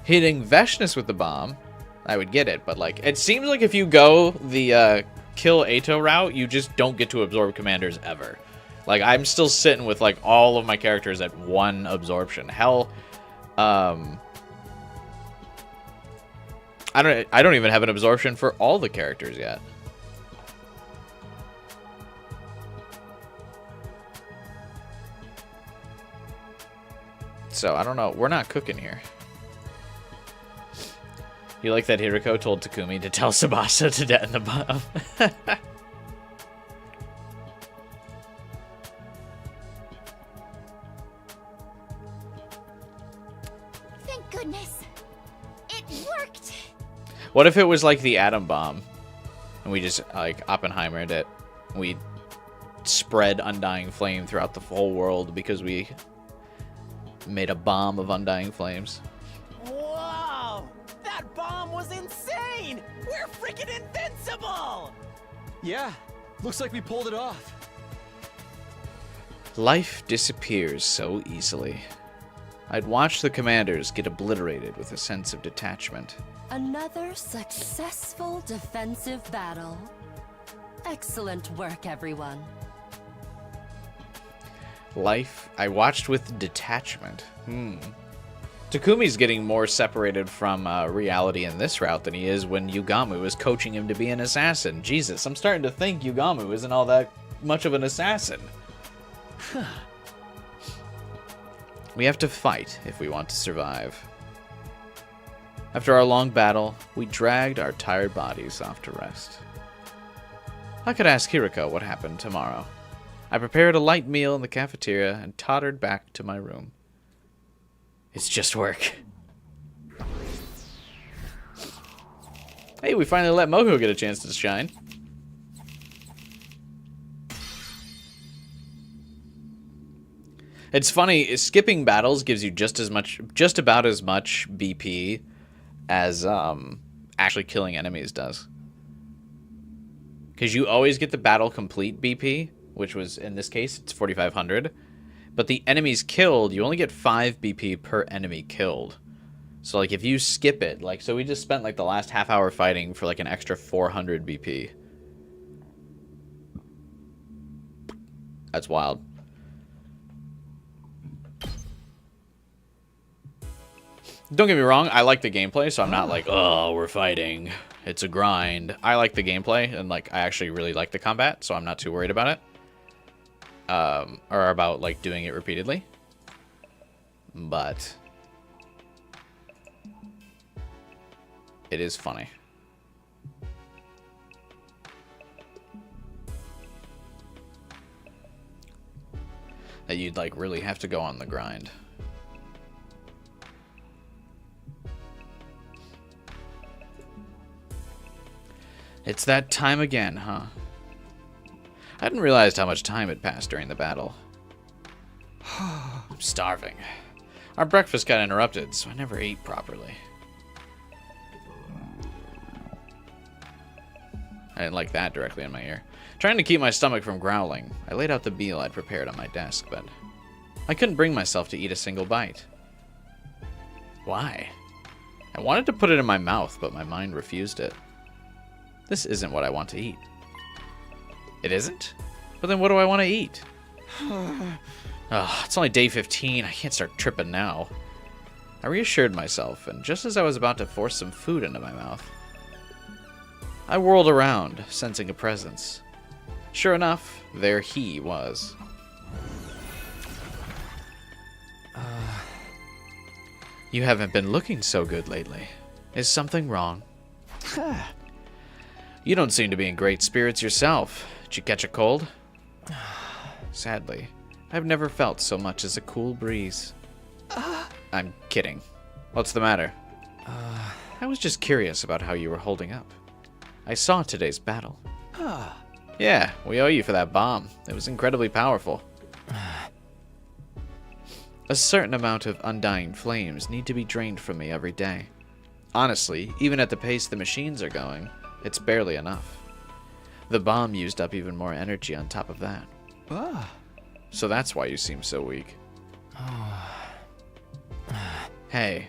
Hitting Veshness with the bomb, I would get it, but like, it seems like if you go the kill Ato route, you just don't get to absorb commanders ever. Like, I'm still sitting with like all of my characters at 1 absorption. Hell, I don't even have an absorption for all the characters yet. So, I don't know. We're not cooking here. You like that Hiriko told Takumi to tell Tsubasa to detonate the bomb? Thank goodness. It worked. What if it was like the atom bomb? And we just, like, Oppenheimered it. We spread undying flame throughout the whole world because we made a bomb of undying flames. Whoa! That bomb was insane! We're freaking invincible! Yeah, looks like we pulled it off. Life disappears so easily. I'd watch the commanders get obliterated with a sense of detachment. Another successful defensive battle. Excellent work, everyone. Life I watched with detachment. Takumi's getting more separated from reality in this route than he is when Yugamu is coaching him to be an assassin. Jesus, I'm starting to think Yugamu isn't all that much of an assassin. We have to fight if we want to survive. After our long battle, we dragged our tired bodies off to rest. I could ask Hiriko what happened tomorrow. I prepared a light meal in the cafeteria and tottered back to my room. It's just work. Hey, we finally let Moko get a chance to shine. It's funny, skipping battles gives you just about as much BP as actually killing enemies does. Because you always get the battle complete BP, which was, in this case, it's 4,500. But the enemies killed, you only get 5 BP per enemy killed. So, like, if you skip it, like, so we just spent, like, the last half hour fighting for, like, an extra 400 BP. That's wild. Don't get me wrong, I like the gameplay, so I'm not like, oh, we're fighting. It's a grind. I like the gameplay, and, like, I actually really like the combat, so I'm not too worried about it. Or about, like, doing it repeatedly. But it is funny. That you'd, like, really have to go on the grind. It's that time again, huh? I hadn't realized how much time had passed during the battle. I'm starving. Our breakfast got interrupted, so I never ate properly. I didn't like that directly in my ear. Trying to keep my stomach from growling, I laid out the meal I'd prepared on my desk, but I couldn't bring myself to eat a single bite. Why? I wanted to put it in my mouth, but my mind refused it. This isn't what I want to eat. It isn't? But then what do I want to eat? It's only day 15. I can't start tripping now. I reassured myself, and just as I was about to force some food into my mouth, I whirled around, sensing a presence. Sure enough, there he was. You haven't been looking so good lately. Is something wrong? You don't seem to be in great spirits yourself. Did you catch a cold? Sadly, I've never felt so much as a cool breeze. I'm kidding. What's the matter? I was just curious about how you were holding up. I saw today's battle. Yeah, we owe you for that bomb. It was incredibly powerful. A certain amount of undying flames need to be drained from me every day. Honestly, even at the pace the machines are going, it's barely enough. The bomb used up even more energy on top of that. So that's why you seem so weak. Hey,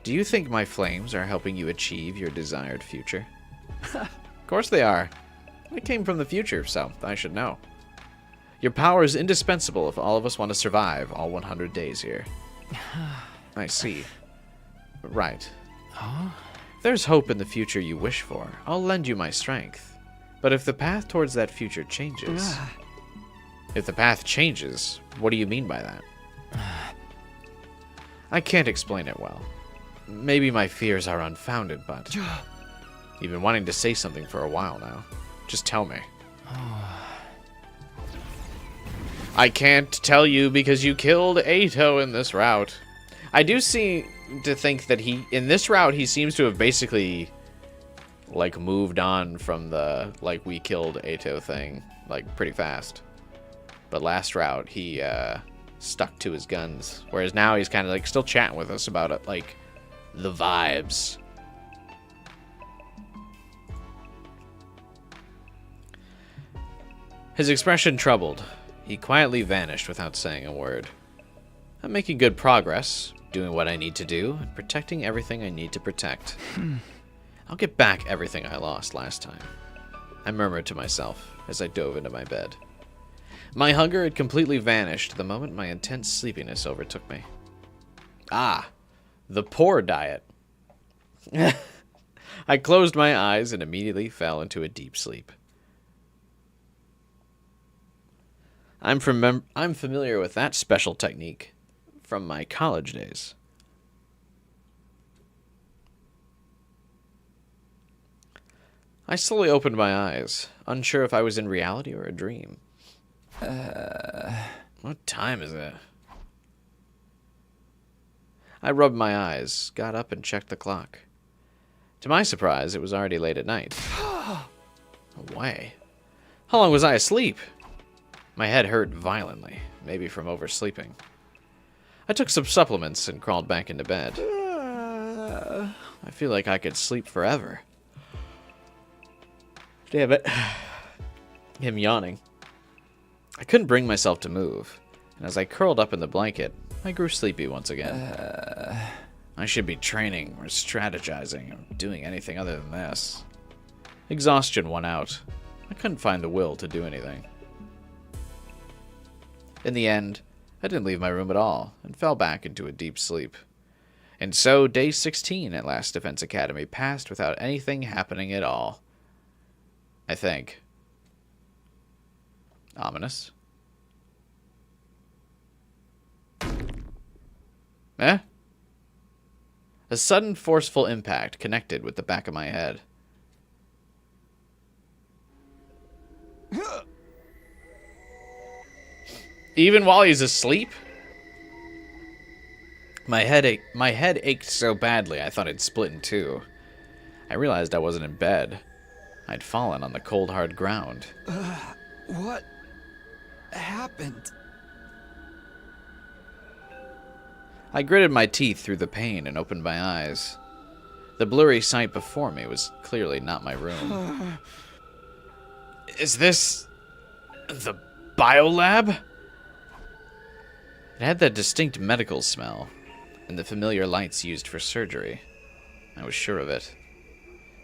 do you think my flames are helping you achieve your desired future? Of course they are. I came from the future, so I should know. Your power is indispensable if all of us want to survive all 100 days here. I see. Right. If there's hope in the future you wish for, I'll lend you my strength. But if the path towards that future changes... If the path changes, what do you mean by that? I can't explain it well. Maybe my fears are unfounded, but... You've been wanting to say something for a while now. Just tell me. I can't tell you because you killed Ato in this route. I do seem to think that in this route, he seems to have basically, like, moved on from the, like, we killed Ato thing, like, pretty fast. But last route, he, stuck to his guns. Whereas now he's kind of, like, still chatting with us about it, like, the vibes. His expression troubled. He quietly vanished without saying a word. I'm making good progress, doing what I need to do, and protecting everything I need to protect. I'll get back everything I lost last time. I murmured to myself as I dove into my bed. My hunger had completely vanished the moment my intense sleepiness overtook me. Ah, the poor diet. I closed my eyes and immediately fell into a deep sleep. I'm familiar with that special technique from my college days. I slowly opened my eyes, unsure if I was in reality or a dream. What time is it? I rubbed my eyes, got up, and checked the clock. To my surprise, it was already late at night. No way. How long was I asleep? My head hurt violently, maybe from oversleeping. I took some supplements and crawled back into bed. I feel like I could sleep forever. Damn it. Him yawning. I couldn't bring myself to move, and as I curled up in the blanket, I grew sleepy once again. I should be training or strategizing or doing anything other than this. Exhaustion won out. I couldn't find the will to do anything. In the end, I didn't leave my room at all, and fell back into a deep sleep. And so, day 16 at Last Defense Academy passed without anything happening at all. I think. Ominous. Eh? A sudden forceful impact connected with the back of my head. Even while he's asleep? My head ached so badly I thought it'd split in two. I realized I wasn't in bed. I'd fallen on the cold, hard ground. What happened? I gritted my teeth through the pain and opened my eyes. The blurry sight before me was clearly not my room. Is this the biolab? It had that distinct medical smell and the familiar lights used for surgery. I was sure of it.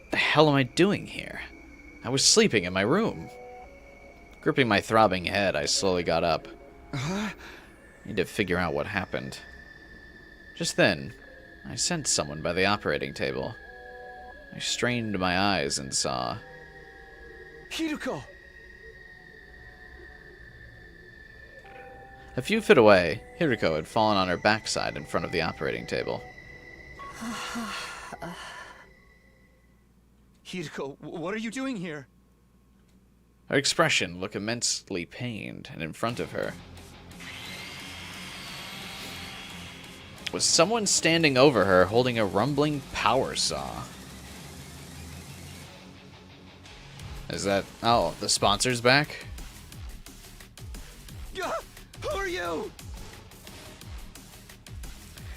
What the hell am I doing here? I was sleeping in my room. Gripping my throbbing head, I slowly got up. Need to figure out what happened. Just then, I sensed someone by the operating table. I strained my eyes and saw... Hiruko! A few feet away, Hiruko had fallen on her backside in front of the operating table. Hiruko, what are you doing here? Her expression looked immensely pained, and in front of her was someone standing over her holding a rumbling power saw. Is that... Oh, the sponsor's back? Who are you?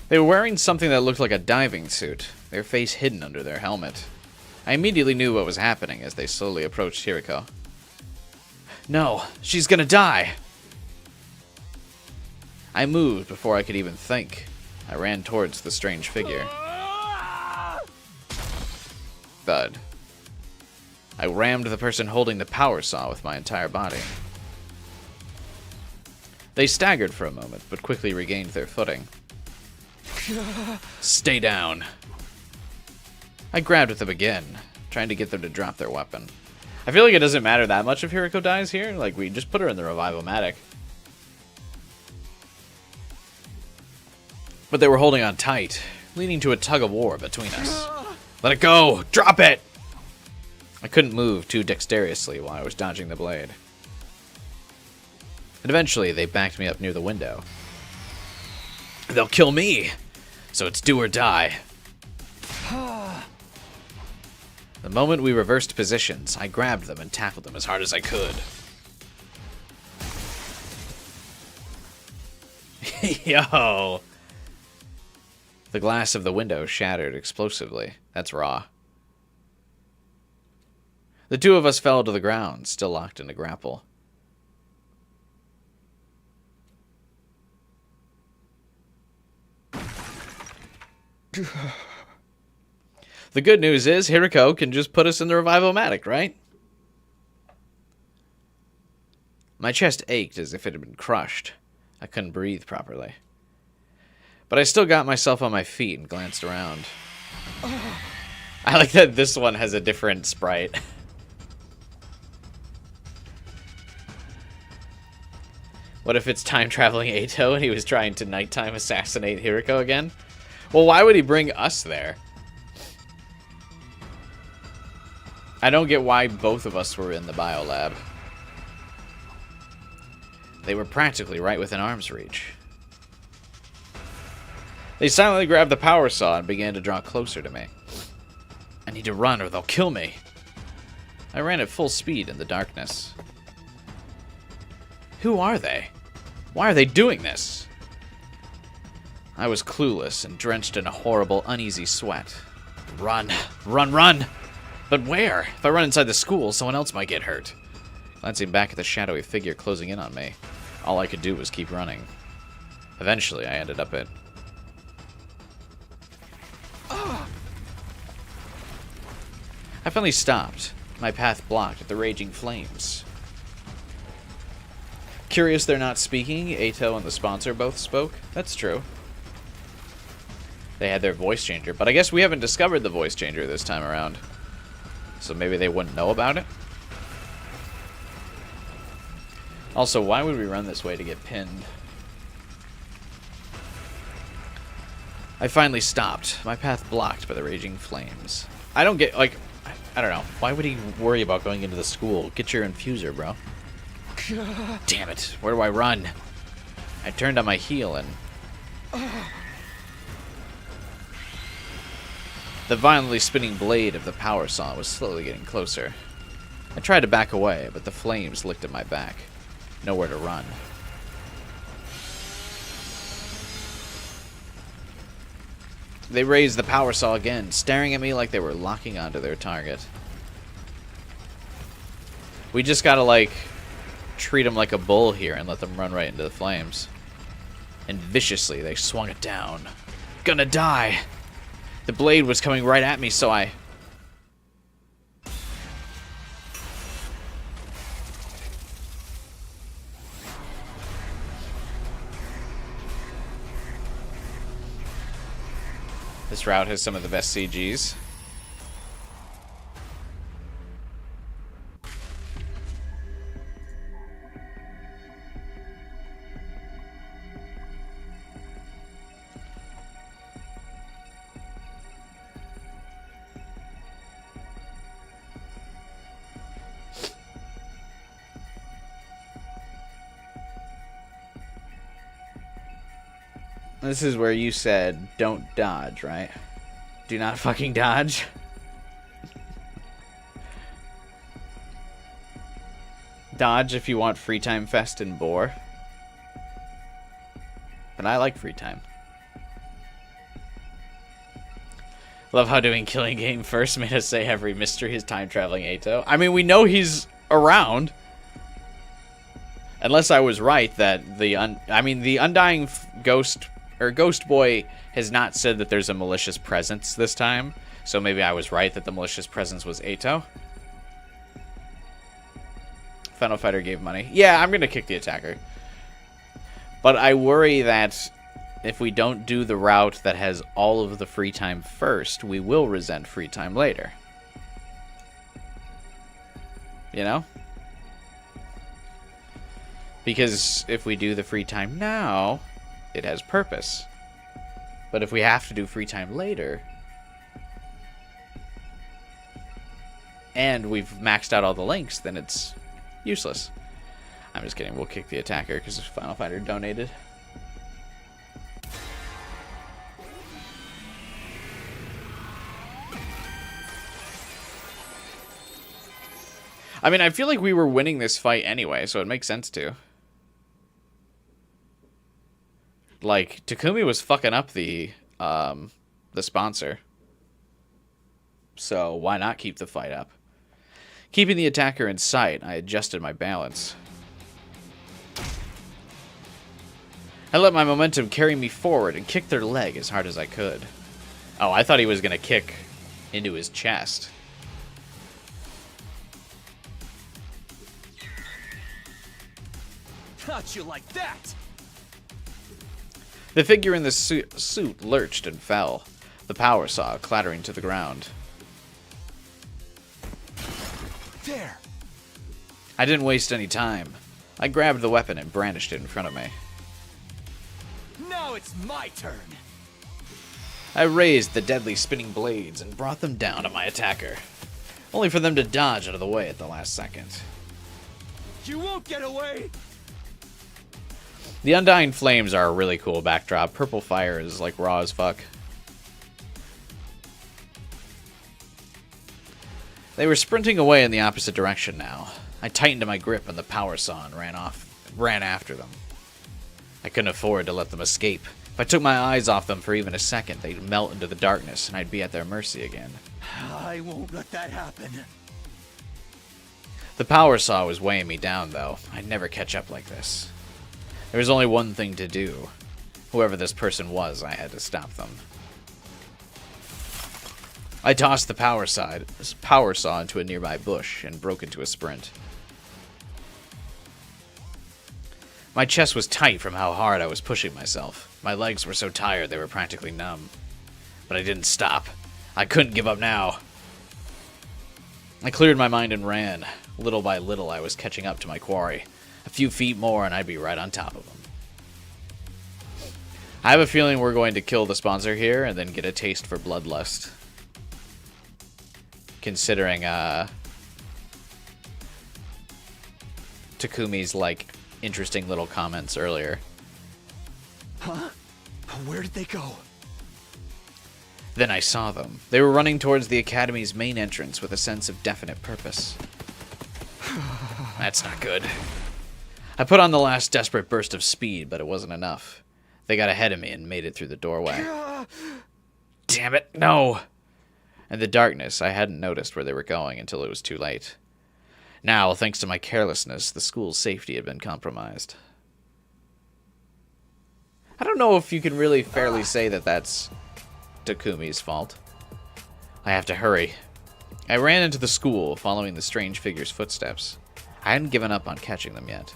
They were wearing something that looked like a diving suit, their face hidden under their helmet. I immediately knew what was happening as they slowly approached Hiruko. No, she's gonna die! I moved before I could even think. I ran towards the strange figure. Thud. I rammed the person holding the power saw with my entire body. They staggered for a moment, but quickly regained their footing. Stay down. I grabbed at them again, trying to get them to drop their weapon. I feel like it doesn't matter that much if Hiruko dies here. Like, we just put her in the revival-matic. But they were holding on tight, leading to a tug-of-war between us. Let it go! Drop it! I couldn't move too dexterously while I was dodging the blade. And eventually, they backed me up near the window. They'll kill me! So it's do or die. The moment we reversed positions, I grabbed them and tackled them as hard as I could. Yo! The glass of the window shattered explosively. That's raw. The two of us fell to the ground, still locked in a grapple. The good news is Hiruko can just put us in the revival-matic, right? My chest ached as if it had been crushed. I couldn't breathe properly. But I still got myself on my feet and glanced around. I like that this one has a different sprite. What if it's time-traveling Eito and he was trying to nighttime assassinate Hiruko again? Well, why would he bring us there? I don't get why both of us were in the biolab. They were practically right within arm's reach. They silently grabbed the power saw and began to draw closer to me. I need to run or they'll kill me. I ran at full speed in the darkness. Who are they? Why are they doing this? I was clueless and drenched in a horrible, uneasy sweat. Run! Run, run! But where? If I run inside the school, someone else might get hurt. Glancing back at the shadowy figure closing in on me, all I could do was keep running. Eventually, I ended up at... I finally stopped, my path blocked at the raging flames. Curious they're not speaking, Eito and the sponsor both spoke. That's true. They had their voice changer, but I guess we haven't discovered the voice changer this time around. So maybe they wouldn't know about it? Also, why would we run this way to get pinned? I finally stopped, my path blocked by the raging flames. I don't get, like, I don't know. Why would he worry about going into the school? Get your infuser, bro. Damn it. Where do I run? I turned on my heel and... The violently spinning blade of the power saw was slowly getting closer. I tried to back away, but the flames licked at my back. Nowhere to run. They raised the power saw again, staring at me like they were locking onto their target. We just gotta, like, treat them like a bull here and let them run right into the flames. And viciously, they swung it down. Gonna die! The blade was coming right at me, so I... This route has some of the best CGs. This is where you said, don't dodge, right? Do not fucking dodge. Dodge if you want free time fest and bore. But I like free time. Love how doing Killing Game first made us say every mystery is time-traveling Ato. I mean, we know he's around. Unless I was right that the Undying Ghost... or Ghost Boy has not said that there's a malicious presence this time, so maybe I was right that the malicious presence was Ato. Final Fighter gave money. Yeah, I'm gonna kick the attacker. But I worry that if we don't do the route that has all of the free time first, we will resent free time later. You know? Because if we do the free time now... it has purpose. But if we have to do free time later, and we've maxed out all the links, then it's useless. I'm just kidding. We'll kick the attacker because Final Fighter donated. I mean, I feel like we were winning this fight anyway, so it makes sense to. Like, Takumi was fucking up the sponsor. So, why not keep the fight up? Keeping the attacker in sight, I adjusted my balance. I let my momentum carry me forward and kicked their leg as hard as I could. Oh, I thought he was going to kick into his chest. How'd you like that? The figure in the suit lurched and fell, the power saw clattering to the ground. There. I didn't waste any time. I grabbed the weapon and brandished it in front of me. Now it's my turn. I raised the deadly spinning blades and brought them down on my attacker, only for them to dodge out of the way at the last second. You won't get away! The Undying Flames are a really cool backdrop. Purple fire is like raw as fuck. They were sprinting away in the opposite direction now. I tightened my grip on the power saw and ran after them. I couldn't afford to let them escape. If I took my eyes off them for even a second, they'd melt into the darkness and I'd be at their mercy again. I won't let that happen. The power saw was weighing me down, though. I'd never catch up like this. There was only one thing to do. Whoever this person was, I had to stop them. I tossed the power saw into a nearby bush and broke into a sprint. My chest was tight from how hard I was pushing myself. My legs were so tired they were practically numb. But I didn't stop. I couldn't give up now. I cleared my mind and ran. Little by little, I was catching up to my quarry. A few feet more and I'd be right on top of him. I have a feeling we're going to kill the sponsor here and then get a taste for bloodlust. Considering Takumi's like interesting little comments earlier. Huh? Where did they go? Then I saw them. They were running towards the Academy's main entrance with a sense of definite purpose. That's not good. I put on the last desperate burst of speed, but it wasn't enough. They got ahead of me and made it through the doorway. Damn it, no! In the darkness, I hadn't noticed where they were going until it was too late. Now, thanks to my carelessness, the school's safety had been compromised. I don't know if you can really fairly say that that's Takumi's fault. I have to hurry. I ran into the school, following the strange figure's footsteps. I hadn't given up on catching them yet.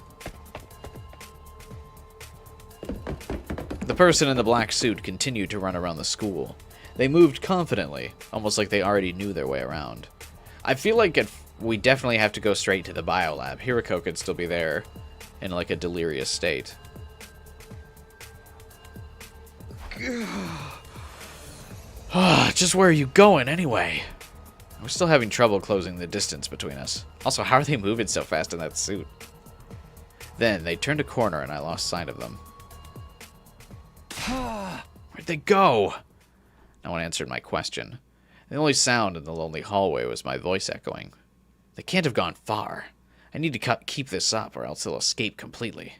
The person in the black suit continued to run around the school. They moved confidently, almost like they already knew their way around. I feel like we definitely have to go straight to the biolab. Hiriko could still be there in like a delirious state. Just where are you going anyway? We're still having trouble closing the distance between us. Also, how are they moving so fast in that suit? Then they turned a corner and I lost sight of them. Where'd they go? No one answered my question. The only sound in the lonely hallway was my voice echoing. They can't have gone far. I need to keep this up or else they'll escape completely.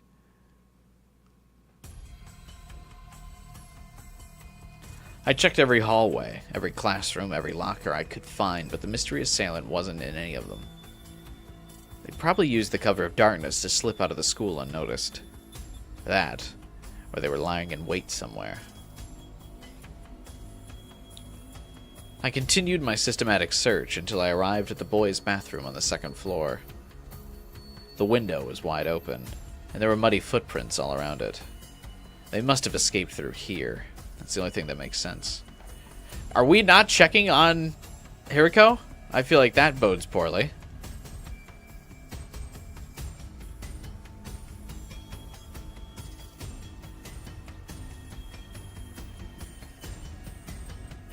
I checked every hallway, every classroom, every locker I could find, but the mystery assailant wasn't in any of them. They probably used the cover of darkness to slip out of the school unnoticed. That, or they were lying in wait somewhere. I continued my systematic search until I arrived at the boys' bathroom on the second floor. The window was wide open, and there were muddy footprints all around it. They must have escaped through here. That's the only thing that makes sense. Are we not checking on Hiriko? I feel like that bodes poorly.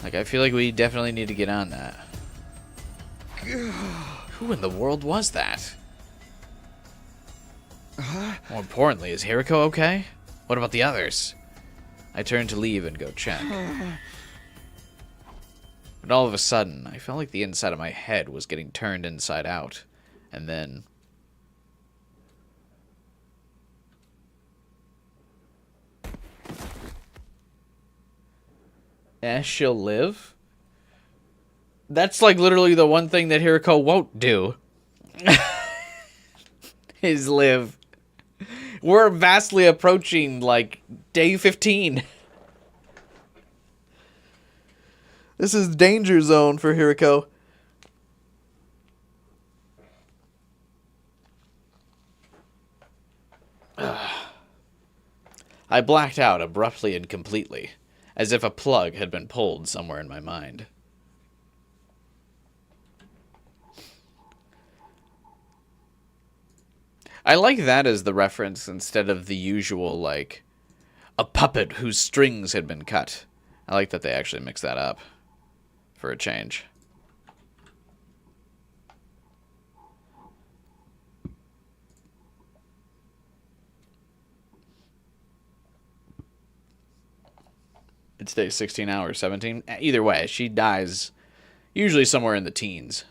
Like, I feel like we definitely need to get on that. Who in the world was that? More importantly, is Hiriko okay? What about the others? I turned to leave and go check. But all of a sudden, I felt like the inside of my head was getting turned inside out. And then... she'll live? That's like literally the one thing that Hiriko won't do. Is live. We're vastly approaching, like, day 15. This is danger zone for Hiriko. I blacked out abruptly and completely, as if a plug had been pulled somewhere in my mind. I like that as the reference instead of the usual, like, a puppet whose strings had been cut. I like that they actually mix that up for a change. It's day 16 hours, 17. Either way, she dies usually somewhere in the teens.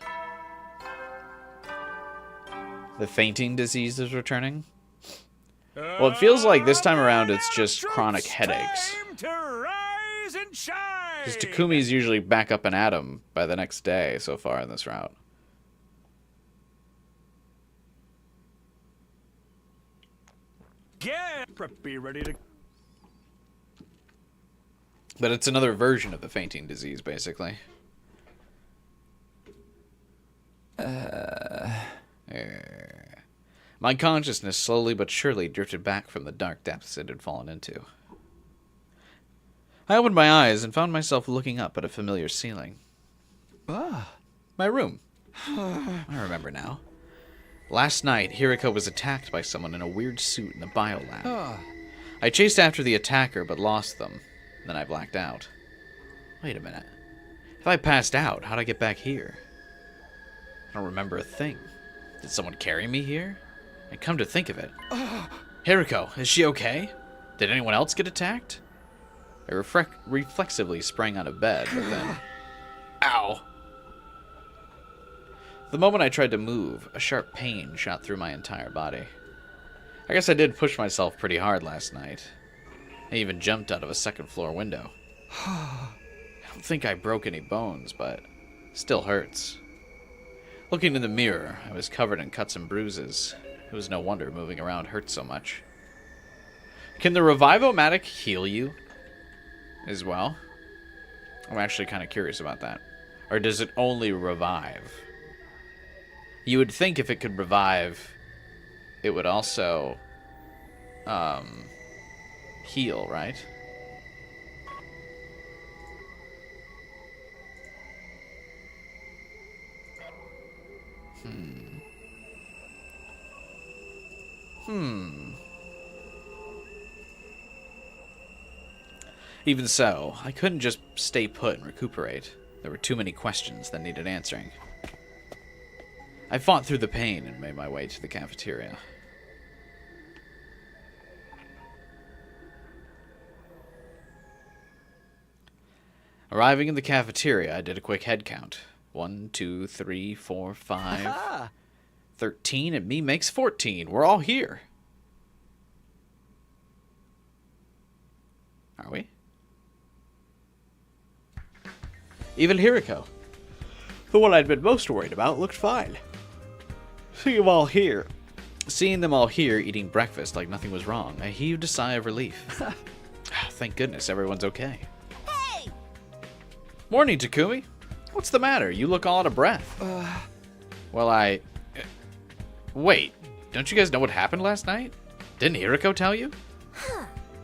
The fainting disease is returning. Well, it feels like this time around it's just chronic headaches. Because Takumi's usually back up and at him by the next day so far in this route. Be ready to... But it's another version of the fainting disease, basically. My consciousness slowly but surely drifted back from the dark depths it had fallen into. I opened my eyes and found myself looking up at a familiar ceiling. My room. I remember now. Last night, Hiriko was attacked by someone in a weird suit in the biolab. I chased after the attacker but lost them. Then I blacked out. Wait a minute. If I passed out, how'd I get back here? I don't remember a thing. Did someone carry me here? And come to think of it... Hiriko, is she okay? Did anyone else get attacked? I reflexively sprang out of bed, but then... Ow! The moment I tried to move, a sharp pain shot through my entire body. I guess I did push myself pretty hard last night. I even jumped out of a second-floor window. I don't think I broke any bones, but still hurts. Looking in the mirror, I was covered in cuts and bruises. It was no wonder moving around hurt so much. Can the Revivomatic heal you as well? I'm actually kind of curious about that. Or does it only revive? You would think if it could revive, it would also heal, right? Even so, I couldn't just stay put and recuperate. There were too many questions that needed answering. I fought through the pain and made my way to the cafeteria. Arriving in the cafeteria, I did a quick head count. 1, 2, 3, 4, 5, 13, and me makes 14. We're all here. Are we? Even Hiriko, the one I'd been most worried about, looked fine. Seeing them all here eating breakfast like nothing was wrong, I heaved a sigh of relief. Thank goodness everyone's okay. Hey! Morning, Takumi. What's the matter? You look all out of breath. Well, wait, don't you guys know what happened last night? Didn't Hiriko tell you?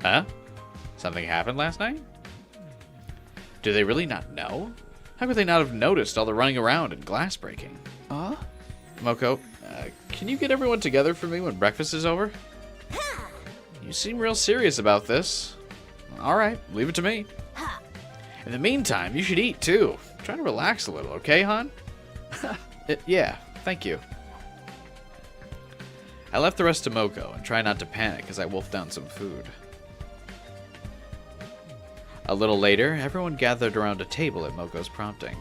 Huh? Something happened last night? Do they really not know? How could they not have noticed all the running around and glass breaking? Moko, can you get everyone together for me when breakfast is over? You seem real serious about this. Alright, leave it to me. In the meantime, you should eat too. Try to relax a little, okay, hon? Yeah, thank you. I left the rest to Moko and tried not to panic as I wolfed down some food. A little later, everyone gathered around a table at Moko's prompting.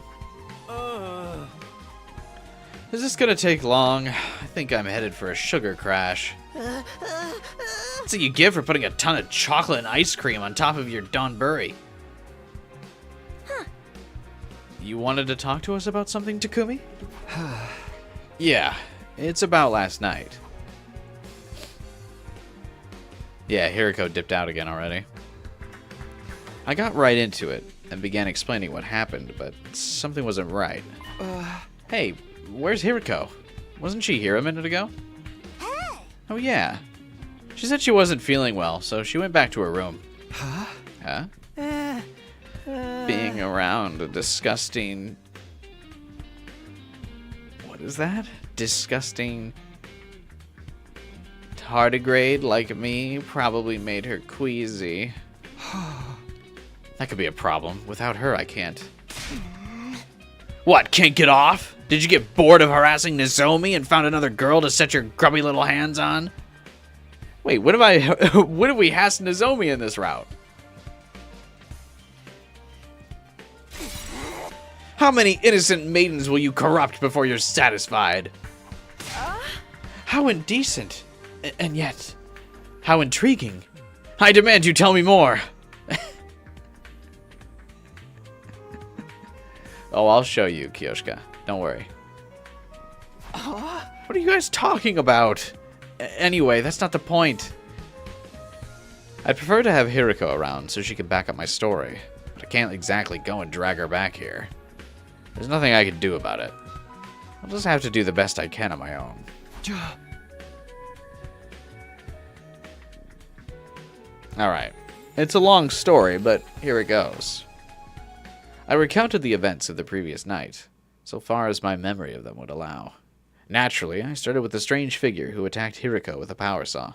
Is this gonna take long? I think I'm headed for a sugar crash. That's what you get for putting a ton of chocolate and ice cream on top of your donburi. You wanted to talk to us about something, Takumi? Yeah, it's about last night. Yeah, Hiriko dipped out again already. I got right into it and began explaining what happened, but something wasn't right. Hey, where's Hiriko? Wasn't she here a minute ago? Hey! Oh, yeah. She said she wasn't feeling well, so she went back to her room. Huh? Being around a disgusting... What is that? Disgusting... tardigrade like me probably made her queasy. That could be a problem. Without her, I can't. What, can't get off? Did you get bored of harassing Nozomi and found another girl to set your grubby little hands on? Wait, what if we hassled Nozomi in this route? How many innocent maidens will you corrupt before you're satisfied? How indecent. And yet, how intriguing. I demand you tell me more. Oh, I'll show you, Kyoshka. Don't worry. What are you guys talking about? Anyway, that's not the point. I'd prefer to have Hiriko around so she can back up my story, but I can't exactly go and drag her back here. There's nothing I can do about it. I'll just have to do the best I can on my own. Alright. It's a long story, but here it goes. I recounted the events of the previous night, so far as my memory of them would allow. Naturally, I started with the strange figure who attacked Hiriko with a power saw.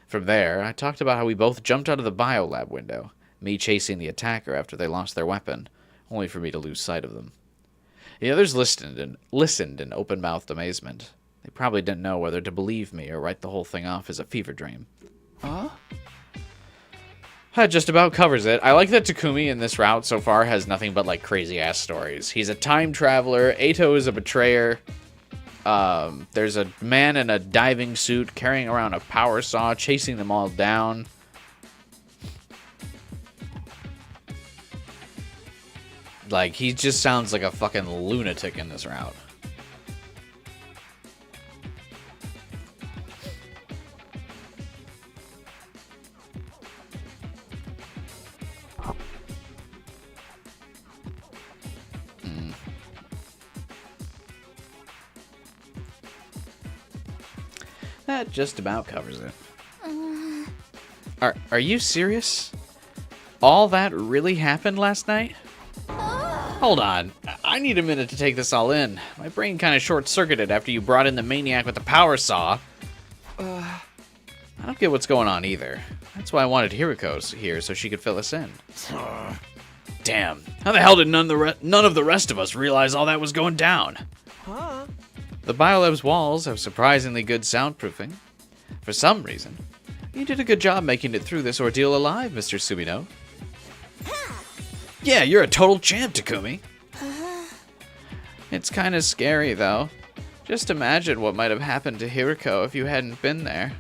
From there, I talked about how we both jumped out of the biolab window, me chasing the attacker after they lost their weapon, only for me to lose sight of them. The others listened in open-mouthed amazement. They probably didn't know whether to believe me or write the whole thing off as a fever dream. That just about covers it. I like that Takumi in this route so far has nothing but like crazy ass stories. He's a time traveler. Eito is a betrayer. There's a man in a diving suit carrying around a power saw, chasing them all down. Like, he just sounds like a fucking lunatic in this route. That just about covers it. Are you serious? All that really happened last night? Hold on. I need a minute to take this all in. My brain kind of short-circuited after you brought in the maniac with the power saw. I don't get what's going on either. That's why I wanted Hiriko here so she could fill us in. Damn. How the hell did none of the rest of us realize all that was going down? Huh? The biolab's walls have surprisingly good soundproofing. For some reason, you did a good job making it through this ordeal alive, Mr. Sumino. Yeah, you're a total champ, Takumi. It's kind of scary, though. Just imagine what might have happened to Hiriko if you hadn't been there.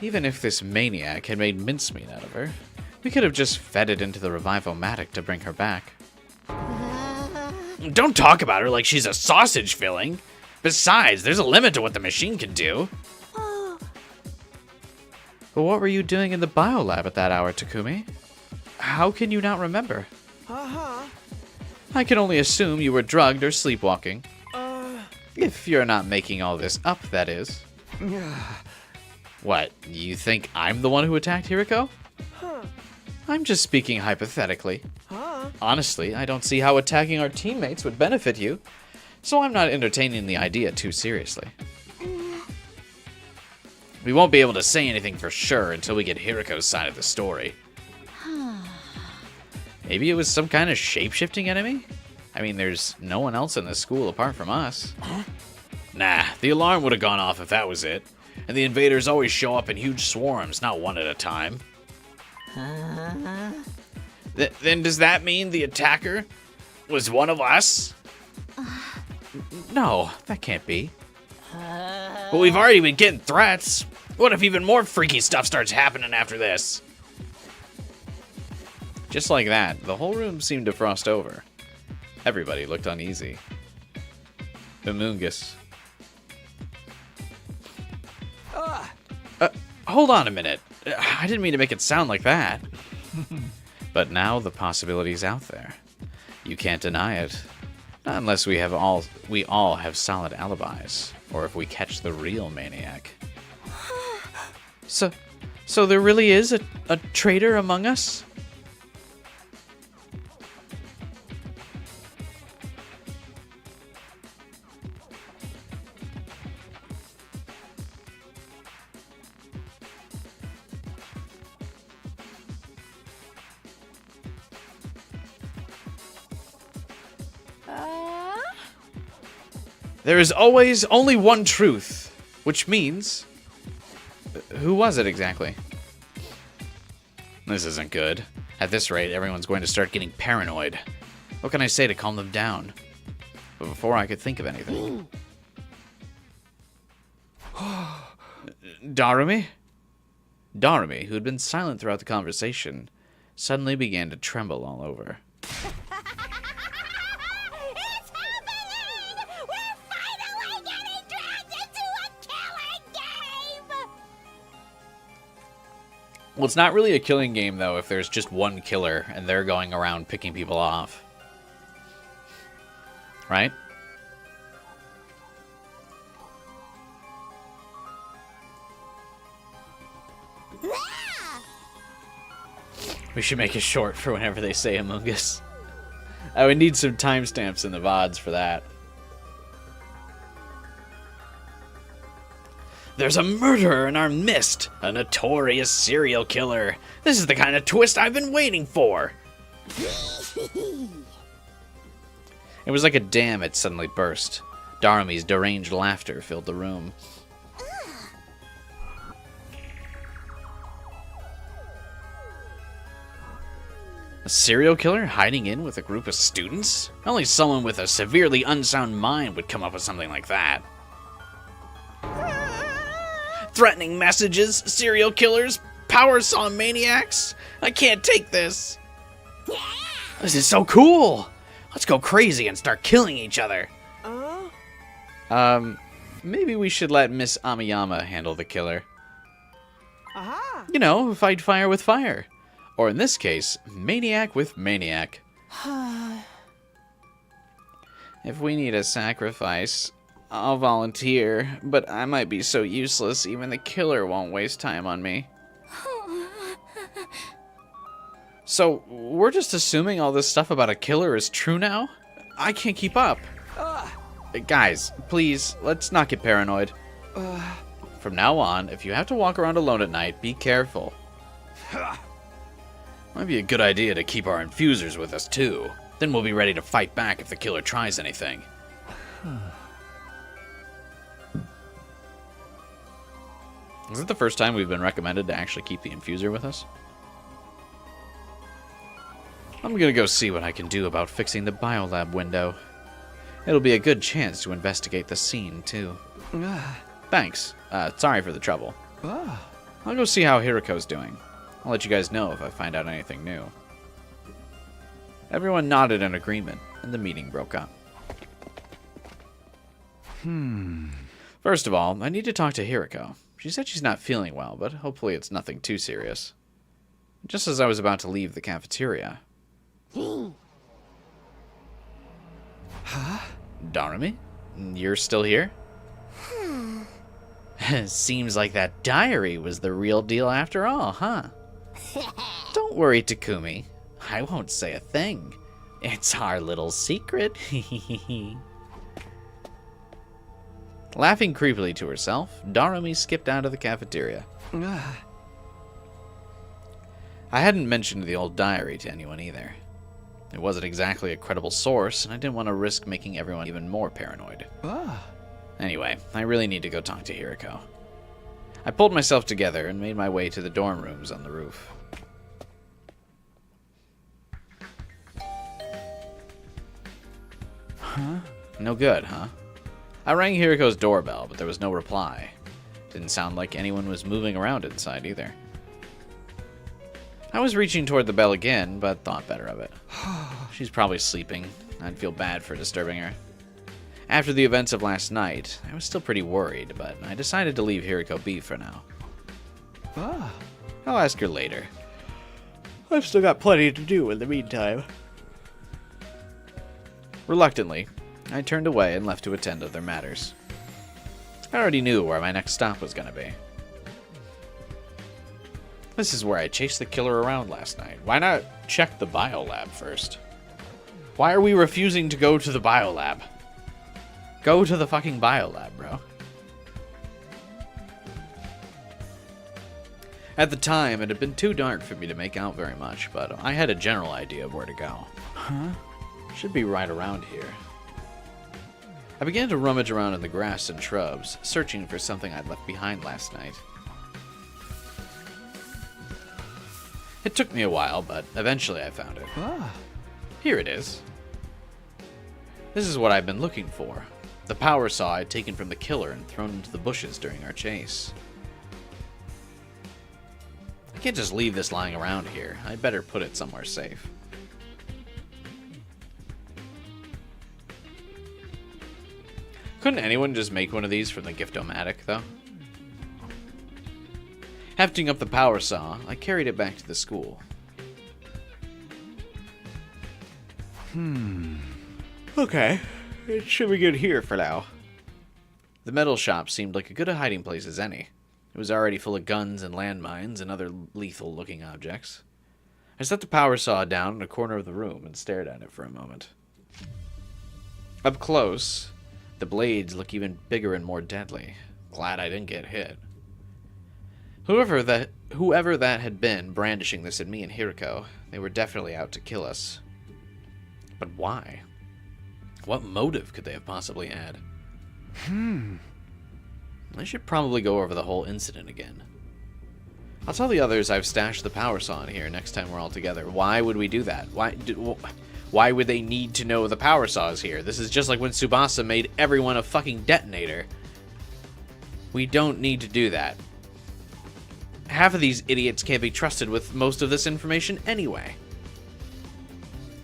Even if this maniac had made mincemeat out of her, we could have just fed it into the revival-matic to bring her back. Don't talk about her like she's a sausage filling. Besides, there's a limit to what the machine can do. But what were you doing in the biolab at that hour, Takumi? How can you not remember? I can only assume you were drugged or sleepwalking. If you're not making all this up, that is. What, you think I'm the one who attacked Hiriko? I'm just speaking hypothetically. Honestly, I don't see how attacking our teammates would benefit you, so I'm not entertaining the idea too seriously. We won't be able to say anything for sure until we get Hiriko's side of the story. Maybe it was some kind of shape-shifting enemy? I mean, there's no one else in the school apart from us. Nah, the alarm would have gone off if that was it. And the invaders always show up in huge swarms, not one at a time. Then does that mean the attacker was one of us? No, that can't be. But we've already been getting threats. What if even more freaky stuff starts happening after this? Just like that, the whole room seemed to frost over. Everybody looked uneasy. Humungus. Hold on a minute. I didn't mean to make it sound like that. But now the possibility's out there. You can't deny it. Not unless we all have solid alibis, or if we catch the real maniac. So there really is a traitor among us? There is always only one truth, which means... Who was it exactly? This isn't good. At this rate, everyone's going to start getting paranoid. What can I say to calm them down? But before I could think of anything... Darumi? Darumi, who had been silent throughout the conversation, suddenly began to tremble all over. Well, it's not really a killing game, though, if there's just one killer and they're going around picking people off. Right? We should make it short for whenever they say Among Us. I would need some timestamps in the VODs for that. There's a murderer in our midst, a notorious serial killer. This is the kind of twist I've been waiting for. It was like a dam had suddenly burst. Darumi's deranged laughter filled the room. A serial killer hiding in with a group of students? Only someone with a severely unsound mind would come up with something like that. Threatening messages, serial killers, power saw maniacs? I can't take this. This is so cool. Let's go crazy and start killing each other. Maybe we should let Miss Amiyama handle the killer. Aha! You know, fight fire with fire. Or in this case, maniac with maniac. If we need a sacrifice, I'll volunteer, but I might be so useless even the killer won't waste time on me. So, we're just assuming all this stuff about a killer is true now? I can't keep up. Guys, please, let's not get paranoid. From now on, if you have to walk around alone at night, be careful. Might be a good idea to keep our infusers with us, too. Then we'll be ready to fight back if the killer tries anything. Is it the first time we've been recommended to actually keep the infuser with us? I'm gonna go see what I can do about fixing the biolab window. It'll be a good chance to investigate the scene, too. Thanks. Sorry for the trouble. I'll go see how Hiriko's doing. I'll let you guys know if I find out anything new. Everyone nodded in agreement, and the meeting broke up. First of all, I need to talk to Hiriko. She said she's not feeling well, but hopefully it's nothing too serious. Just as I was about to leave the cafeteria. Darumi? You're still here? Seems like that diary was the real deal after all, huh? Don't worry, Takumi. I won't say a thing. It's our little secret. Laughing creepily to herself, Darumi skipped out of the cafeteria. I hadn't mentioned the old diary to anyone either. It wasn't exactly a credible source, and I didn't want to risk making everyone even more paranoid. Anyway, I really need to go talk to Hiriko. I pulled myself together and made my way to the dorm rooms on the roof. No good, huh? I rang Hiriko's doorbell, but there was no reply. Didn't sound like anyone was moving around inside either. I was reaching toward the bell again, but thought better of it. She's probably sleeping. I'd feel bad for disturbing her. After the events of last night, I was still pretty worried, but I decided to leave Hiriko be for now. I'll ask her later. I've still got plenty to do in the meantime. Reluctantly, I turned away and left to attend to other matters. I already knew where my next stop was going to be. This is where I chased the killer around last night. Why not check the biolab first? Why are we refusing to go to the biolab? Go to the fucking biolab, bro. At the time, it had been too dark for me to make out very much, but I had a general idea of where to go. Should be right around here. I began to rummage around in the grass and shrubs, searching for something I'd left behind last night. It took me a while, but eventually I found it. Here it is. This is what I've been looking for. The power saw I'd taken from the killer and thrown into the bushes during our chase. I can't just leave this lying around here. I'd better put it somewhere safe. Couldn't anyone just make one of these from the Gift-O-Matic, though? Hefting up the power saw, I carried it back to the school. Okay, it should be good here for now. The metal shop seemed like a good hiding place as any. It was already full of guns and landmines and other lethal-looking objects. I set the power saw down in a corner of the room and stared at it for a moment. Up close, the blades look even bigger and more deadly. Glad I didn't get hit. Whoever that had been brandishing this at me and Hiriko, they were definitely out to kill us. But why? What motive could they have possibly had? I should probably go over the whole incident again. I'll tell the others I've stashed the power saw in here next time we're all together. Why would we do that? Why would they need to know the power saw is here? This is just like when Tsubasa made everyone a fucking detonator. We don't need to do that. Half of these idiots can't be trusted with most of this information anyway.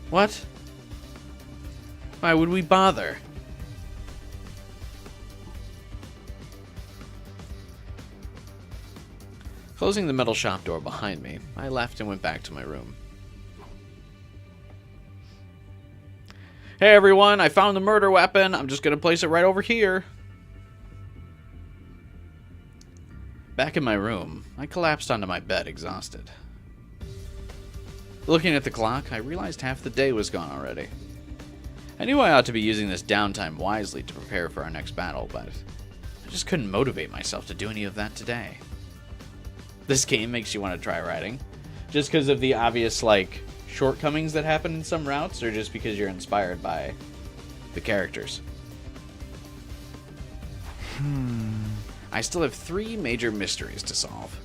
What? Why would we bother? Closing the metal shop door behind me, I left and went back to my room. Hey everyone, I found the murder weapon. I'm just gonna place it right over here. Back in my room, I collapsed onto my bed, exhausted. Looking at the clock, I realized half the day was gone already. I knew I ought to be using this downtime wisely to prepare for our next battle, but I just couldn't motivate myself to do any of that today. This game makes you want to try riding, just because of the obvious, like, shortcomings that happen in some routes, or just because you're inspired by the characters? I still have 3 major mysteries to solve.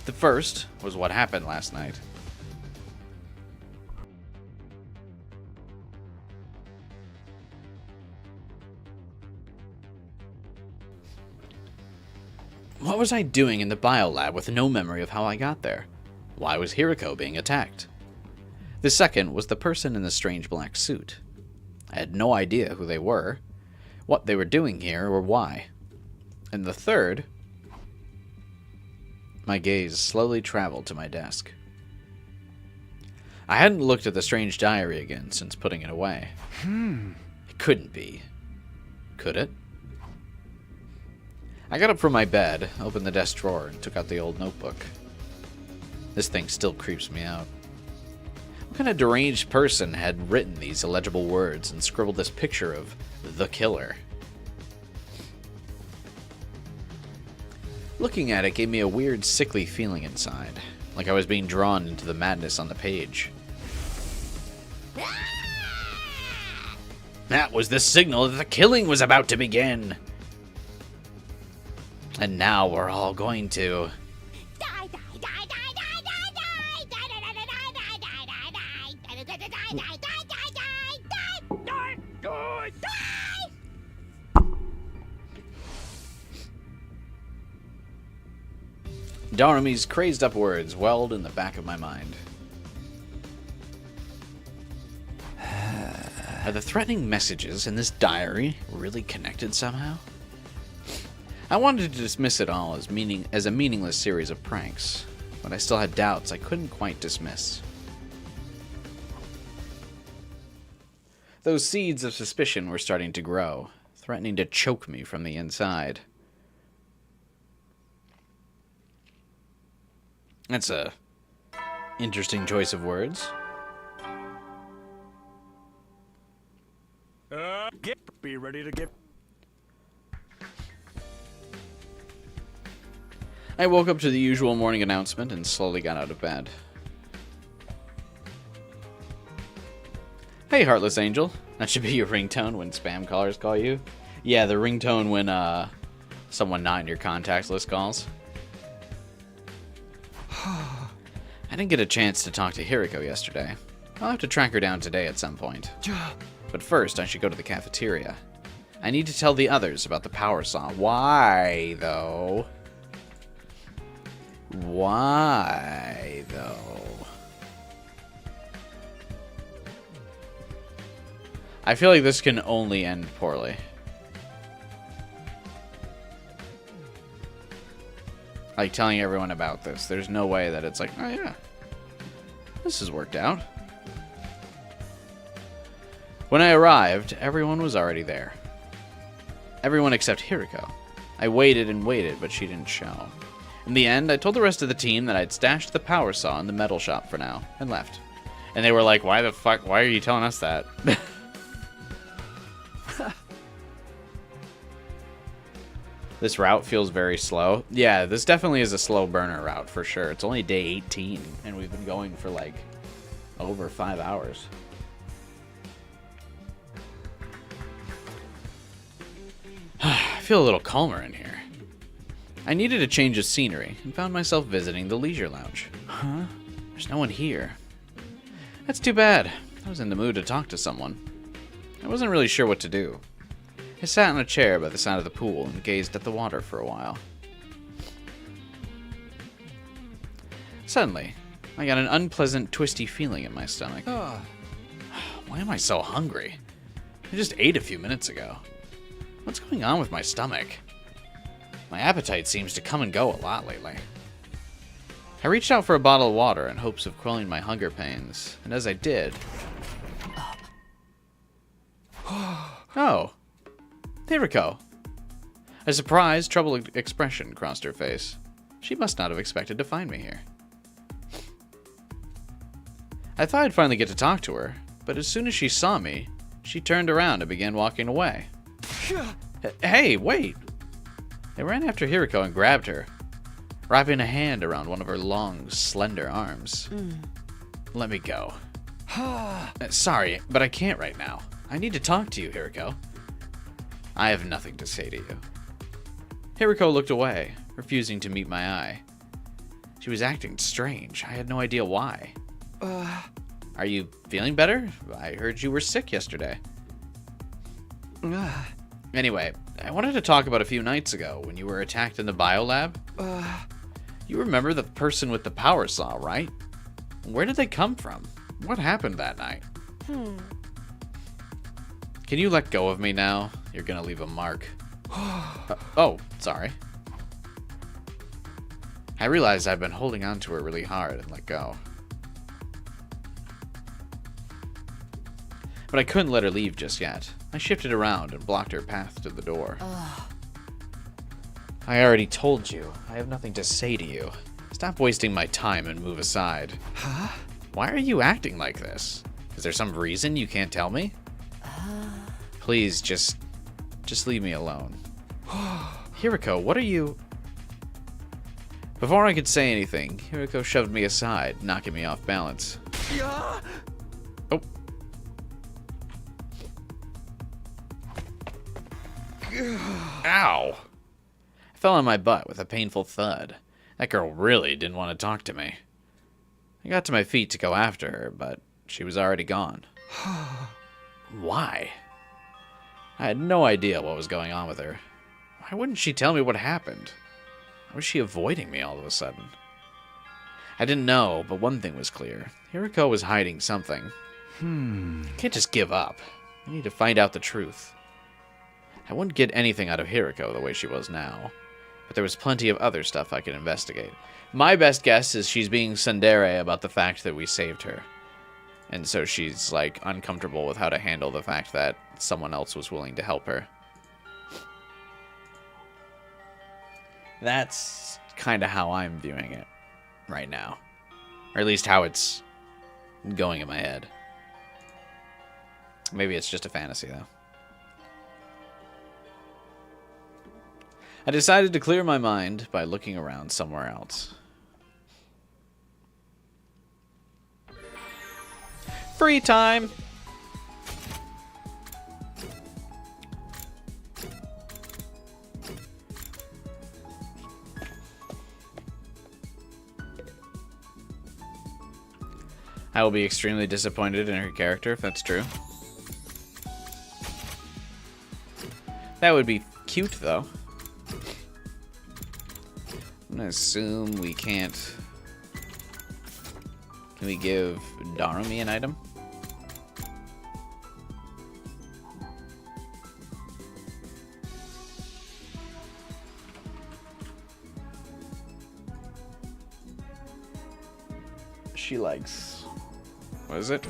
The first was what happened last night. What was I doing in the biolab with no memory of how I got there? Why was Hiriko being attacked? The second was the person in the strange black suit. I had no idea who they were, what they were doing here, or why. And the third... My gaze slowly traveled to my desk. I hadn't looked at the strange diary again since putting it away. It couldn't be. Could it? I got up from my bed, opened the desk drawer, and took out the old notebook. This thing still creeps me out. What kind of deranged person had written these illegible words and scribbled this picture of the killer? Looking at it gave me a weird, sickly feeling inside, like I was being drawn into the madness on the page. That was the signal that the killing was about to begin. And now we're all going to... Darumi's crazed up words welled in the back of my mind. Are the threatening messages in this diary really connected somehow? I wanted to dismiss it all as a meaningless series of pranks, but I still had doubts I couldn't quite dismiss. Those seeds of suspicion were starting to grow, threatening to choke me from the inside. That's a interesting choice of words. Be ready to get... I woke up to the usual morning announcement and slowly got out of bed. Hey, Heartless Angel. That should be your ringtone when spam callers call you. Yeah, the ringtone when someone not in your contacts list calls. I didn't get a chance to talk to Hiriko yesterday. I'll have to track her down today at some point. But first, I should go to the cafeteria. I need to tell the others about the power saw. Why, though? Why, though? I feel like this can only end poorly. Like, telling everyone about this. There's no way that it's like, oh yeah, this has worked out. When I arrived, everyone was already there. Everyone except Hiriko. I waited and waited, but she didn't show. In the end, I told the rest of the team that I'd stashed the power saw in the metal shop for now, and left. And they were like, why the fuck, why are you telling us that? This route feels very slow. Yeah, this definitely is a slow burner route for sure. It's only day 18, and we've been going for like over 5 hours. I feel a little calmer in here. I needed a change of scenery and found myself visiting the leisure lounge. Huh? There's no one here. That's too bad. I was in the mood to talk to someone. I wasn't really sure what to do. I sat on a chair by the side of the pool and gazed at the water for a while. Suddenly, I got an unpleasant, twisty feeling in my stomach. Why am I so hungry? I just ate a few minutes ago. What's going on with my stomach? My appetite seems to come and go a lot lately. I reached out for a bottle of water in hopes of quelling my hunger pains, and as I did... Oh. Hiriko. A surprised, troubled expression crossed her face. She must not have expected to find me here. I thought I'd finally get to talk to her, but as soon as she saw me, she turned around and began walking away. Hey, wait! I ran after Hiriko and grabbed her, wrapping a hand around one of her long, slender arms. Let me go. Sorry, but I can't right now. I need to talk to you, Hiriko. I have nothing to say to you. Hiriko looked away, refusing to meet my eye. She was acting strange. I had no idea why. Are you feeling better? I heard you were sick yesterday. Anyway, I wanted to talk about a few nights ago when you were attacked in the biolab. You remember the person with the power saw, right? Where did they come from? What happened that night? Can you let go of me now? You're gonna leave a mark. Oh, sorry. I realized I've been holding on to her really hard and let go. But I couldn't let her leave just yet. I shifted around and blocked her path to the door. I already told you. I have nothing to say to you. Stop wasting my time and move aside. Huh? Why are you acting like this? Is there some reason you can't tell me? Please, just leave me alone. Hiriko, what are you... Before I could say anything, Hiriko shoved me aside, knocking me off balance. Oh. Ow! I fell on my butt with a painful thud. That girl really didn't want to talk to me. I got to my feet to go after her, but she was already gone. Why? I had no idea what was going on with her. Why wouldn't she tell me what happened? Why was she avoiding me all of a sudden? I didn't know, but one thing was clear. Hiriko was hiding something. I can't just give up. I need to find out the truth. I wouldn't get anything out of Hiriko the way she was now, but there was plenty of other stuff I could investigate. My best guess is she's being tsundere about the fact that we saved her. And so she's, like, uncomfortable with how to handle the fact that someone else was willing to help her. That's kind of how I'm viewing it right now. Or at least how it's going in my head. Maybe it's just a fantasy, though. I decided to clear my mind by looking around somewhere else. Free time! I will be extremely disappointed in her character if that's true. That would be cute, though. I'm gonna assume we can't... Can we give Darumi an item? She likes... What is it?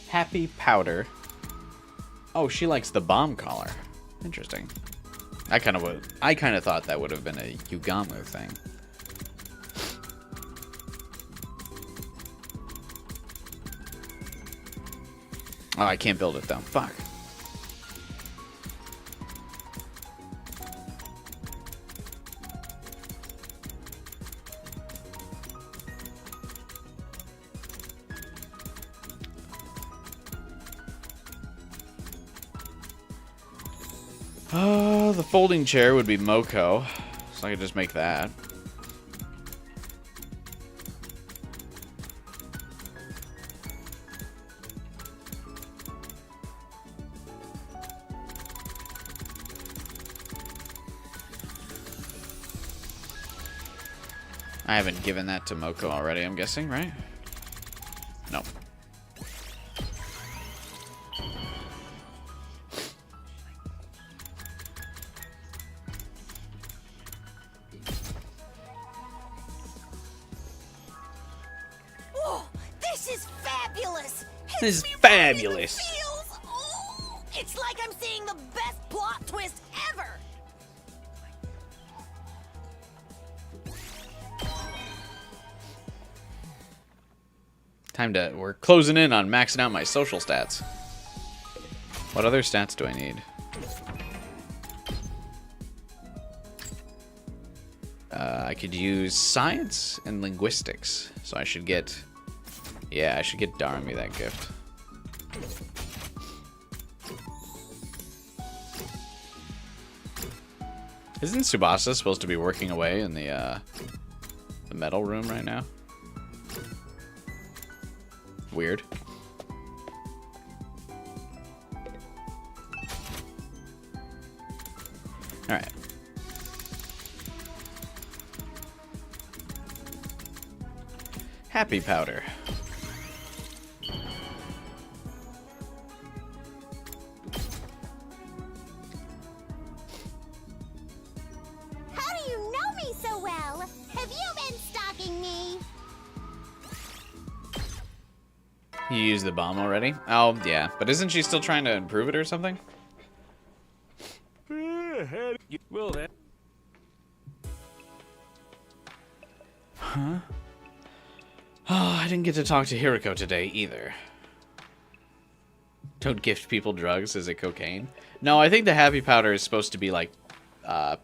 Happy powder. Oh, she likes the bomb collar. Interesting. I kind of thought that would have been a Yugamu thing. Oh, I can't build it though. Fuck. The folding chair would be Moko, so I could just make that. I haven't given that to Moko already, I'm guessing, right? No. Whoa, this is fabulous! This is fabulous. Feels, oh, it's like I'm seeing the best plot twist ever! We're closing in on maxing out my social stats. What other stats do I need? I could use science and linguistics. So I should get... Yeah, I should get Darmy that gift. Isn't Tsubasa supposed to be working away in the metal room right now? Weird. Alright. Happy powder. How do you know me so well? Have you been stalking me? You used the bomb already? Oh, yeah. But isn't she still trying to improve it or something? Well then. Huh? Oh, I didn't get to talk to Hiriko today either. Don't gift people drugs. Is it cocaine? No, I think the happy powder is supposed to be like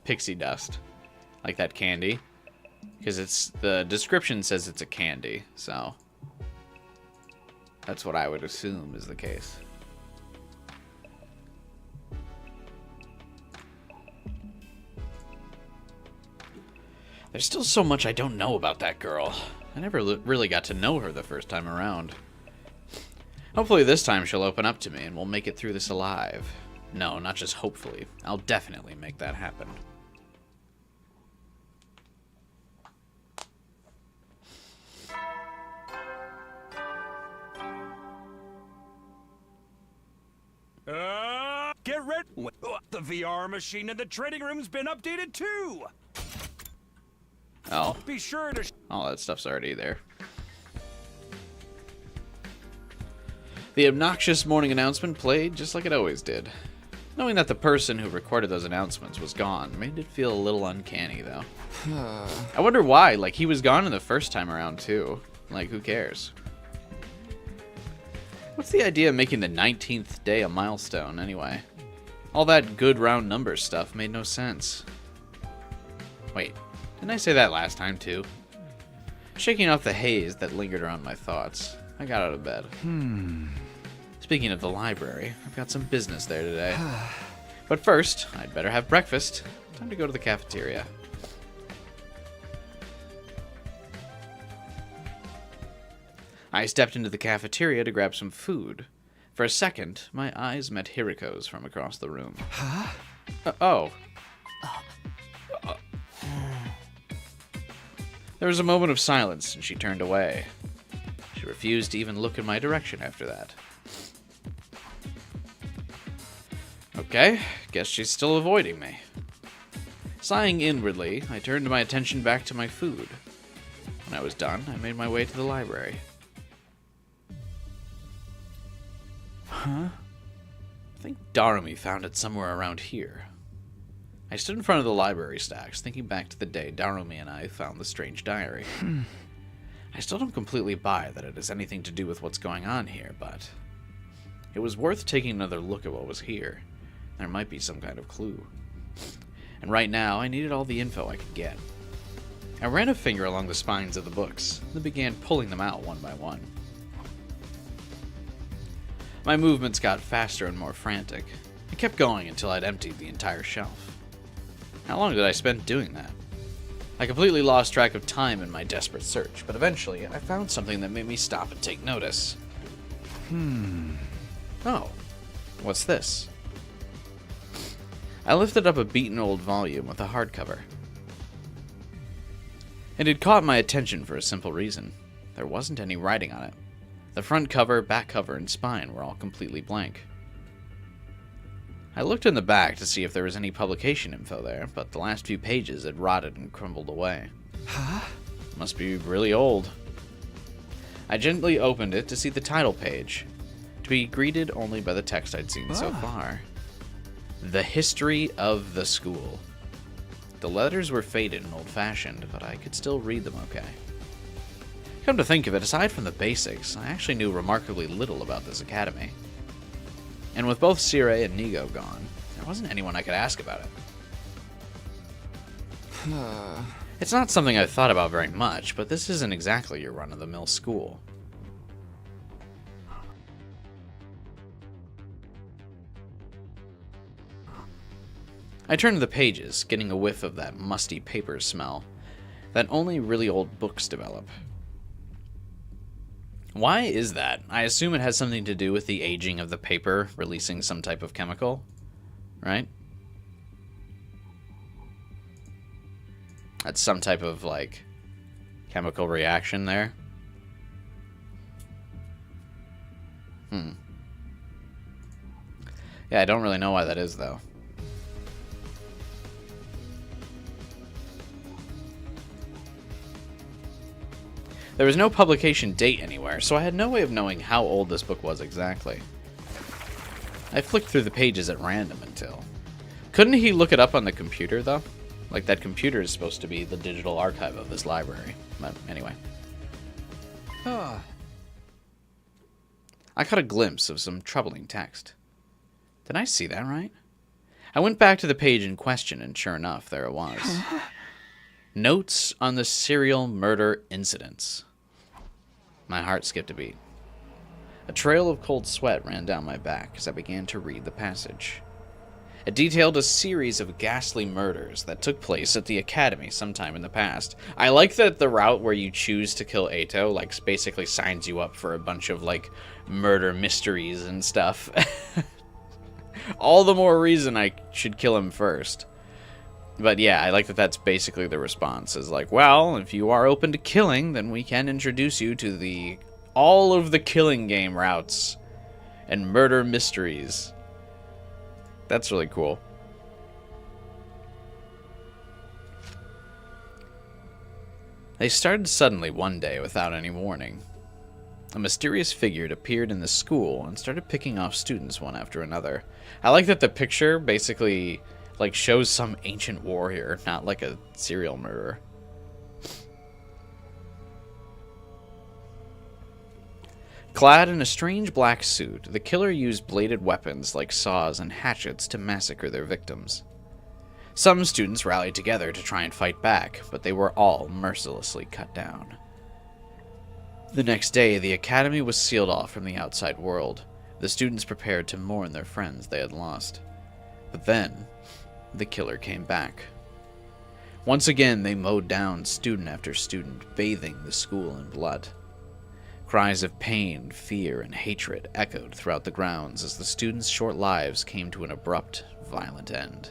pixie dust. Like that candy. Because it's the description says it's a candy, so that's what I would assume is the case. There's still so much I don't know about that girl. I never really got to know her the first time around. Hopefully this time she'll open up to me and we'll make it through this alive. No, not just hopefully. I'll definitely make that happen. Get ready. The VR machine in the trading room's been updated too. Oh. Be sure to. All that stuff's already there. The obnoxious morning announcement played just like it always did. Knowing that the person who recorded those announcements was gone made it feel a little uncanny, though. I wonder why. Like, he was gone in the first time around, too. Like, who cares? What's the idea of making the 19th day a milestone, anyway? All that good round number stuff made no sense. Wait, didn't I say that last time, too? Shaking off the haze that lingered around my thoughts, I got out of bed. Speaking of the library, I've got some business there today. But first, I'd better have breakfast. Time to go to the cafeteria. I stepped into the cafeteria to grab some food. For a second, my eyes met Hiriko's from across the room. Huh? Oh. There was a moment of silence, and she turned away. She refused to even look in my direction after that. Okay, guess she's still avoiding me. Sighing inwardly, I turned my attention back to my food. When I was done, I made my way to the library. Huh? I think Darumi found it somewhere around here. I stood in front of the library stacks, thinking back to the day Darumi and I found the strange diary. I still don't completely buy that it has anything to do with what's going on here, but it was worth taking another look at what was here. There might be some kind of clue. And right now, I needed all the info I could get. I ran a finger along the spines of the books, then began pulling them out one by one. My movements got faster and more frantic. I kept going until I'd emptied the entire shelf. How long did I spend doing that? I completely lost track of time in my desperate search, but eventually I found something that made me stop and take notice. Oh, what's this? I lifted up a beaten old volume with a hardcover. It had caught my attention for a simple reason. There wasn't any writing on it. The front cover, back cover, and spine were all completely blank. I looked in the back to see if there was any publication info there, but the last few pages had rotted and crumbled away. Huh? Must be really old. I gently opened it to see the title page, to be greeted only by the text I'd seen so far. The History of the School. The letters were faded and old-fashioned, but I could still read them okay. Come to think of it, aside from the basics, I actually knew remarkably little about this academy. And with both Sire and Nigo gone, there wasn't anyone I could ask about it. It's not something I've thought about very much, but this isn't exactly your run-of-the-mill school. I turned to the pages, getting a whiff of that musty paper smell that only really old books develop. Why is that? I assume it has something to do with the aging of the paper releasing some type of chemical, right? That's some type of, like, chemical reaction there. Yeah, I don't really know why that is, though. There was no publication date anywhere, so I had no way of knowing how old this book was exactly. I flicked through the pages at random until... Couldn't he look it up on the computer, though? Like, that computer is supposed to be the digital archive of this library. But anyway. I caught a glimpse of some troubling text. Did I see that right? I went back to the page in question, and sure enough, there it was. Notes on the serial murder incidents. My heart skipped a beat. A trail of cold sweat ran down my back as I began to read the passage. It detailed a series of ghastly murders that took place at the academy sometime in the past. I like that the route where you choose to kill Ato, like, basically signs you up for a bunch of, like, murder mysteries and stuff. All the more reason I should kill him first. But yeah, I like that that's basically the response, is like, well, if you are open to killing, then we can introduce you to all of the killing game routes and murder mysteries. That's really cool. They started suddenly one day without any warning. A mysterious figure appeared in the school and started picking off students one after another. I like that the picture basically, like, shows some ancient warrior, not like a serial murderer. Clad in a strange black suit, the killer used bladed weapons like saws and hatchets to massacre their victims. Some students rallied together to try and fight back, but they were all mercilessly cut down. The next day, the academy was sealed off from the outside world. The students prepared to mourn their friends they had lost. But then, the killer came back. Once again, they mowed down student after student, bathing the school in blood. Cries of pain, fear, and hatred echoed throughout the grounds as the students' short lives came to an abrupt, violent end.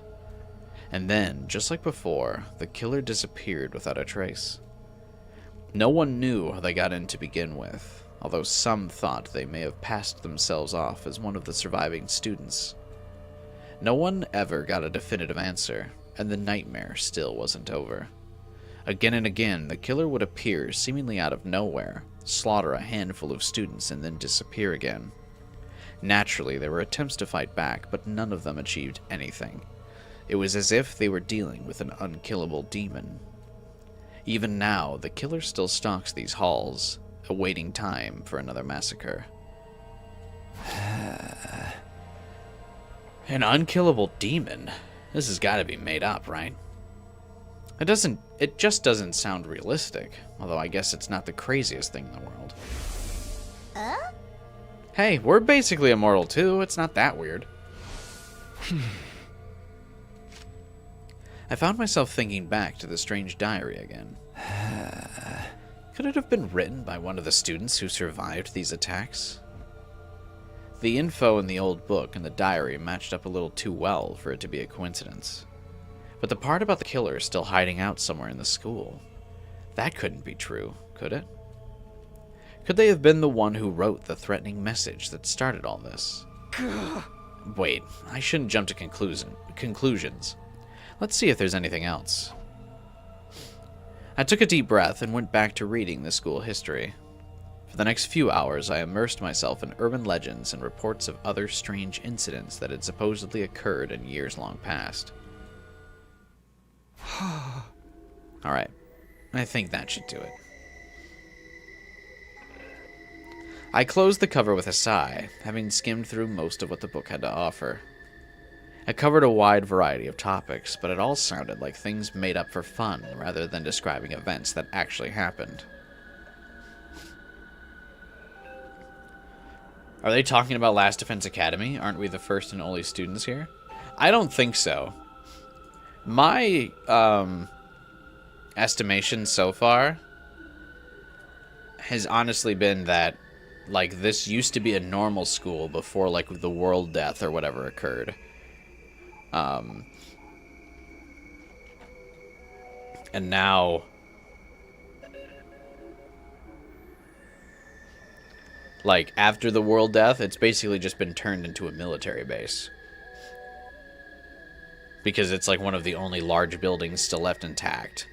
And then, just like before, the killer disappeared without a trace. No one knew how they got in to begin with, although some thought they may have passed themselves off as one of the surviving students. No one ever got a definitive answer, and the nightmare still wasn't over. Again and again, the killer would appear seemingly out of nowhere, slaughter a handful of students, and then disappear again. Naturally, there were attempts to fight back, but none of them achieved anything. It was as if they were dealing with an unkillable demon. Even now, the killer still stalks these halls, awaiting time for another massacre. An unkillable demon? This has got to be made up, right? It just doesn't sound realistic, although I guess it's not the craziest thing in the world. Huh? Hey, we're basically immortal too, it's not that weird. I found myself thinking back to the strange diary again. Could it have been written by one of the students who survived these attacks? The info in the old book and the diary matched up a little too well for it to be a coincidence. But the part about the killer still hiding out somewhere in the school, that couldn't be true, could it? Could they have been the one who wrote the threatening message that started all this? Wait, I shouldn't jump to conclusions. Let's see if there's anything else. I took a deep breath and went back to reading the school history. For the next few hours, I immersed myself in urban legends and reports of other strange incidents that had supposedly occurred in years long past. Alright, I think that should do it. I closed the cover with a sigh, having skimmed through most of what the book had to offer. It covered a wide variety of topics, but it all sounded like things made up for fun rather than describing events that actually happened. Are they talking about Last Defense Academy? Aren't we the first and only students here? I don't think so. My estimation so far has honestly been that, like, this used to be a normal school before, like, the world death or whatever occurred. And now, like, after the world death, it's basically just been turned into a military base. Because it's, like, one of the only large buildings still left intact.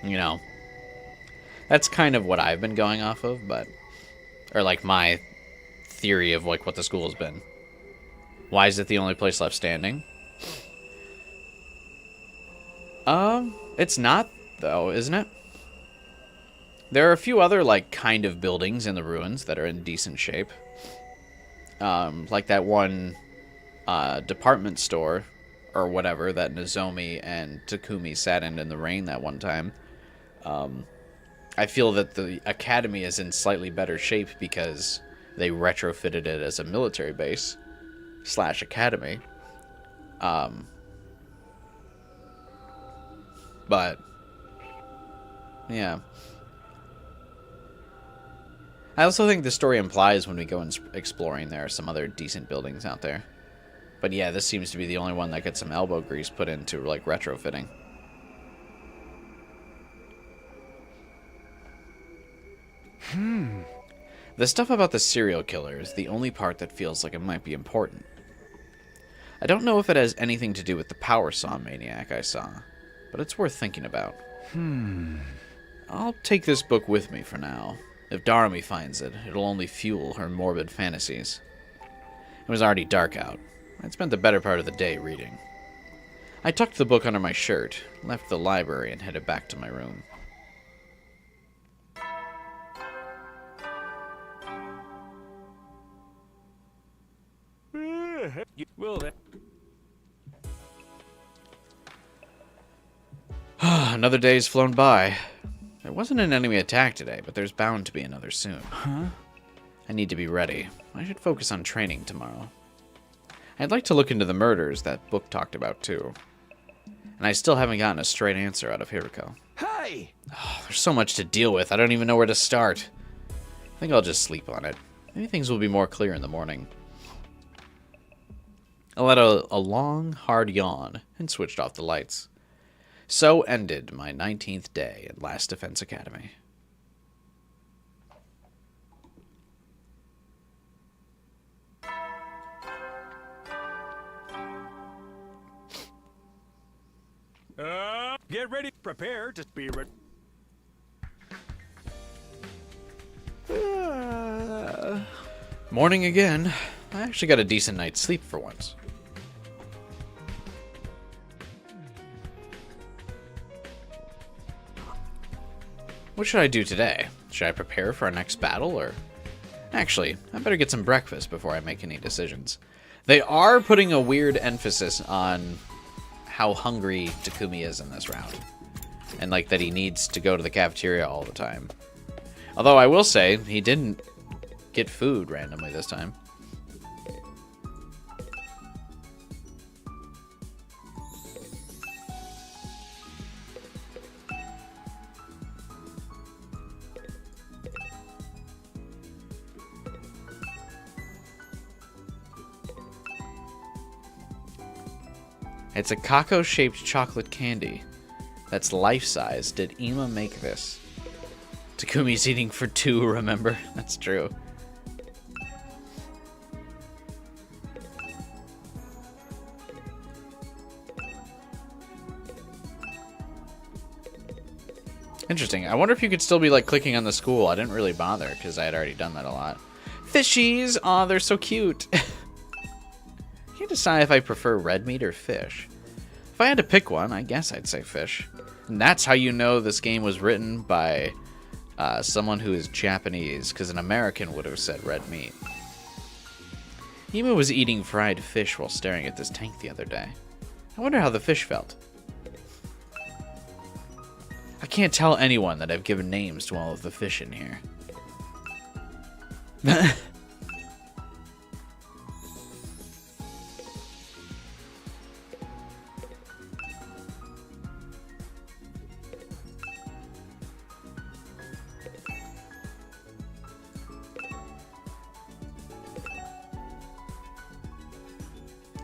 You know, that's kind of what I've been going off of, but, or like my theory of like what the school has been. Why is it the only place left standing? It's not though, isn't it? There are a few other like kind of buildings in the ruins that are in decent shape. Like that one department store or whatever that Nozomi and Takumi sat in the rain that one time. I feel that the academy is in slightly better shape because they retrofitted it as a military base / academy. But yeah. I also think the story implies when we go exploring there are some other decent buildings out there. But yeah, this seems to be the only one that gets some elbow grease put into like retrofitting. The stuff about the serial killer is the only part that feels like it might be important. I don't know if it has anything to do with the power saw maniac I saw, but it's worth thinking about. I'll take this book with me for now. If Darumi finds it, it'll only fuel her morbid fantasies. It was already dark out. I'd spent the better part of the day reading. I tucked the book under my shirt, left the library, and headed back to my room. Another day's flown by. There wasn't an enemy attack today, but there's bound to be another soon. I need to be ready. I should focus on training tomorrow. I'd like to look into the murders that book talked about too. And I still haven't gotten a straight answer out of Hiriko. Hey! Oh, there's so much to deal with, I don't even know where to start. I think I'll just sleep on it. Maybe things will be more clear in the morning. I let a long, hard yawn and switched off the lights. So ended my 19th day at Last Defense Academy. Get ready, prepare to be ready. Morning again. I actually got a decent night's sleep for once. What should I do today? Should I prepare for our next battle, or... Actually, I better get some breakfast before I make any decisions. They are putting a weird emphasis on how hungry Takumi is in this round. And, like, that he needs to go to the cafeteria all the time. Although I will say, he didn't get food randomly this time. It's a Kako-shaped chocolate candy that's life-size. Did Ima make this? Takumi's eating for 2, remember? That's true. Interesting. I wonder if you could still be like clicking on the school. I didn't really bother because I had already done that a lot. Fishies! Aw, they're so cute. I can't decide if I prefer red meat or fish. If I had to pick one, I guess I'd say fish. And that's how you know this game was written by someone who is Japanese, because an American would have said red meat. Ima was eating fried fish while staring at this tank the other day. I wonder how the fish felt. I can't tell anyone that I've given names to all of the fish in here.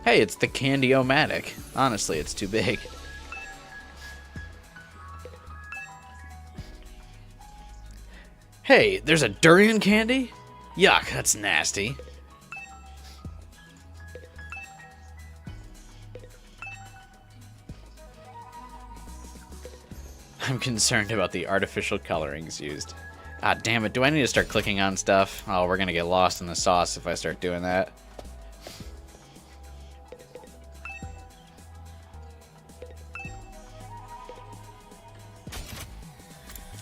Hey, it's the Candy-O-Matic. Honestly, it's too big. Hey, there's a durian candy? Yuck, that's nasty. I'm concerned about the artificial colorings used. Ah, damn it, do I need to start clicking on stuff? Oh, we're gonna get lost in the sauce if I start doing that.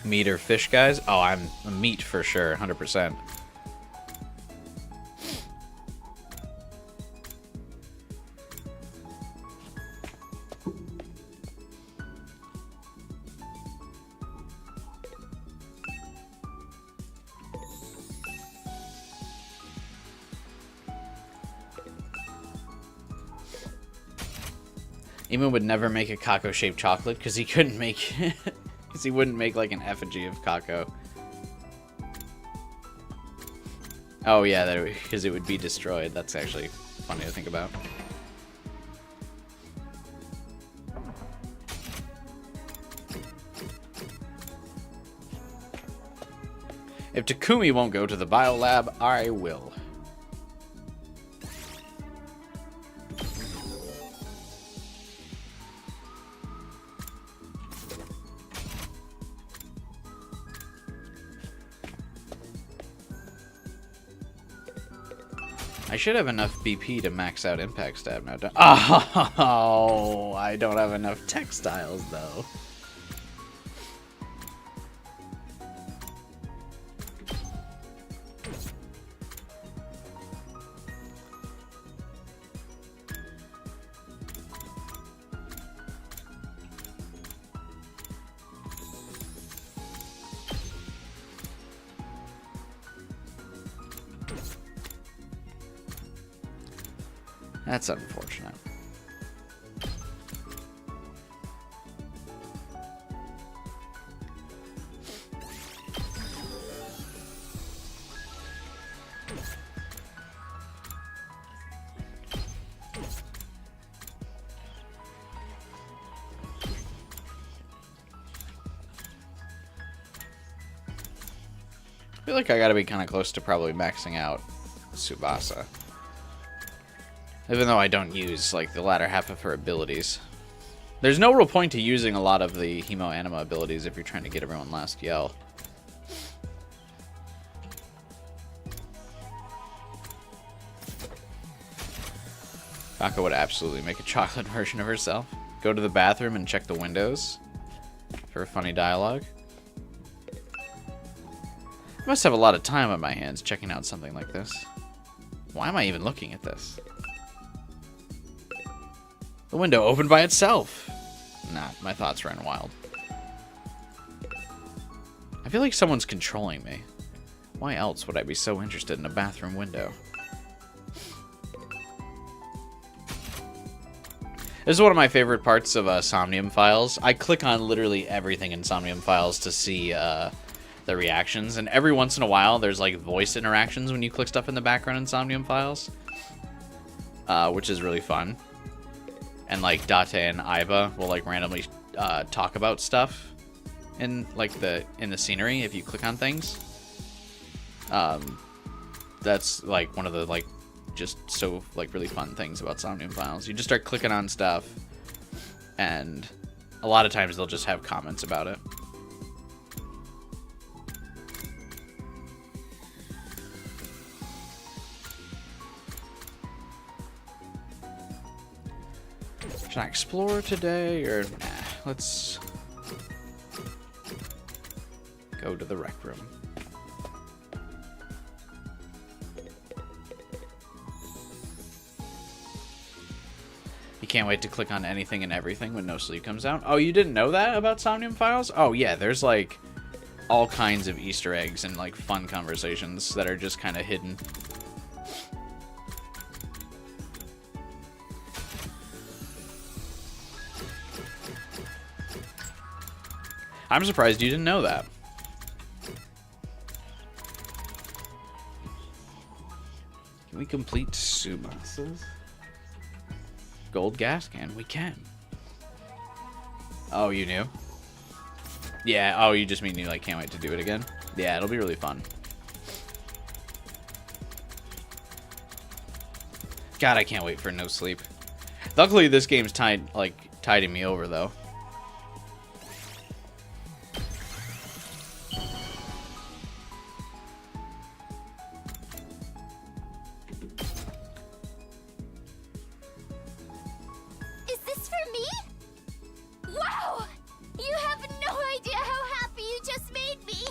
Meat or fish, guys? Oh, I'm a meat for sure, 100%. Emu would never make a Kako-shaped chocolate because he couldn't make... because he wouldn't make like an effigy of Kako. Oh yeah, because it would be destroyed. That's actually funny to think about. If Takumi won't go to the biolab, I will. I should have enough BP to max out impact stab now. Oh, I don't have enough textiles though. That's unfortunate. I feel like I gotta be kind of close to probably maxing out Tsubasa. Even though I don't use, like, the latter half of her abilities. There's no real point to using a lot of the Hemo Anima abilities if you're trying to get everyone last yell. Baka would absolutely make a chocolate version of herself. Go to the bathroom and check the windows for funny dialogue. I must have a lot of time on my hands checking out something like this. Why am I even looking at this? The window opened by itself. Nah, my thoughts ran wild. I feel like someone's controlling me. Why else would I be so interested in a bathroom window? This is one of my favorite parts of Somnium Files. I click on literally everything in Somnium Files to see the reactions, and every once in a while there's like voice interactions when you click stuff in the background in Somnium Files, which is really fun. And like Date and Iva will like randomly talk about stuff in like the scenery if you click on things. That's like one of the like just so like really fun things about Somnium Files. You just start clicking on stuff, and a lot of times they'll just have comments about it. Should I explore today, or nah, let's go to the rec room. You can't wait to click on anything and everything when No Sleep comes out. Oh, you didn't know that about Somnium Files? Oh yeah, there's like all kinds of Easter eggs and like fun conversations that are just kind of hidden. I'm surprised you didn't know that. Can we complete Subasa's gold gas can? We can. Oh, you knew? Yeah, oh, you just mean you like can't wait to do it again? Yeah, it'll be really fun. God, I can't wait for No Sleep. Luckily, this game's tiding me over, though. Is this for me? Wow! You have no idea how happy you just made me!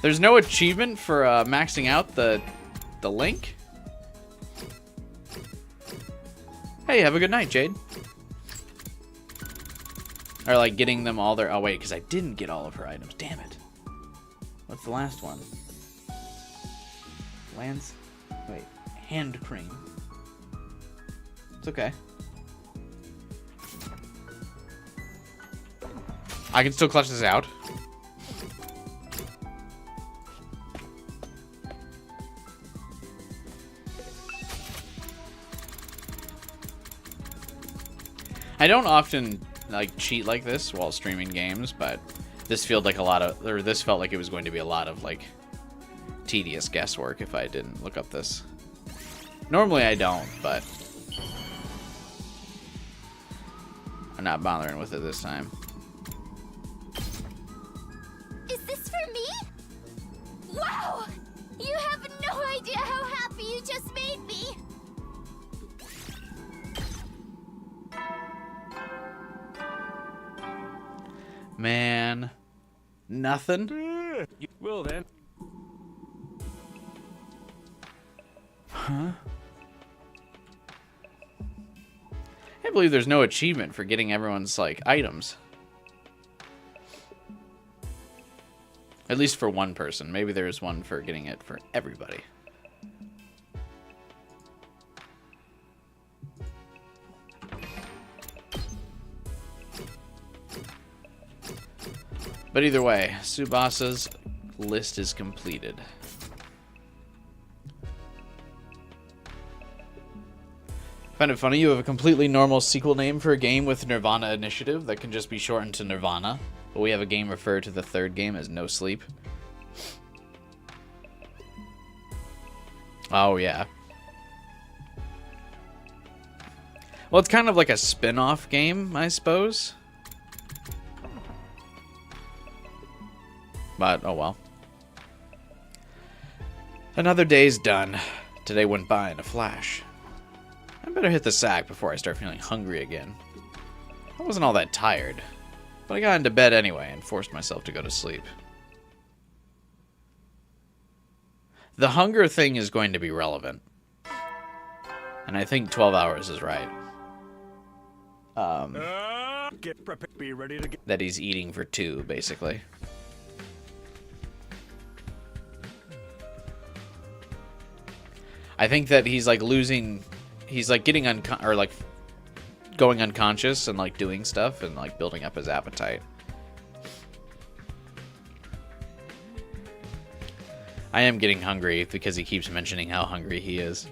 There's no achievement for maxing out the link? Hey, have a good night, Jade. Or like getting them all their... Oh wait, because I didn't get all of her items. Damn it. What's the last one? Lance... Wait. Hand cream. It's okay. I can still clutch this out. I don't often like cheat like this while streaming games, but this felt like this felt like it was going to be a lot of like tedious guesswork if I didn't look up this. Normally I don't, but I'm not bothering with it this time. Is this for me? Wow! You have no idea how happy you just made me! Man, nothing? You will then. Huh? I can't believe there's no achievement for getting everyone's like items. At least for one person. Maybe there's one for getting it for everybody. But either way, Subasa's list is completed. Find it funny you have a completely normal sequel name for a game with Nirvana Initiative that can just be shortened to Nirvana, but we have a game referred to the third game as No Sleep. Oh yeah. Well, it's kind of like a spin-off game, I suppose. But, oh well. Another day's done. Today went by in a flash. I better hit the sack before I start feeling hungry again. I wasn't all that tired, but I got into bed anyway and forced myself to go to sleep. The hunger thing is going to be relevant. And I think 12 hours is right. Get prepared. Be ready to get. That he's eating for 2, basically. I think that he's like losing, he's like getting or like going unconscious and like doing stuff and like building up his appetite. I am getting hungry because he keeps mentioning how hungry he is.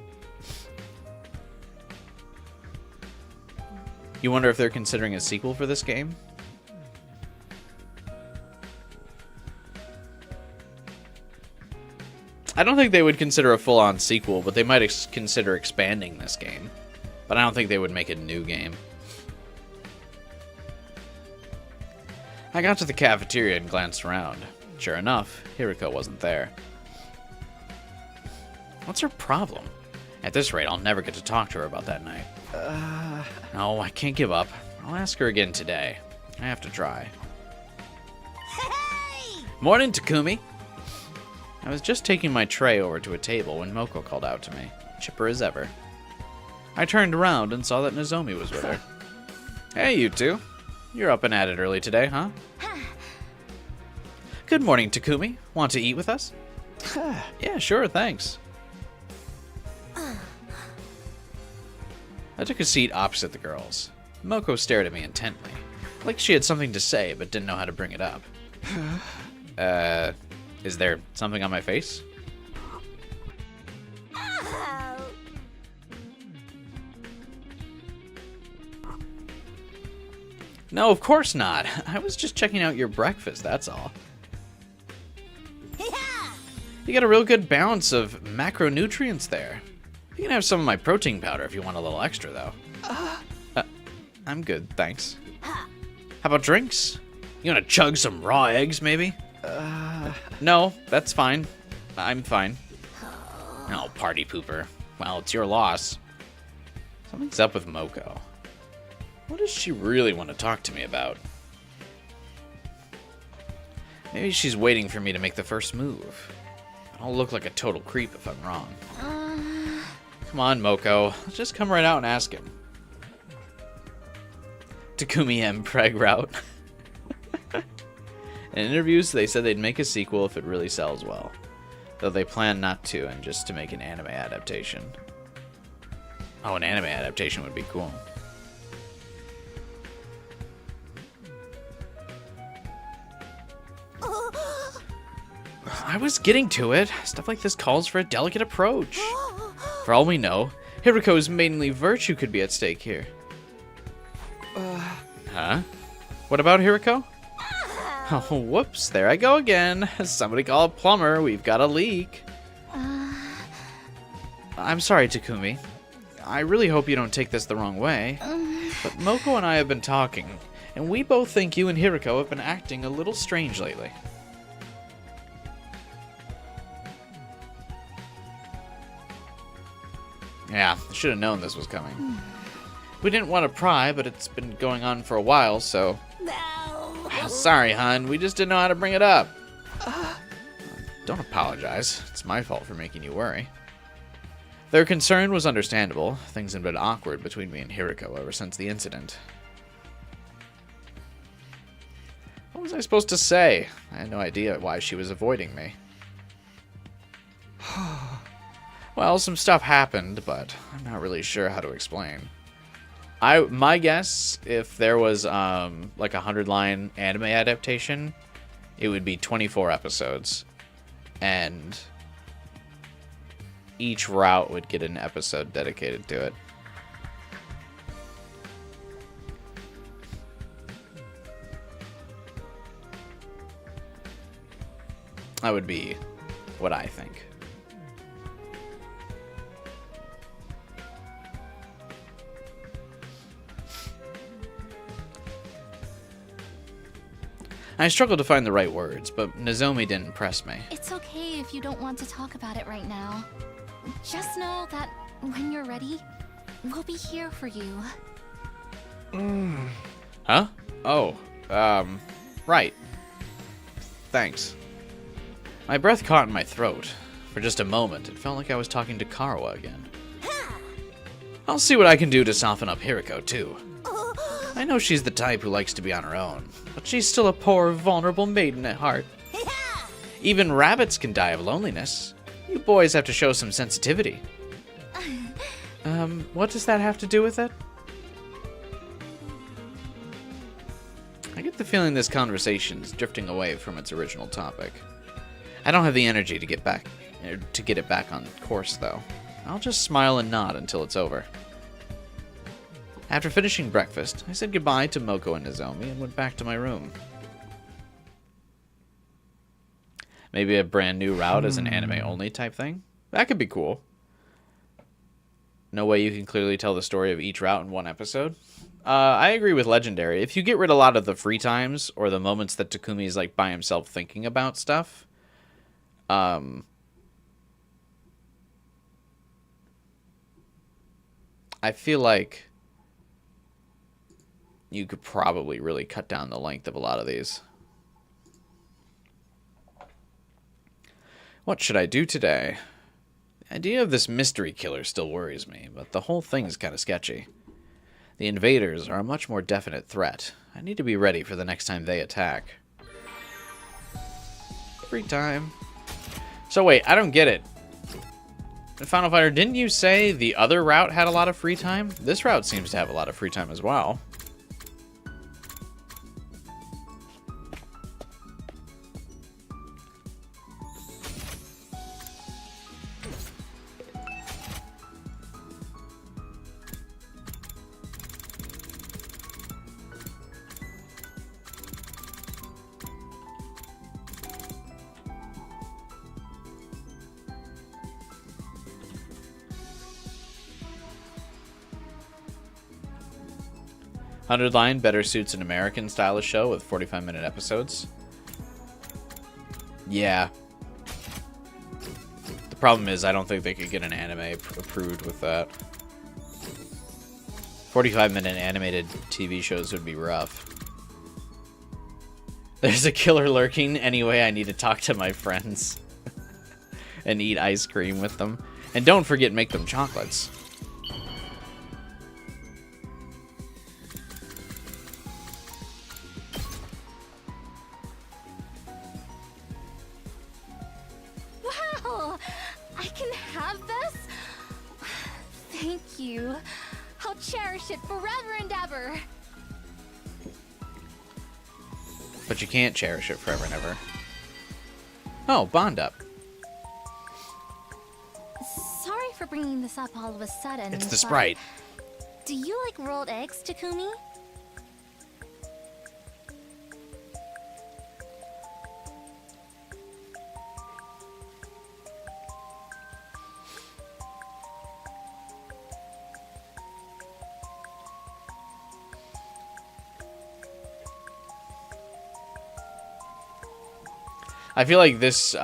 You wonder if they're considering a sequel for this game? I don't think they would consider a full-on sequel, but they might consider expanding this game. But I don't think they would make a new game. I got to the cafeteria and glanced around. Sure enough, Hiriko wasn't there. What's her problem? At this rate, I'll never get to talk to her about that night. No, I can't give up. I'll ask her again today. I have to try. Hey! Morning, Takumi. I was just taking my tray over to a table when Moko called out to me, chipper as ever. I turned around and saw that Nozomi was with her. Hey, you two. You're up and at it early today, huh? Good morning, Takumi. Want to eat with us? Yeah, sure, thanks. I took a seat opposite the girls. Moko stared at me intently, like she had something to say but didn't know how to bring it up. Is there something on my face? No, of course not. I was just checking out your breakfast, that's all. You got a real good balance of macronutrients there. You can have some of my protein powder if you want a little extra, though. I'm good, thanks. How about drinks? You want to chug some raw eggs, maybe? No, that's fine. I'm fine. Oh, party pooper. Well, it's your loss. Something's up with Moko. What does she really want to talk to me about? Maybe she's waiting for me to make the first move. I'll look like a total creep if I'm wrong. Come on, Moko. Let's just come right out and ask him. Takumi M. Preg route. In interviews, they said they'd make a sequel if it really sells well. Though they plan not to, and just to make an anime adaptation. Oh, an anime adaptation would be cool. I was getting to it. Stuff like this calls for a delicate approach. For all we know, Hiriko's maidenly virtue could be at stake here. Huh? What about Hiriko? Oh, whoops. There I go again. Somebody call a plumber. We've got a leak. I'm sorry, Takumi. I really hope you don't take this the wrong way. But Moko and I have been talking, and we both think you and Hiriko have been acting a little strange lately. Yeah, I should have known this was coming. We didn't want to pry, but it's been going on for a while, so... No. Sorry, hon. We just didn't know how to bring it up. Don't apologize. It's my fault for making you worry. Their concern was understandable. Things had been awkward between me and Hiriko ever since the incident. What was I supposed to say? I had no idea why she was avoiding me. Well, some stuff happened, but I'm not really sure how to explain. My guess, if there was like a 100-line anime adaptation, it would be 24 episodes, and each route would get an episode dedicated to it. That would be what I think. I struggled to find the right words, but Nozomi didn't press me. It's okay if you don't want to talk about it right now. Just know that when you're ready, we'll be here for you. Huh? Oh, right. Thanks. My breath caught in my throat. For just a moment, it felt like I was talking to Karawa again. I'll see what I can do to soften up Hiriko, too. I know she's the type who likes to be on her own, but she's still a poor, vulnerable maiden at heart. Even rabbits can die of loneliness. You boys have to show some sensitivity. What does that have to do with it? I get the feeling this conversation is drifting away from its original topic. I don't have the energy to get it back on course, though. I'll just smile and nod until it's over. After finishing breakfast, I said goodbye to Moko and Nozomi and went back to my room. Maybe a brand new route as an anime-only type thing? That could be cool. No way you can clearly tell the story of each route in one episode? I agree with Legendary. If you get rid of a lot of the free times, or the moments that Takumi is like by himself thinking about stuff, I feel like you could probably really cut down the length of a lot of these. What should I do today? The idea of this mystery killer still worries me, but the whole thing is kind of sketchy. The invaders are a much more definite threat. I need to be ready for the next time they attack. Free time. So wait, I don't get it. Final Fighter, didn't you say the other route had a lot of free time? This route seems to have a lot of free time as well. Line better suits an American stylish show with 45-minute episodes. Yeah. The problem is I don't think they could get an anime approved with that. 45-minute animated TV shows would be rough. There's a killer lurking. Anyway, I need to talk to my friends. And eat ice cream with them. And don't forget, make them chocolates. Wow! I can have this? Thank you. I'll cherish it forever and ever. But you can't cherish it forever and ever. Oh, bond up. Sorry for bringing this up all of a sudden. It's the but sprite. Do you like rolled eggs, Takumi? I feel like this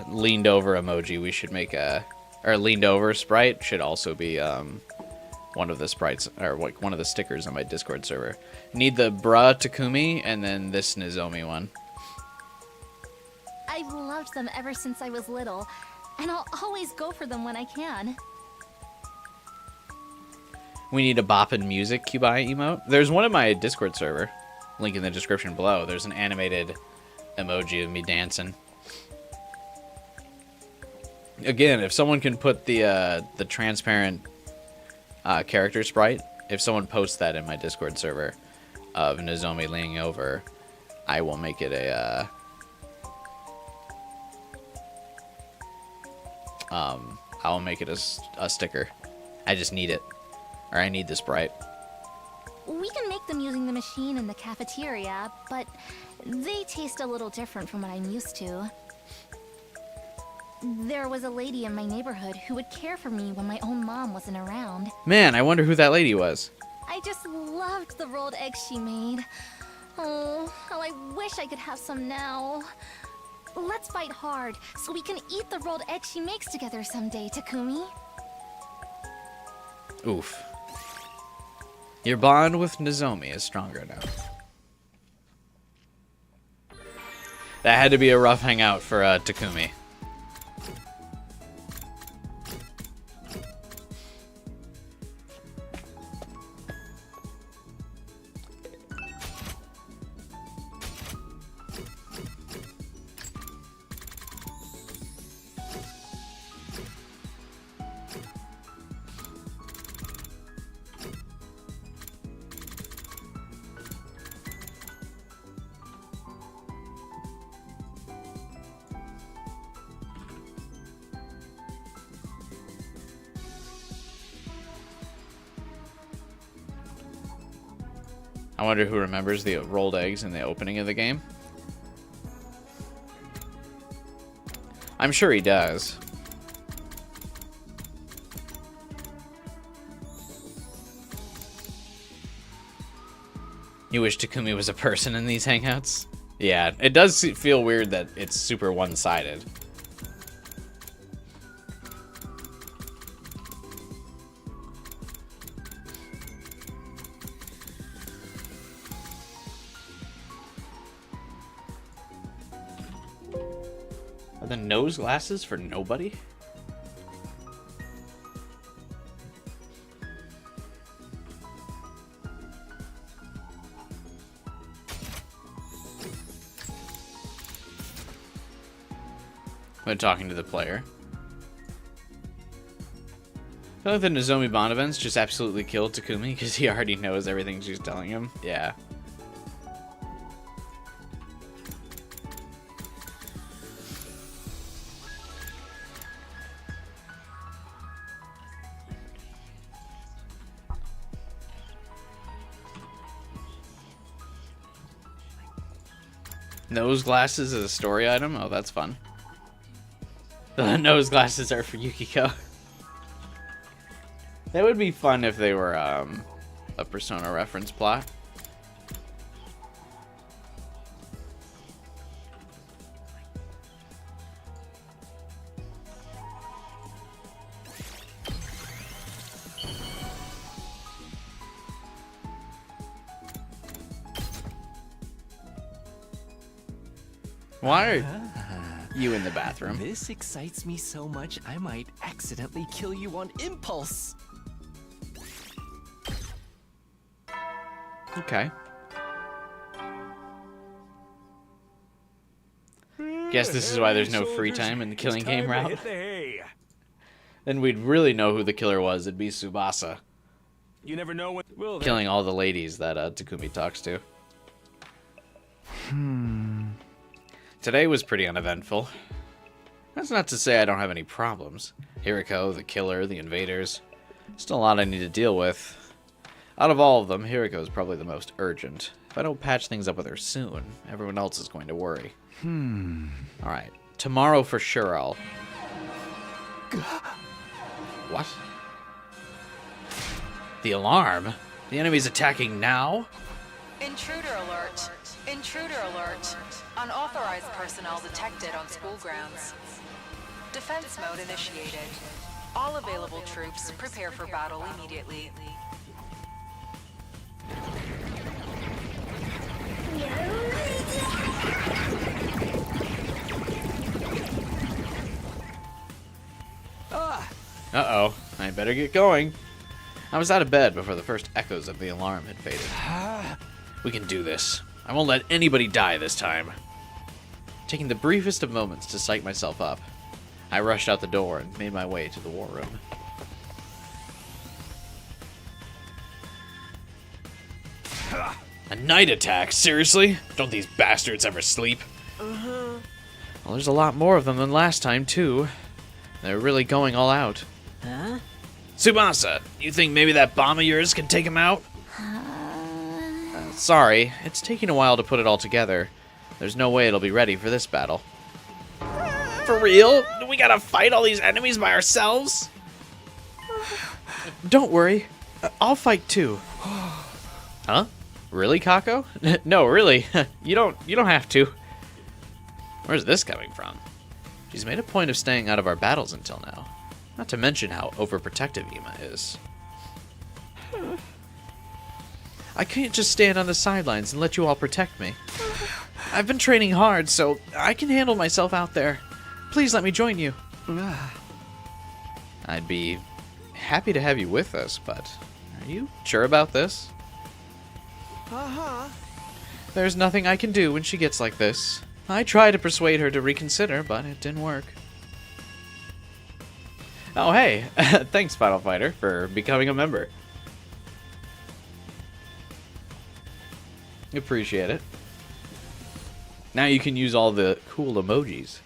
leaned over emoji we should make or leaned over sprite should also be one of the sprites, or like one of the stickers on my Discord server. Need the bruh Takumi and then this Nozomi one. I've loved them ever since I was little, and I'll always go for them when I can. We need a boppin' music Cubai emote. There's one in my Discord server. Link in the description below. There's an animated emoji of me dancing. Again, if someone can put the transparent character sprite, if someone posts that in my Discord server of Nozomi leaning over, I will make it a I will make it a sticker. I just need it, or I need the sprite. We can make them using the machine in the cafeteria, but they taste a little different from what I'm used to. There was a lady in my neighborhood who would care for me when my own mom wasn't around. Man, I wonder who that lady was. I just loved the rolled eggs she made. Oh, how I wish I could have some now. Let's fight hard so we can eat the rolled eggs she makes together someday, Takumi. Oof. Your bond with Nozomi is stronger now. That had to be a rough hangout for Takumi. I wonder who remembers the rolled eggs in the opening of the game. I'm sure he does. You wish Takumi was a person in these hangouts? Yeah, it does feel weird that it's super one-sided. Are the nose glasses for nobody? When talking to the player. I feel like the Nozomi Bond events just absolutely killed Takumi because he already knows everything she's telling him. Yeah. Nose glasses as a story item? Oh, that's fun. The nose glasses are for Yukiko. That would be fun if they were a Persona reference plot. Why are you in the bathroom? This excites me so much, I might accidentally kill you on impulse. Okay. Guess this is why there's no free time in the killing game route. Then we'd really know who the killer was. It'd be Tsubasa. You never know when will killing all the ladies that Takumi talks to. Today was pretty uneventful. That's not to say I don't have any problems. Hiriko, the killer, the invaders. Still a lot I need to deal with. Out of all of them, Hiriko is probably the most urgent. If I don't patch things up with her soon, everyone else is going to worry. Alright. Tomorrow for sure I'll... What? The alarm? The enemy's attacking now? Intruder alert. Intruder alert. Unauthorized personnel detected on school grounds. Defense mode initiated. All available troops prepare for battle immediately. Uh-oh. I better get going. I was out of bed before the first echoes of the alarm had faded. We can do this. I won't let anybody die this time. Taking the briefest of moments to psych myself up, I rushed out the door and made my way to the war room. A night attack? Seriously? Don't these bastards ever sleep? Well, there's a lot more of them than last time, too. They're really going all out. Huh? Tsubasa, you think maybe that bomb of yours can take him out? Sorry, it's taking a while to put it all together. There's no way it'll be ready for this battle. For real? We gotta fight all these enemies by ourselves? Don't worry. I'll fight too. Huh? Really, Kako? No, really. You don't have to. Where's this coming from? She's made a point of staying out of our battles until now. Not to mention how overprotective Ima is. I can't just stand on the sidelines and let you all protect me. I've been training hard, so I can handle myself out there. Please let me join you. I'd be happy to have you with us, but are you sure about this? There's nothing I can do when she gets like this. I tried to persuade her to reconsider, but it didn't work. Oh, hey. Thanks, Final Fighter, for becoming a member. Appreciate it. Now you can use all the cool emojis.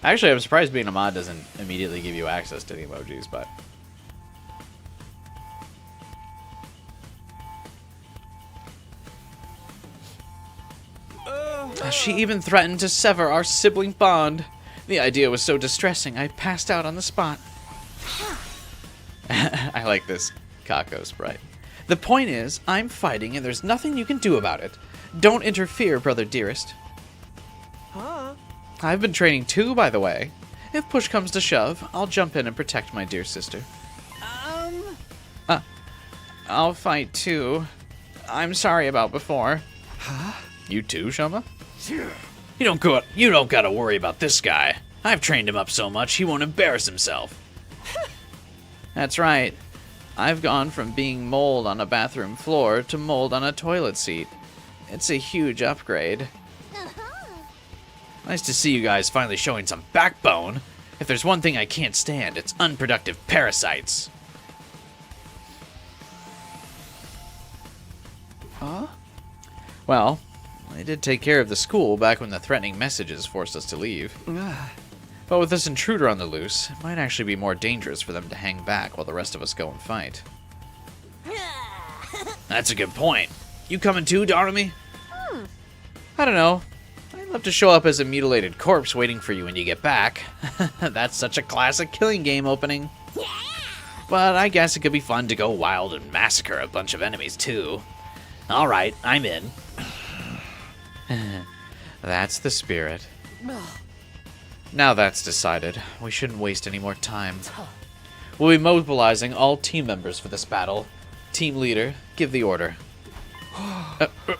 Actually, I'm surprised being a mod doesn't immediately give you access to the emojis, but... She even threatened to sever our sibling bond. The idea was so distressing, I passed out on the spot. I like this Kako sprite. The point is, I'm fighting and there's nothing you can do about it. Don't interfere, brother dearest. Huh? I've been training too, by the way. If push comes to shove, I'll jump in and protect my dear sister. I'll fight too. I'm sorry about before. Huh? You too, Shoma? You don't gotta worry about this guy. I've trained him up so much he won't embarrass himself. That's right. I've gone from being mold on a bathroom floor to mold on a toilet seat. It's a huge upgrade. Nice to see you guys finally showing some backbone. If there's one thing I can't stand, it's unproductive parasites. Huh? Well, I did take care of the school back when the threatening messages forced us to leave. But with this intruder on the loose, it might actually be more dangerous for them to hang back while the rest of us go and fight. That's a good point. You coming too, Doremi? I don't know. I'd love to show up as a mutilated corpse waiting for you when you get back. That's such a classic killing game opening. But I guess it could be fun to go wild and massacre a bunch of enemies too. Alright, I'm in. That's the spirit. Now that's decided, we shouldn't waste any more time. We'll be mobilizing all team members for this battle. Team leader, give the order.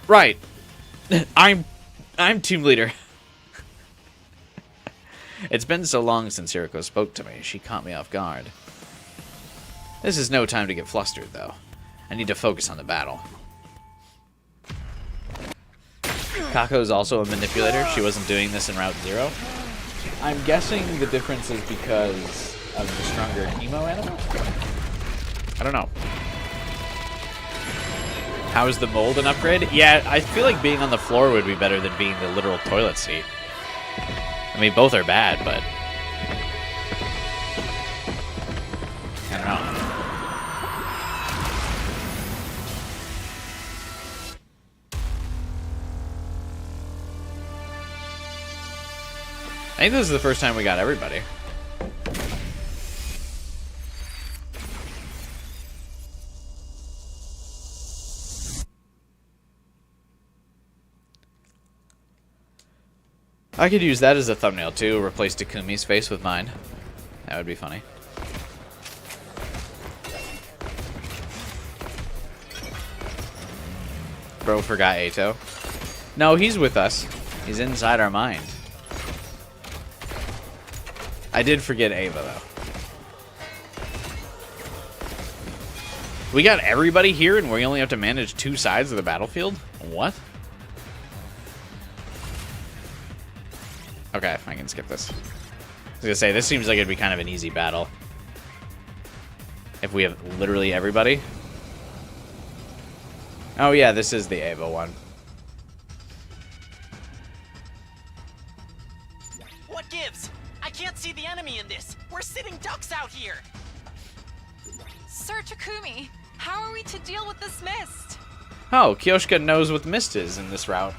Right. I'm team leader. It's been so long since Hiriko spoke to me, she caught me off guard. This is no time to get flustered, though. I need to focus on the battle. Kako is also a manipulator. She wasn't doing this in Route 0. I'm guessing the difference is because of the stronger Emo animal? I don't know. How is the mold an upgrade? Yeah, I feel like being on the floor would be better than being the literal toilet seat. I mean, both are bad, but... I don't know. I think this is the first time we got everybody. I could use that as a thumbnail too, replace Takumi's face with mine. That would be funny. Bro forgot Ato. No, he's with us. He's inside our mind. I did forget Ava, though. We got everybody here and we only have to manage 2 sides of the battlefield? What? Okay, I can skip this. I was gonna say, this seems like it'd be kind of an easy battle. If we have literally everybody. Oh yeah, this is the Ava one. What gives? I can't see the enemy in this. We're sitting ducks out here. Sir Takumi, how are we to deal with this mist? Oh, Kyoshka knows what mist is in this route.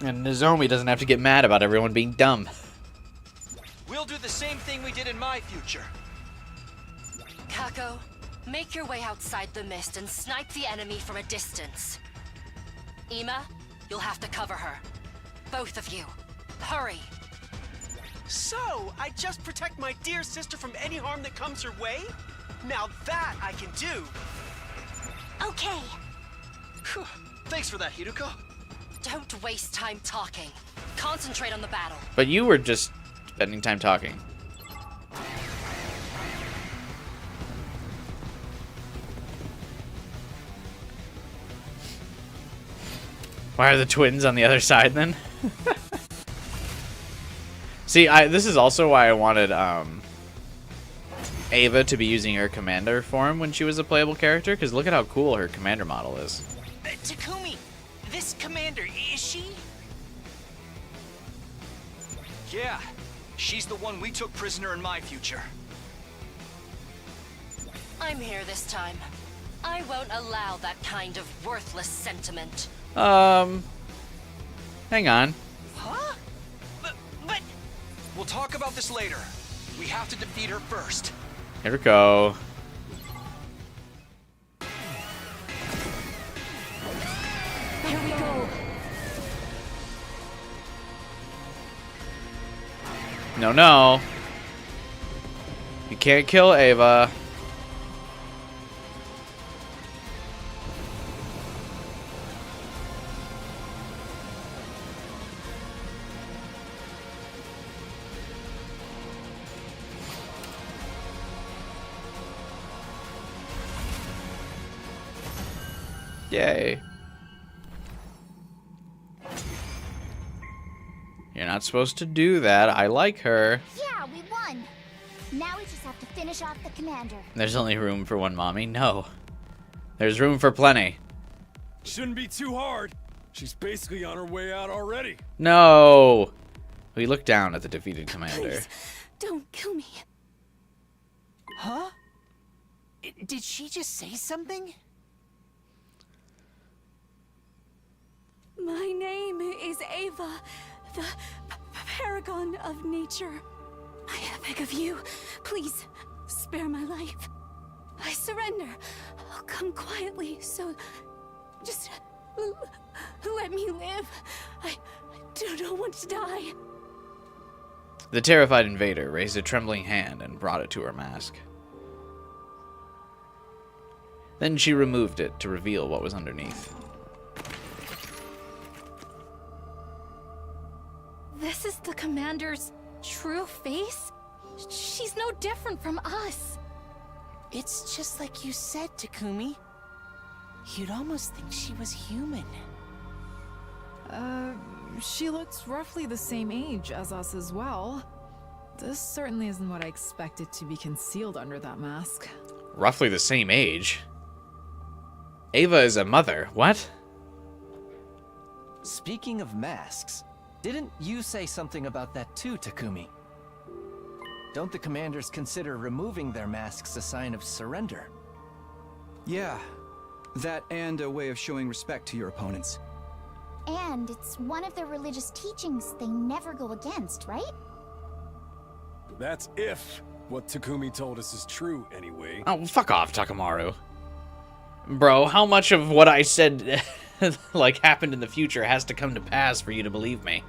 And Nozomi doesn't have to get mad about everyone being dumb. We'll do the same thing we did in my future. Kako, make your way outside the mist and snipe the enemy from a distance. Ima, you'll have to cover her. Both of you. Hurry. So, I just protect my dear sister from any harm that comes her way? Now that I can do. Okay. Whew. Thanks for that, Hiruko. Don't waste time talking. Concentrate on the battle. But you were just spending time talking. Why are the twins on the other side then? See, this is also why I wanted Ava to be using her commander form when she was a playable character, because look at how cool her commander model is. Takumi, this commander, is she? Yeah, she's the one we took prisoner in my future. I'm here this time. I won't allow that kind of worthless sentiment. Hang on. Huh? But... We'll talk about this later. We have to defeat her first. Here we go. Here we go. No, no. You can't kill Ava. Yay. You're not supposed to do that. I like her. Yeah, we won. Now we just have to finish off the commander. There's only room for one mommy. No. There's room for plenty. Shouldn't be too hard. She's basically on her way out already. No. We look down at the defeated commander. Please, don't kill me. Huh? Did she just say something? My name is Ava, the paragon of nature. I beg of you, please spare my life. I surrender. I'll come quietly, so just let me live. I don't want to die. The terrified invader raised a trembling hand and brought it to her mask. Then she removed it to reveal what was underneath. This is the commander's true face? She's no different from us. It's just like you said, Takumi. You'd almost think she was human. She looks roughly the same age as us as well. This certainly isn't what I expected to be concealed under that mask. Roughly the same age? Ava is a mother. What? Speaking of masks, didn't you say something about that too, Takumi? Don't the commanders consider removing their masks a sign of surrender? Yeah, that and a way of showing respect to your opponents. And it's one of their religious teachings they never go against, right? That's if what Takumi told us is true, anyway. Oh, fuck off, Takamaru. Bro, how much of what I said, like, happened in the future has to come to pass for you to believe me?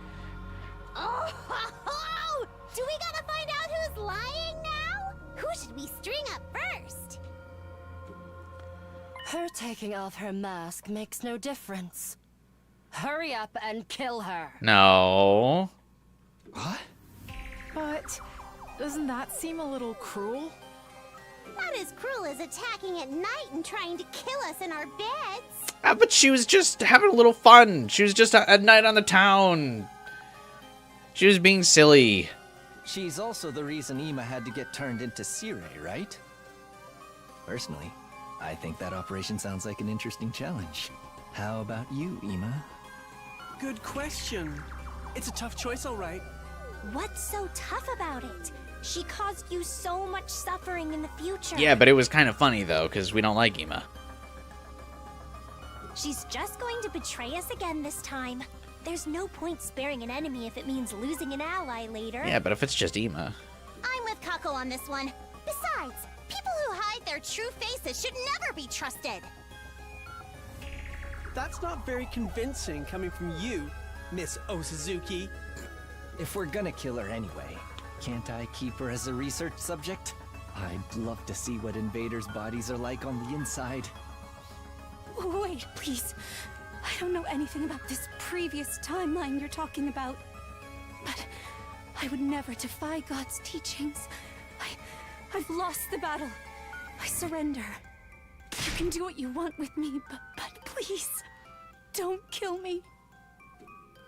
Oh, do we gotta find out who's lying now? Who should we string up first? Her taking off her mask makes no difference. Hurry up and kill her. No. What? But doesn't that seem a little cruel? Not as cruel as attacking at night and trying to kill us in our beds. But she was just having a little fun. She was just a night on the town. She was being silly. She's also the reason Ima had to get turned into Sire, right? Personally, I think that operation sounds like an interesting challenge. How about you, Ima? Good question. It's a tough choice, all right. What's so tough about it? She caused you so much suffering in the future. Yeah, but it was kind of funny, though, because we don't like Ima. She's just going to betray us again this time. There's no point sparing an enemy if it means losing an ally later. Yeah, but if it's just Ima. I'm with Kako on this one. Besides, people who hide their true faces should never be trusted. That's not very convincing coming from you, Miss Osuzuki. If we're gonna kill her anyway, can't I keep her as a research subject? I'd love to see what invaders' bodies are like on the inside. Wait, please. I don't know anything about this previous timeline you're talking about. But I would never defy God's teachings. I've lost the battle. I surrender. You can do what you want with me, but please, don't kill me.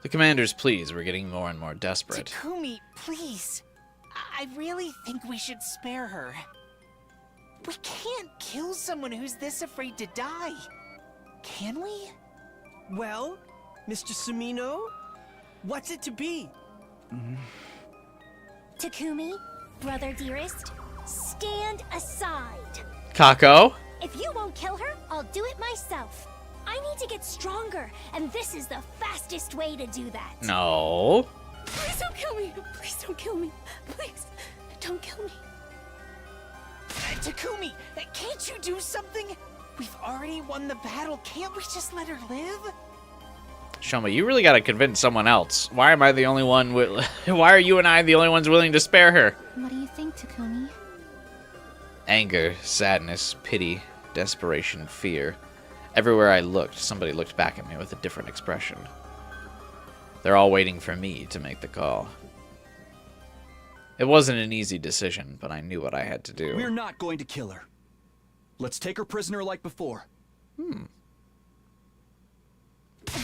The commander's pleas were getting more and more desperate. Takumi, please. I really think we should spare her. We can't kill someone who's this afraid to die. Can we? Well, Mr. Sumino, what's it to be? Takumi, brother dearest, stand aside. Kako? If you won't kill her, I'll do it myself. I need to get stronger, and this is the fastest way to do that. No. Please don't kill me. Please don't kill me. Please don't kill me. Takumi, can't you do something? We've already won the battle. Can't we just let her live? Shoma, you really gotta convince someone else. Why am I the only one why are you and I the only ones willing to spare her? What do you think, Takumi? Anger, sadness, pity, desperation, fear. Everywhere I looked, somebody looked back at me with a different expression. They're all waiting for me to make the call. It wasn't an easy decision, but I knew what I had to do. We're not going to kill her. Let's take her prisoner like before.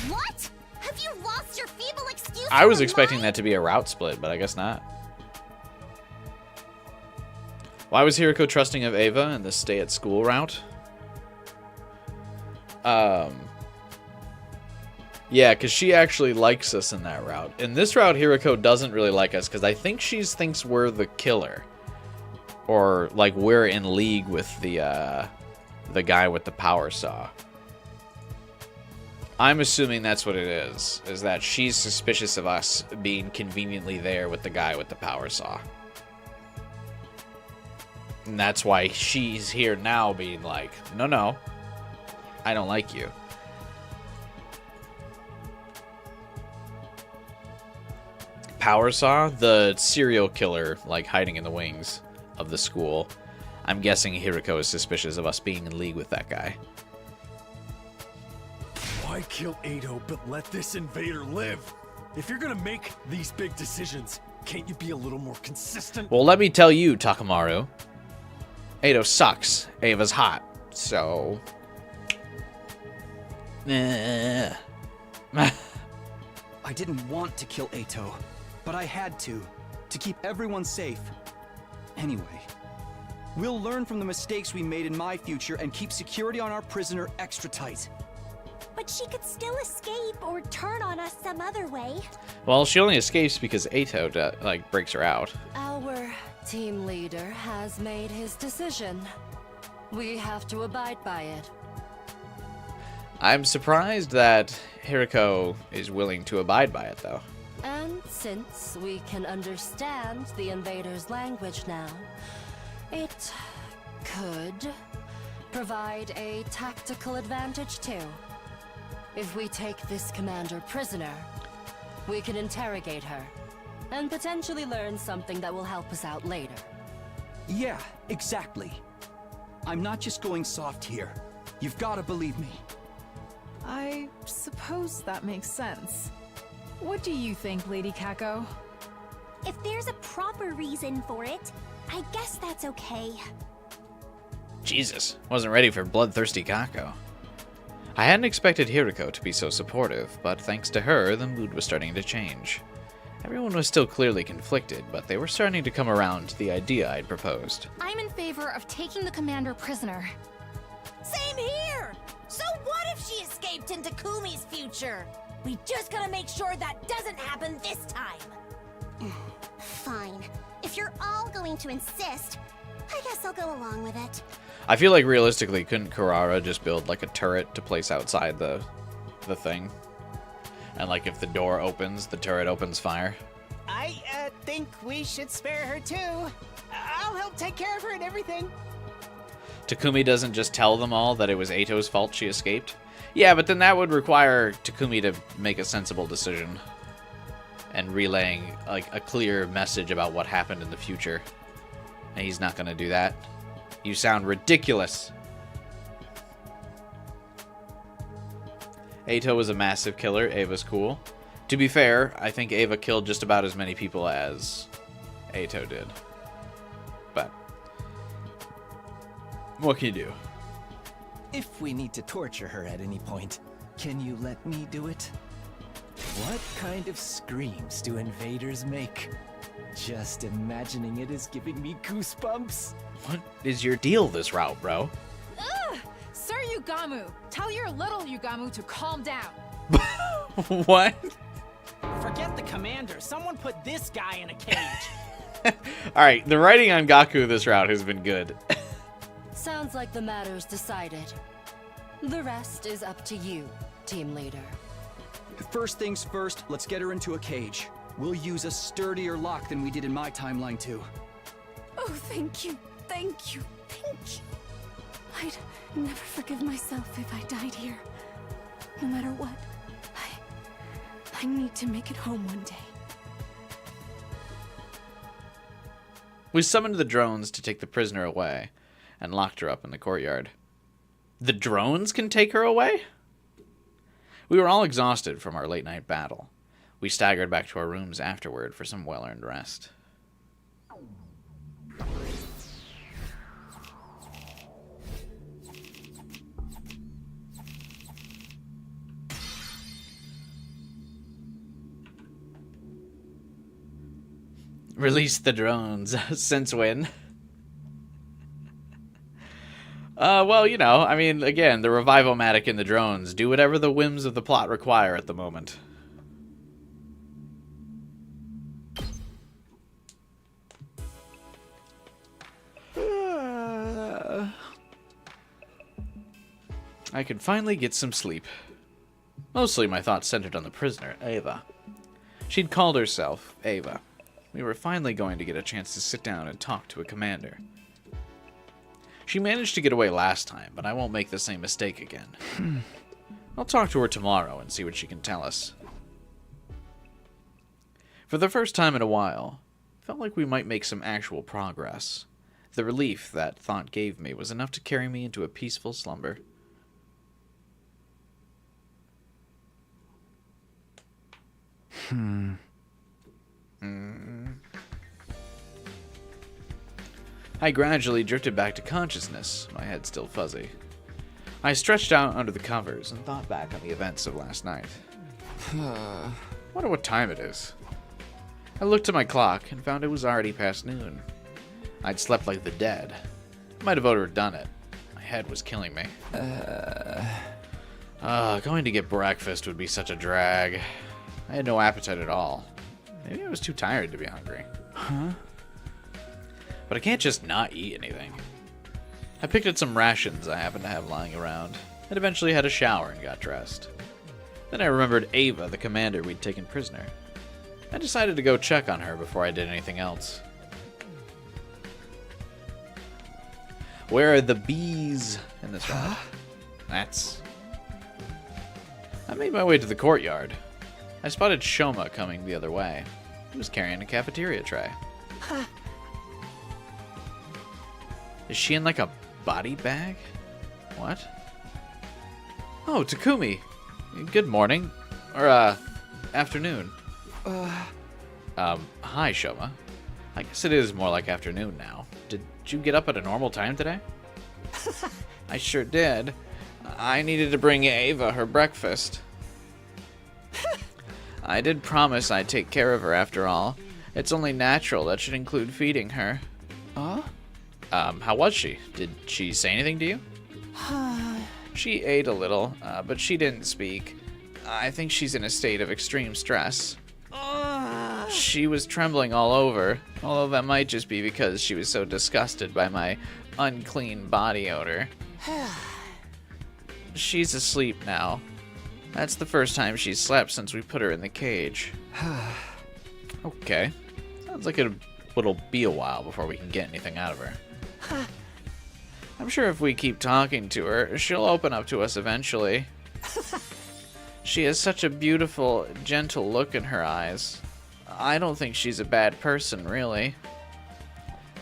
What? Have you lost your feeble excuse? I was expecting that to be a route split, but I guess not. Why was Hiriko trusting of Ava in the stay at school route? Yeah, because she actually likes us in that route. In this route, Hiriko doesn't really like us because I think she thinks we're the killer. Or, like, we're in league with the guy with the power saw. I'm assuming that's what it is that she's suspicious of us being conveniently there with the guy with the power saw. And that's why she's here now being like, no, I don't like you. Power saw, the serial killer, like, hiding in the wings of the school. I'm guessing Hiriko is suspicious of us being in league with that guy. Why kill Ado but let this invader live? If you're gonna make these big decisions, can't you be a little more consistent? Well, let me tell you, Takamaru. Ado sucks. Ava's hot. So... I didn't want to kill Ato, but I had to keep everyone safe. Anyway, we'll learn from the mistakes we made in my future and keep security on our prisoner extra tight. But she could still escape or turn on us some other way. Well, she only escapes because Ato, like, breaks her out. Our team leader has made his decision. We have to abide by it. I'm surprised that Hiriko is willing to abide by it, though. And since we can understand the invader's language now, it could provide a tactical advantage too. If we take this commander prisoner, we can interrogate her and potentially learn something that will help us out later. Yeah, exactly. I'm not just going soft here. You've got to believe me. I suppose that makes sense. What do you think, Lady Kako? If there's a proper reason for it, I guess that's okay. Jesus, wasn't ready for bloodthirsty Kako. I hadn't expected Hiriko to be so supportive, but thanks to her, the mood was starting to change. Everyone was still clearly conflicted, but they were starting to come around to the idea I'd proposed. I'm in favor of taking the commander prisoner. Same here! So what if she escaped into Kumi's future? We just gotta make sure that doesn't happen this time. Fine. If you're all going to insist, I guess I'll go along with it. I feel like realistically, couldn't Kurara just build like a turret to place outside the thing? And like if the door opens, the turret opens fire? I think we should spare her too. I'll help take care of her and everything. Takumi doesn't just tell them all that it was Ato's fault she escaped? Yeah, but then that would require Takumi to make a sensible decision. And relaying like a clear message about what happened in the future. And he's not gonna do that. You sound ridiculous. Ato was a massive killer. Ava's cool. To be fair, I think Ava killed just about as many people as Ato did. But what can you do? If we need to torture her at any point, can you let me do it? What kind of screams do invaders make? Just imagining it is giving me goosebumps. What is your deal this route, bro? Ugh! Sir Yugamu, tell your little Yugamu to calm down. What? Forget the commander. Someone put this guy in a cage. Alright, the writing on Gaku this route has been good. Sounds like the matter's decided. The rest is up to you, team leader. First things first, let's get her into a cage. We'll use a sturdier lock than we did in my timeline, too. Oh, thank you, thank you, thank you. I'd never forgive myself if I died here. No matter what, I need to make it home one day. We summoned the drones to take the prisoner away and locked her up in the courtyard. The drones can take her away? We were all exhausted from our late-night battle. We staggered back to our rooms afterward for some well-earned rest. Release the drones. Since when? Well, you know, I mean, again, the revival-matic and the drones do whatever the whims of the plot require at the moment. I could finally get some sleep. Mostly my thoughts centered on the prisoner, Ava. She'd called herself Ava. We were finally going to get a chance to sit down and talk to a commander. She managed to get away last time, but I won't make the same mistake again. I'll talk to her tomorrow and see what she can tell us. For the first time in a while, it felt like we might make some actual progress. The relief that thought gave me was enough to carry me into a peaceful slumber. I gradually drifted back to consciousness, my head still fuzzy. I stretched out under the covers and thought back on the events of last night. Wonder what time it is. I looked at my clock and found it was already past noon. I'd slept like the dead. Might have overdone it. My head was killing me. Going to get breakfast would be such a drag. I had no appetite at all. Maybe I was too tired to be hungry. Huh? But I can't just not eat anything. I picked at some rations I happened to have lying around, and eventually had a shower and got dressed. Then I remembered Ava, the commander we'd taken prisoner. I decided to go check on her before I did anything else. Where are the bees in this round? That's... I made my way to the courtyard. I spotted Shoma coming the other way. He was carrying a cafeteria tray. Is she in like a body bag? What? Oh, Takumi. Good morning. Or, afternoon. Hi, Shoma. I guess it is more like afternoon now. Did you get up at a normal time today? I sure did. I needed to bring Ava her breakfast. I did promise I'd take care of her after all. It's only natural that should include feeding her. How was she? Did she say anything to you? She ate a little, but she didn't speak. I think she's in a state of extreme stress. She was trembling all over, although that might just be because she was so disgusted by my unclean body odor. She's asleep now. That's the first time she's slept since we put her in the cage. Okay. Sounds like it'll be a while before we can get anything out of her. I'm sure if we keep talking to her, she'll open up to us eventually. She has such a beautiful, gentle look in her eyes. I don't think she's a bad person, really.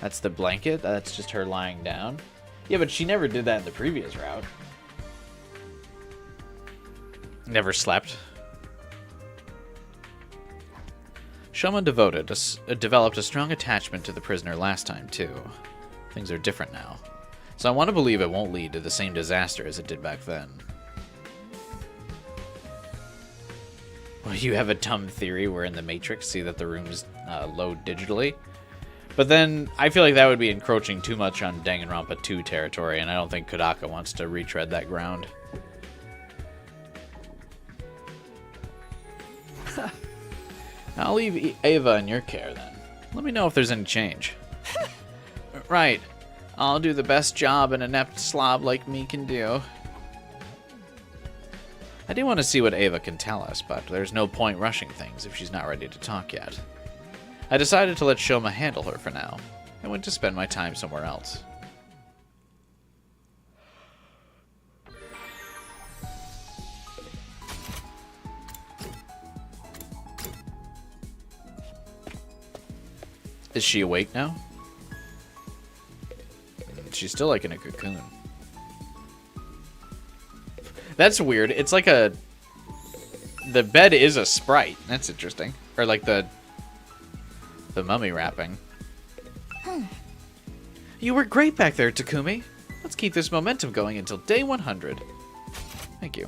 That's the blanket? That's just her lying down? Yeah, but she never did that in the previous route. Never slept. Shoma developed a strong attachment to the prisoner last time, too. Things are different now. So I want to believe it won't lead to the same disaster as it did back then. Well, you have a dumb theory where in the Matrix see that the rooms load digitally. But then I feel like that would be encroaching too much on Danganronpa 2 territory, and I don't think Kodaka wants to retread that ground. I'll leave Ava in your care then. Let me know if there's any change. Right. I'll do the best job an inept slob like me can do. I do want to see what Ava can tell us, but there's no point rushing things if she's not ready to talk yet. I decided to let Shoma handle her for now, and went to spend my time somewhere else. Is she awake now? She's still like in a cocoon. That's weird. It's like a... The bed is a sprite. That's interesting. Or like the mummy wrapping. You were great back there, Takumi. Let's keep this momentum going until day 100. Thank you.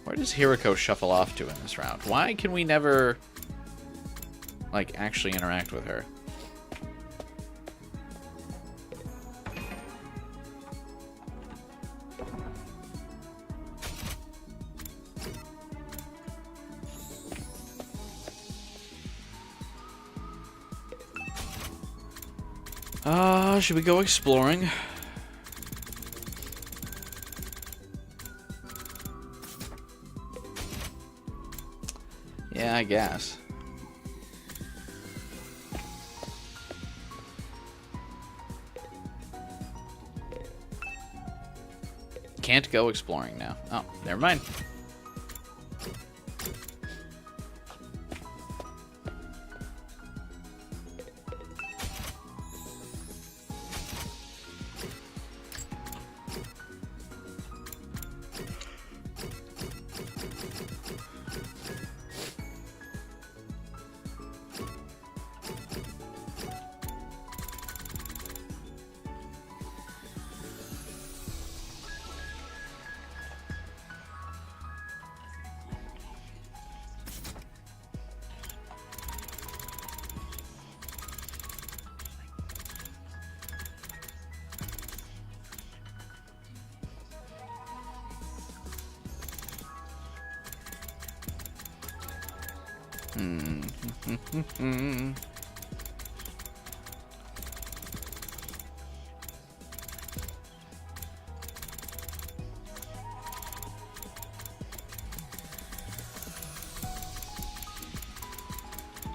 Where does Hiriko shuffle off to in this round? Why can we never, like, actually interact with her? Should we go exploring? Yeah, I guess. Can't go exploring now. Oh, never mind.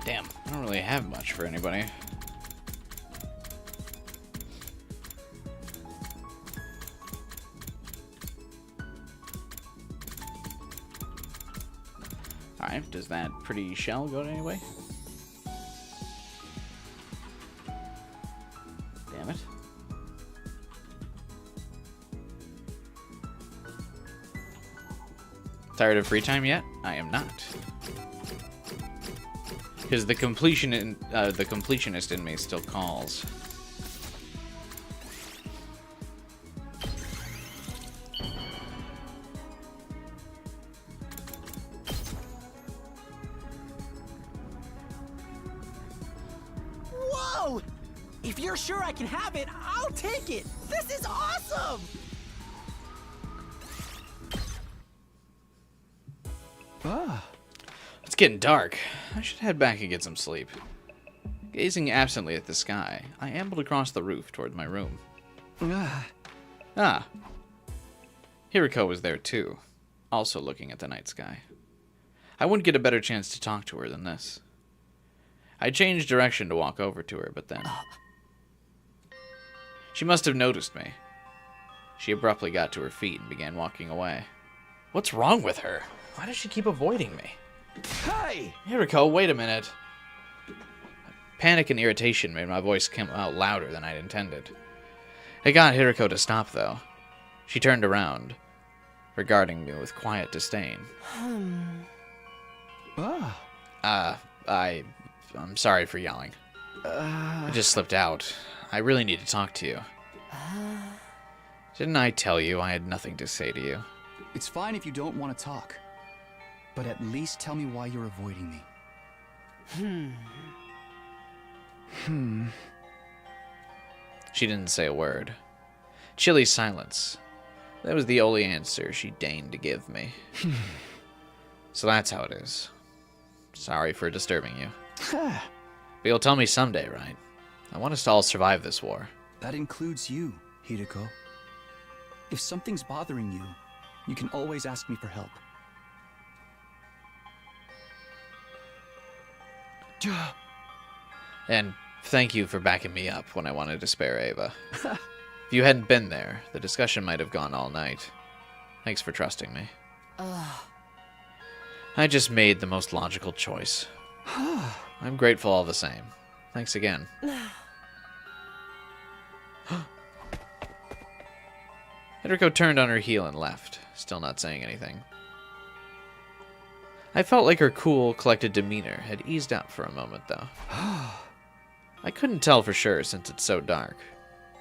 Damn, I don't really have much for anybody. Alright, does that pretty shell go to anyway? Damn it. Tired of free time yet? I am not. Because the completionist in me still calls. Whoa! If you're sure I can have it, I'll take it! This is awesome! Ah. It's getting dark. I should head back and get some sleep. Gazing absently at the sky, I ambled across the roof toward my room. Ah. Hiriko was there too, also looking at the night sky. I wouldn't get a better chance to talk to her than this. I changed direction to walk over to her, but then... She must have noticed me. She abruptly got to her feet and began walking away. What's wrong with her? Why does she keep avoiding me? Hey! Hiriko, wait a minute. Panic and irritation made my voice come out louder than I'd intended. I got Hiriko to stop, though. She turned around, regarding me with quiet disdain. I'm sorry for yelling. I just slipped out. I really need to talk to you. Didn't I tell you I had nothing to say to you? It's fine if you don't want to talk. But at least tell me why you're avoiding me. She didn't say a word. Chilly silence. That was the only answer she deigned to give me. So that's how it is. Sorry for disturbing you. But you'll tell me someday, right? I want us to all survive this war. That includes you, Hiriko. If something's bothering you, you can always ask me for help. And thank you for backing me up when I wanted to spare Ava. If you hadn't been there, the discussion might have gone all night. Thanks for trusting me. I just made the most logical choice. I'm grateful all the same. Thanks again. Enrico turned on her heel and left, still not saying anything. I felt like her cool, collected demeanor had eased out for a moment, though. I couldn't tell for sure since it's so dark.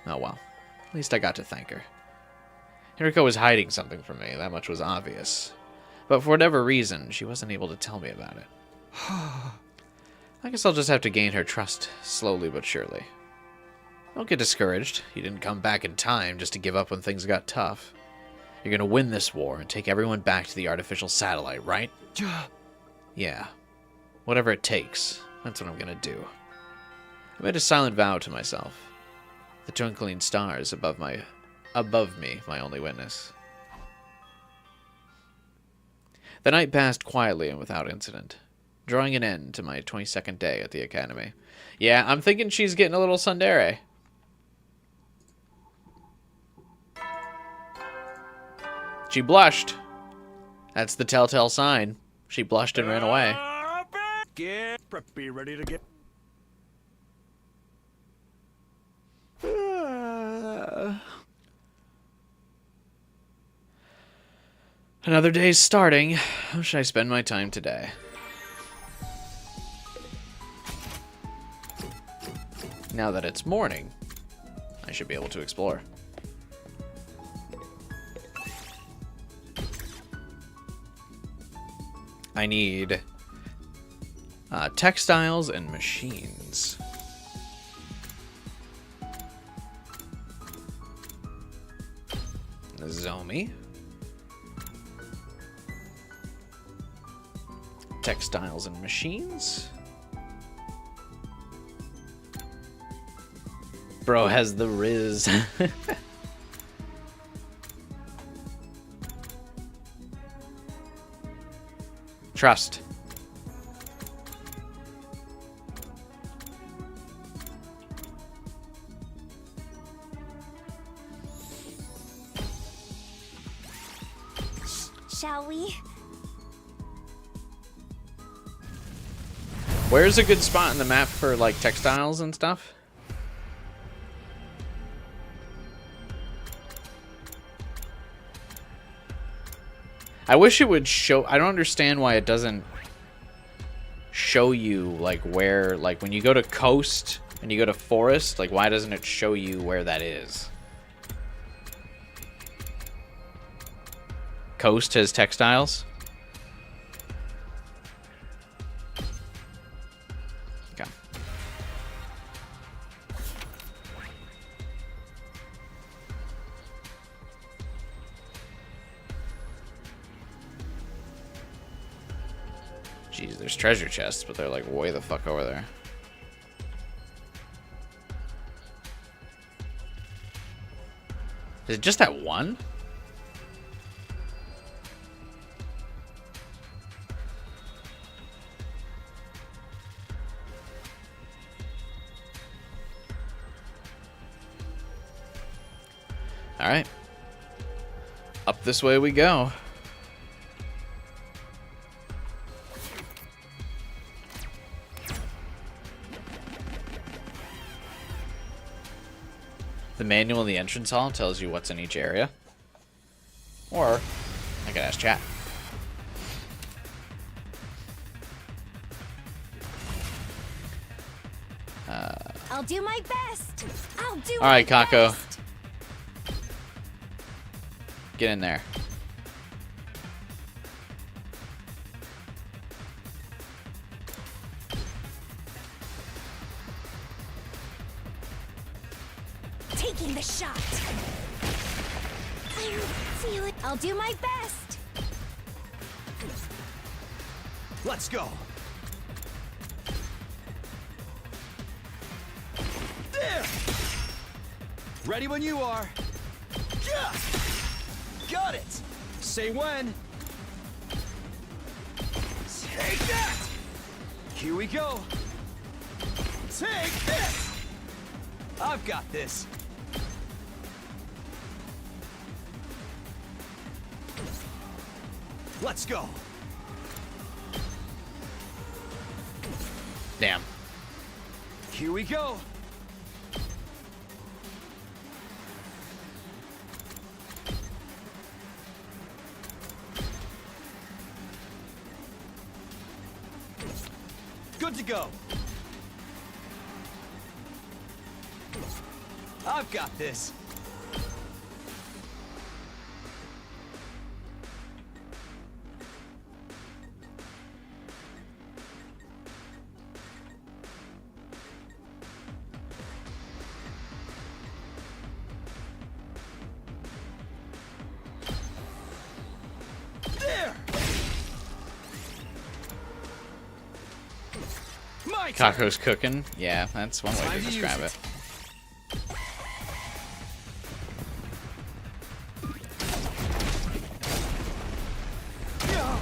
Oh well, at least I got to thank her. Enrico was hiding something from me, that much was obvious. But for whatever reason, she wasn't able to tell me about it. I guess I'll just have to gain her trust, slowly but surely. Don't get discouraged. You didn't come back in time just to give up when things got tough. You're gonna win this war and take everyone back to the artificial satellite, right? Yeah. Whatever it takes, that's what I'm gonna do. I made a silent vow to myself. The twinkling stars above me, my only witness. The night passed quietly and without incident, drawing an end to my 22nd day at the academy. Yeah, I'm thinking she's getting a little tsundere. She blushed. That's the telltale sign. She blushed and ran away. Get preppy, ready to get... Another day's starting. How should I spend my time today? Now that it's morning, I should be able to explore. I need textiles and machines. Zomi. Textiles and machines. Bro has the Riz. Trust. Shall we? Where's a good spot in the map for like textiles and stuff? I wish it would show. I don't understand why it doesn't show you like where, like when you go to coast and you go to forest, like why doesn't it show you where that is? Coast has textiles. Okay. Jeez, there's treasure chests, but they're like way the fuck over there. Is it just that one? All right. Up this way we go. The manual in the entrance hall tells you what's in each area. Or I can ask chat. I'll do my best. I'll do All right, my Kako. best. Get in there. Taking the shot. I feel it. I'll do my best. Let's go. There. Ready when you are. Yeah. Got it! Say when. Take that! Here we go. Take this! I've got this. Let's go. Damn. Here we go. Good to go. I've got this. There. My turn. Kako's cooking. Yeah, that's one way Time to to use describe it. it.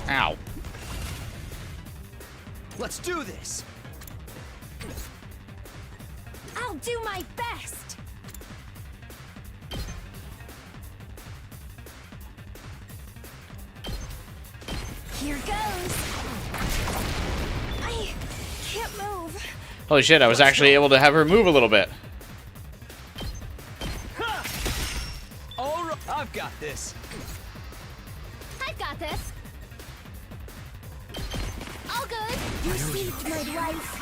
Ow. Let's do this. I'll do my best. Here goes. I can't move. Holy shit, I was actually able to have her move a little bit. All right, I've got this. I've got this. All good. You saved my life.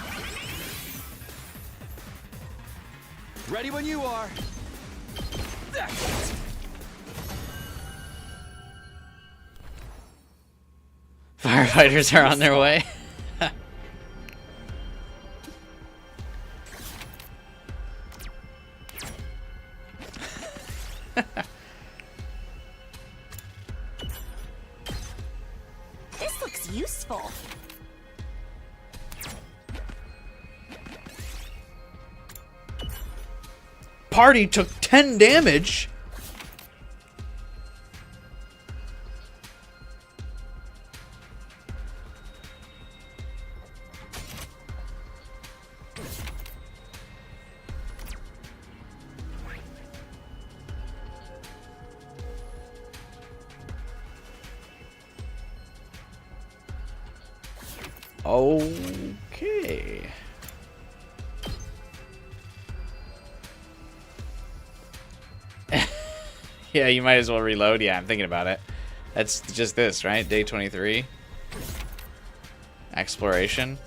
Ready when you are. That's it. Firefighters are on their way. This looks useful. Party took 10 damage. Okay. Yeah, you might as well reload. Yeah, I'm thinking about it. That's just this, right? Day 23. Exploration.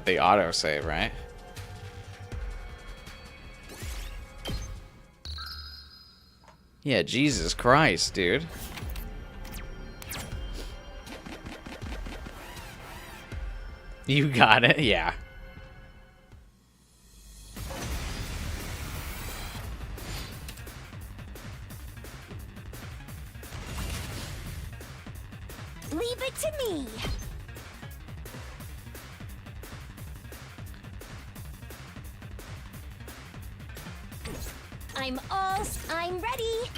The autosave, right? Yeah, Jesus Christ, dude. You got it, yeah. Leave it to me. I'm ready.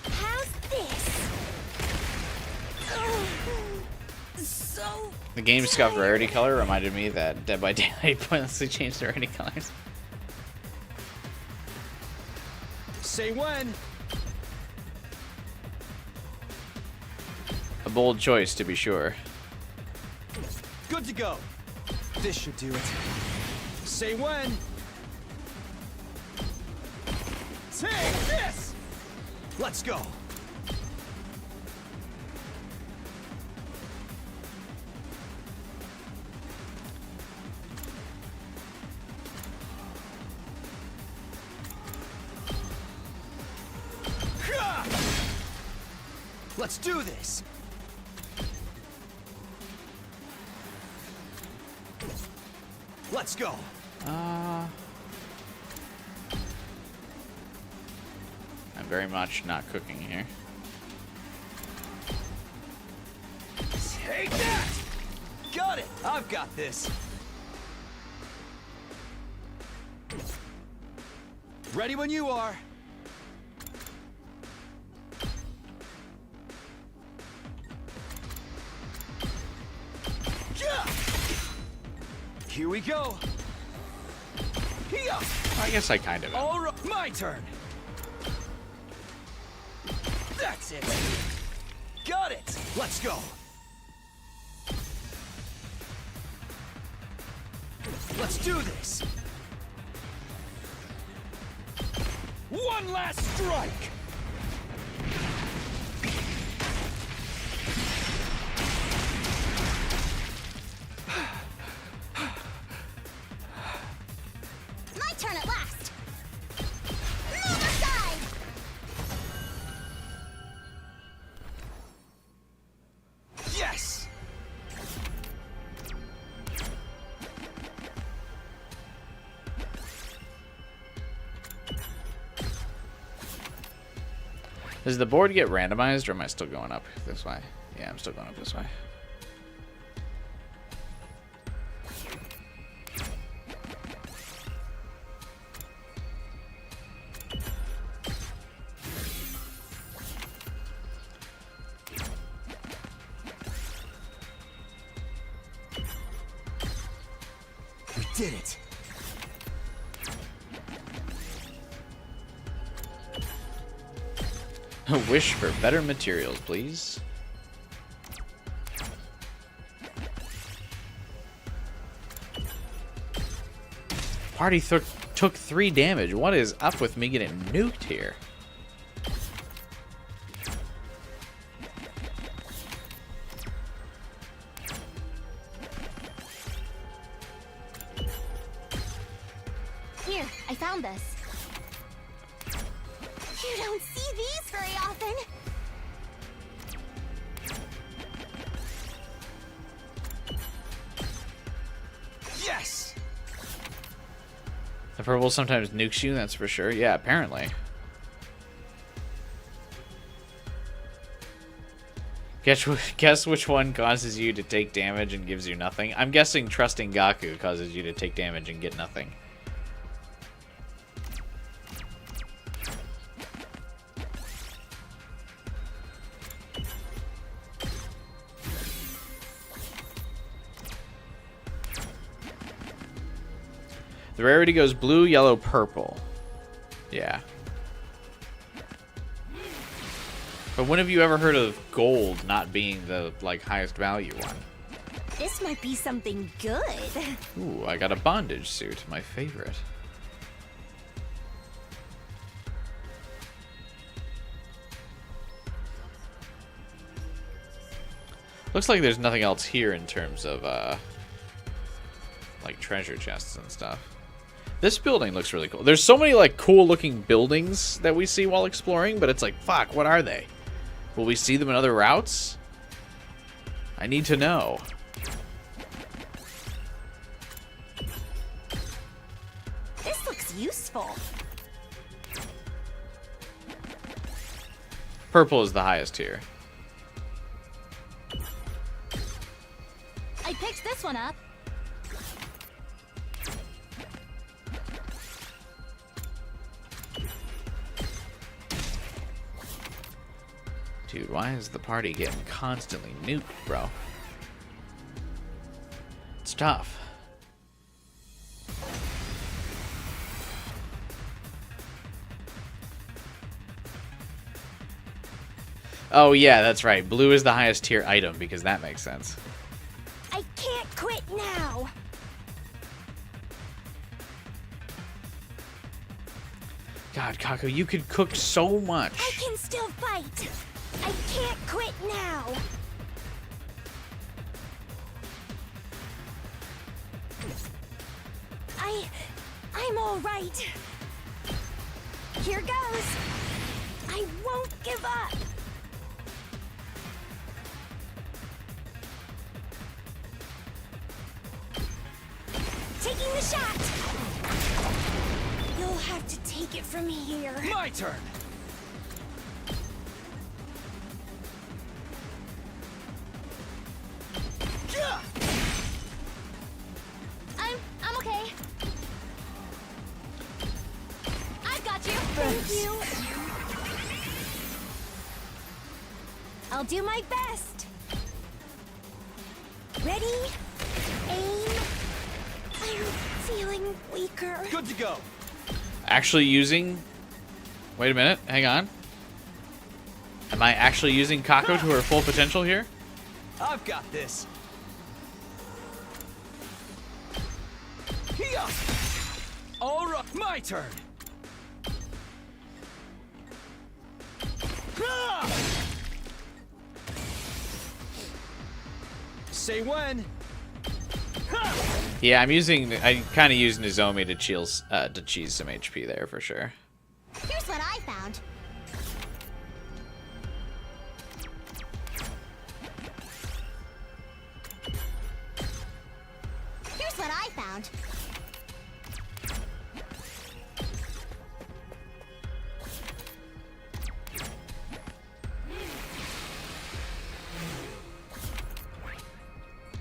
How's this? So The game's scuffed rarity color reminded me that Dead by Daylight pointlessly changed the rarity colors. Say when. A bold choice, to be sure. Good to go. This should do it. Say when. Take this! Let's go. Let's do this. Let's go. I'm very much not cooking here. Take that! Got it! I've got this. Ready when you are. Here we go. I guess I kind of am. All right, my turn. That's it. Got it. Let's go. Let's do this. One last strike! My turn at last. Move aside. Yes. Does the board get randomized, or am I still going up this way? Yeah, I'm still going up this way. We did it. A wish for better materials, please. Party took 3 damage. What is up with me getting nuked here? Here, I found this. You don't see these very often. Yes. The purple sometimes nukes you, that's for sure. Yeah, apparently. Guess which one causes you to take damage and gives you nothing? I'm guessing trusting Gaku causes you to take damage and get nothing. The rarity goes blue, yellow, purple. Yeah. But when have you ever heard of gold not being the, like, highest value one? This might be something good. Ooh, I got a bondage suit, my favorite. Looks like there's nothing else here in terms of, like, treasure chests and stuff. This building looks really cool. There's so many, like, cool-looking buildings that we see while exploring, but it's like, fuck, what are they? Will we see them in other routes? I need to know. This looks useful. Purple is the highest here. I picked this one up. Dude, why is the party getting constantly nuked, bro? It's tough. Oh, yeah, that's right. Blue is the highest tier item because that makes sense. I can't quit now. God, Kako, you could cook so much. I can still fight. I can't quit now. I'm all right. Here goes. I won't give up. Taking the shot. You'll have to take it from here. My turn. I'm okay. I've got you. Thank you. I'll do my best. Ready? Aim. getting weaker. Good to go. Actually using... Wait a minute. Hang on. Am I actually using Kako to her full potential here? I've got this. Here. All right, my turn. Say when. Yeah, I kind of used Nozomi to cheese some HP there for sure. Here's what I found. Here's what I found.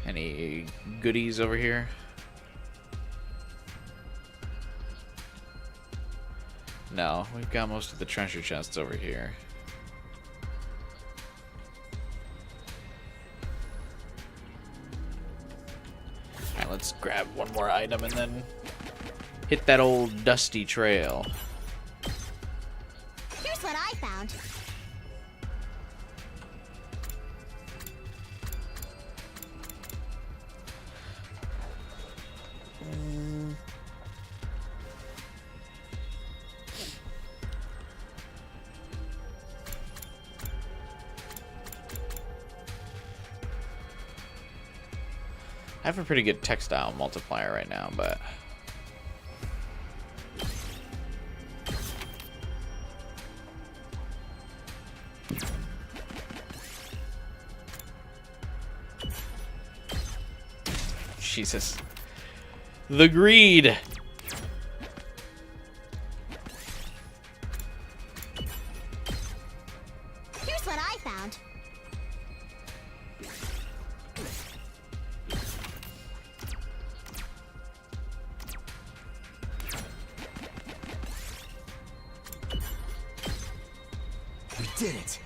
Any goodies over here? No, we've got most of the treasure chests over here. Alright, let's grab one more item and then hit that old dusty trail. Here's what I found. I have a pretty good textile multiplier right now, but... Jesus. The greed! Here's what I found. We did it.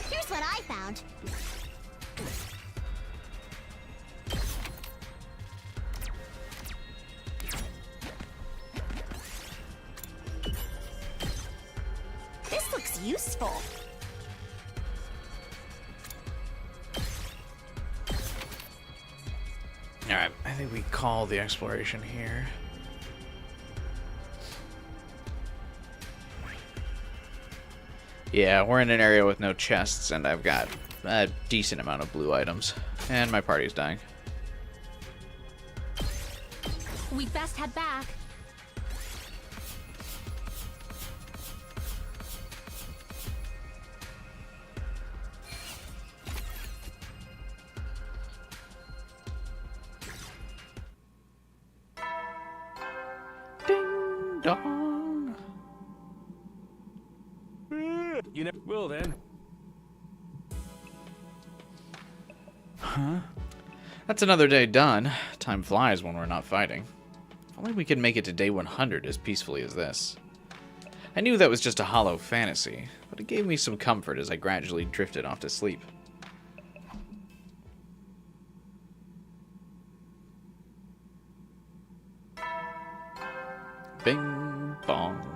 Here's what I found. This looks useful. Alright, I think we call the exploration here. Yeah, we're in an area with no chests, and I've got a decent amount of blue items. And my party's dying. We'd best head back. Ding dong. You never will then. Huh? That's another day done. Time flies when we're not fighting. If only we could make it to day 100 as peacefully as this. I knew that was just a hollow fantasy, but it gave me some comfort as I gradually drifted off to sleep. Bing bong.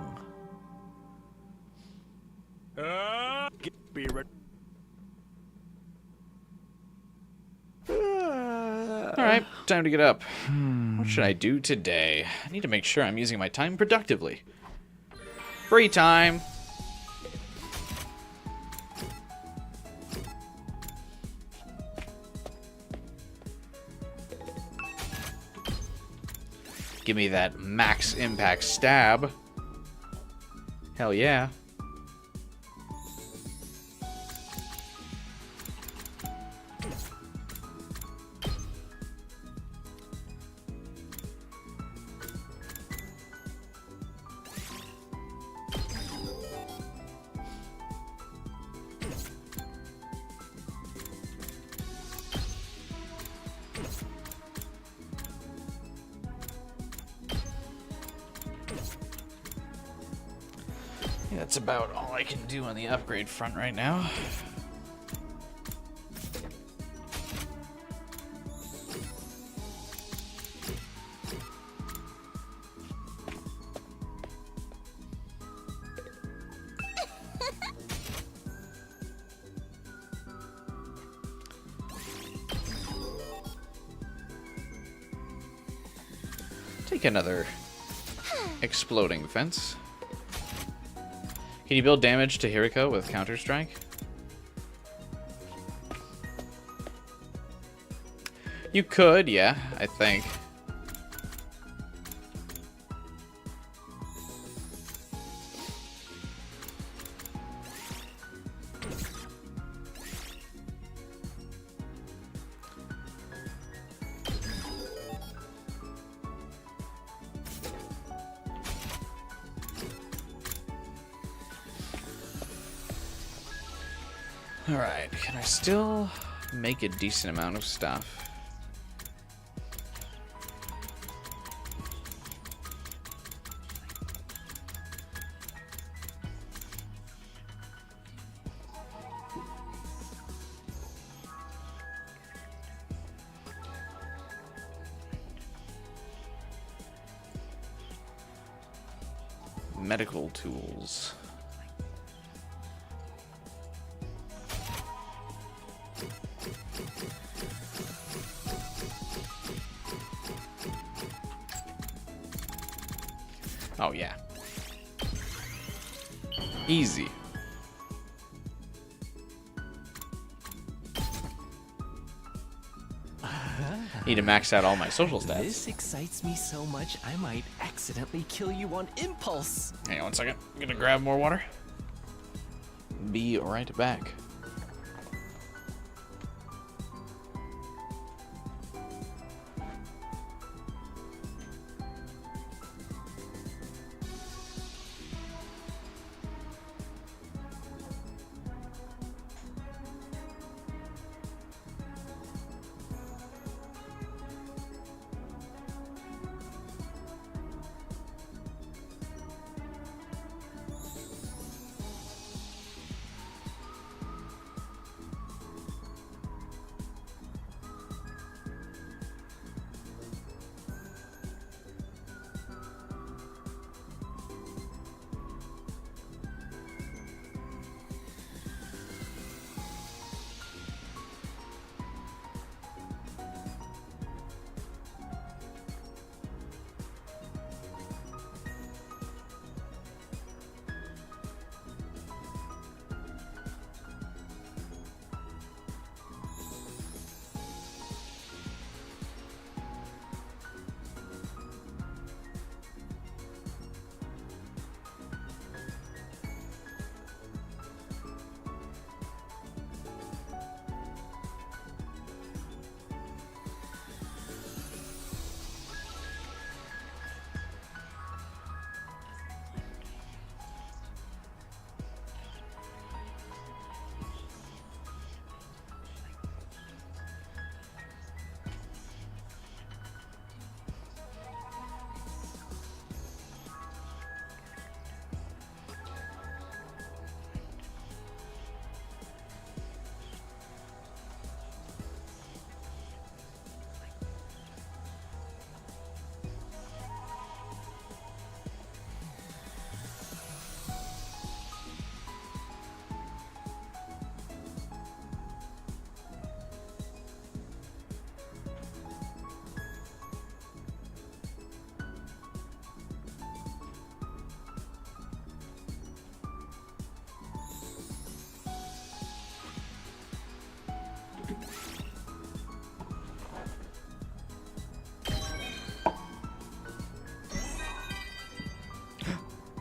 Be ready. Alright, time to get up. What should I do today? I need to make sure I'm using my time productively. Free time! Give me that max impact stab. Hell yeah. That's about all I can do on the upgrade front right now. Take another exploding fence. Can you build damage to Hiriko with Counter-Strike? You could, yeah, I think. Alright, can I still make a decent amount of stuff? Medical tools. Oh, yeah. Easy. Need to max out all my social stats. This excites me so much, I might accidentally kill you on impulse. Hang on one second. I'm gonna grab more water. Be right back.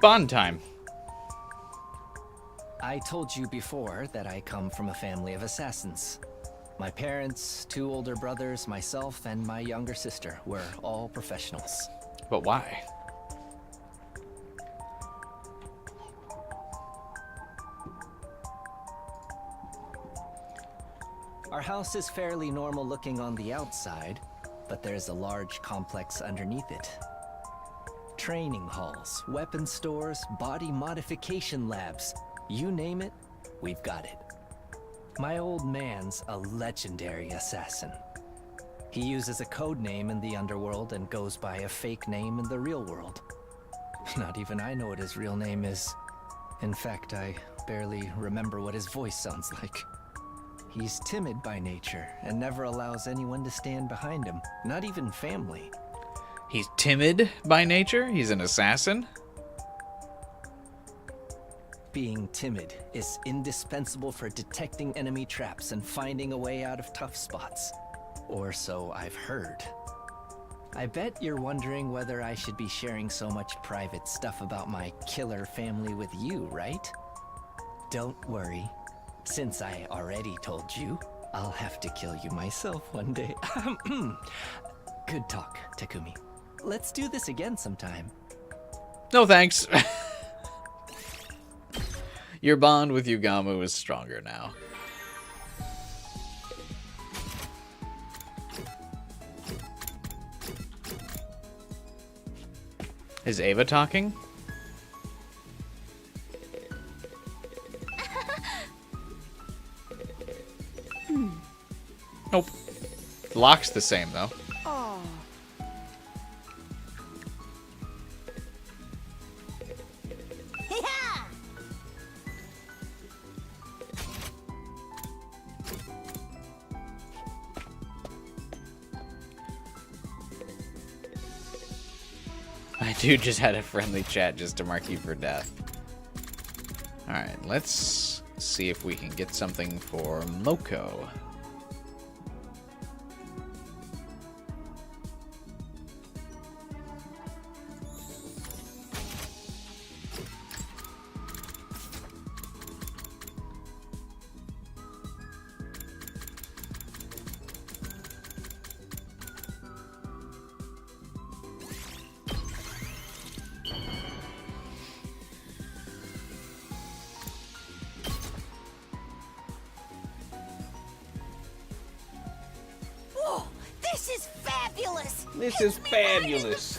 Bond time. I told you before that I come from a family of assassins. My parents, 2 older brothers, myself, and my younger sister were all professionals. But why? Our house is fairly normal looking on the outside, but there's a large complex underneath it. training halls, weapon stores, body modification labs. You name it, we've got it. My old man's a legendary assassin. He uses a code name in the underworld and goes by a fake name in the real world. Not even I know what his real name is. In fact, I barely remember what his voice sounds like. He's timid by nature and never allows anyone to stand behind him, not even family. He's timid by nature? He's an assassin? Being timid is indispensable for detecting enemy traps and finding a way out of tough spots. Or so I've heard. I bet you're wondering whether I should be sharing so much private stuff about my killer family with you, right? Don't worry. Since I already told you, I'll have to kill you myself one day. Good talk, Takumi. Let's do this again sometime. No thanks. Your bond with Yugamu is stronger now. Is Ava talking? Nope. Lock's the same, though. Oh. Yeah! My dude just had a friendly chat just to mark you for death. Alright, let's see if we can get something for Moko. This is fabulous.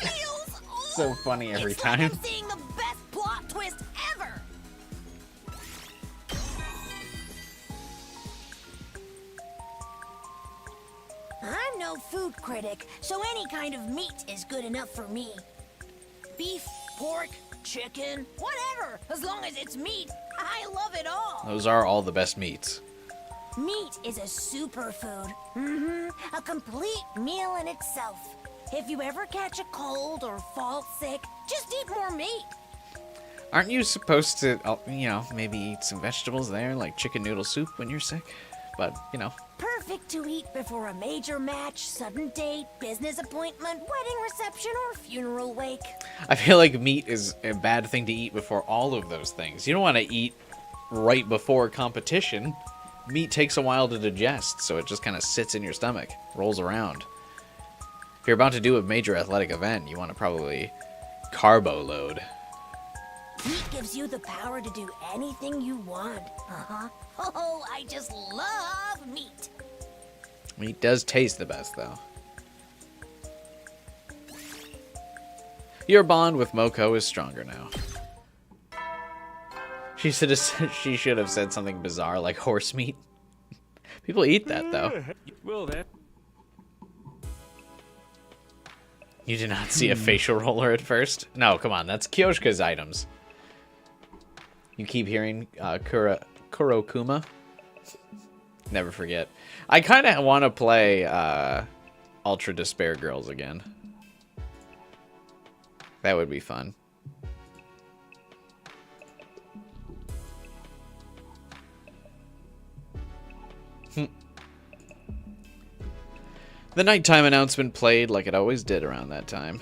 So funny every time. Like I'm seeing the best plot twist ever. I'm no food critic, so any kind of meat is good enough for me. Beef, pork, chicken, whatever, as long as it's meat. I love it all. Those are all the best meats. Meat is a superfood. A complete meal in itself. If you ever catch a cold or fall sick, just eat more meat. Aren't you supposed to, you know, maybe eat some vegetables there, like chicken noodle soup when you're sick? But, you know. Perfect to eat before a major match, sudden date, business appointment, wedding reception, or funeral wake. I feel like meat is a bad thing to eat before all of those things. You don't want to eat right before competition. Meat takes a while to digest, so it just kind of sits in your stomach, rolls around. If you're about to do a major athletic event, you want to probably carbo load. Meat gives you the power to do anything you want. Oh, I just love meat. Meat does taste the best, though. Your bond with Moko is stronger now. She should have said something bizarre like horse meat. People eat that, though. Well, then. You did not see a facial roller at first? No, come on. That's Kyoshka's items. You keep hearing Kurokuma? Never forget. I kind of want to play Ultra Despair Girls again. That would be fun. The nighttime announcement played like it always did around that time.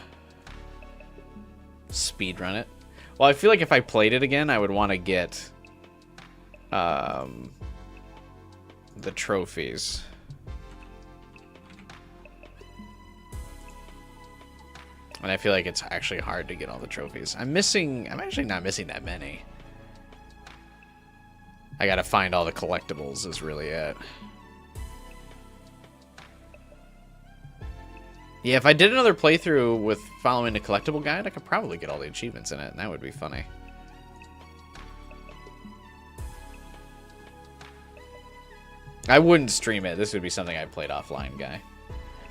Speedrun it. Well, I feel like if I played it again, I would want to get the trophies. And I feel like it's actually hard to get all the trophies. I'm actually not missing that many. I gotta find all the collectibles is really it. Yeah, if I did another playthrough with following the collectible guide, I could probably get all the achievements in it, and that would be funny. I wouldn't stream it. This would be something I played offline, guy.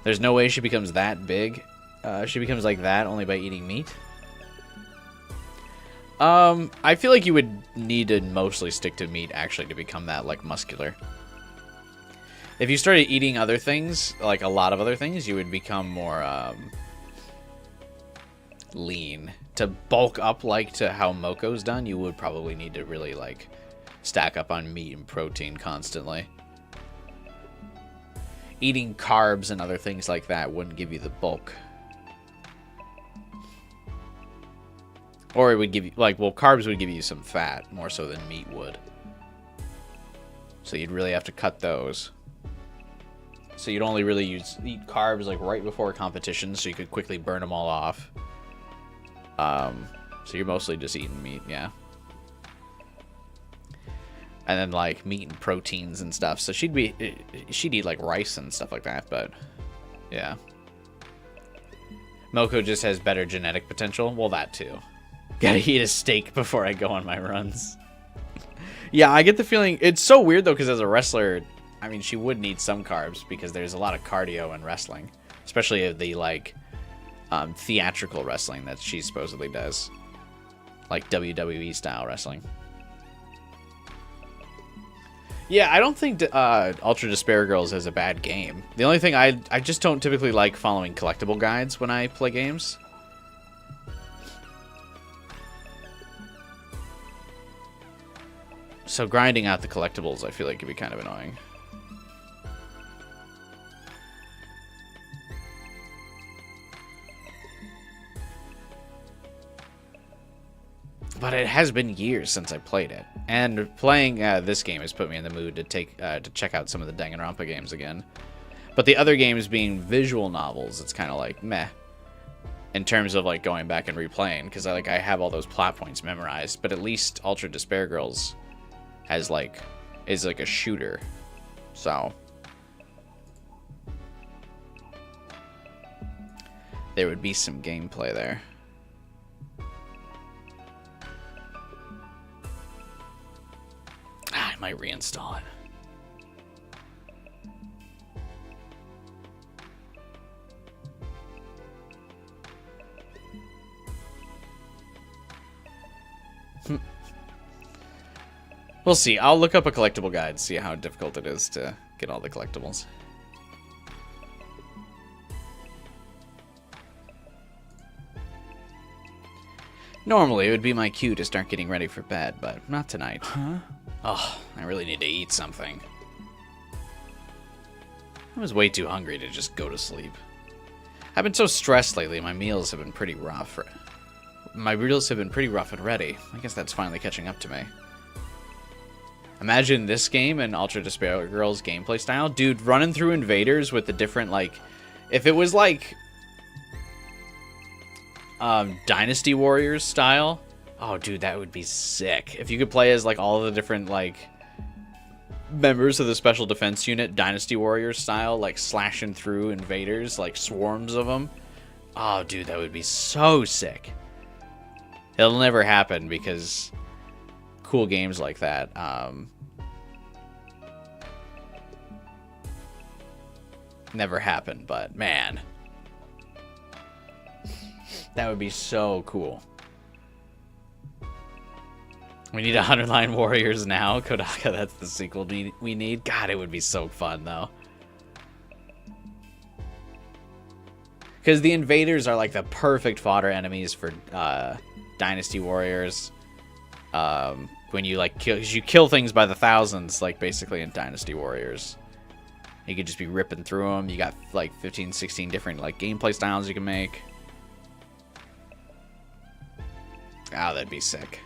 There's no way she becomes that big. She becomes like that only by eating meat. I feel like you would need to mostly stick to meat, actually, to become that, like, muscular. If you started eating other things, like a lot of other things, you would become more, lean. To bulk up, like, to how Moko's done, you would probably need to really, like, stack up on meat and protein constantly. Eating carbs and other things like that wouldn't give you the bulk. Or it would give you, like, well, carbs would give you some fat, more so than meat would. So you'd really have to cut those. So you'd only really eat carbs, like, right before competition, so you could quickly burn them all off. So you're mostly just eating meat, yeah. And then, like, meat and proteins and stuff. So she'd eat, like, rice and stuff like that, but, yeah. Moko just has better genetic potential. Well, that, too. Gotta eat a steak before I go on my runs. Yeah, I get the feeling... It's so weird, though, because as a wrestler, I mean, she would need some carbs, because there's a lot of cardio in wrestling. Especially the, like, theatrical wrestling that she supposedly does. Like WWE-style wrestling. Yeah, I don't think Ultra Despair Girls is a bad game. The only thing, I just don't typically like following collectible guides when I play games. So grinding out the collectibles, I feel like, could be kind of annoying. But it has been years since I played it, and playing this game has put me in the mood to check out some of the Danganronpa games again. But the other games being visual novels, it's kind of like meh in terms of like going back and replaying, because I have all those plot points memorized. But at least Ultra Despair Girls is like a shooter, so there would be some gameplay there. I might reinstall it. We'll see. I'll look up a collectible guide, see how difficult it is to get all the collectibles. Normally, it would be my cue to start getting ready for bed, but not tonight. Huh? Oh, I really need to eat something. I was way too hungry to just go to sleep. I've been so stressed lately, my meals have been pretty rough. My meals have been pretty rough and ready. I guess that's finally catching up to me. Imagine this game and Ultra Despair Girls gameplay style. Dude, running through invaders with the different, like... If it was like... Dynasty Warriors style... Oh, dude, that would be sick. If you could play as, like, all the different, like, members of the Special Defense Unit, Dynasty Warriors style, like, slashing through invaders, like, swarms of them. Oh, dude, that would be so sick. It'll never happen because cool games like that, never happen, but, man. That would be so cool. We need 100-line warriors now. Kodaka, that's the sequel we need. God, it would be so fun, though. Because the invaders are, like, the perfect fodder enemies for Dynasty Warriors. When you, like, you kill things by the thousands, like, basically in Dynasty Warriors. You could just be ripping through them. You got, like, 15, 16 different, like, gameplay styles you can make. Oh, that'd be sick.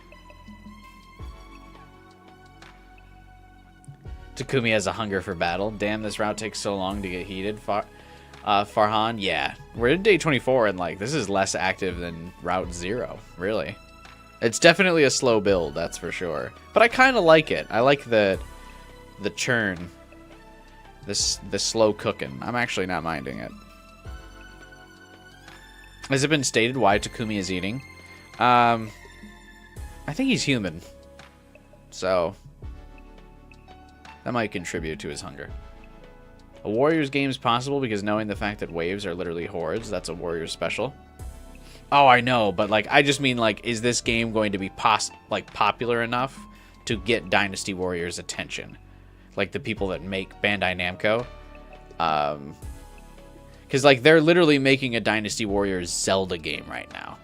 Takumi has a hunger for battle. Damn, this route takes so long to get heated. Farhan, yeah. We're in day 24, and, like, this is less active than Route 0, really. It's definitely a slow build, that's for sure. But I kind of like it. I like the churn. The slow cooking. I'm actually not minding it. Has it been stated why Takumi is eating? I think he's human. So, that might contribute to his hunger. A Warriors game is possible because knowing the fact that waves are literally hordes, that's a Warriors special. Oh, I know, but like, I just mean like, is this game going to be popular enough to get Dynasty Warriors' attention? Like the people that make Bandai Namco. Because like, they're literally making a Dynasty Warriors Zelda game right now.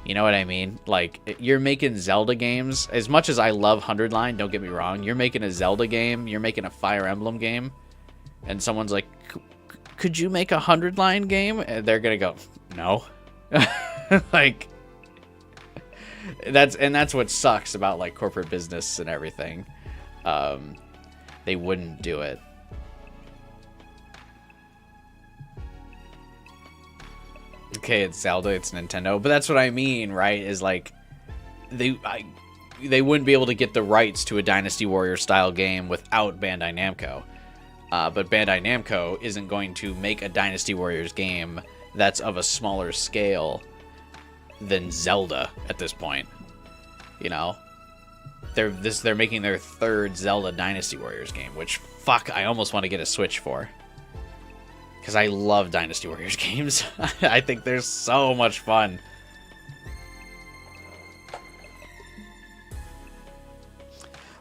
You know what I mean? Like, you're making Zelda games. As much as I love 100 Line, don't get me wrong, you're making a Zelda game, you're making a Fire Emblem game, and someone's like, could you make a 100 Line game? And they're gonna go, no. Like, that's what sucks about like corporate business and everything. They wouldn't do it. Okay, it's Zelda, it's Nintendo, but that's what I mean, right? Is like they wouldn't be able to get the rights to a Dynasty Warriors style game without Bandai Namco. But Bandai Namco isn't going to make a Dynasty Warriors game that's of a smaller scale than Zelda at this point. You know, they're making their third Zelda Dynasty Warriors game, which fuck, I almost want to get a Switch for. Because I love Dynasty Warriors games. I think they're so much fun.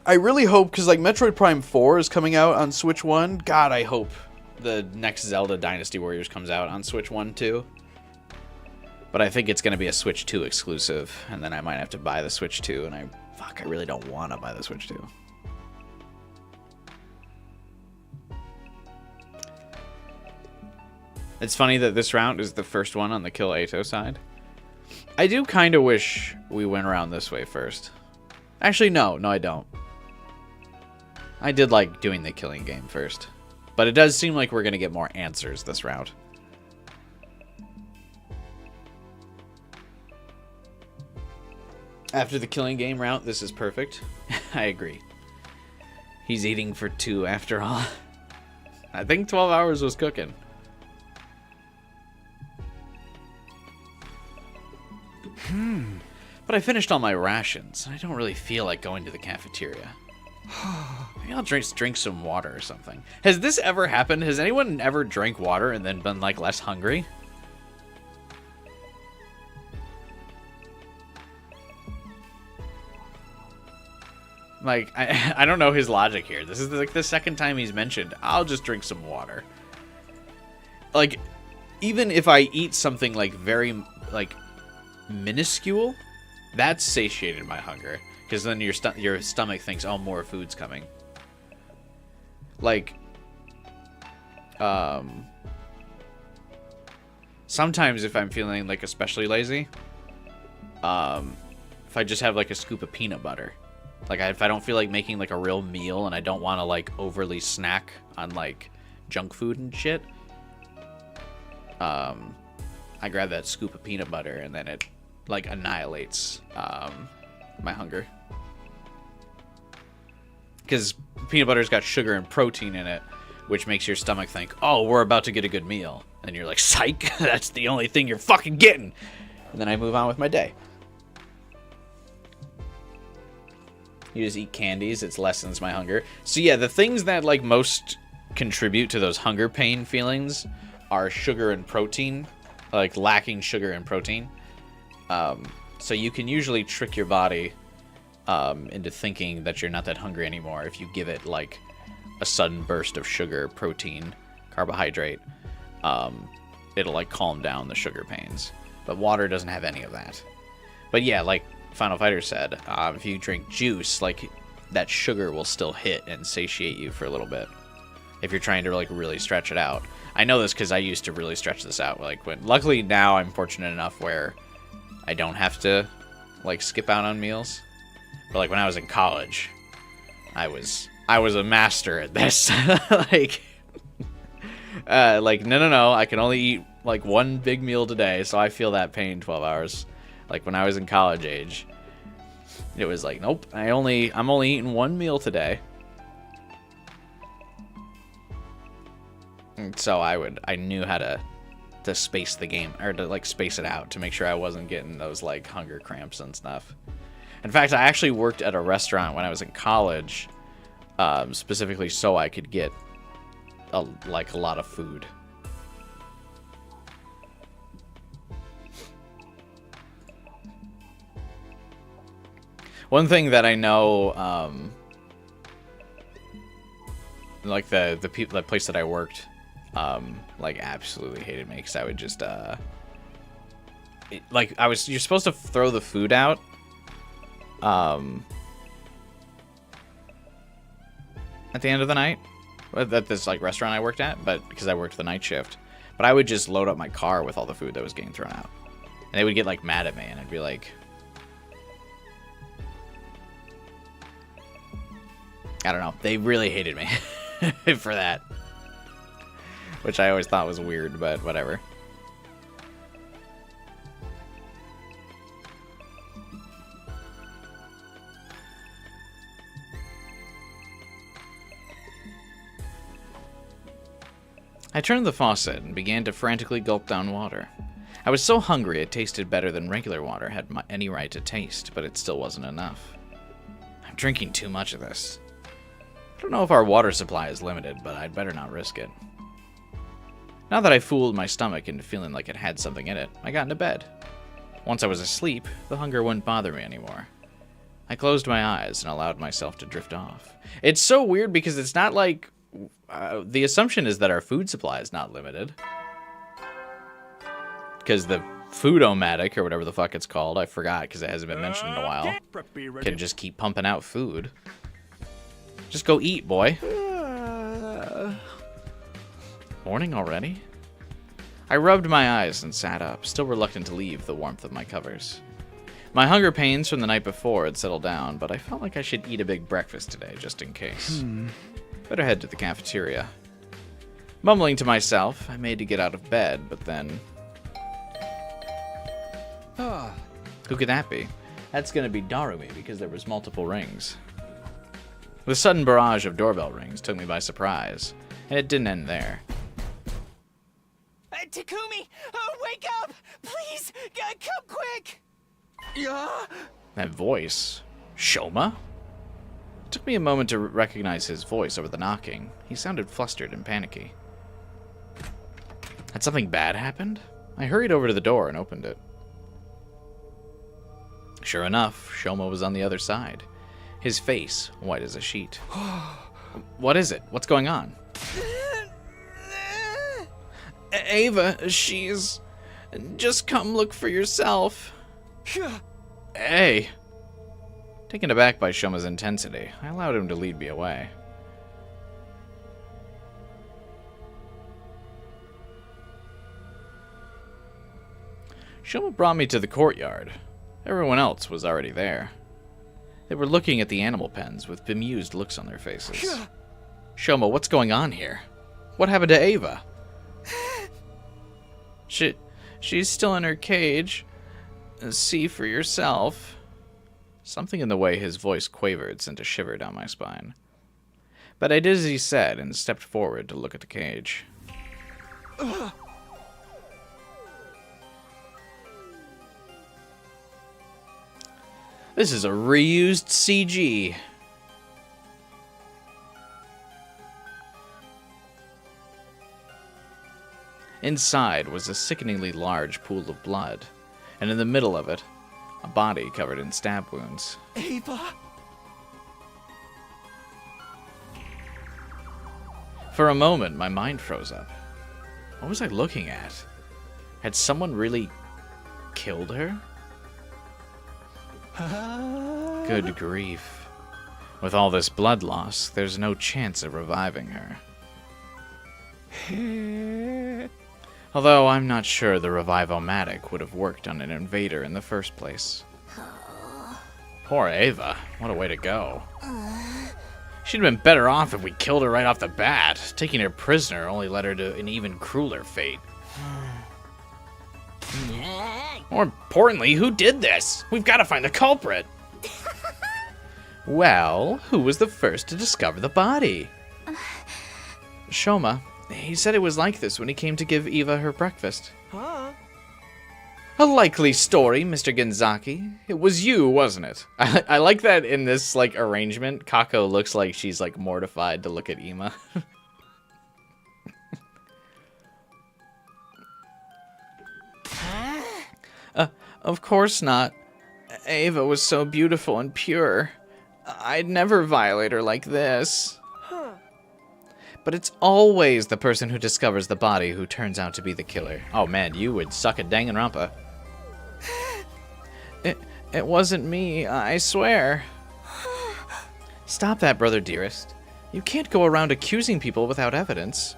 I really hope, because like Metroid Prime 4 is coming out on Switch 1. God, I hope the next Zelda Dynasty Warriors comes out on Switch 1 too. But I think it's going to be a Switch 2 exclusive. And then I might have to buy the Switch 2. And I really don't want to buy the Switch 2. It's funny that this round is the first one on the Kill Ato side. I do kind of wish we went around this way first. Actually, no, I don't. I did like doing the killing game first. But it does seem like we're going to get more answers this round. After the killing game route, this is perfect. I agree. He's eating for 2 after all. I think 12 hours was cooking. But I finished all my rations. I don't really feel like going to the cafeteria. Maybe I'll drink some water or something. Has this ever happened? Has anyone ever drank water and then been like less hungry? Like, I don't know his logic here. This is like the second time he's mentioned, I'll just drink some water. Like, even if I eat something like very, like, minuscule, that's satiated my hunger. Because then your stomach thinks, oh, more food's coming. Like, sometimes if I'm feeling like especially lazy, if I just have like a scoop of peanut butter, like if I don't feel like making like a real meal and I don't want to like overly snack on like junk food and shit, I grab that scoop of peanut butter and then it like annihilates my hunger. Because peanut butter's got sugar and protein in it, which makes your stomach think, oh, we're about to get a good meal. And you're like, psych, that's the only thing you're fucking getting. And then I move on with my day. You just eat candies, it lessens my hunger. So yeah, the things that like most contribute to those hunger pain feelings are sugar and protein, like lacking sugar and protein. So you can usually trick your body into thinking that you're not that hungry anymore if you give it like a sudden burst of sugar, protein, carbohydrate. It'll like calm down the sugar pains. But water doesn't have any of that. But yeah, like Final Fighter said, if you drink juice, like that sugar will still hit and satiate you for a little bit. If you're trying to like really stretch it out. I know this because I used to really stretch this out. Like luckily now I'm fortunate enough where I don't have to like skip out on meals. But like when I was in college, I was a master at this. like no, I can only eat like one big meal today, so I feel that pain 12 hours. Like when I was in college age, it was like, nope, I'm only eating one meal today. And so I knew how to to space the game, or to like space it out, to make sure I wasn't getting those like hunger cramps and stuff. In fact, I actually worked at a restaurant when I was in college, specifically so I could get a lot of food. One thing that I know, like the place that I worked, like absolutely hated me because I would just you're supposed to throw the food out, at the end of the night at this like restaurant I worked at, but because I worked the night shift, but I would just load up my car with all the food that was getting thrown out, and they would get like mad at me, and I'd be like, I don't know. They really hated me for that. Which I always thought was weird, but whatever. I turned the faucet and began to frantically gulp down water. I was so hungry it tasted better than regular water had any right to taste, but it still wasn't enough. I'm drinking too much of this. I don't know if our water supply is limited, but I'd better not risk it. Now that I fooled my stomach into feeling like it had something in it, I got into bed. Once I was asleep, the hunger wouldn't bother me anymore. I closed my eyes and allowed myself to drift off. It's so weird because it's not like... the assumption is that our food supply is not limited. Because the Food-O-Matic, or whatever the fuck it's called, I forgot because it hasn't been mentioned in a while, can just keep pumping out food. Just go eat, boy. Morning already? I rubbed my eyes and sat up, still reluctant to leave the warmth of my covers. My hunger pains from the night before had settled down, but I felt like I should eat a big breakfast today, just in case. Better head to the cafeteria. Mumbling to myself, I made to get out of bed, but then... Who could that be? That's gonna be Darumi, because there was multiple rings. The sudden barrage of doorbell rings took me by surprise, and it didn't end there. Takumi! Wake up! Please! Come quick! That voice. Shoma? It took me a moment to recognize his voice over the knocking. He sounded flustered and panicky. Had something bad happened? I hurried over to the door and opened it. Sure enough, Shoma was on the other side. His face white as a sheet. What is it? What's going on? Ava, she's... Just come look for yourself. Hey. Taken aback by Shoma's intensity, I allowed him to lead me away. Shoma brought me to the courtyard. Everyone else was already there. They were looking at the animal pens with bemused looks on their faces. Shoma, what's going on here? What happened to Ava? She's still in her cage. See for yourself. Something in the way his voice quavered sent a shiver down my spine. But I did as he said and stepped forward to look at the cage. This is a reused CG. Inside was a sickeningly large pool of blood, and in the middle of it, a body covered in stab wounds. Ava? For a moment, my mind froze up. What was I looking at? Had someone really killed her? Good grief. With all this blood loss, there's no chance of reviving her. Although I'm not sure the Revive-O-Matic would have worked on an invader in the first place. Poor Ava. What a way to go. She'd have been better off if we killed her right off the bat. Taking her prisoner only led her to an even crueler fate. More importantly, who did this? We've got to find the culprit. Well, who was the first to discover the body? Shoma, He said it was like this when he came to give Eva her breakfast. Huh? A likely story, Mr. Genzaki. It was you, wasn't it? I like that in this, like, arrangement, Kako looks like she's, like, mortified to look at Ima. Of course not. Ava was so beautiful and pure. I'd never violate her like this. But it's always the person who discovers the body who turns out to be the killer. Oh man, you would suck a Danganronpa. It wasn't me, I swear. Stop that, brother dearest. You can't go around accusing people without evidence.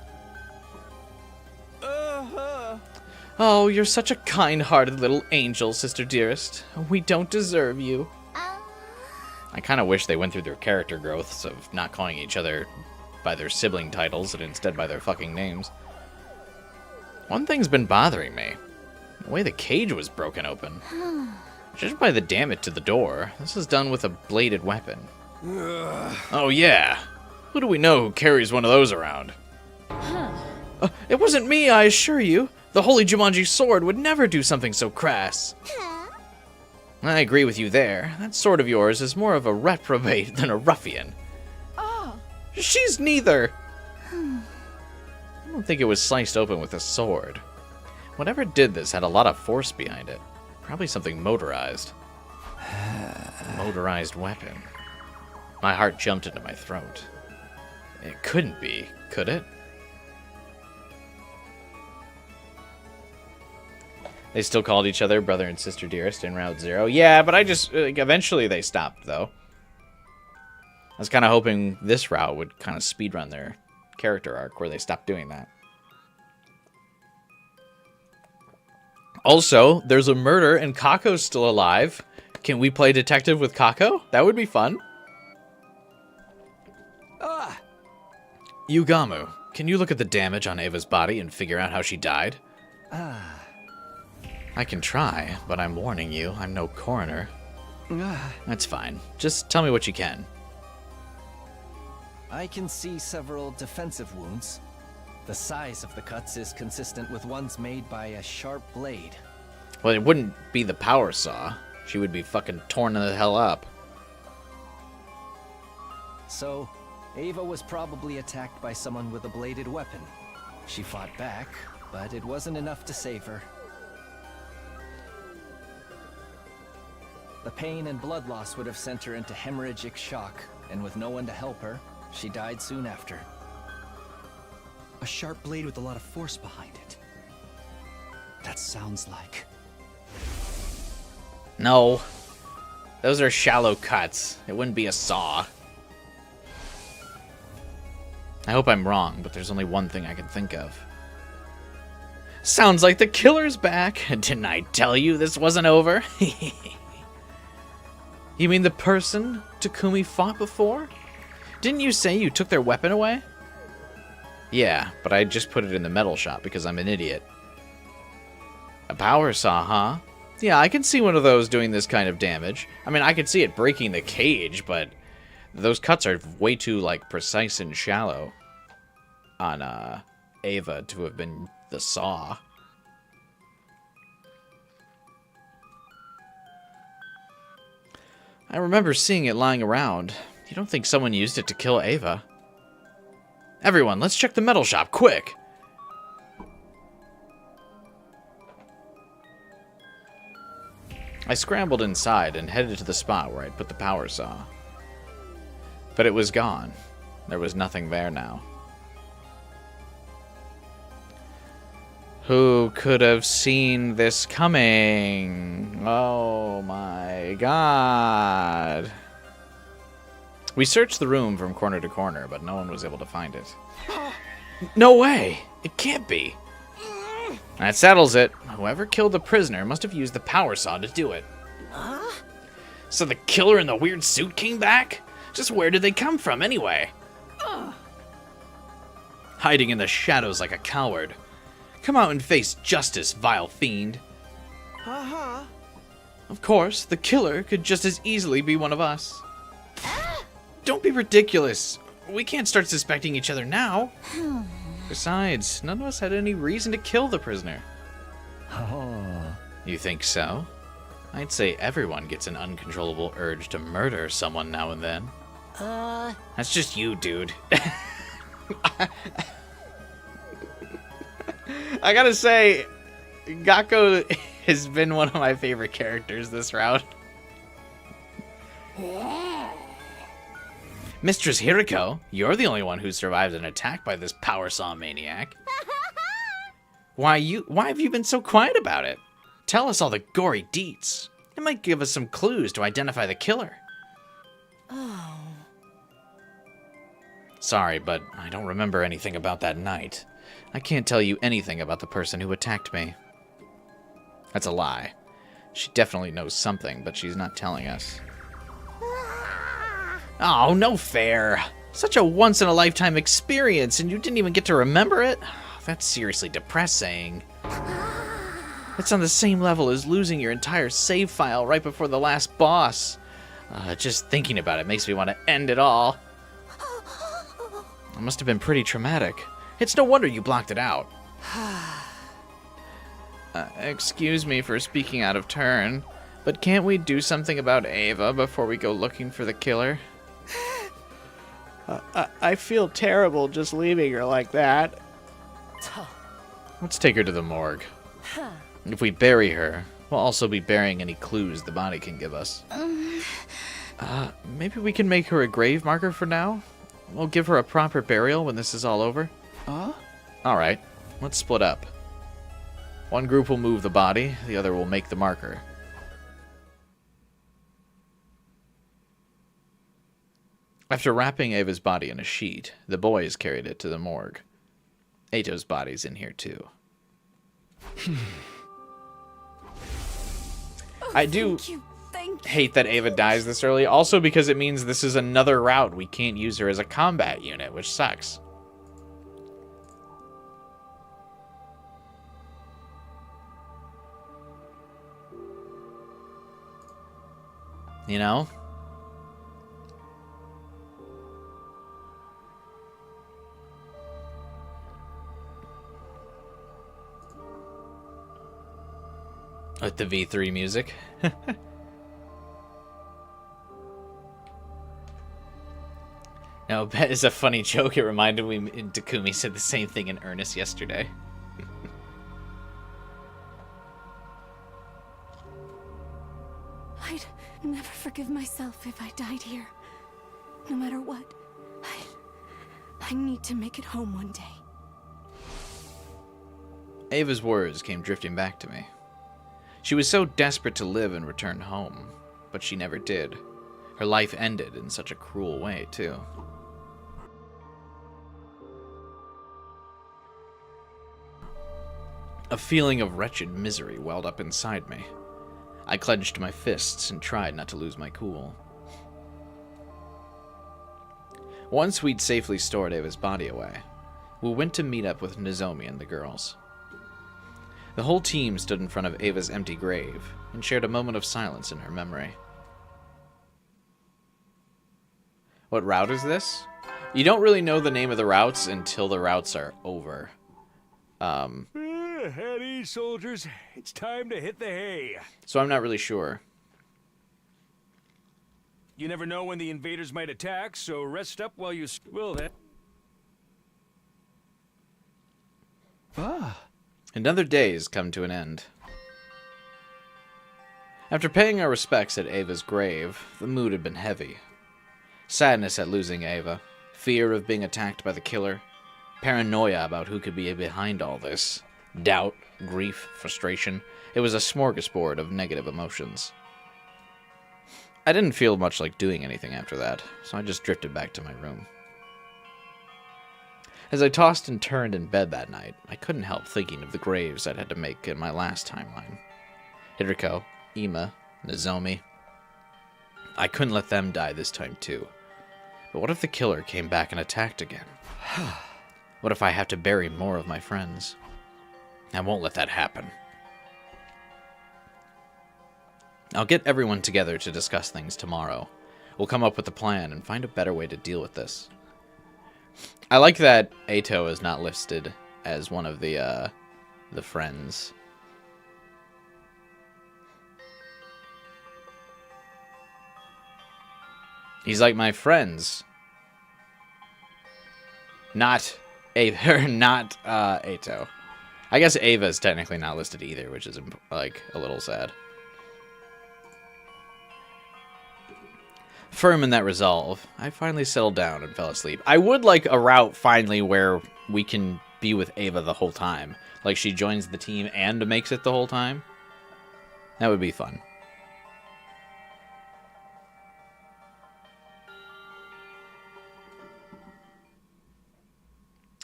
Oh, you're such a kind-hearted little angel, sister dearest. We don't deserve you. I kind of wish they went through their character growths of not calling each other by their sibling titles and instead by their fucking names. One thing's been bothering me. The way the cage was broken open. Judged by the damage to the door, this is done with a bladed weapon. Oh yeah. Who do we know who carries one of those around? It wasn't me, I assure you. The Holy Jumanji sword would never do something so crass. I agree with you there. That sword of yours is more of a reprobate than a ruffian. She's neither. I don't think it was sliced open with a sword. Whatever did this had a lot of force behind it. Probably something motorized. Motorized weapon. My heart jumped into my throat. It couldn't be, could it? They still called each other brother and sister dearest in Route 0. Yeah, but I just... eventually they stopped, though. I was kind of hoping this route would kind of speedrun their character arc where they stopped doing that. Also, there's a murder and Kako's still alive. Can we play detective with Kako? That would be fun. Yugamu, can you look at the damage on Ava's body and figure out how she died? I can try, but I'm warning you, I'm no coroner. That's fine. Just tell me what you can. I can see several defensive wounds. The size of the cuts is consistent with ones made by a sharp blade. Well, it wouldn't be the power saw. She would be fucking torn the hell up. So, Ava was probably attacked by someone with a bladed weapon. She fought back, but it wasn't enough to save her. The pain and blood loss would have sent her into hemorrhagic shock, and with no one to help her, she died soon after. A sharp blade with a lot of force behind it. That sounds like... No. Those are shallow cuts. It wouldn't be a saw. I hope I'm wrong, but there's only one thing I can think of. Sounds like the killer's back. Didn't I tell you this wasn't over? You mean the person Takumi fought before? Didn't you say you took their weapon away? Yeah, but I just put it in the metal shop because I'm an idiot. A power saw, huh? Yeah, I can see one of those doing this kind of damage. I mean, I can see it breaking the cage, but those cuts are way too, like, precise and shallow on Ava to have been the saw. I remember seeing it lying around. You don't think someone used it to kill Ava? Everyone, let's check the metal shop, quick! I scrambled inside and headed to the spot where I'd put the power saw. But it was gone. There was nothing there now. Who could have seen this coming? Oh my god. We searched the room from corner to corner, but no one was able to find it. No way! It can't be! That settles it. Whoever killed the prisoner must have used the power saw to do it. Huh? So the killer in the weird suit came back? Just where did they come from, anyway? Hiding in the shadows like a coward. Come out and face justice, vile fiend. Uh-huh. Of course, the killer could just as easily be one of us. Don't be ridiculous. We can't start suspecting each other now. Besides, none of us had any reason to kill the prisoner. Oh. You think so? I'd say everyone gets an uncontrollable urge to murder someone now and then. That's just you, dude. I gotta say, Gakko has been one of my favorite characters this round. Mistress Hiriko, you're the only one who survived an attack by this power saw maniac. Why have you been so quiet about it? Tell us all the gory deets. It might give us some clues to identify the killer. Oh. Sorry, but I don't remember anything about that night. I can't tell you anything about the person who attacked me. That's a lie. She definitely knows something, but she's not telling us. Oh, no fair. Such a once-in-a-lifetime experience, and you didn't even get to remember it? That's seriously depressing. It's on the same level as losing your entire save file right before the last boss. Just thinking about it makes me want to end it all. It must have been pretty traumatic. It's no wonder you blocked it out. Excuse me for speaking out of turn, but can't we do something about Ava before we go looking for the killer? I feel terrible just leaving her like that. Let's take her to the morgue. If we bury her, we'll also be burying any clues the body can give us. Maybe we can make her a grave marker for now? We'll give her a proper burial when this is all over. Alright, let's split up. One group will move the body, the other will make the marker. After wrapping Ava's body in a sheet, the boys carried it to the morgue. Eito's body's in here too. I do hate that Ava dies this early, also because it means this is another route we can't use her as a combat unit, which sucks. You know? With the V3 music. No, bet is a funny joke. It reminded me Takumi said the same thing in earnest yesterday. I'd never forgive myself if I died here. No matter what, I need to make it home one day. Ava's words came drifting back to me. She was so desperate to live and return home, but she never did. Her life ended in such a cruel way, too. A feeling of wretched misery welled up inside me. I clenched my fists and tried not to lose my cool. Once we'd safely stored Ava's body away, we went to meet up with Nozomi and the girls. The whole team stood in front of Ava's empty grave and shared a moment of silence in her memory. What route is this? You don't really know the name of the routes until the routes are over. At ease, soldiers. It's time to hit the hay. So I'm not really sure. You never know when the invaders might attack, so rest up while you will then. Another day has come to an end. After paying our respects at Ava's grave, the mood had been heavy. Sadness at losing Ava, fear of being attacked by the killer, paranoia about who could be behind all this, doubt, grief, frustration. It was a smorgasbord of negative emotions. I didn't feel much like doing anything after that, so I just drifted back to my room. As I tossed and turned in bed that night, I couldn't help thinking of the graves I'd had to make in my last timeline. Hiriko, Ima, Nozomi. I couldn't let them die this time too. But what if the killer came back and attacked again? What if I have to bury more of my friends? I won't let that happen. I'll get everyone together to discuss things tomorrow. We'll come up with a plan and find a better way to deal with this. I like that Ato is not listed as one of the friends. He's like my friends. Not Ava, not Ato. I guess Ava is technically not listed either, which is like a little sad. Firm in that resolve, I finally settled down and fell asleep. I would like a route finally where we can be with Ava the whole time. Like she joins the team and makes it the whole time. That would be fun.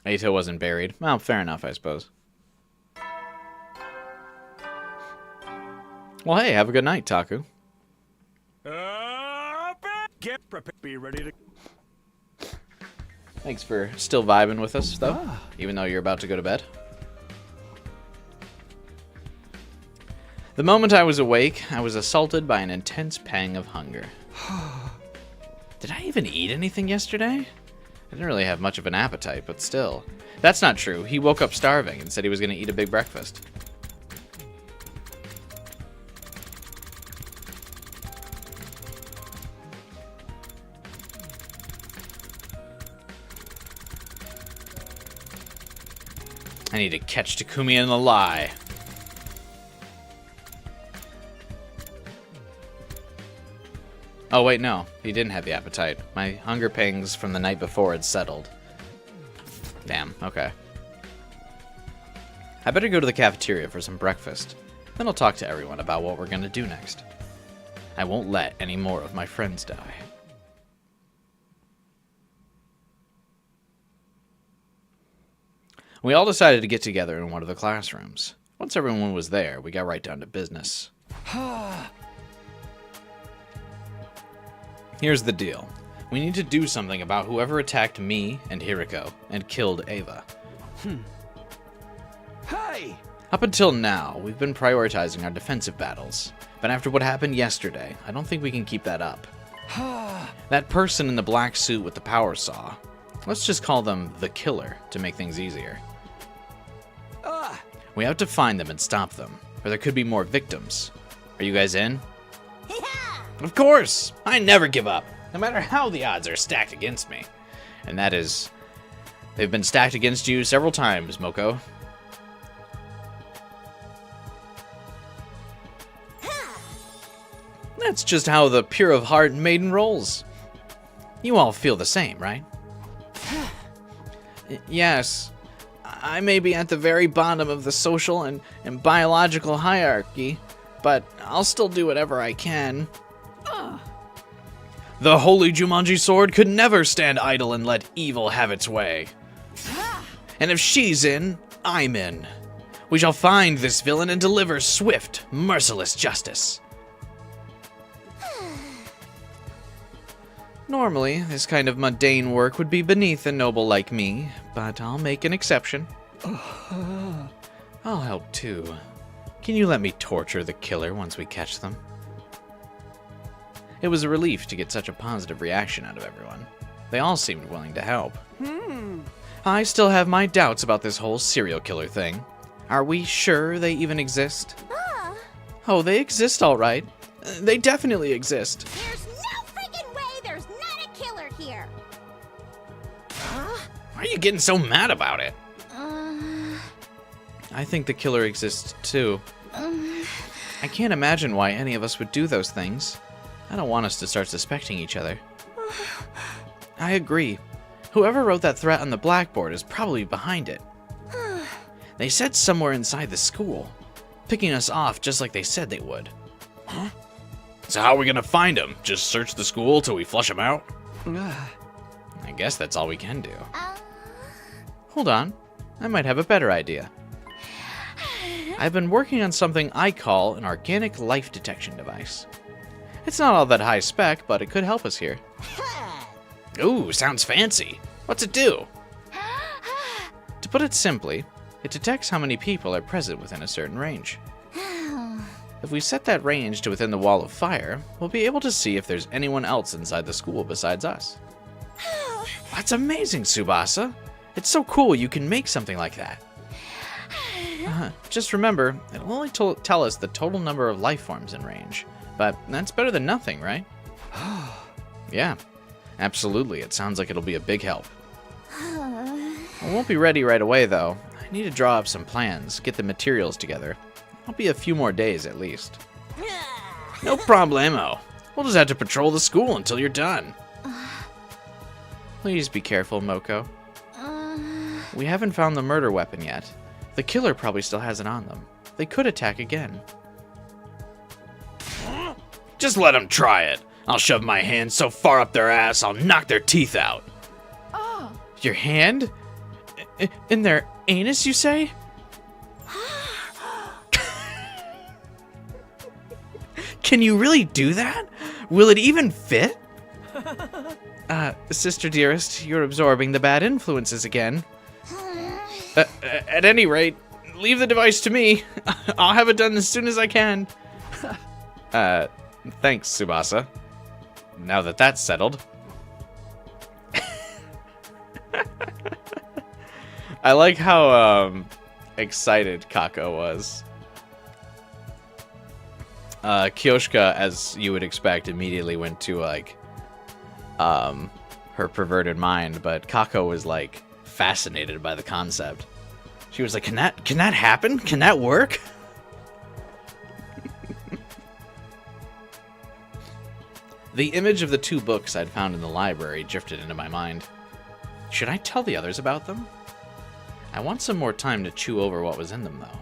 Ato wasn't buried. Well, fair enough, I suppose. Well, hey, have a good night, Taku. Get prepared. Be ready to... Thanks for still vibing with us, though, even though you're about to go to bed. The moment I was awake, I was assaulted by an intense pang of hunger. Did I even eat anything yesterday? I didn't really have much of an appetite, but still. That's not true. He woke up starving and said he was going to eat a big breakfast. I need to catch Takumi in the lie. Oh, wait, no. He didn't have the appetite. My hunger pangs from the night before had settled. Damn, okay. I better go to the cafeteria for some breakfast. Then I'll talk to everyone about what we're gonna do next. I won't let any more of my friends die. We all decided to get together in one of the classrooms. Once everyone was there, we got right down to business. Here's the deal. We need to do something about whoever attacked me and Hiriko and killed Ava. Hey! Up until now, we've been prioritizing our defensive battles. But after what happened yesterday, I don't think we can keep that up. That person in the black suit with the power saw. Let's just call them the killer to make things easier. We have to find them and stop them, or there could be more victims. Are you guys in? Of course! I never give up, no matter how the odds are stacked against me. And that is... they've been stacked against you several times, Moko. That's just how the pure of heart maiden rolls. You all feel the same, right? Yes. I may be at the very bottom of the social and biological hierarchy, but I'll still do whatever I can. The holy Jumanji sword could never stand idle and let evil have its way. And if she's in, I'm in. We shall find this villain and deliver swift, merciless justice. Normally, this kind of mundane work would be beneath a noble like me, but I'll make an exception. I'll help too. Can you let me torture the killer once we catch them? It was a relief to get such a positive reaction out of everyone. They all seemed willing to help. I still have my doubts about this whole serial killer thing. Are we sure they even exist? Oh, they exist all right. They definitely exist. There's no freaking way there's not a killer here. Why are you getting so mad about it? I think the killer exists too. I can't imagine why any of us would do those things. I don't want us to start suspecting each other. I agree. Whoever wrote that threat on the blackboard is probably behind it. They said somewhere inside the school, picking us off just like they said they would. Huh? So how are we gonna find them? Just search the school till we flush them out? I guess that's all we can do. Hold on, I might have a better idea. I've been working on something I call an organic life detection device. It's not all that high spec, but it could help us here. Ooh, sounds fancy. What's it do? To put it simply, it detects how many people are present within a certain range. If we set that range to within the wall of fire, we'll be able to see if there's anyone else inside the school besides us. That's amazing, Tsubasa. It's so cool you can make something like that. Just remember, it'll only tell us the total number of life forms in range. But that's better than nothing, right? Yeah, absolutely. It sounds like it'll be a big help. I won't be ready right away, though. I need to draw up some plans, get the materials together. It'll be a few more days, at least. No problemo. We'll just have to patrol the school until you're done. Please be careful, Moko. We haven't found the murder weapon yet. The killer probably still has it on them. They could attack again. Just let them try it. I'll shove my hand so far up their ass, I'll knock their teeth out. Oh. Your hand? In their anus, you say? Can you really do that? Will it even fit? Sister dearest, you're absorbing the bad influences again. At any rate, leave the device to me. I'll have it done as soon as I can. Thanks, Tsubasa. Now that that's settled. I like how excited Kako was. Kyoshka, as you would expect, immediately went to like her perverted mind, but Kako was like fascinated by the concept. She was like, can that happen? Can that work? The image of the two books I'd found in the library drifted into my mind. Should I tell the others about them? I want some more time to chew over what was in them, though.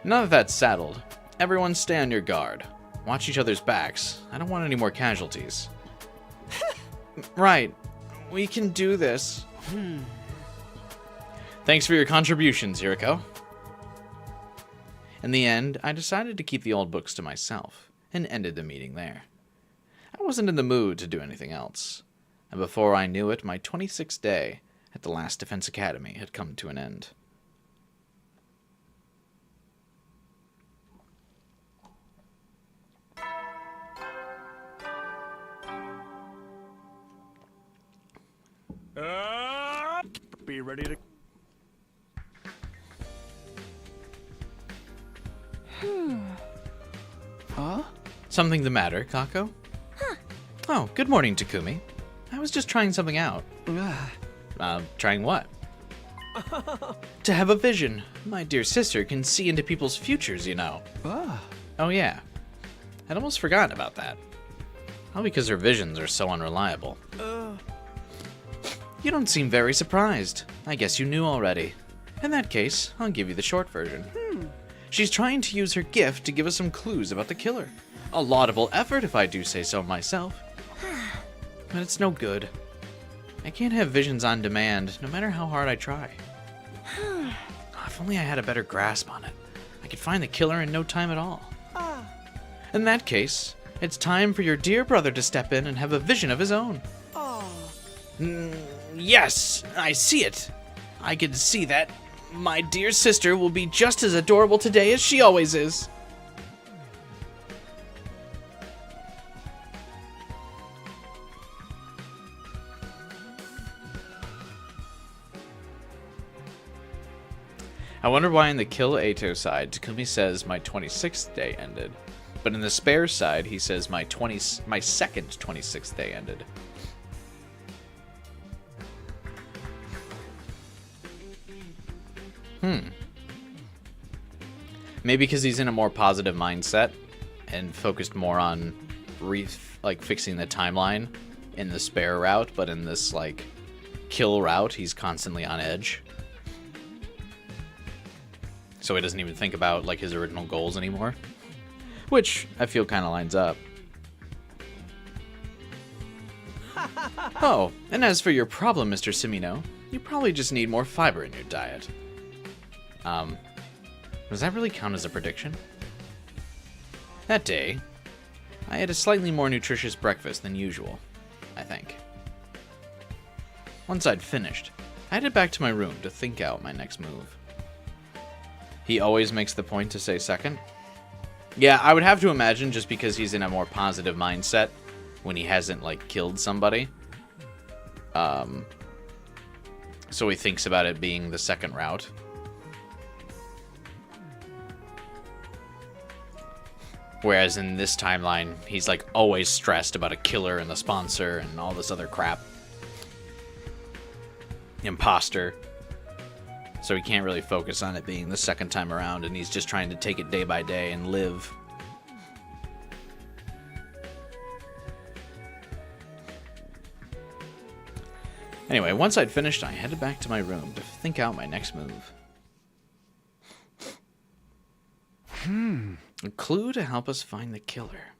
Now that that's settled, everyone stay on your guard. Watch each other's backs. I don't want any more casualties. Right. We can do this. Thanks for your contributions, Hiriko. In the end, I decided to keep the old books to myself, and ended the meeting there. I wasn't in the mood to do anything else, and before I knew it, my 26th day at the last Defense Academy had come to an end. Be ready to... Huh? Something the matter, Kako? Huh. Oh, good morning, Takumi. I was just trying something out. Trying what? To have a vision. My dear sister can see into people's futures, you know. Oh, yeah. I'd almost forgotten about that. All because her visions are so unreliable. You don't seem very surprised. I guess you knew already. In that case, I'll give you the short version. She's trying to use her gift to give us some clues about the killer. A laudable effort, if I do say so myself. But it's no good. I can't have visions on demand, no matter how hard I try. If only I had a better grasp on it. I could find the killer in no time at all. In that case, it's time for your dear brother to step in and have a vision of his own. Yes, I see it. I can see that. My dear sister will be just as adorable today as she always is. I wonder why in the Kill Eito side, Takumi says my 26th day ended, but in the Spare side, he says my second 26th day ended. Maybe because he's in a more positive mindset and focused more on fixing the timeline in the Spare route, but in this like Kill route, he's constantly on edge. So he doesn't even think about like his original goals anymore, which I feel kind of lines up. Oh, and as for your problem, Mr. Simino, you probably just need more fiber in your diet. Does that really count as a prediction? That day, I had a slightly more nutritious breakfast than usual, I think. Once I'd finished, I headed back to my room to think out my next move. He always makes the point to say second. Yeah, I would have to imagine just because he's in a more positive mindset when he hasn't, like, killed somebody. So he thinks about it being the second route. Whereas in this timeline, he's like always stressed about a killer and the sponsor and all this other crap. Imposter. So he can't really focus on it being the second time around, and he's just trying to take it day by day and live. Anyway, once I'd finished, I headed back to my room to think out my next move. A clue to help us find the killer.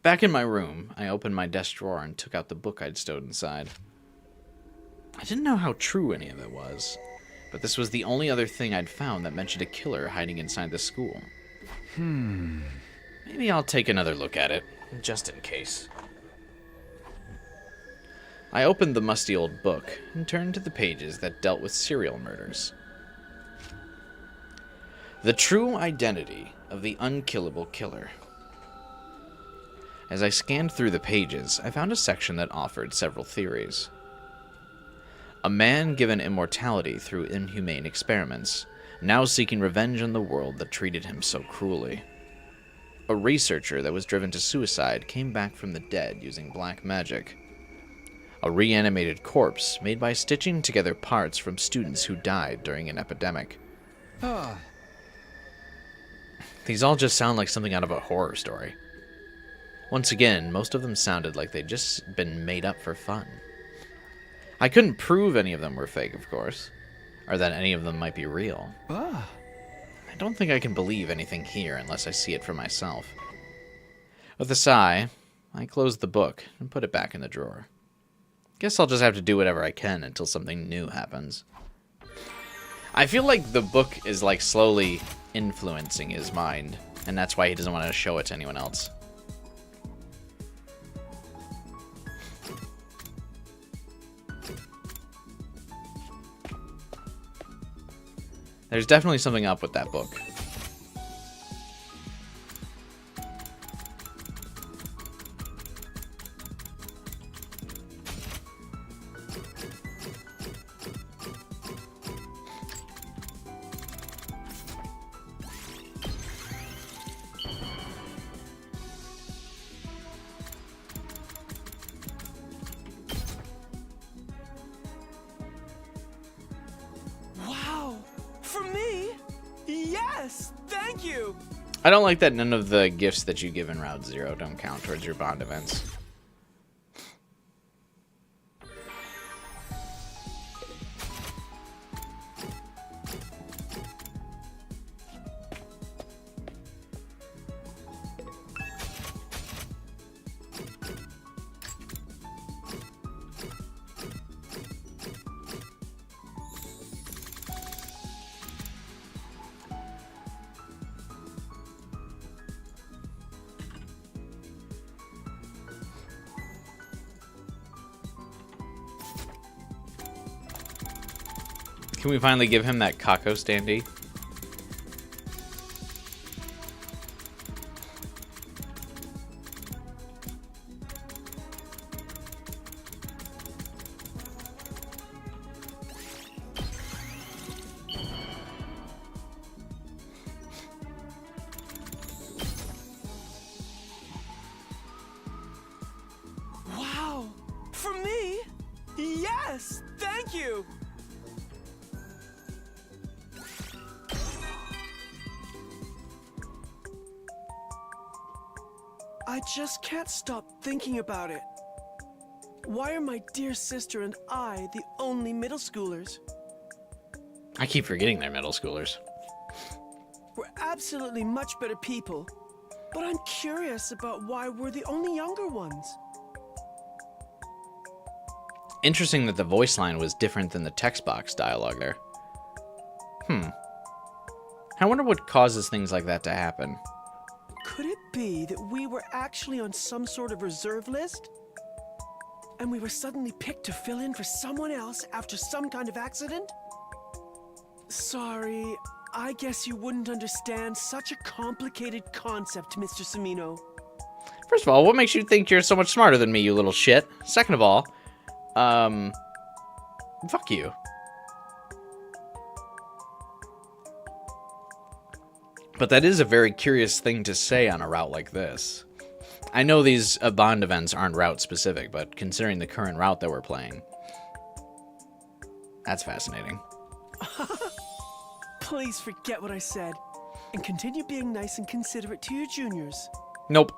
Back in my room, I opened my desk drawer and took out the book I'd stowed inside. I didn't know how true any of it was, but this was the only other thing I'd found that mentioned a killer hiding inside the school. Maybe I'll take another look at it, just in case. I opened the musty old book and turned to the pages that dealt with serial murders. The true identity of the unkillable killer. As I scanned through the pages, I found a section that offered several theories. A man given immortality through inhumane experiments, now seeking revenge on the world that treated him so cruelly. A researcher that was driven to suicide came back from the dead using black magic. A reanimated corpse made by stitching together parts from students who died during an epidemic. These all just sound like something out of a horror story. Once again, most of them sounded like they'd just been made up for fun. I couldn't prove any of them were fake, of course, or that any of them might be real. I don't think I can believe anything here unless I see it for myself. With a sigh, I closed the book and put it back in the drawer. Guess I'll just have to do whatever I can until something new happens. I feel like the book is like slowly influencing his mind, and that's why he doesn't want to show it to anyone else. There's definitely something up with that book. I don't like that none of the gifts that you give in Route 0 don't count towards your bond events. Can we finally give him that Kako standee? Wow! For me? Yes! Thank you! I just can't stop thinking about it. Why are my dear sister and I the only middle schoolers? I keep forgetting they're middle schoolers. We're absolutely much better people, but I'm curious about why we're the only younger ones. Interesting that the voice line was different than the text box dialogue there. I wonder what causes things like that to happen. Could it be that we were actually on some sort of reserve list? And we were suddenly picked to fill in for someone else after some kind of accident? Sorry, I guess you wouldn't understand such a complicated concept, Mr. Samino. First of all, what makes you think you're so much smarter than me, you little shit? Second of all, Fuck you. But that is a very curious thing to say on a route like this. I know these Bond events aren't route specific, but considering the current route that we're playing, that's fascinating. Please forget what I said and continue being nice and considerate to your juniors. Nope.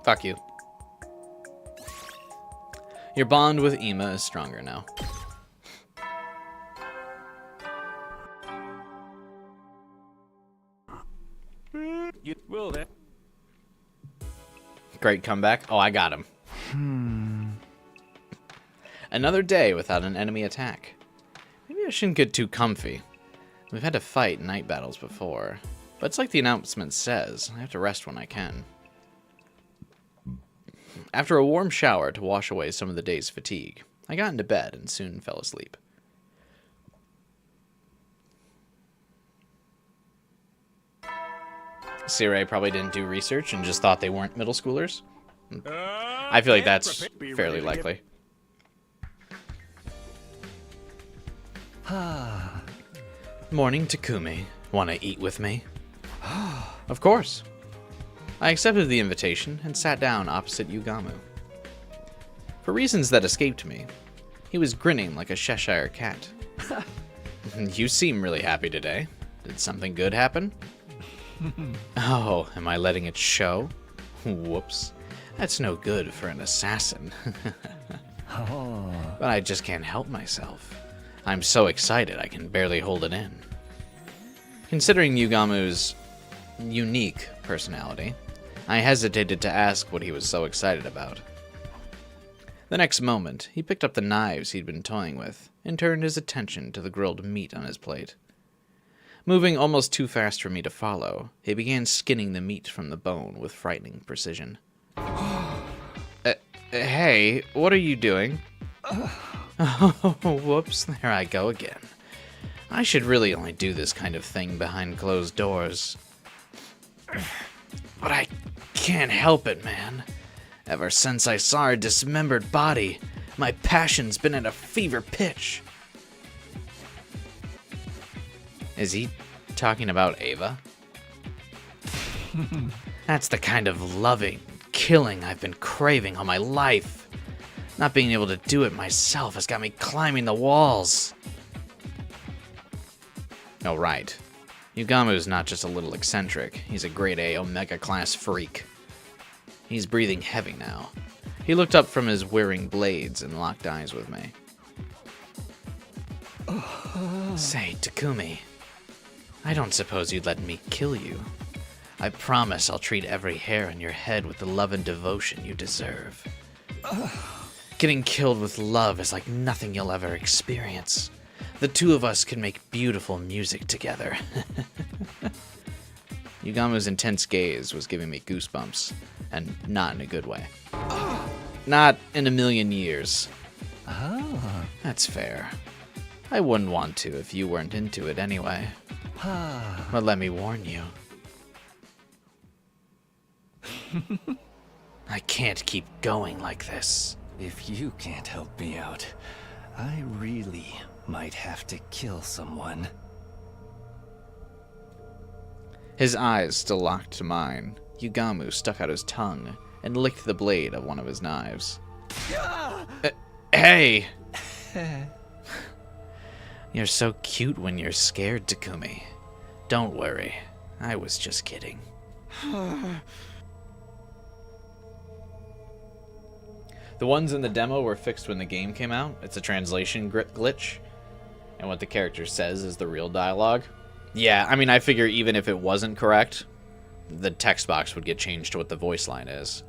Fuck you. Your bond with Ima is stronger now. You will then. Great comeback. Oh, I got him. Another day without an enemy attack. Maybe I shouldn't get too comfy. We've had to fight night battles before, but it's like the announcement says, I have to rest when I can. After a warm shower to wash away some of the day's fatigue, I got into bed and soon fell asleep. Sirei probably didn't do research and just thought they weren't middle schoolers. I feel like that's fairly likely. Morning, Takumi. Wanna eat with me? Of course. I accepted the invitation and sat down opposite Yugamu. For reasons that escaped me, he was grinning like a Cheshire cat. You seem really happy today. Did something good happen? Oh, am I letting it show? Whoops. That's no good for an assassin. But I just can't help myself. I'm so excited I can barely hold it in. Considering Yugamu's unique personality, I hesitated to ask what he was so excited about. The next moment, he picked up the knives he'd been toying with and turned his attention to the grilled meat on his plate. Moving almost too fast for me to follow, he began skinning the meat from the bone with frightening precision. Hey, what are you doing? Oh, whoops, there I go again. I should really only do this kind of thing behind closed doors. But I can't help it, man. Ever since I saw her dismembered body, my passion's been at a fever pitch. Is he talking about Ava? That's the kind of loving, killing I've been craving all my life. Not being able to do it myself has got me climbing the walls. Oh, right. Yugamu's not just a little eccentric. He's a grade A Omega class freak. He's breathing heavy now. He looked up from his whirring blades and locked eyes with me. Say, Takumi, I don't suppose you'd let me kill you. I promise I'll treat every hair on your head with the love and devotion you deserve. Getting killed with love is like nothing you'll ever experience. The two of us can make beautiful music together. Yugamu's intense gaze was giving me goosebumps, and not in a good way. Not in a million years. Oh. That's fair. I wouldn't want to if you weren't into it anyway. But let me warn you. I can't keep going like this. If you can't help me out, I really might have to kill someone. His eyes still locked to mine. Yugamu stuck out his tongue and licked the blade of one of his knives. Hey! You're so cute when you're scared, Takumi. Don't worry. I was just kidding. The ones in the demo were fixed when the game came out. It's a translation glitch. And what the character says is the real dialogue. Yeah, I mean, I figure even if it wasn't correct, the text box would get changed to what the voice line is.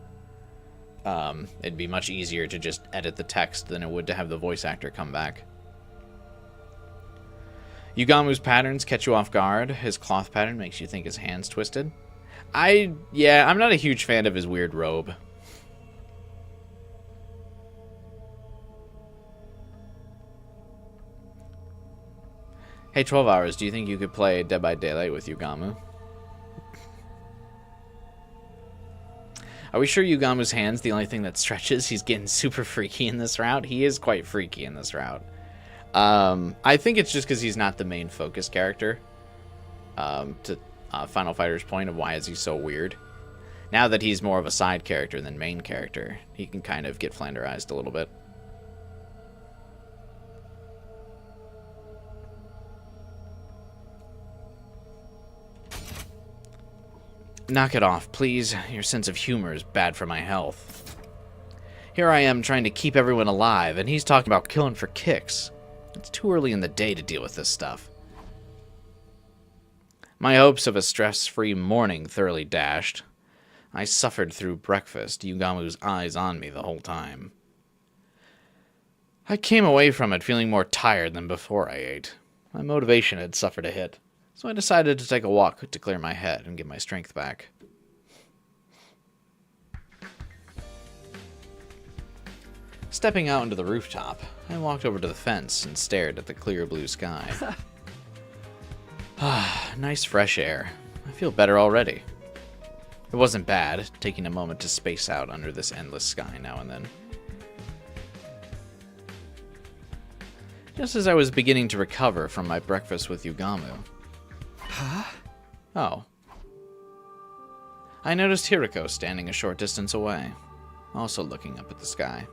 It'd be much easier to just edit the text than it would to have the voice actor come back. Yugamu's patterns catch you off guard. His cloth pattern makes you think his hand's twisted. I'm not a huge fan of his weird robe. Hey, 12 Hours, do you think you could play Dead by Daylight with Yugamu? Are we sure Yugamu's hand's the only thing that stretches? He's getting super freaky in this route. He is quite freaky in this route. I think it's just because he's not the main focus character. To Final Fighter's point of why is he so weird. Now that he's more of a side character than main character, he can kind of get flanderized a little bit. Knock it off, please. Your sense of humor is bad for my health. Here I am trying to keep everyone alive, and he's talking about killing for kicks. It's too early in the day to deal with this stuff. My hopes of a stress-free morning thoroughly dashed. I suffered through breakfast, Yugamu's eyes on me the whole time. I came away from it feeling more tired than before I ate. My motivation had suffered a hit, so I decided to take a walk to clear my head and get my strength back. Stepping out into the rooftop, I walked over to the fence and stared at the clear blue sky. Nice fresh air. I feel better already. It wasn't bad, taking a moment to space out under this endless sky now and then. Just as I was beginning to recover from my breakfast with Yugamu. Huh? Oh. I noticed Hiriko standing a short distance away, also looking up at the sky.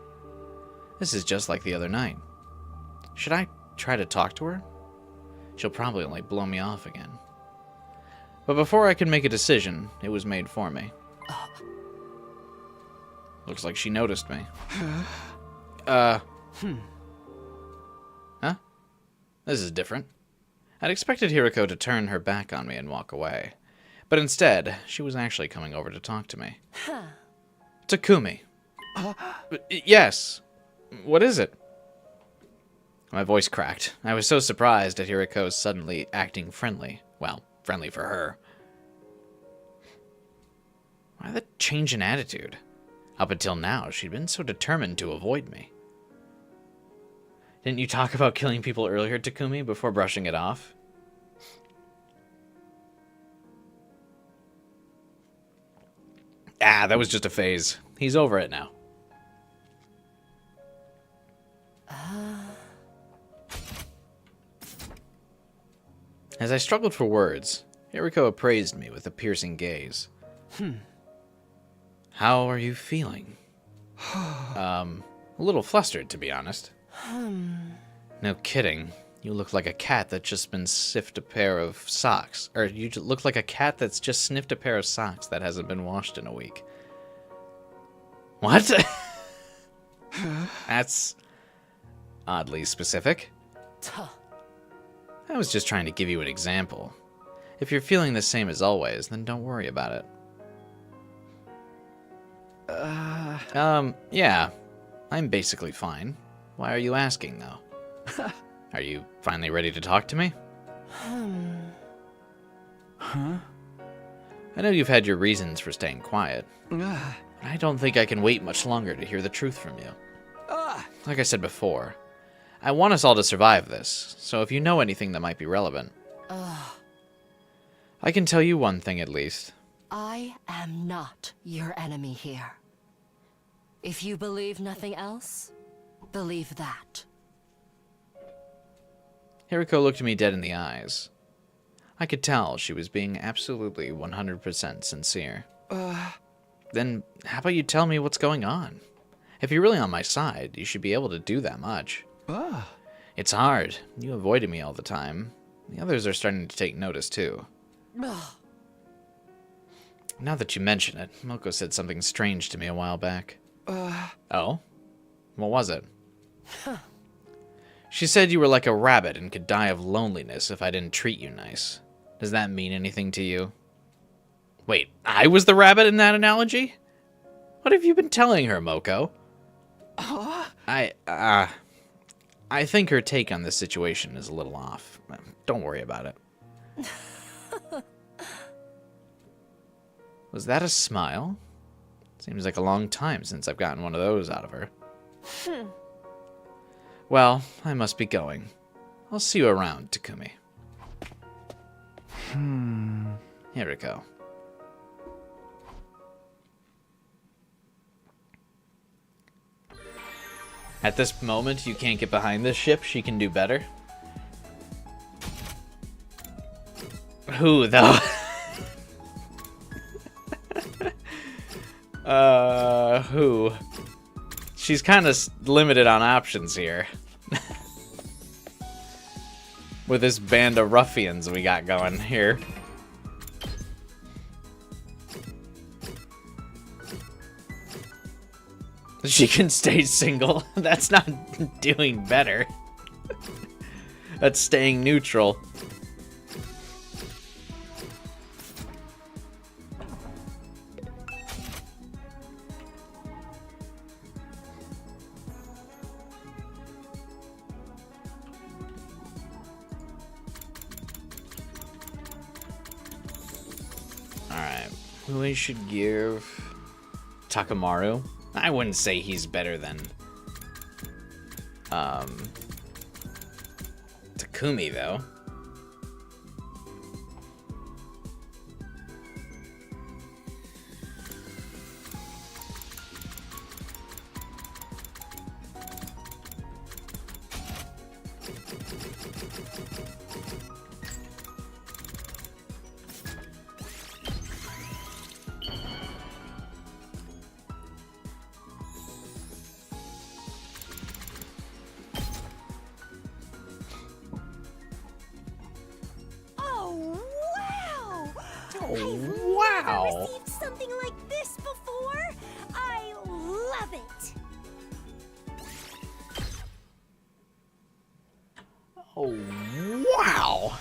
This is just like the other night. Should I try to talk to her? She'll probably only blow me off again. But before I could make a decision, it was made for me. Looks like she noticed me. Huh? This is different. I'd expected Hiriko to turn her back on me and walk away. But instead, she was actually coming over to talk to me. Takumi. Yes. What is it? My voice cracked. I was so surprised at Hiriko's suddenly acting friendly. Well, friendly for her. Why the change in attitude? Up until now, she'd been so determined to avoid me. Didn't you talk about killing people earlier, Takumi, before brushing it off? Ah, that was just a phase. He's over it now. As I struggled for words, Hiriko appraised me with a piercing gaze. How are you feeling? A little flustered, to be honest. No kidding. You look like a cat that's just been sniffed a pair of socks. Or you look like a cat that's just sniffed a pair of socks that hasn't been washed in a week. What? That's oddly specific. I was just trying to give you an example. If you're feeling the same as always, then don't worry about it. Yeah. I'm basically fine. Why are you asking, though? Are you finally ready to talk to me? Huh? I know you've had your reasons for staying quiet. But I don't think I can wait much longer to hear the truth from you. Like I said before, I want us all to survive this, so if you know anything that might be relevant. I can tell you one thing at least. I am not your enemy here. If you believe nothing else, believe that. Hiriko looked me dead in the eyes. I could tell she was being absolutely 100% sincere. Then how about you tell me what's going on? If you're really on my side, you should be able to do that much. It's hard. You avoided me all the time. The others are starting to take notice, too. Now that you mention it, Moko said something strange to me a while back. Oh? What was it? She said you were like a rabbit and could die of loneliness if I didn't treat you nice. Does that mean anything to you? Wait, I was the rabbit in that analogy? What have you been telling her, Moko? I think her take on this situation is a little off. Don't worry about it. Was that a smile? Seems like a long time since I've gotten one of those out of her. Well, I must be going. I'll see you around, Takumi. Here we go. At this moment, you can't get behind this ship. She can do better. Who, though? Who? She's kind of limited on options here. With this band of ruffians we got going here. She can stay single. That's not doing better. That's staying neutral. Alright, who we should give Takamaru? I wouldn't say he's better than Takumi, though. I've never received something like this before. I love it. Oh, wow.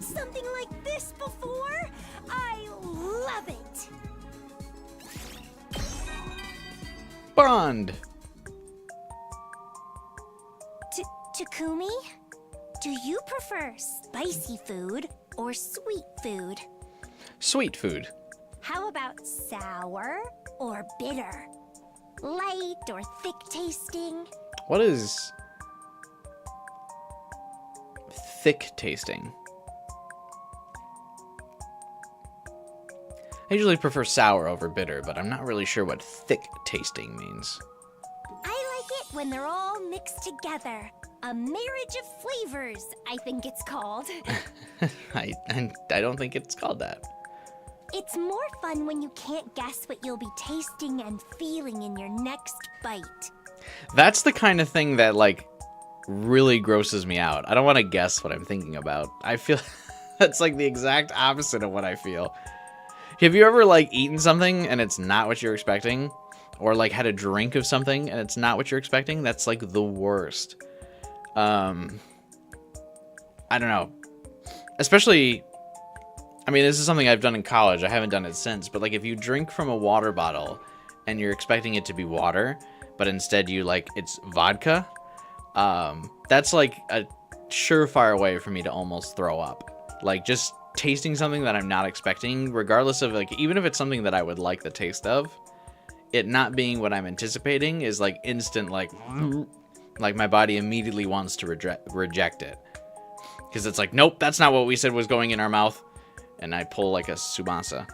Something like this before? I love it! Bond! Takumi? Do you prefer spicy food or sweet food? Sweet food. How about sour or bitter? Light or thick tasting? What is thick tasting? I usually prefer sour over bitter, but I'm not really sure what thick tasting means. I like it when they're all mixed together. A marriage of flavors, I think it's called. I don't think it's called that. It's more fun when you can't guess what you'll be tasting and feeling in your next bite. That's the kind of thing that, like, really grosses me out. I don't want to guess what I'm thinking about. I feel that's like the exact opposite of what I feel. Have you ever, like, eaten something and it's not what you're expecting? Or, like, had a drink of something and it's not what you're expecting? That's, like, the worst. I don't know. Especially, I mean, this is something I've done in college. I haven't done it since. But, like, if you drink from a water bottle and you're expecting it to be water, but instead you, like, it's vodka, that's, like, a surefire way for me to almost throw up. Like, just tasting something that I'm not expecting, regardless of, like, even if it's something that I would like the taste of, it not being what I'm anticipating is, like, instant, like my body immediately wants to reject it. Because it's like, nope, that's not what we said was going in our mouth. And I pull, like, a Tsubasa.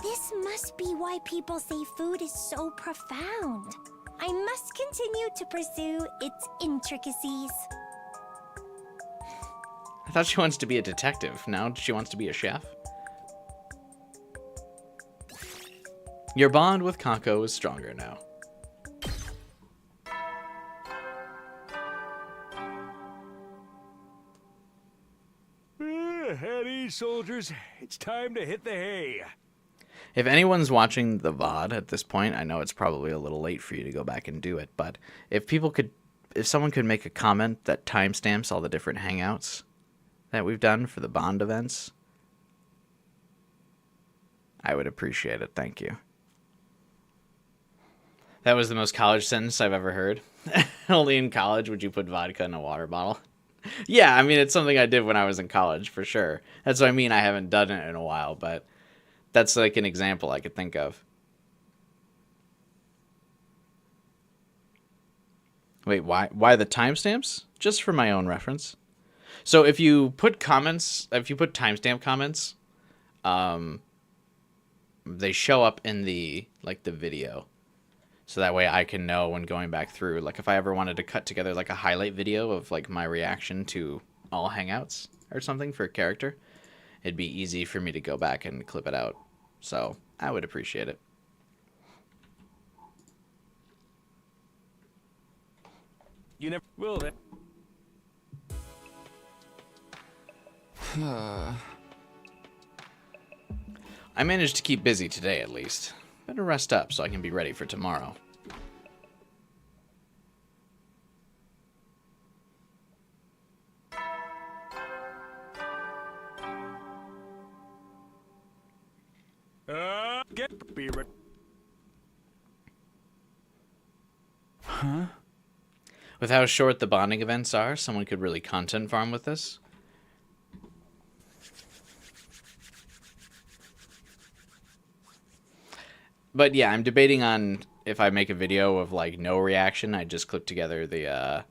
This must be why people say food is so profound. I must continue to pursue its intricacies. I thought she wants to be a detective. Now she wants to be a chef. Your bond with Kako is stronger now. At ease, soldiers. It's time to hit the hay. If anyone's watching the VOD at this point, I know it's probably a little late for you to go back and do it, but if people could if someone could make a comment that timestamps all the different hangouts that we've done for the Bond events, I would appreciate it. Thank you. That was the most college sentence I've ever heard. Only in college would you put vodka in a water bottle. Yeah, I mean, it's something I did when I was in college, for sure. That's what I mean. I haven't done it in a while, but that's like an example I could think of. Wait, why the timestamps? Just for my own reference. So if you put comments, if you put timestamp comments, they show up in the video. So that way I can know when going back through, like if I ever wanted to cut together like a highlight video of like my reaction to all hangouts or something for a character, it'd be easy for me to go back and clip it out. So I would appreciate it. You never will then. I managed to keep busy today at least. Better rest up so I can be ready for tomorrow. Be ready. Huh? With how short the bonding events are, someone could really content farm with this. But yeah, I'm debating on if I make a video of like no reaction, I just clip together the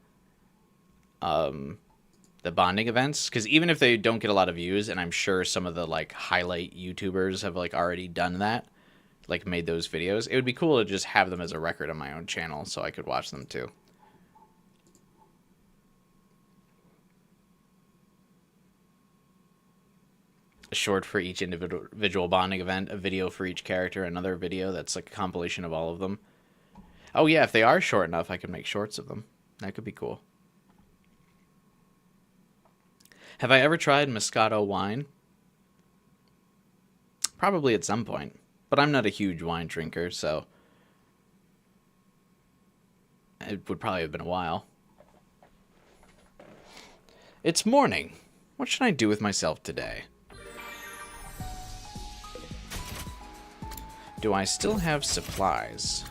bonding events, because even if they don't get a lot of views, and I'm sure some of the like highlight YouTubers have like already done that, like made those videos, it would be cool to just have them as a record on my own channel so I could watch them too. A short for each individual bonding event, a video for each character, another video that's like a compilation of all of them. Oh yeah, if they are short enough, I could make shorts of them. That could be cool. Have I ever tried Moscato wine? Probably at some point, but I'm not a huge wine drinker, so it would probably have been a while. It's morning. What should I do with myself today? Do I still have supplies?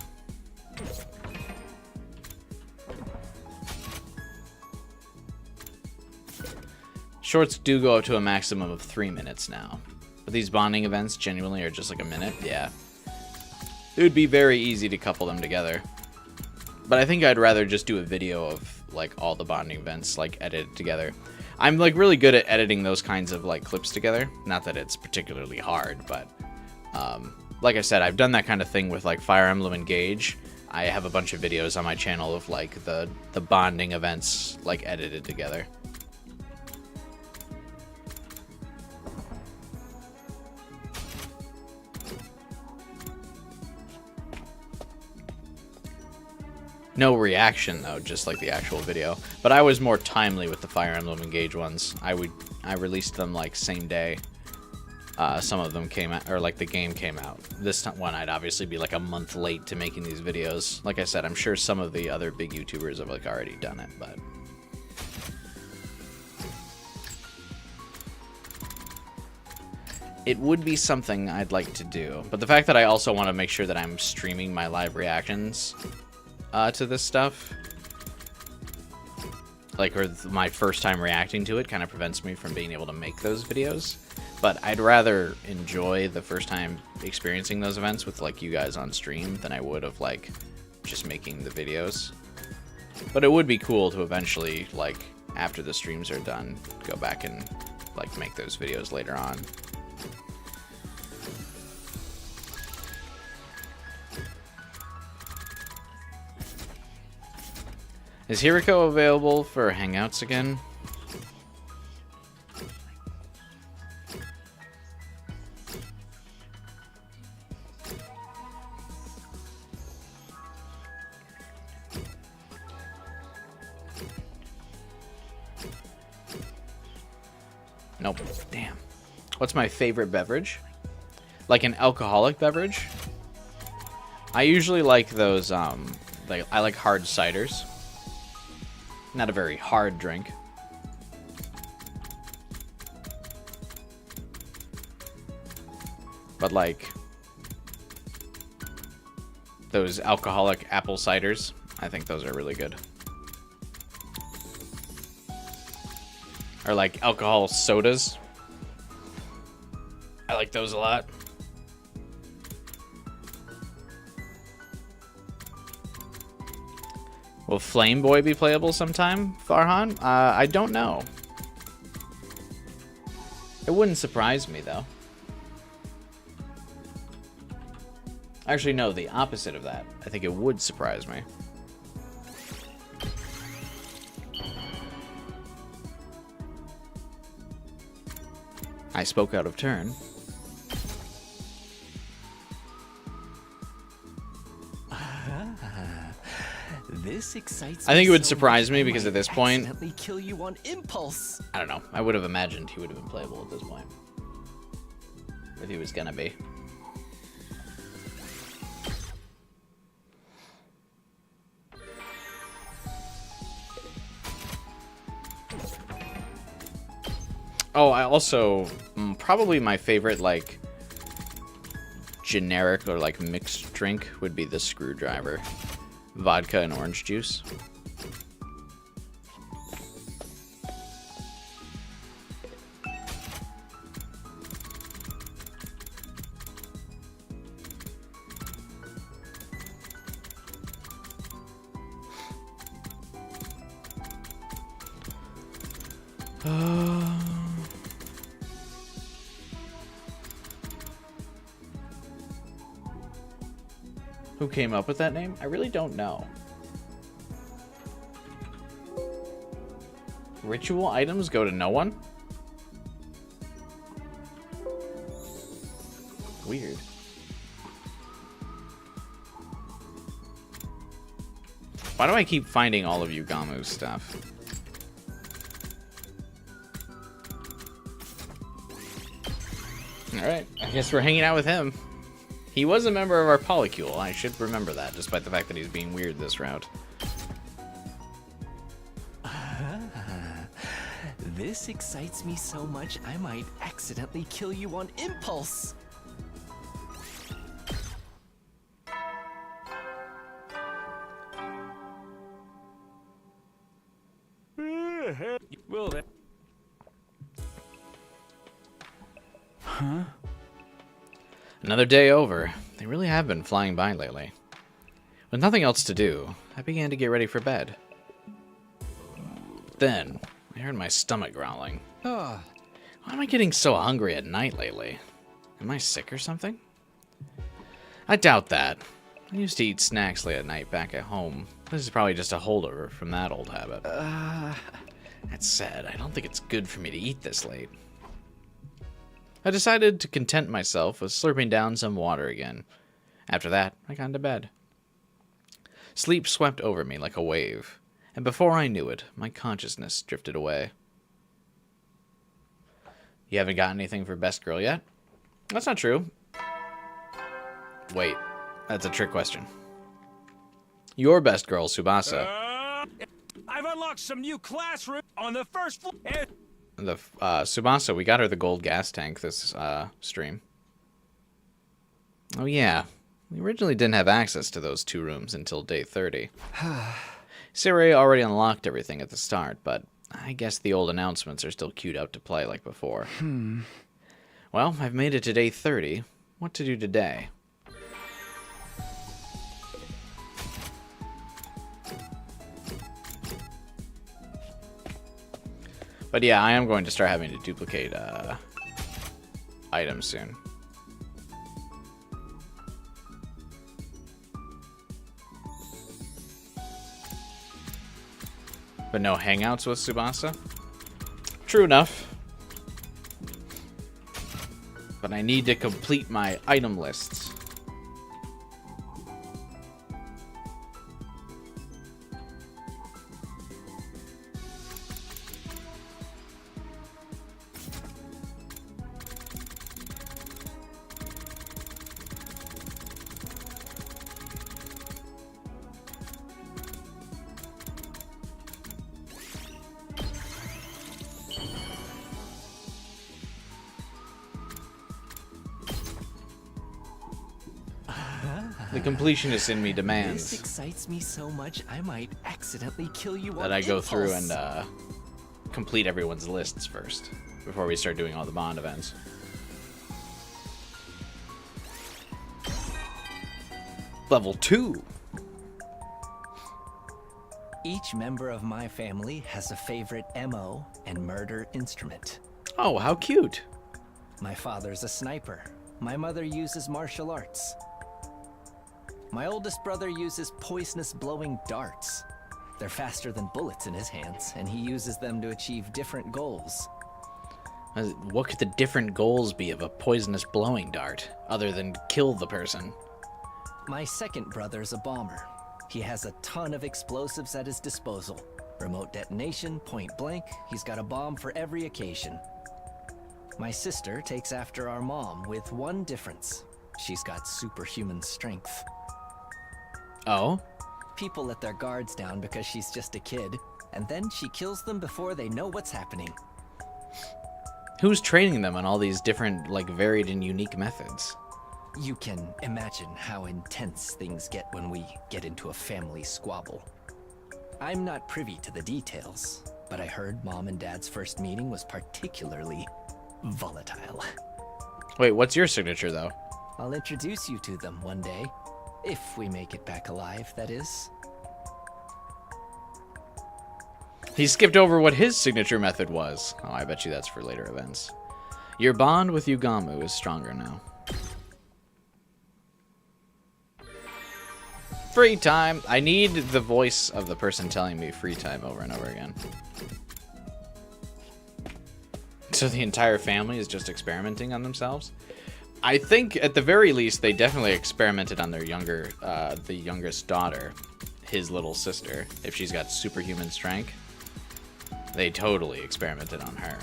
Shorts do go up to a maximum of 3 minutes now. But these bonding events genuinely are just like a minute. Yeah. It would be very easy to couple them together. But I think I'd rather just do a video of like all the bonding events like edited together. I'm like really good at editing those kinds of like clips together. Not that it's particularly hard, but like I said, I've done that kind of thing with like Fire Emblem Engage. I have a bunch of videos on my channel of like the bonding events like edited together. No reaction though, just like the actual video. But I was more timely with the Fire Emblem Engage ones. I released them like same day. Some of them came out, or like the game came out. This one I'd obviously be like a month late to making these videos. Like I said, I'm sure some of the other big YouTubers have like already done it, but it would be something I'd like to do. But the fact that I also want to make sure that I'm streaming my live reactions to this stuff, like, or my first time reacting to it, kind of prevents me from being able to make those videos. But I'd rather enjoy the first time experiencing those events with like you guys on stream than I would of like just making the videos. But it would be cool to eventually, like, after the streams are done, go back and like make those videos later on. Is Hiriko available for Hangouts again? Nope. Damn. What's my favorite beverage? Like an alcoholic beverage? I usually like those, I like hard ciders. Not a very hard drink. But like those alcoholic apple ciders, I think those are really good. Or like alcohol sodas. I like those a lot. Will Flame Boy be playable sometime, Farhan? I don't know. It wouldn't surprise me, though. Actually, no, the opposite of that. I think it would surprise me. I spoke out of turn. This excites I think it would so surprise much, me I because might at this point, accidentally kill you on impulse. I don't know. I would have imagined he would have been playable at this point. If he was gonna be. Oh, I also probably my favorite like generic or like mixed drink would be the Screwdriver. Vodka and orange juice. Who came up with that name? I really don't know. Ritual items go to no one? Weird. Why do I keep finding all of Yugamu's stuff? Alright, I guess we're hanging out with him. He was a member of our polycule. I should remember that, despite the fact that he's being weird this route. This excites me so much, I might accidentally kill you on impulse. Will they? Huh? Another day over. They really have been flying by lately. With nothing else to do, I began to get ready for bed. Then, I heard my stomach growling. Why am I getting so hungry at night lately? Am I sick or something? I doubt that. I used to eat snacks late at night back at home. This is probably just a holdover from that old habit. That said, I don't think it's good for me to eat this late. I decided to content myself with slurping down some water again. After that, I got into bed. Sleep swept over me like a wave, and before I knew it, my consciousness drifted away. You haven't got anything for best girl yet? That's not true. Wait, that's a trick question. Your best girl, Tsubasa. I've unlocked some new classrooms on the first floor. Tsubasa, we got her the gold gas tank this stream. Oh yeah, we originally didn't have access to those 2 rooms until day 30. Siri already unlocked everything at the start, but I guess the old announcements are still queued up to play like before. Well, I've made it to day 30. What to do today? But yeah, I am going to start having to duplicate items soon. But no hangouts with Tsubasa? True enough. But I need to complete my item lists. The completionist in me This demands excites me so much, I might accidentally kill you that on I go through impulse. and complete everyone's lists first before we start doing all the Bond events. Level 2. Each member of my family has a favorite MO and murder instrument. Oh, how cute. My father's a sniper. My mother uses martial arts. My oldest brother uses poisonous blowing darts. They're faster than bullets in his hands, and he uses them to achieve different goals. What could the different goals be of a poisonous blowing dart, other than kill the person? My second brother's a bomber. He has a ton of explosives at his disposal. Remote detonation, point blank, he's got a bomb for every occasion. My sister takes after our mom with one difference. She's got superhuman strength. Oh? People let their guards down because she's just a kid, and then she kills them before they know what's happening. Who's training them on all these different, like, varied and unique methods? You can imagine how intense things get when we get into a family squabble. I'm not privy to the details, but I heard Mom and Dad's first meeting was particularly volatile. Wait, what's your signature, though? I'll introduce you to them one day. If we make it back alive, that is. He skipped over what his signature method was. Oh, I bet you that's for later events. Your bond with Yugamu is stronger now. Free time. I need the voice of the person telling me free time over and over again. So the entire family is just experimenting on themselves? I think at the very least they definitely experimented on their the youngest daughter, his little sister. If she's got superhuman strength, they totally experimented on her.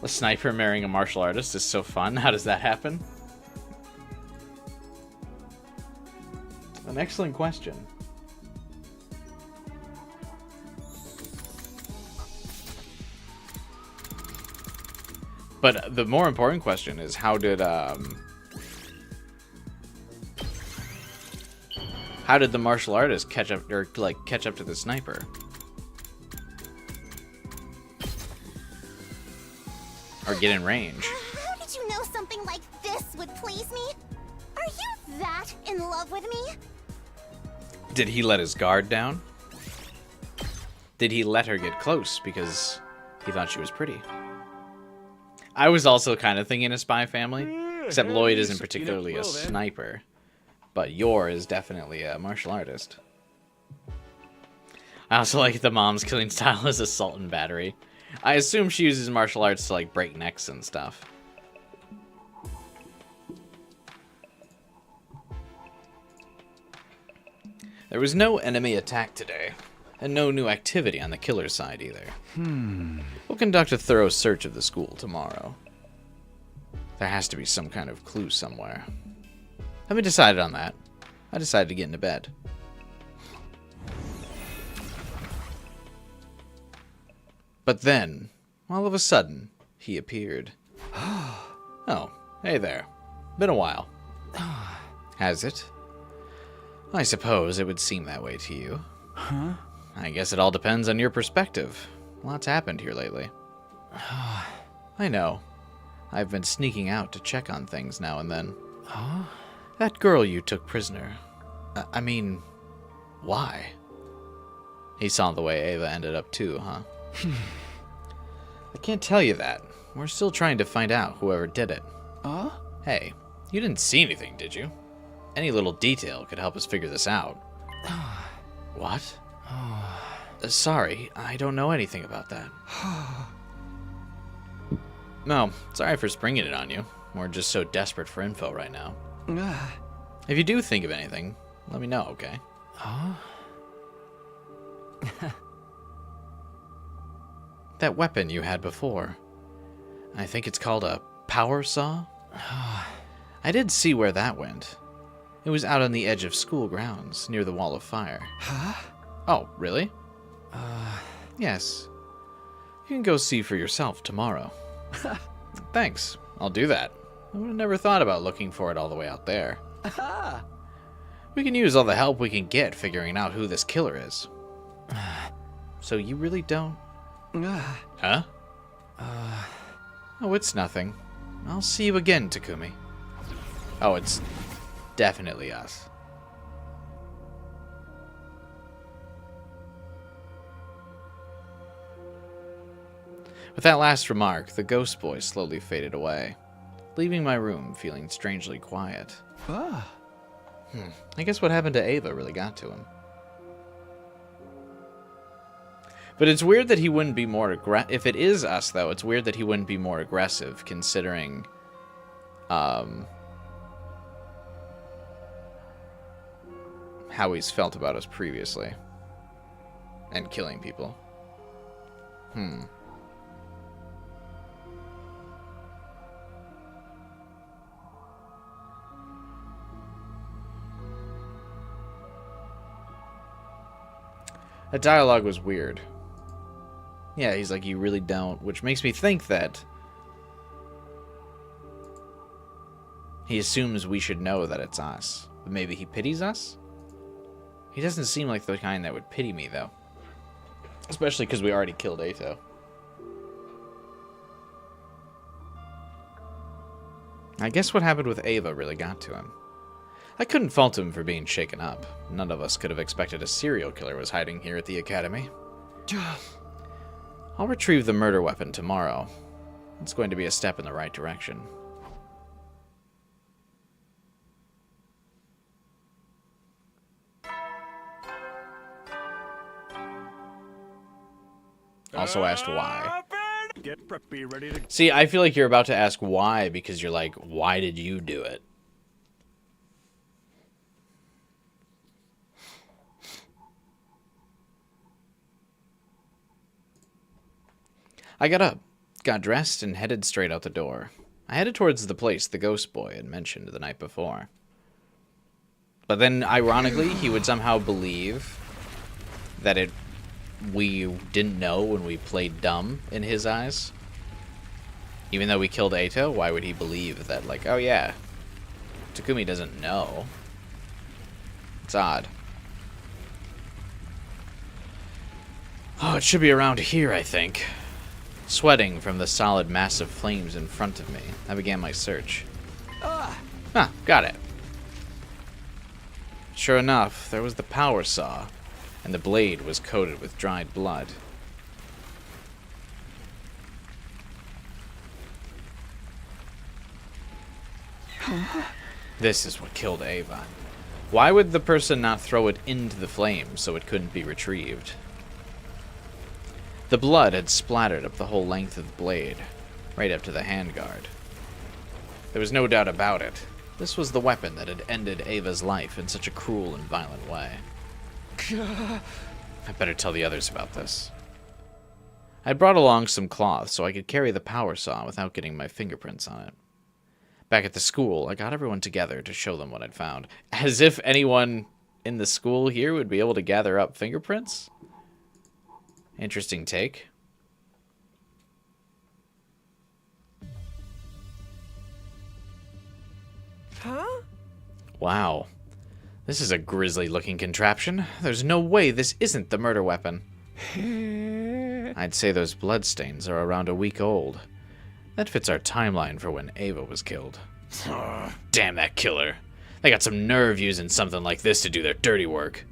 A sniper marrying a martial artist is so fun. How does that happen? An excellent question. But the more important question is how did the martial artist catch up to the sniper? Or get in range? How did you know something like this would please me? Are you that in love with me? Did he let his guard down? Did he let her get close because he thought she was pretty? I was also kind of thinking a spy family, except Lloyd isn't particularly a sniper, but Yor is definitely a martial artist. I also like the mom's killing style as assault and battery. I assume she uses martial arts to, like, break necks and stuff. There was no enemy attack today, and no new activity on the killer's side either. We'll conduct a thorough search of the school tomorrow. There has to be some kind of clue somewhere. Haven't decided on that. I decided to get into bed. But then, all of a sudden, he appeared. Oh, hey there. Been a while. Has it? I suppose it would seem that way to you. Huh? I guess it all depends on your perspective. Lots happened here lately. I know. I've been sneaking out to check on things now and then. Huh? That girl you took prisoner. I mean, why? He saw the way Ava ended up too, huh? I can't tell you that. We're still trying to find out whoever did it. Hey, you didn't see anything, did you? Any little detail could help us figure this out. What? Sorry, I don't know anything about that. No, sorry for springing it on you. We're just so desperate for info right now. If you do think of anything, let me know, okay? That weapon you had before. I think it's called a power saw? I did see where that went. It was out on the edge of school grounds, near the wall of fire. Huh? Oh, really? Yes. You can go see for yourself tomorrow. Thanks. I'll do that. I would have never thought about looking for it all the way out there. Aha! We can use all the help we can get figuring out who this killer is. So you really don't? Huh? Oh, it's nothing. I'll see you again, Takumi. Oh, it's definitely us. With that last remark, the ghost boy slowly faded away, leaving my room feeling strangely quiet. I guess what happened to Ava really got to him. But it's weird that he wouldn't be more aggressive. If it is us, though, it's weird that he wouldn't be more aggressive, considering how he's felt about us previously. And killing people. That dialogue was weird. Yeah, he's like, you really don't, which makes me think that he assumes we should know that it's us. But maybe he pities us? He doesn't seem like the kind that would pity me, though. Especially because we already killed Ato. I guess what happened with Ava really got to him. I couldn't fault him for being shaken up. None of us could have expected a serial killer was hiding here at the academy. I'll retrieve the murder weapon tomorrow. It's going to be a step in the right direction. Also asked why. Get preppy, ready to... See, I feel like you're about to ask why because you're like, why did you do it? I got up, got dressed, and headed straight out the door. I headed towards the place the ghost boy had mentioned the night before. But then, ironically, he would somehow believe that we didn't know when we played dumb in his eyes. Even though we killed Ato, why would he believe that, like, oh yeah, Takumi doesn't know? It's odd. Oh, it should be around here, I think. Sweating from the solid mass of flames in front of me, I began my search. Got it. Sure enough, there was the power saw, and the blade was coated with dried blood. This is what killed Ava. Why would the person not throw it into the flames so it couldn't be retrieved? The blood had splattered up the whole length of the blade, right up to the handguard. There was no doubt about it. This was the weapon that had ended Ava's life in such a cruel and violent way. I better tell the others about this. I brought along some cloth so I could carry the power saw without getting my fingerprints on it. Back at the school, I got everyone together to show them what I'd found. As if anyone in the school here would be able to gather up fingerprints? Interesting take. Huh? Wow. This is a grisly-looking contraption. There's no way this isn't the murder weapon. I'd say those bloodstains are around a week old. That fits our timeline for when Ava was killed. Damn that killer. They got some nerve using something like this to do their dirty work.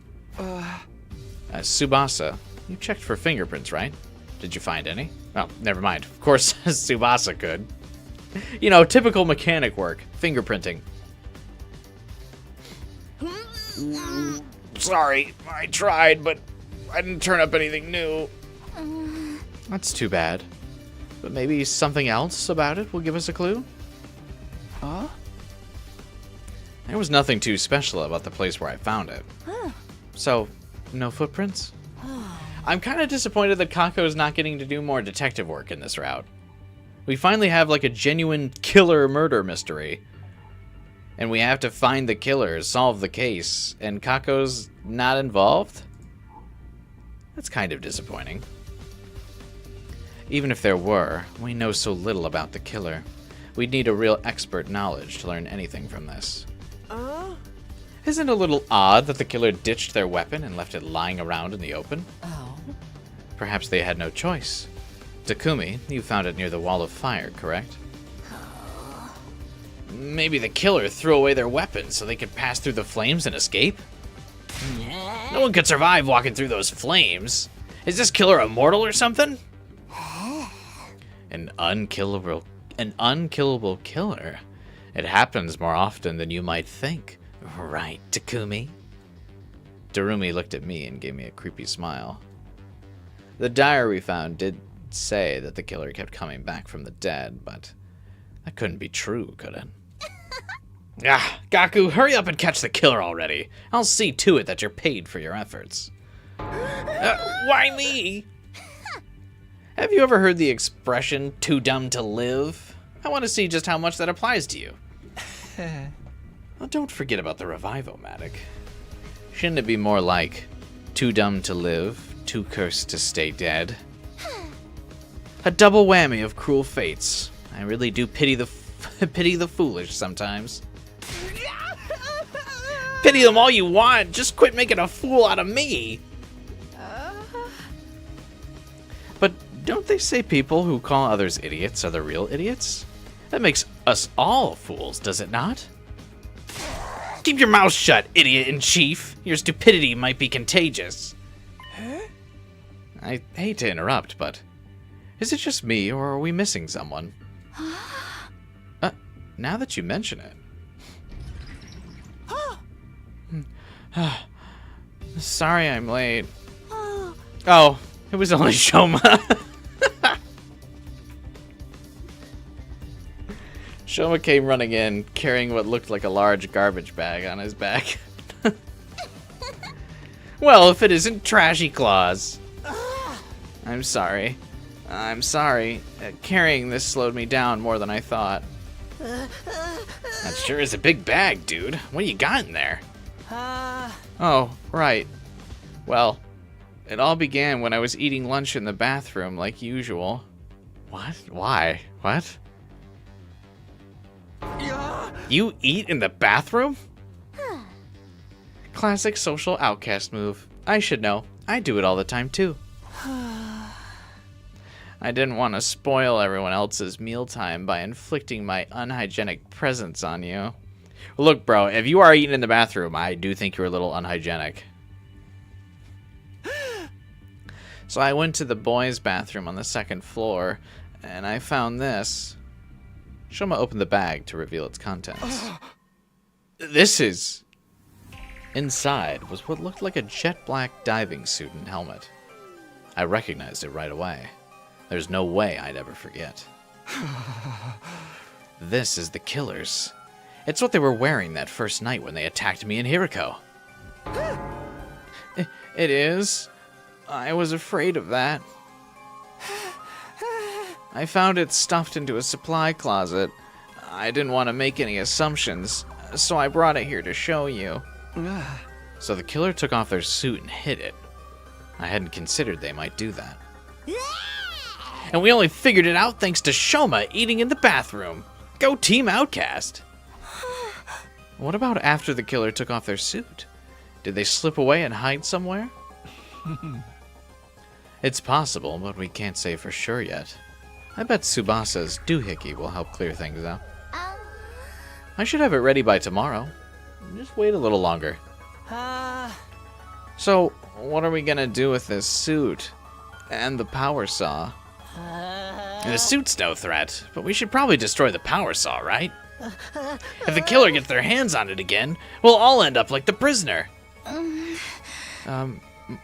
Tsubasa, you checked for fingerprints, right? Did you find any? Oh, never mind. Of course, Tsubasa could. You know, typical mechanic work. Fingerprinting. Sorry, I tried, but I didn't turn up anything new. That's too bad. But maybe something else about it will give us a clue? Huh? There was nothing too special about the place where I found it. So, no footprints? I'm kind of disappointed that Kako's not getting to do more detective work in this route. We finally have like a genuine killer murder mystery. And we have to find the killer, solve the case, and Kako's not involved? That's kind of disappointing. Even if there were, we know so little about the killer. We'd need a real expert knowledge to learn anything from this. Isn't it a little odd that the killer ditched their weapon and left it lying around in the open? Oh. Perhaps they had no choice. Takumi, you found it near the wall of fire, correct? Maybe the killer threw away their weapon so they could pass through the flames and escape? No one could survive walking through those flames. Is this killer immortal or something? An unkillable killer. It happens more often than you might think. Right, Takumi? Darumi looked at me and gave me a creepy smile. The diary we found did say that the killer kept coming back from the dead, but that couldn't be true, could it? Gaku, hurry up and catch the killer already. I'll see to it that you're paid for your efforts. Why me? Have you ever heard the expression, too dumb to live? I want to see just how much that applies to you. Well, don't forget about the Revivo-matic. Shouldn't it be more like, too dumb to live, too cursed to stay dead? A double whammy of cruel fates. I really do pity the foolish sometimes. Pity them all you want, just quit making a fool out of me! But don't they say people who call others idiots are the real idiots? That makes us all fools, does it not? Keep your mouth shut, idiot-in-chief. Your stupidity might be contagious. Huh? I hate to interrupt, but is it just me, or are we missing someone? Now that you mention it. Sorry I'm late. Oh, it was only Shoma. Shoma came running in, carrying what looked like a large garbage bag on his back. Well, if it isn't Trashy Claus. I'm sorry. I'm sorry. Carrying this slowed me down more than I thought. That sure is a big bag, dude. What do you got in there? Oh, right. Well, it all began when I was eating lunch in the bathroom like usual. What? Why? What? You eat in the bathroom? Classic social outcast move. I should know. I do it all the time, too. I didn't want to spoil everyone else's mealtime by inflicting my unhygienic presence on you. Look, bro, if you are eating in the bathroom, I do think you're a little unhygienic. So I went to the boys' bathroom on the second floor, and I found this. Shoma opened the bag to reveal its contents. This is... Inside was what looked like a jet black diving suit and helmet. I recognized it right away. There's no way I'd ever forget. This is the killer's. It's what they were wearing that first night when they attacked me and Hiriko. It is. I was afraid of that. I found it stuffed into a supply closet. I didn't want to make any assumptions, so I brought it here to show you. So the killer took off their suit and hid it. I hadn't considered they might do that. And we only figured it out thanks to Shoma eating in the bathroom. Go Team Outcast! What about after the killer took off their suit? Did they slip away and hide somewhere? It's possible, but we can't say for sure yet. I bet Tsubasa's doohickey will help clear things up. I should have it ready by tomorrow. Just wait a little longer. So, what are we gonna do with this suit? And the power saw? The suit's no threat, but we should probably destroy the power saw, right? If the killer gets their hands on it again, we'll all end up like the prisoner.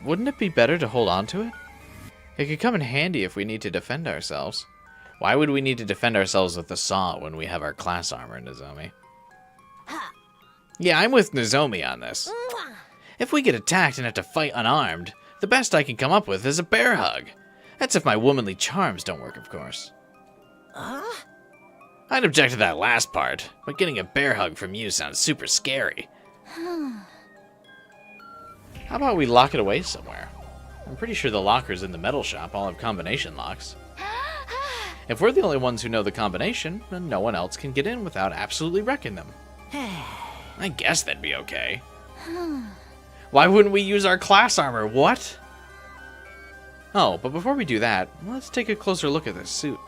Wouldn't it be better to hold on to it? It could come in handy if we need to defend ourselves. Why would we need to defend ourselves with the saw when we have our class armor, Nozomi? Yeah, I'm with Nozomi on this. If we get attacked and have to fight unarmed, the best I can come up with is a bear hug. That's if my womanly charms don't work, of course. Huh? I'd object to that last part, but getting a bear hug from you sounds super scary. How about we lock it away somewhere? I'm pretty sure the lockers in the metal shop all have combination locks. If we're the only ones who know the combination, then no one else can get in without absolutely wrecking them. I guess that'd be okay. Why wouldn't we use our class armor? What? Oh, but before we do that, let's take a closer look at this suit.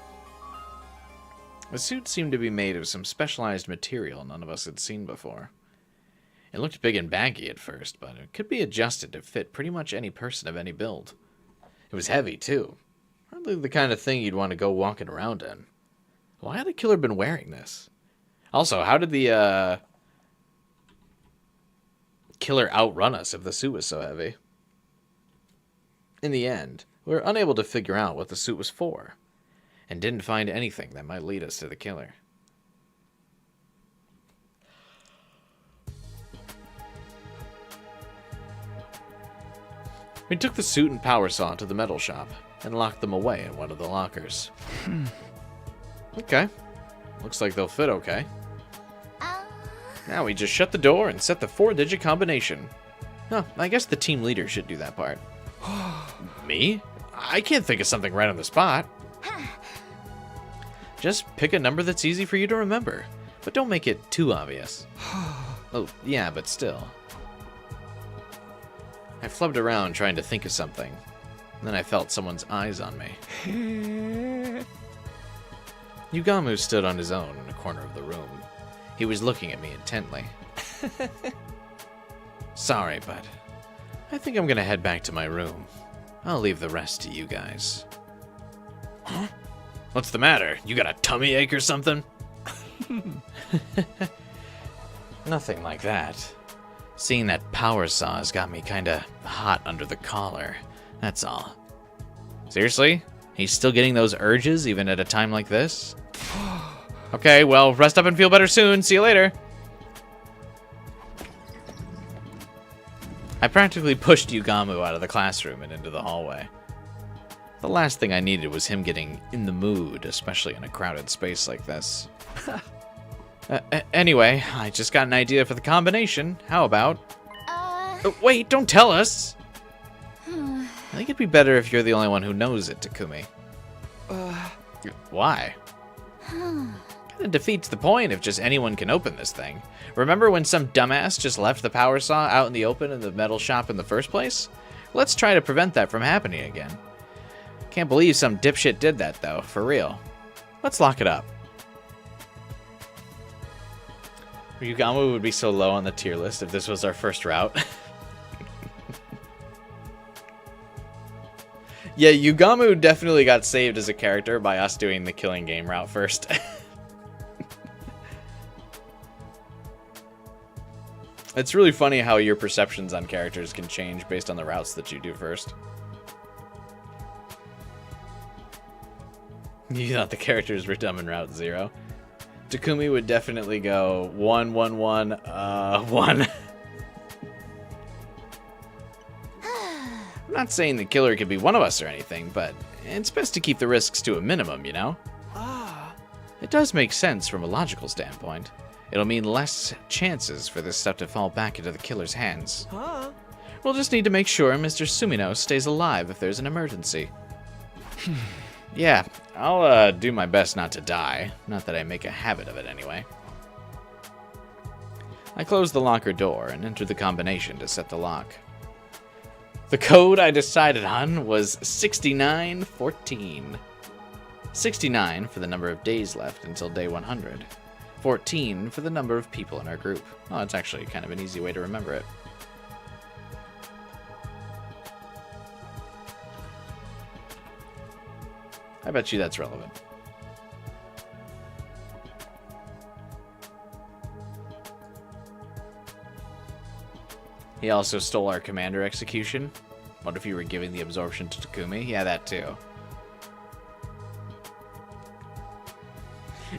The suit seemed to be made of some specialized material none of us had seen before. It looked big and baggy at first, but it could be adjusted to fit pretty much any person of any build. It was heavy, too. Hardly the kind of thing you'd want to go walking around in. Why had the killer been wearing this? Also, how did the killer outrun us if the suit was so heavy? In the end, we were unable to figure out what the suit was for, and didn't find anything that might lead us to the killer. We took the suit and power saw to the metal shop, and locked them away in one of the lockers. Okay. Looks like they'll fit okay. Now we just shut the door and set the 4-digit combination. Oh, I guess the team leader should do that part. Me? I can't think of something right on the spot. Just pick a number that's easy for you to remember, but don't make it too obvious. Oh, yeah, but still. I flubbed around trying to think of something. Then I felt someone's eyes on me. Yugamu stood on his own in a corner of the room. He was looking at me intently. Sorry, but I think I'm gonna head back to my room. I'll leave the rest to you guys. Huh? What's the matter? You got a tummy ache or something? Nothing like that. Seeing that power saw has got me kinda hot under the collar. That's all. Seriously? He's still getting those urges even at a time like this? Okay, well, rest up and feel better soon. See you later. I practically pushed Yugamu out of the classroom and into the hallway. The last thing I needed was him getting in the mood, especially in a crowded space like this. Anyway, I just got an idea for the combination. How about... wait, don't tell us! I think it'd be better if you're the only one who knows it, Takumi. Why? Kinda defeats the point if just anyone can open this thing. Remember when some dumbass just left the power saw out in the open in the metal shop in the first place? Let's try to prevent that from happening again. Can't believe some dipshit did that, though, for real. Let's lock it up. Yugamu would be so low on the tier list if this was our first route. Yeah, Yugamu definitely got saved as a character by us doing the killing game route first. It's really funny how your perceptions on characters can change based on the routes that you do first. You thought the characters were dumb in Route 0. Takumi would definitely go 1, 1, 1, 1. I'm not saying the killer could be one of us or anything, but it's best to keep the risks to a minimum, you know? It does make sense from a logical standpoint. It'll mean less chances for this stuff to fall back into the killer's hands. We'll just need to make sure Mr. Sumino stays alive if there's an emergency. Yeah, I'll do my best not to die. Not that I make a habit of it anyway. I closed the locker door and entered the combination to set the lock. The code I decided on was 6914. 69 for the number of days left until day 100. 14 for the number of people in our group. Oh, it's actually kind of an easy way to remember it. I bet you that's relevant. He also stole our commander execution. What if you were giving the absorption to Takumi? Yeah, that too.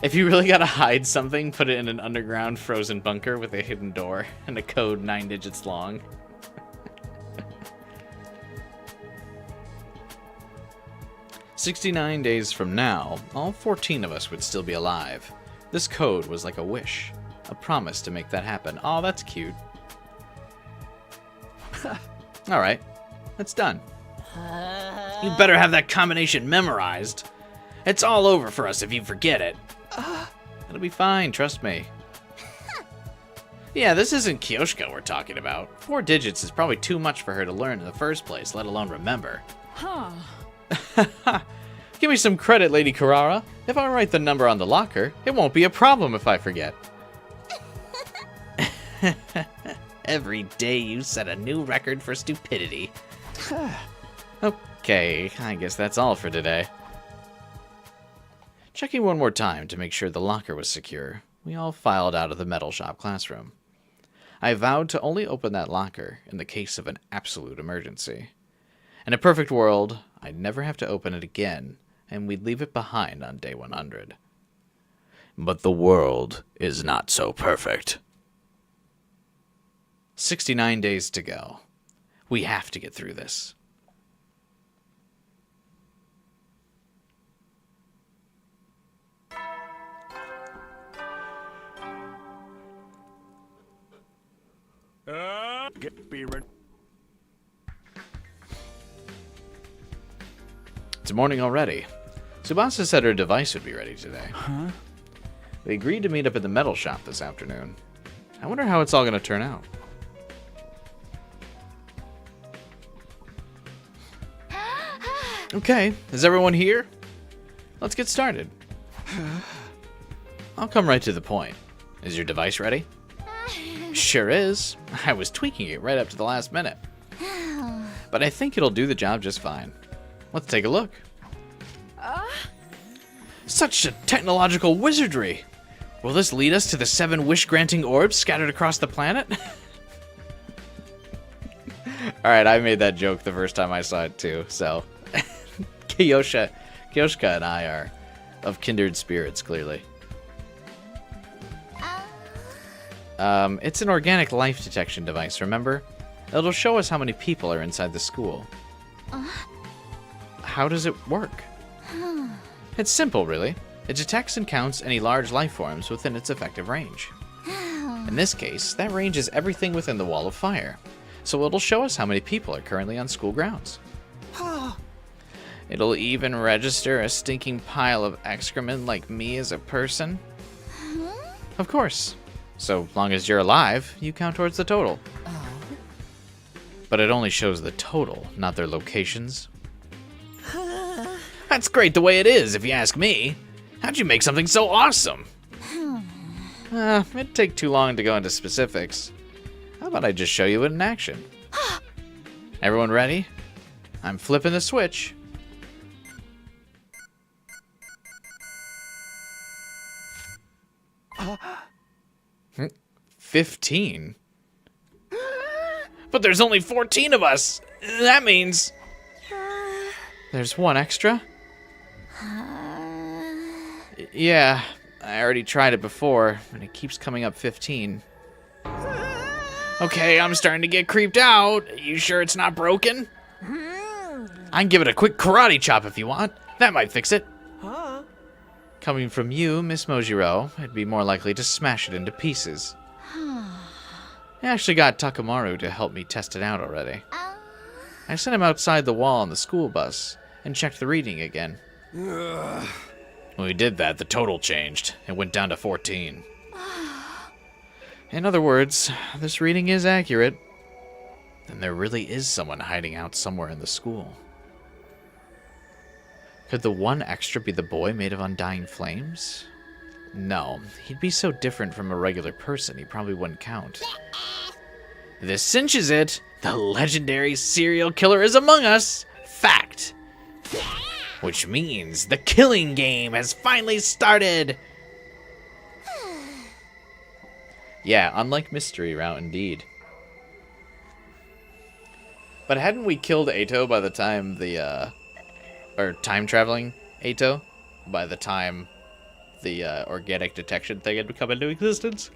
If you really gotta hide something, put it in an underground frozen bunker with a hidden door and a code 9 digits long. 69 days from now, all 14 of us would still be alive. This code was like a wish, a promise to make that happen. Oh, that's cute. Alright, that's done. You better have that combination memorized. It's all over for us if you forget it. It'll be fine, trust me. Yeah, this isn't Kyoshka we're talking about. 4 digits is probably too much for her to learn in the first place, let alone remember. Huh. Give me some credit, Lady Carrara. If I write the number on the locker, it won't be a problem if I forget. Every day you set a new record for stupidity. Okay, I guess that's all for today. Checking one more time to make sure the locker was secure, we all filed out of the metal shop classroom. I vowed to only open that locker in the case of an absolute emergency. In a perfect world, I'd never have to open it again, and we'd leave it behind on day 100. But the world is not so perfect. 69 days to go. We have to get through this. Be ready. It's morning already. Tsubasa said her device would be ready today. Huh? They agreed to meet up at the metal shop this afternoon. I wonder how it's all going to turn out. Okay, is everyone here? Let's get started. I'll come right to the point. Is your device ready? Sure is. I was tweaking it right up to the last minute. But I think it'll do the job just fine. Let's take a look. Such a technological wizardry! Will this lead us to the 7 wish-granting orbs scattered across the planet? Alright, I made that joke the first time I saw it too, so... Kyoshka and I are of kindred spirits, clearly. It's an organic life detection device, remember? It'll show us how many people are inside the school. How does it work? It's simple, really. It detects and counts any large life forms within its effective range. In this case, that range is everything within the wall of fire. So it'll show us how many people are currently on school grounds. It'll even register a stinking pile of excrement like me as a person. Of course. So long as you're alive, you count towards the total. But it only shows the total, not their locations. That's great the way it is, if you ask me. How'd you make something so awesome? It'd take too long to go into specifics. How about I just show you it in action? Everyone ready? I'm flipping the switch. Uh, 15? But there's only 14 of us! That means... There's one extra? Yeah, I already tried it before, and it keeps coming up 15. Okay, I'm starting to get creeped out. You sure it's not broken? I can give it a quick karate chop if you want. That might fix it. Huh? Coming from you, Miss Mojiro, I'd be more likely to smash it into pieces. I actually got Takamaru to help me test it out already. I sent him outside the wall on the school bus and checked the reading again. When we did that, the total changed. It went down to 14. In other words, this reading is accurate. Then there really is someone hiding out somewhere in the school. Could the one extra be the boy made of undying flames? No, he'd be so different from a regular person he probably wouldn't count. This cinches it! The legendary serial killer is among us! Fact! Which means the killing game has finally started! Yeah, unlike Mystery Route indeed. But hadn't we killed Eito by the time the, or time-traveling Eito? By the time the organic detection thing had come into existence?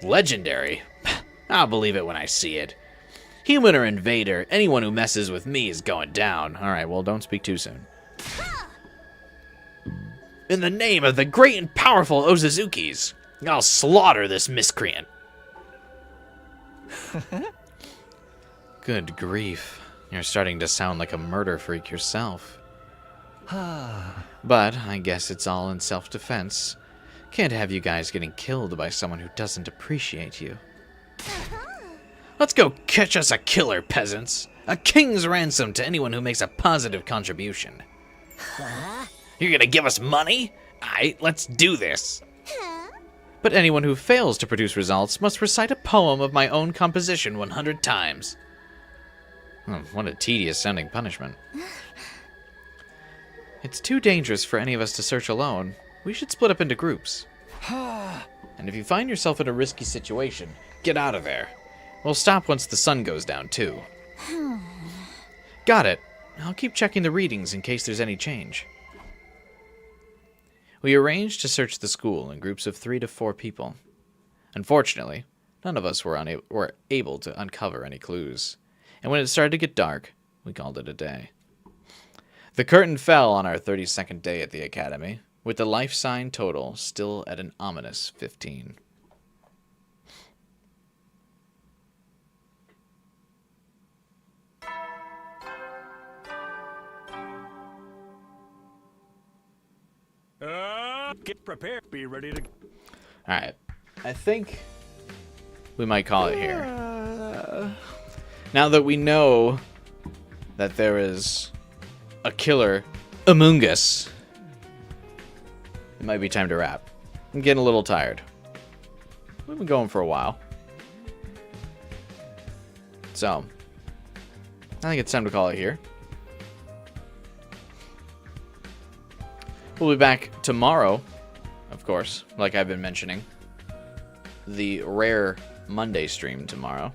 Legendary? I'll believe it when I see it. Human or invader, anyone who messes with me is going down. Alright, well, don't speak too soon. In the name of the great and powerful Ozuzukis, I'll slaughter this miscreant. Good grief. You're starting to sound like a murder freak yourself. But I guess it's all in self-defense. Can't have you guys getting killed by someone who doesn't appreciate you. Let's go catch us a killer, peasants. A king's ransom to anyone who makes a positive contribution. Huh? You're gonna give us money? Aight, let's do this. But anyone who fails to produce results must recite a poem of my own composition 100 times. What a tedious-sounding punishment. It's too dangerous for any of us to search alone. We should split up into groups. And if you find yourself in a risky situation, get out of there. We'll stop once the sun goes down, too. Got it. I'll keep checking the readings in case there's any change. We arranged to search the school in groups of 3 to 4 people. Unfortunately, none of us were able to uncover any clues. And when it started to get dark, we called it a day. The curtain fell on our 32nd day at the academy, with the life sign total still at an ominous 15. Get prepared. Be ready to... Alright. I think we might call it here. Now that we know that there is a killer among us, it might be time to wrap. I'm getting a little tired. We've been going for a while. So, I think it's time to call it here. We'll be back tomorrow, of course, like I've been mentioning. The rare Monday stream tomorrow.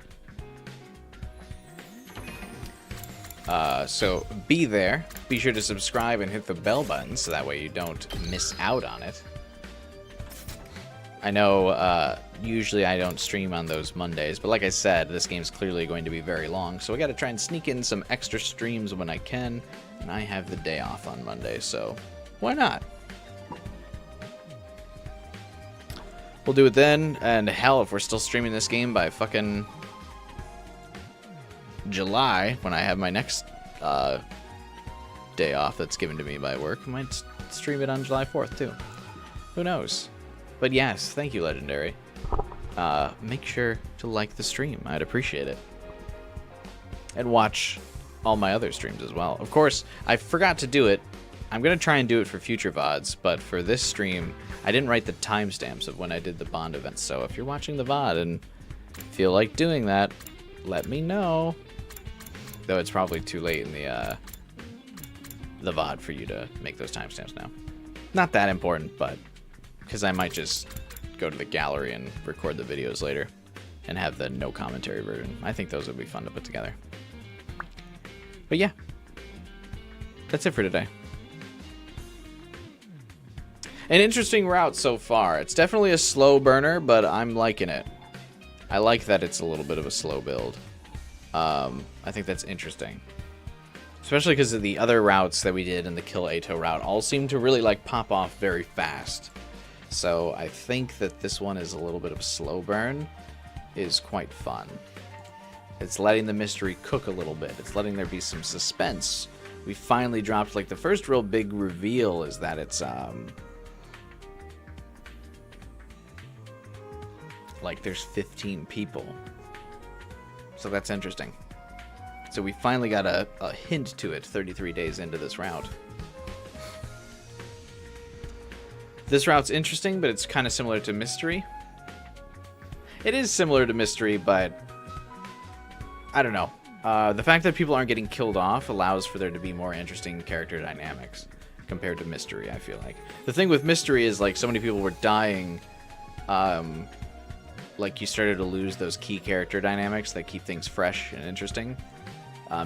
So be there. Be sure to subscribe and hit the bell button so that way you don't miss out on it. I know usually I don't stream on those Mondays, but like I said, this game's clearly going to be very long, so I gotta try and sneak in some extra streams when I can, and I have the day off on Monday, so why not? We'll do it then, and hell, if we're still streaming this game by fucking July, when I have my next day off that's given to me by work, I might stream it on July 4th, too. Who knows? But yes, thank you, Legendary. Make sure to like the stream. I'd appreciate it. And watch all my other streams as well. Of course, I forgot to do it. I'm going to try and do it for future VODs, but for this stream, I didn't write the timestamps of when I did the Bond event. So if you're watching the VOD and feel like doing that, let me know. Though it's probably too late in the VOD for you to make those timestamps now. Not that important, but because I might just go to the gallery and record the videos later and have the no commentary version. I think those would be fun to put together. But yeah, that's it for today. An interesting route so far. It's definitely a slow burner, but I'm liking it. I like that it's a little bit of a slow build. I think that's interesting. Especially because of the other routes that we did in the Kill Ato route all seem to really like pop off very fast. So I think that this one is a little bit of a slow burn is quite fun. It's letting the mystery cook a little bit. It's letting there be some suspense. We finally dropped, like, the first real big reveal is that it's, like, there's 15 people. So that's interesting. So we finally got a hint to it 33 days into this route. This route's interesting, but it's kind of similar to Mystery. It is similar to Mystery, but I don't know. The fact that people aren't getting killed off allows for there to be more interesting character dynamics compared to Mystery, I feel like. The thing with Mystery is, like, so many people were dying, like, you started to lose those key character dynamics that keep things fresh and interesting.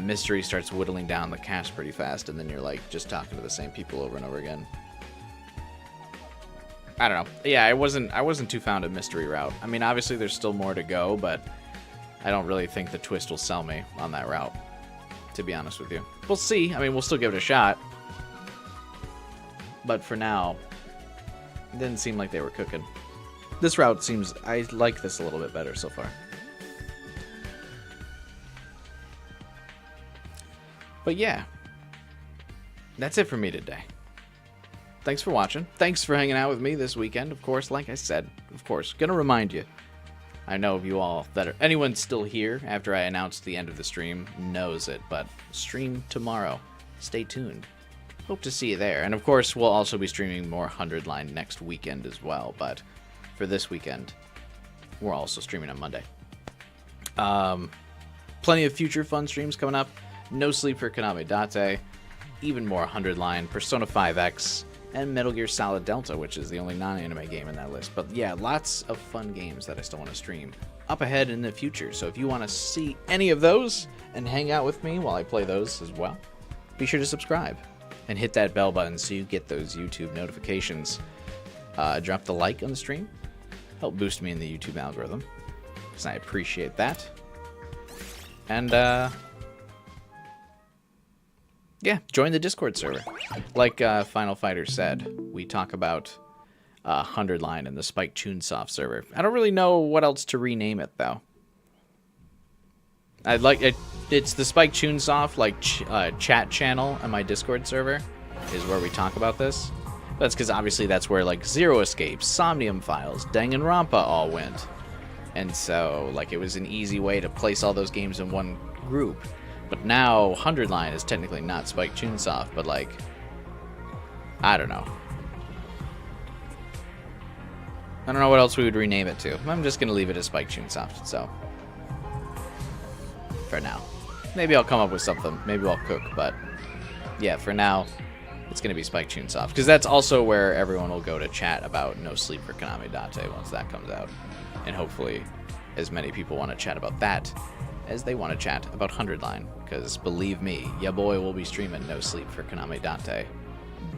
Mystery starts whittling down the cast pretty fast, and then you're, like, just talking to the same people over and over again. I don't know. Yeah, I wasn't too fond of Mystery route. I mean, obviously there's still more to go, but I don't really think the twist will sell me on that route, to be honest with you. We'll see. I mean, we'll still give it a shot. But for now, it didn't seem like they were cooking. This route seems... I like this a little bit better so far. But yeah, that's it for me today. Thanks for watching. Thanks for hanging out with me this weekend. Of course, like I said, of course, gonna remind you. I know of you all that are... Anyone still here after I announced the end of the stream knows it, but stream tomorrow. Stay tuned. Hope to see you there. And of course, we'll also be streaming more 100 Line next weekend as well, but for this weekend, we're also streaming on Monday. Plenty of future fun streams coming up. No Sleep for Konami Date, even more 100 Line, Persona 5X, and Metal Gear Solid Delta, which is the only non-anime game in that list. But yeah, lots of fun games that I still want to stream up ahead in the future. So if you want to see any of those and hang out with me while I play those as well, be sure to subscribe and hit that bell button so you get those YouTube notifications. Drop the like on the stream. Help boost me in the YouTube algorithm, because I appreciate that. And, yeah, join the Discord server. Like Final Fighter said, we talk about 100 Line in the Spike Chunsoft server. I don't really know what else to rename it, though. I'd like it. It's the Spike Chunsoft chat channel on my Discord server is where we talk about this. That's because obviously that's where like Zero Escape, Somnium Files, Danganronpa all went, and so like it was an easy way to place all those games in one group. But now 100 Line is technically not Spike Chunsoft, but like I don't know. I don't know what else we would rename it to. I'm just gonna leave it as Spike Chunsoft. So for now, maybe I'll come up with something. Maybe I'll cook, but yeah, for now. It's going to be Spike Chunsoft, because that's also where everyone will go to chat about No Sleep for Konami Date once that comes out. And hopefully as many people want to chat about that as they want to chat about 100 Line, because believe me, ya boy will be streaming No Sleep for Konami Date.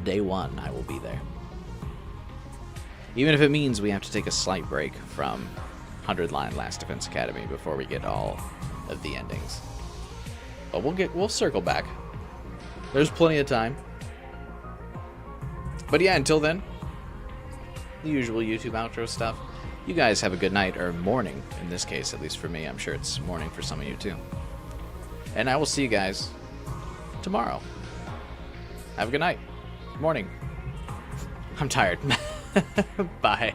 Day one, I will be there. Even if it means we have to take a slight break from 100 Line Last Defense Academy before we get all of the endings. But we'll circle back. There's plenty of time. But yeah, until then, the usual YouTube outro stuff. You guys have a good night, or morning, in this case, at least for me. I'm sure it's morning for some of you, too. And I will see you guys tomorrow. Have a good night. Morning. I'm tired. Bye.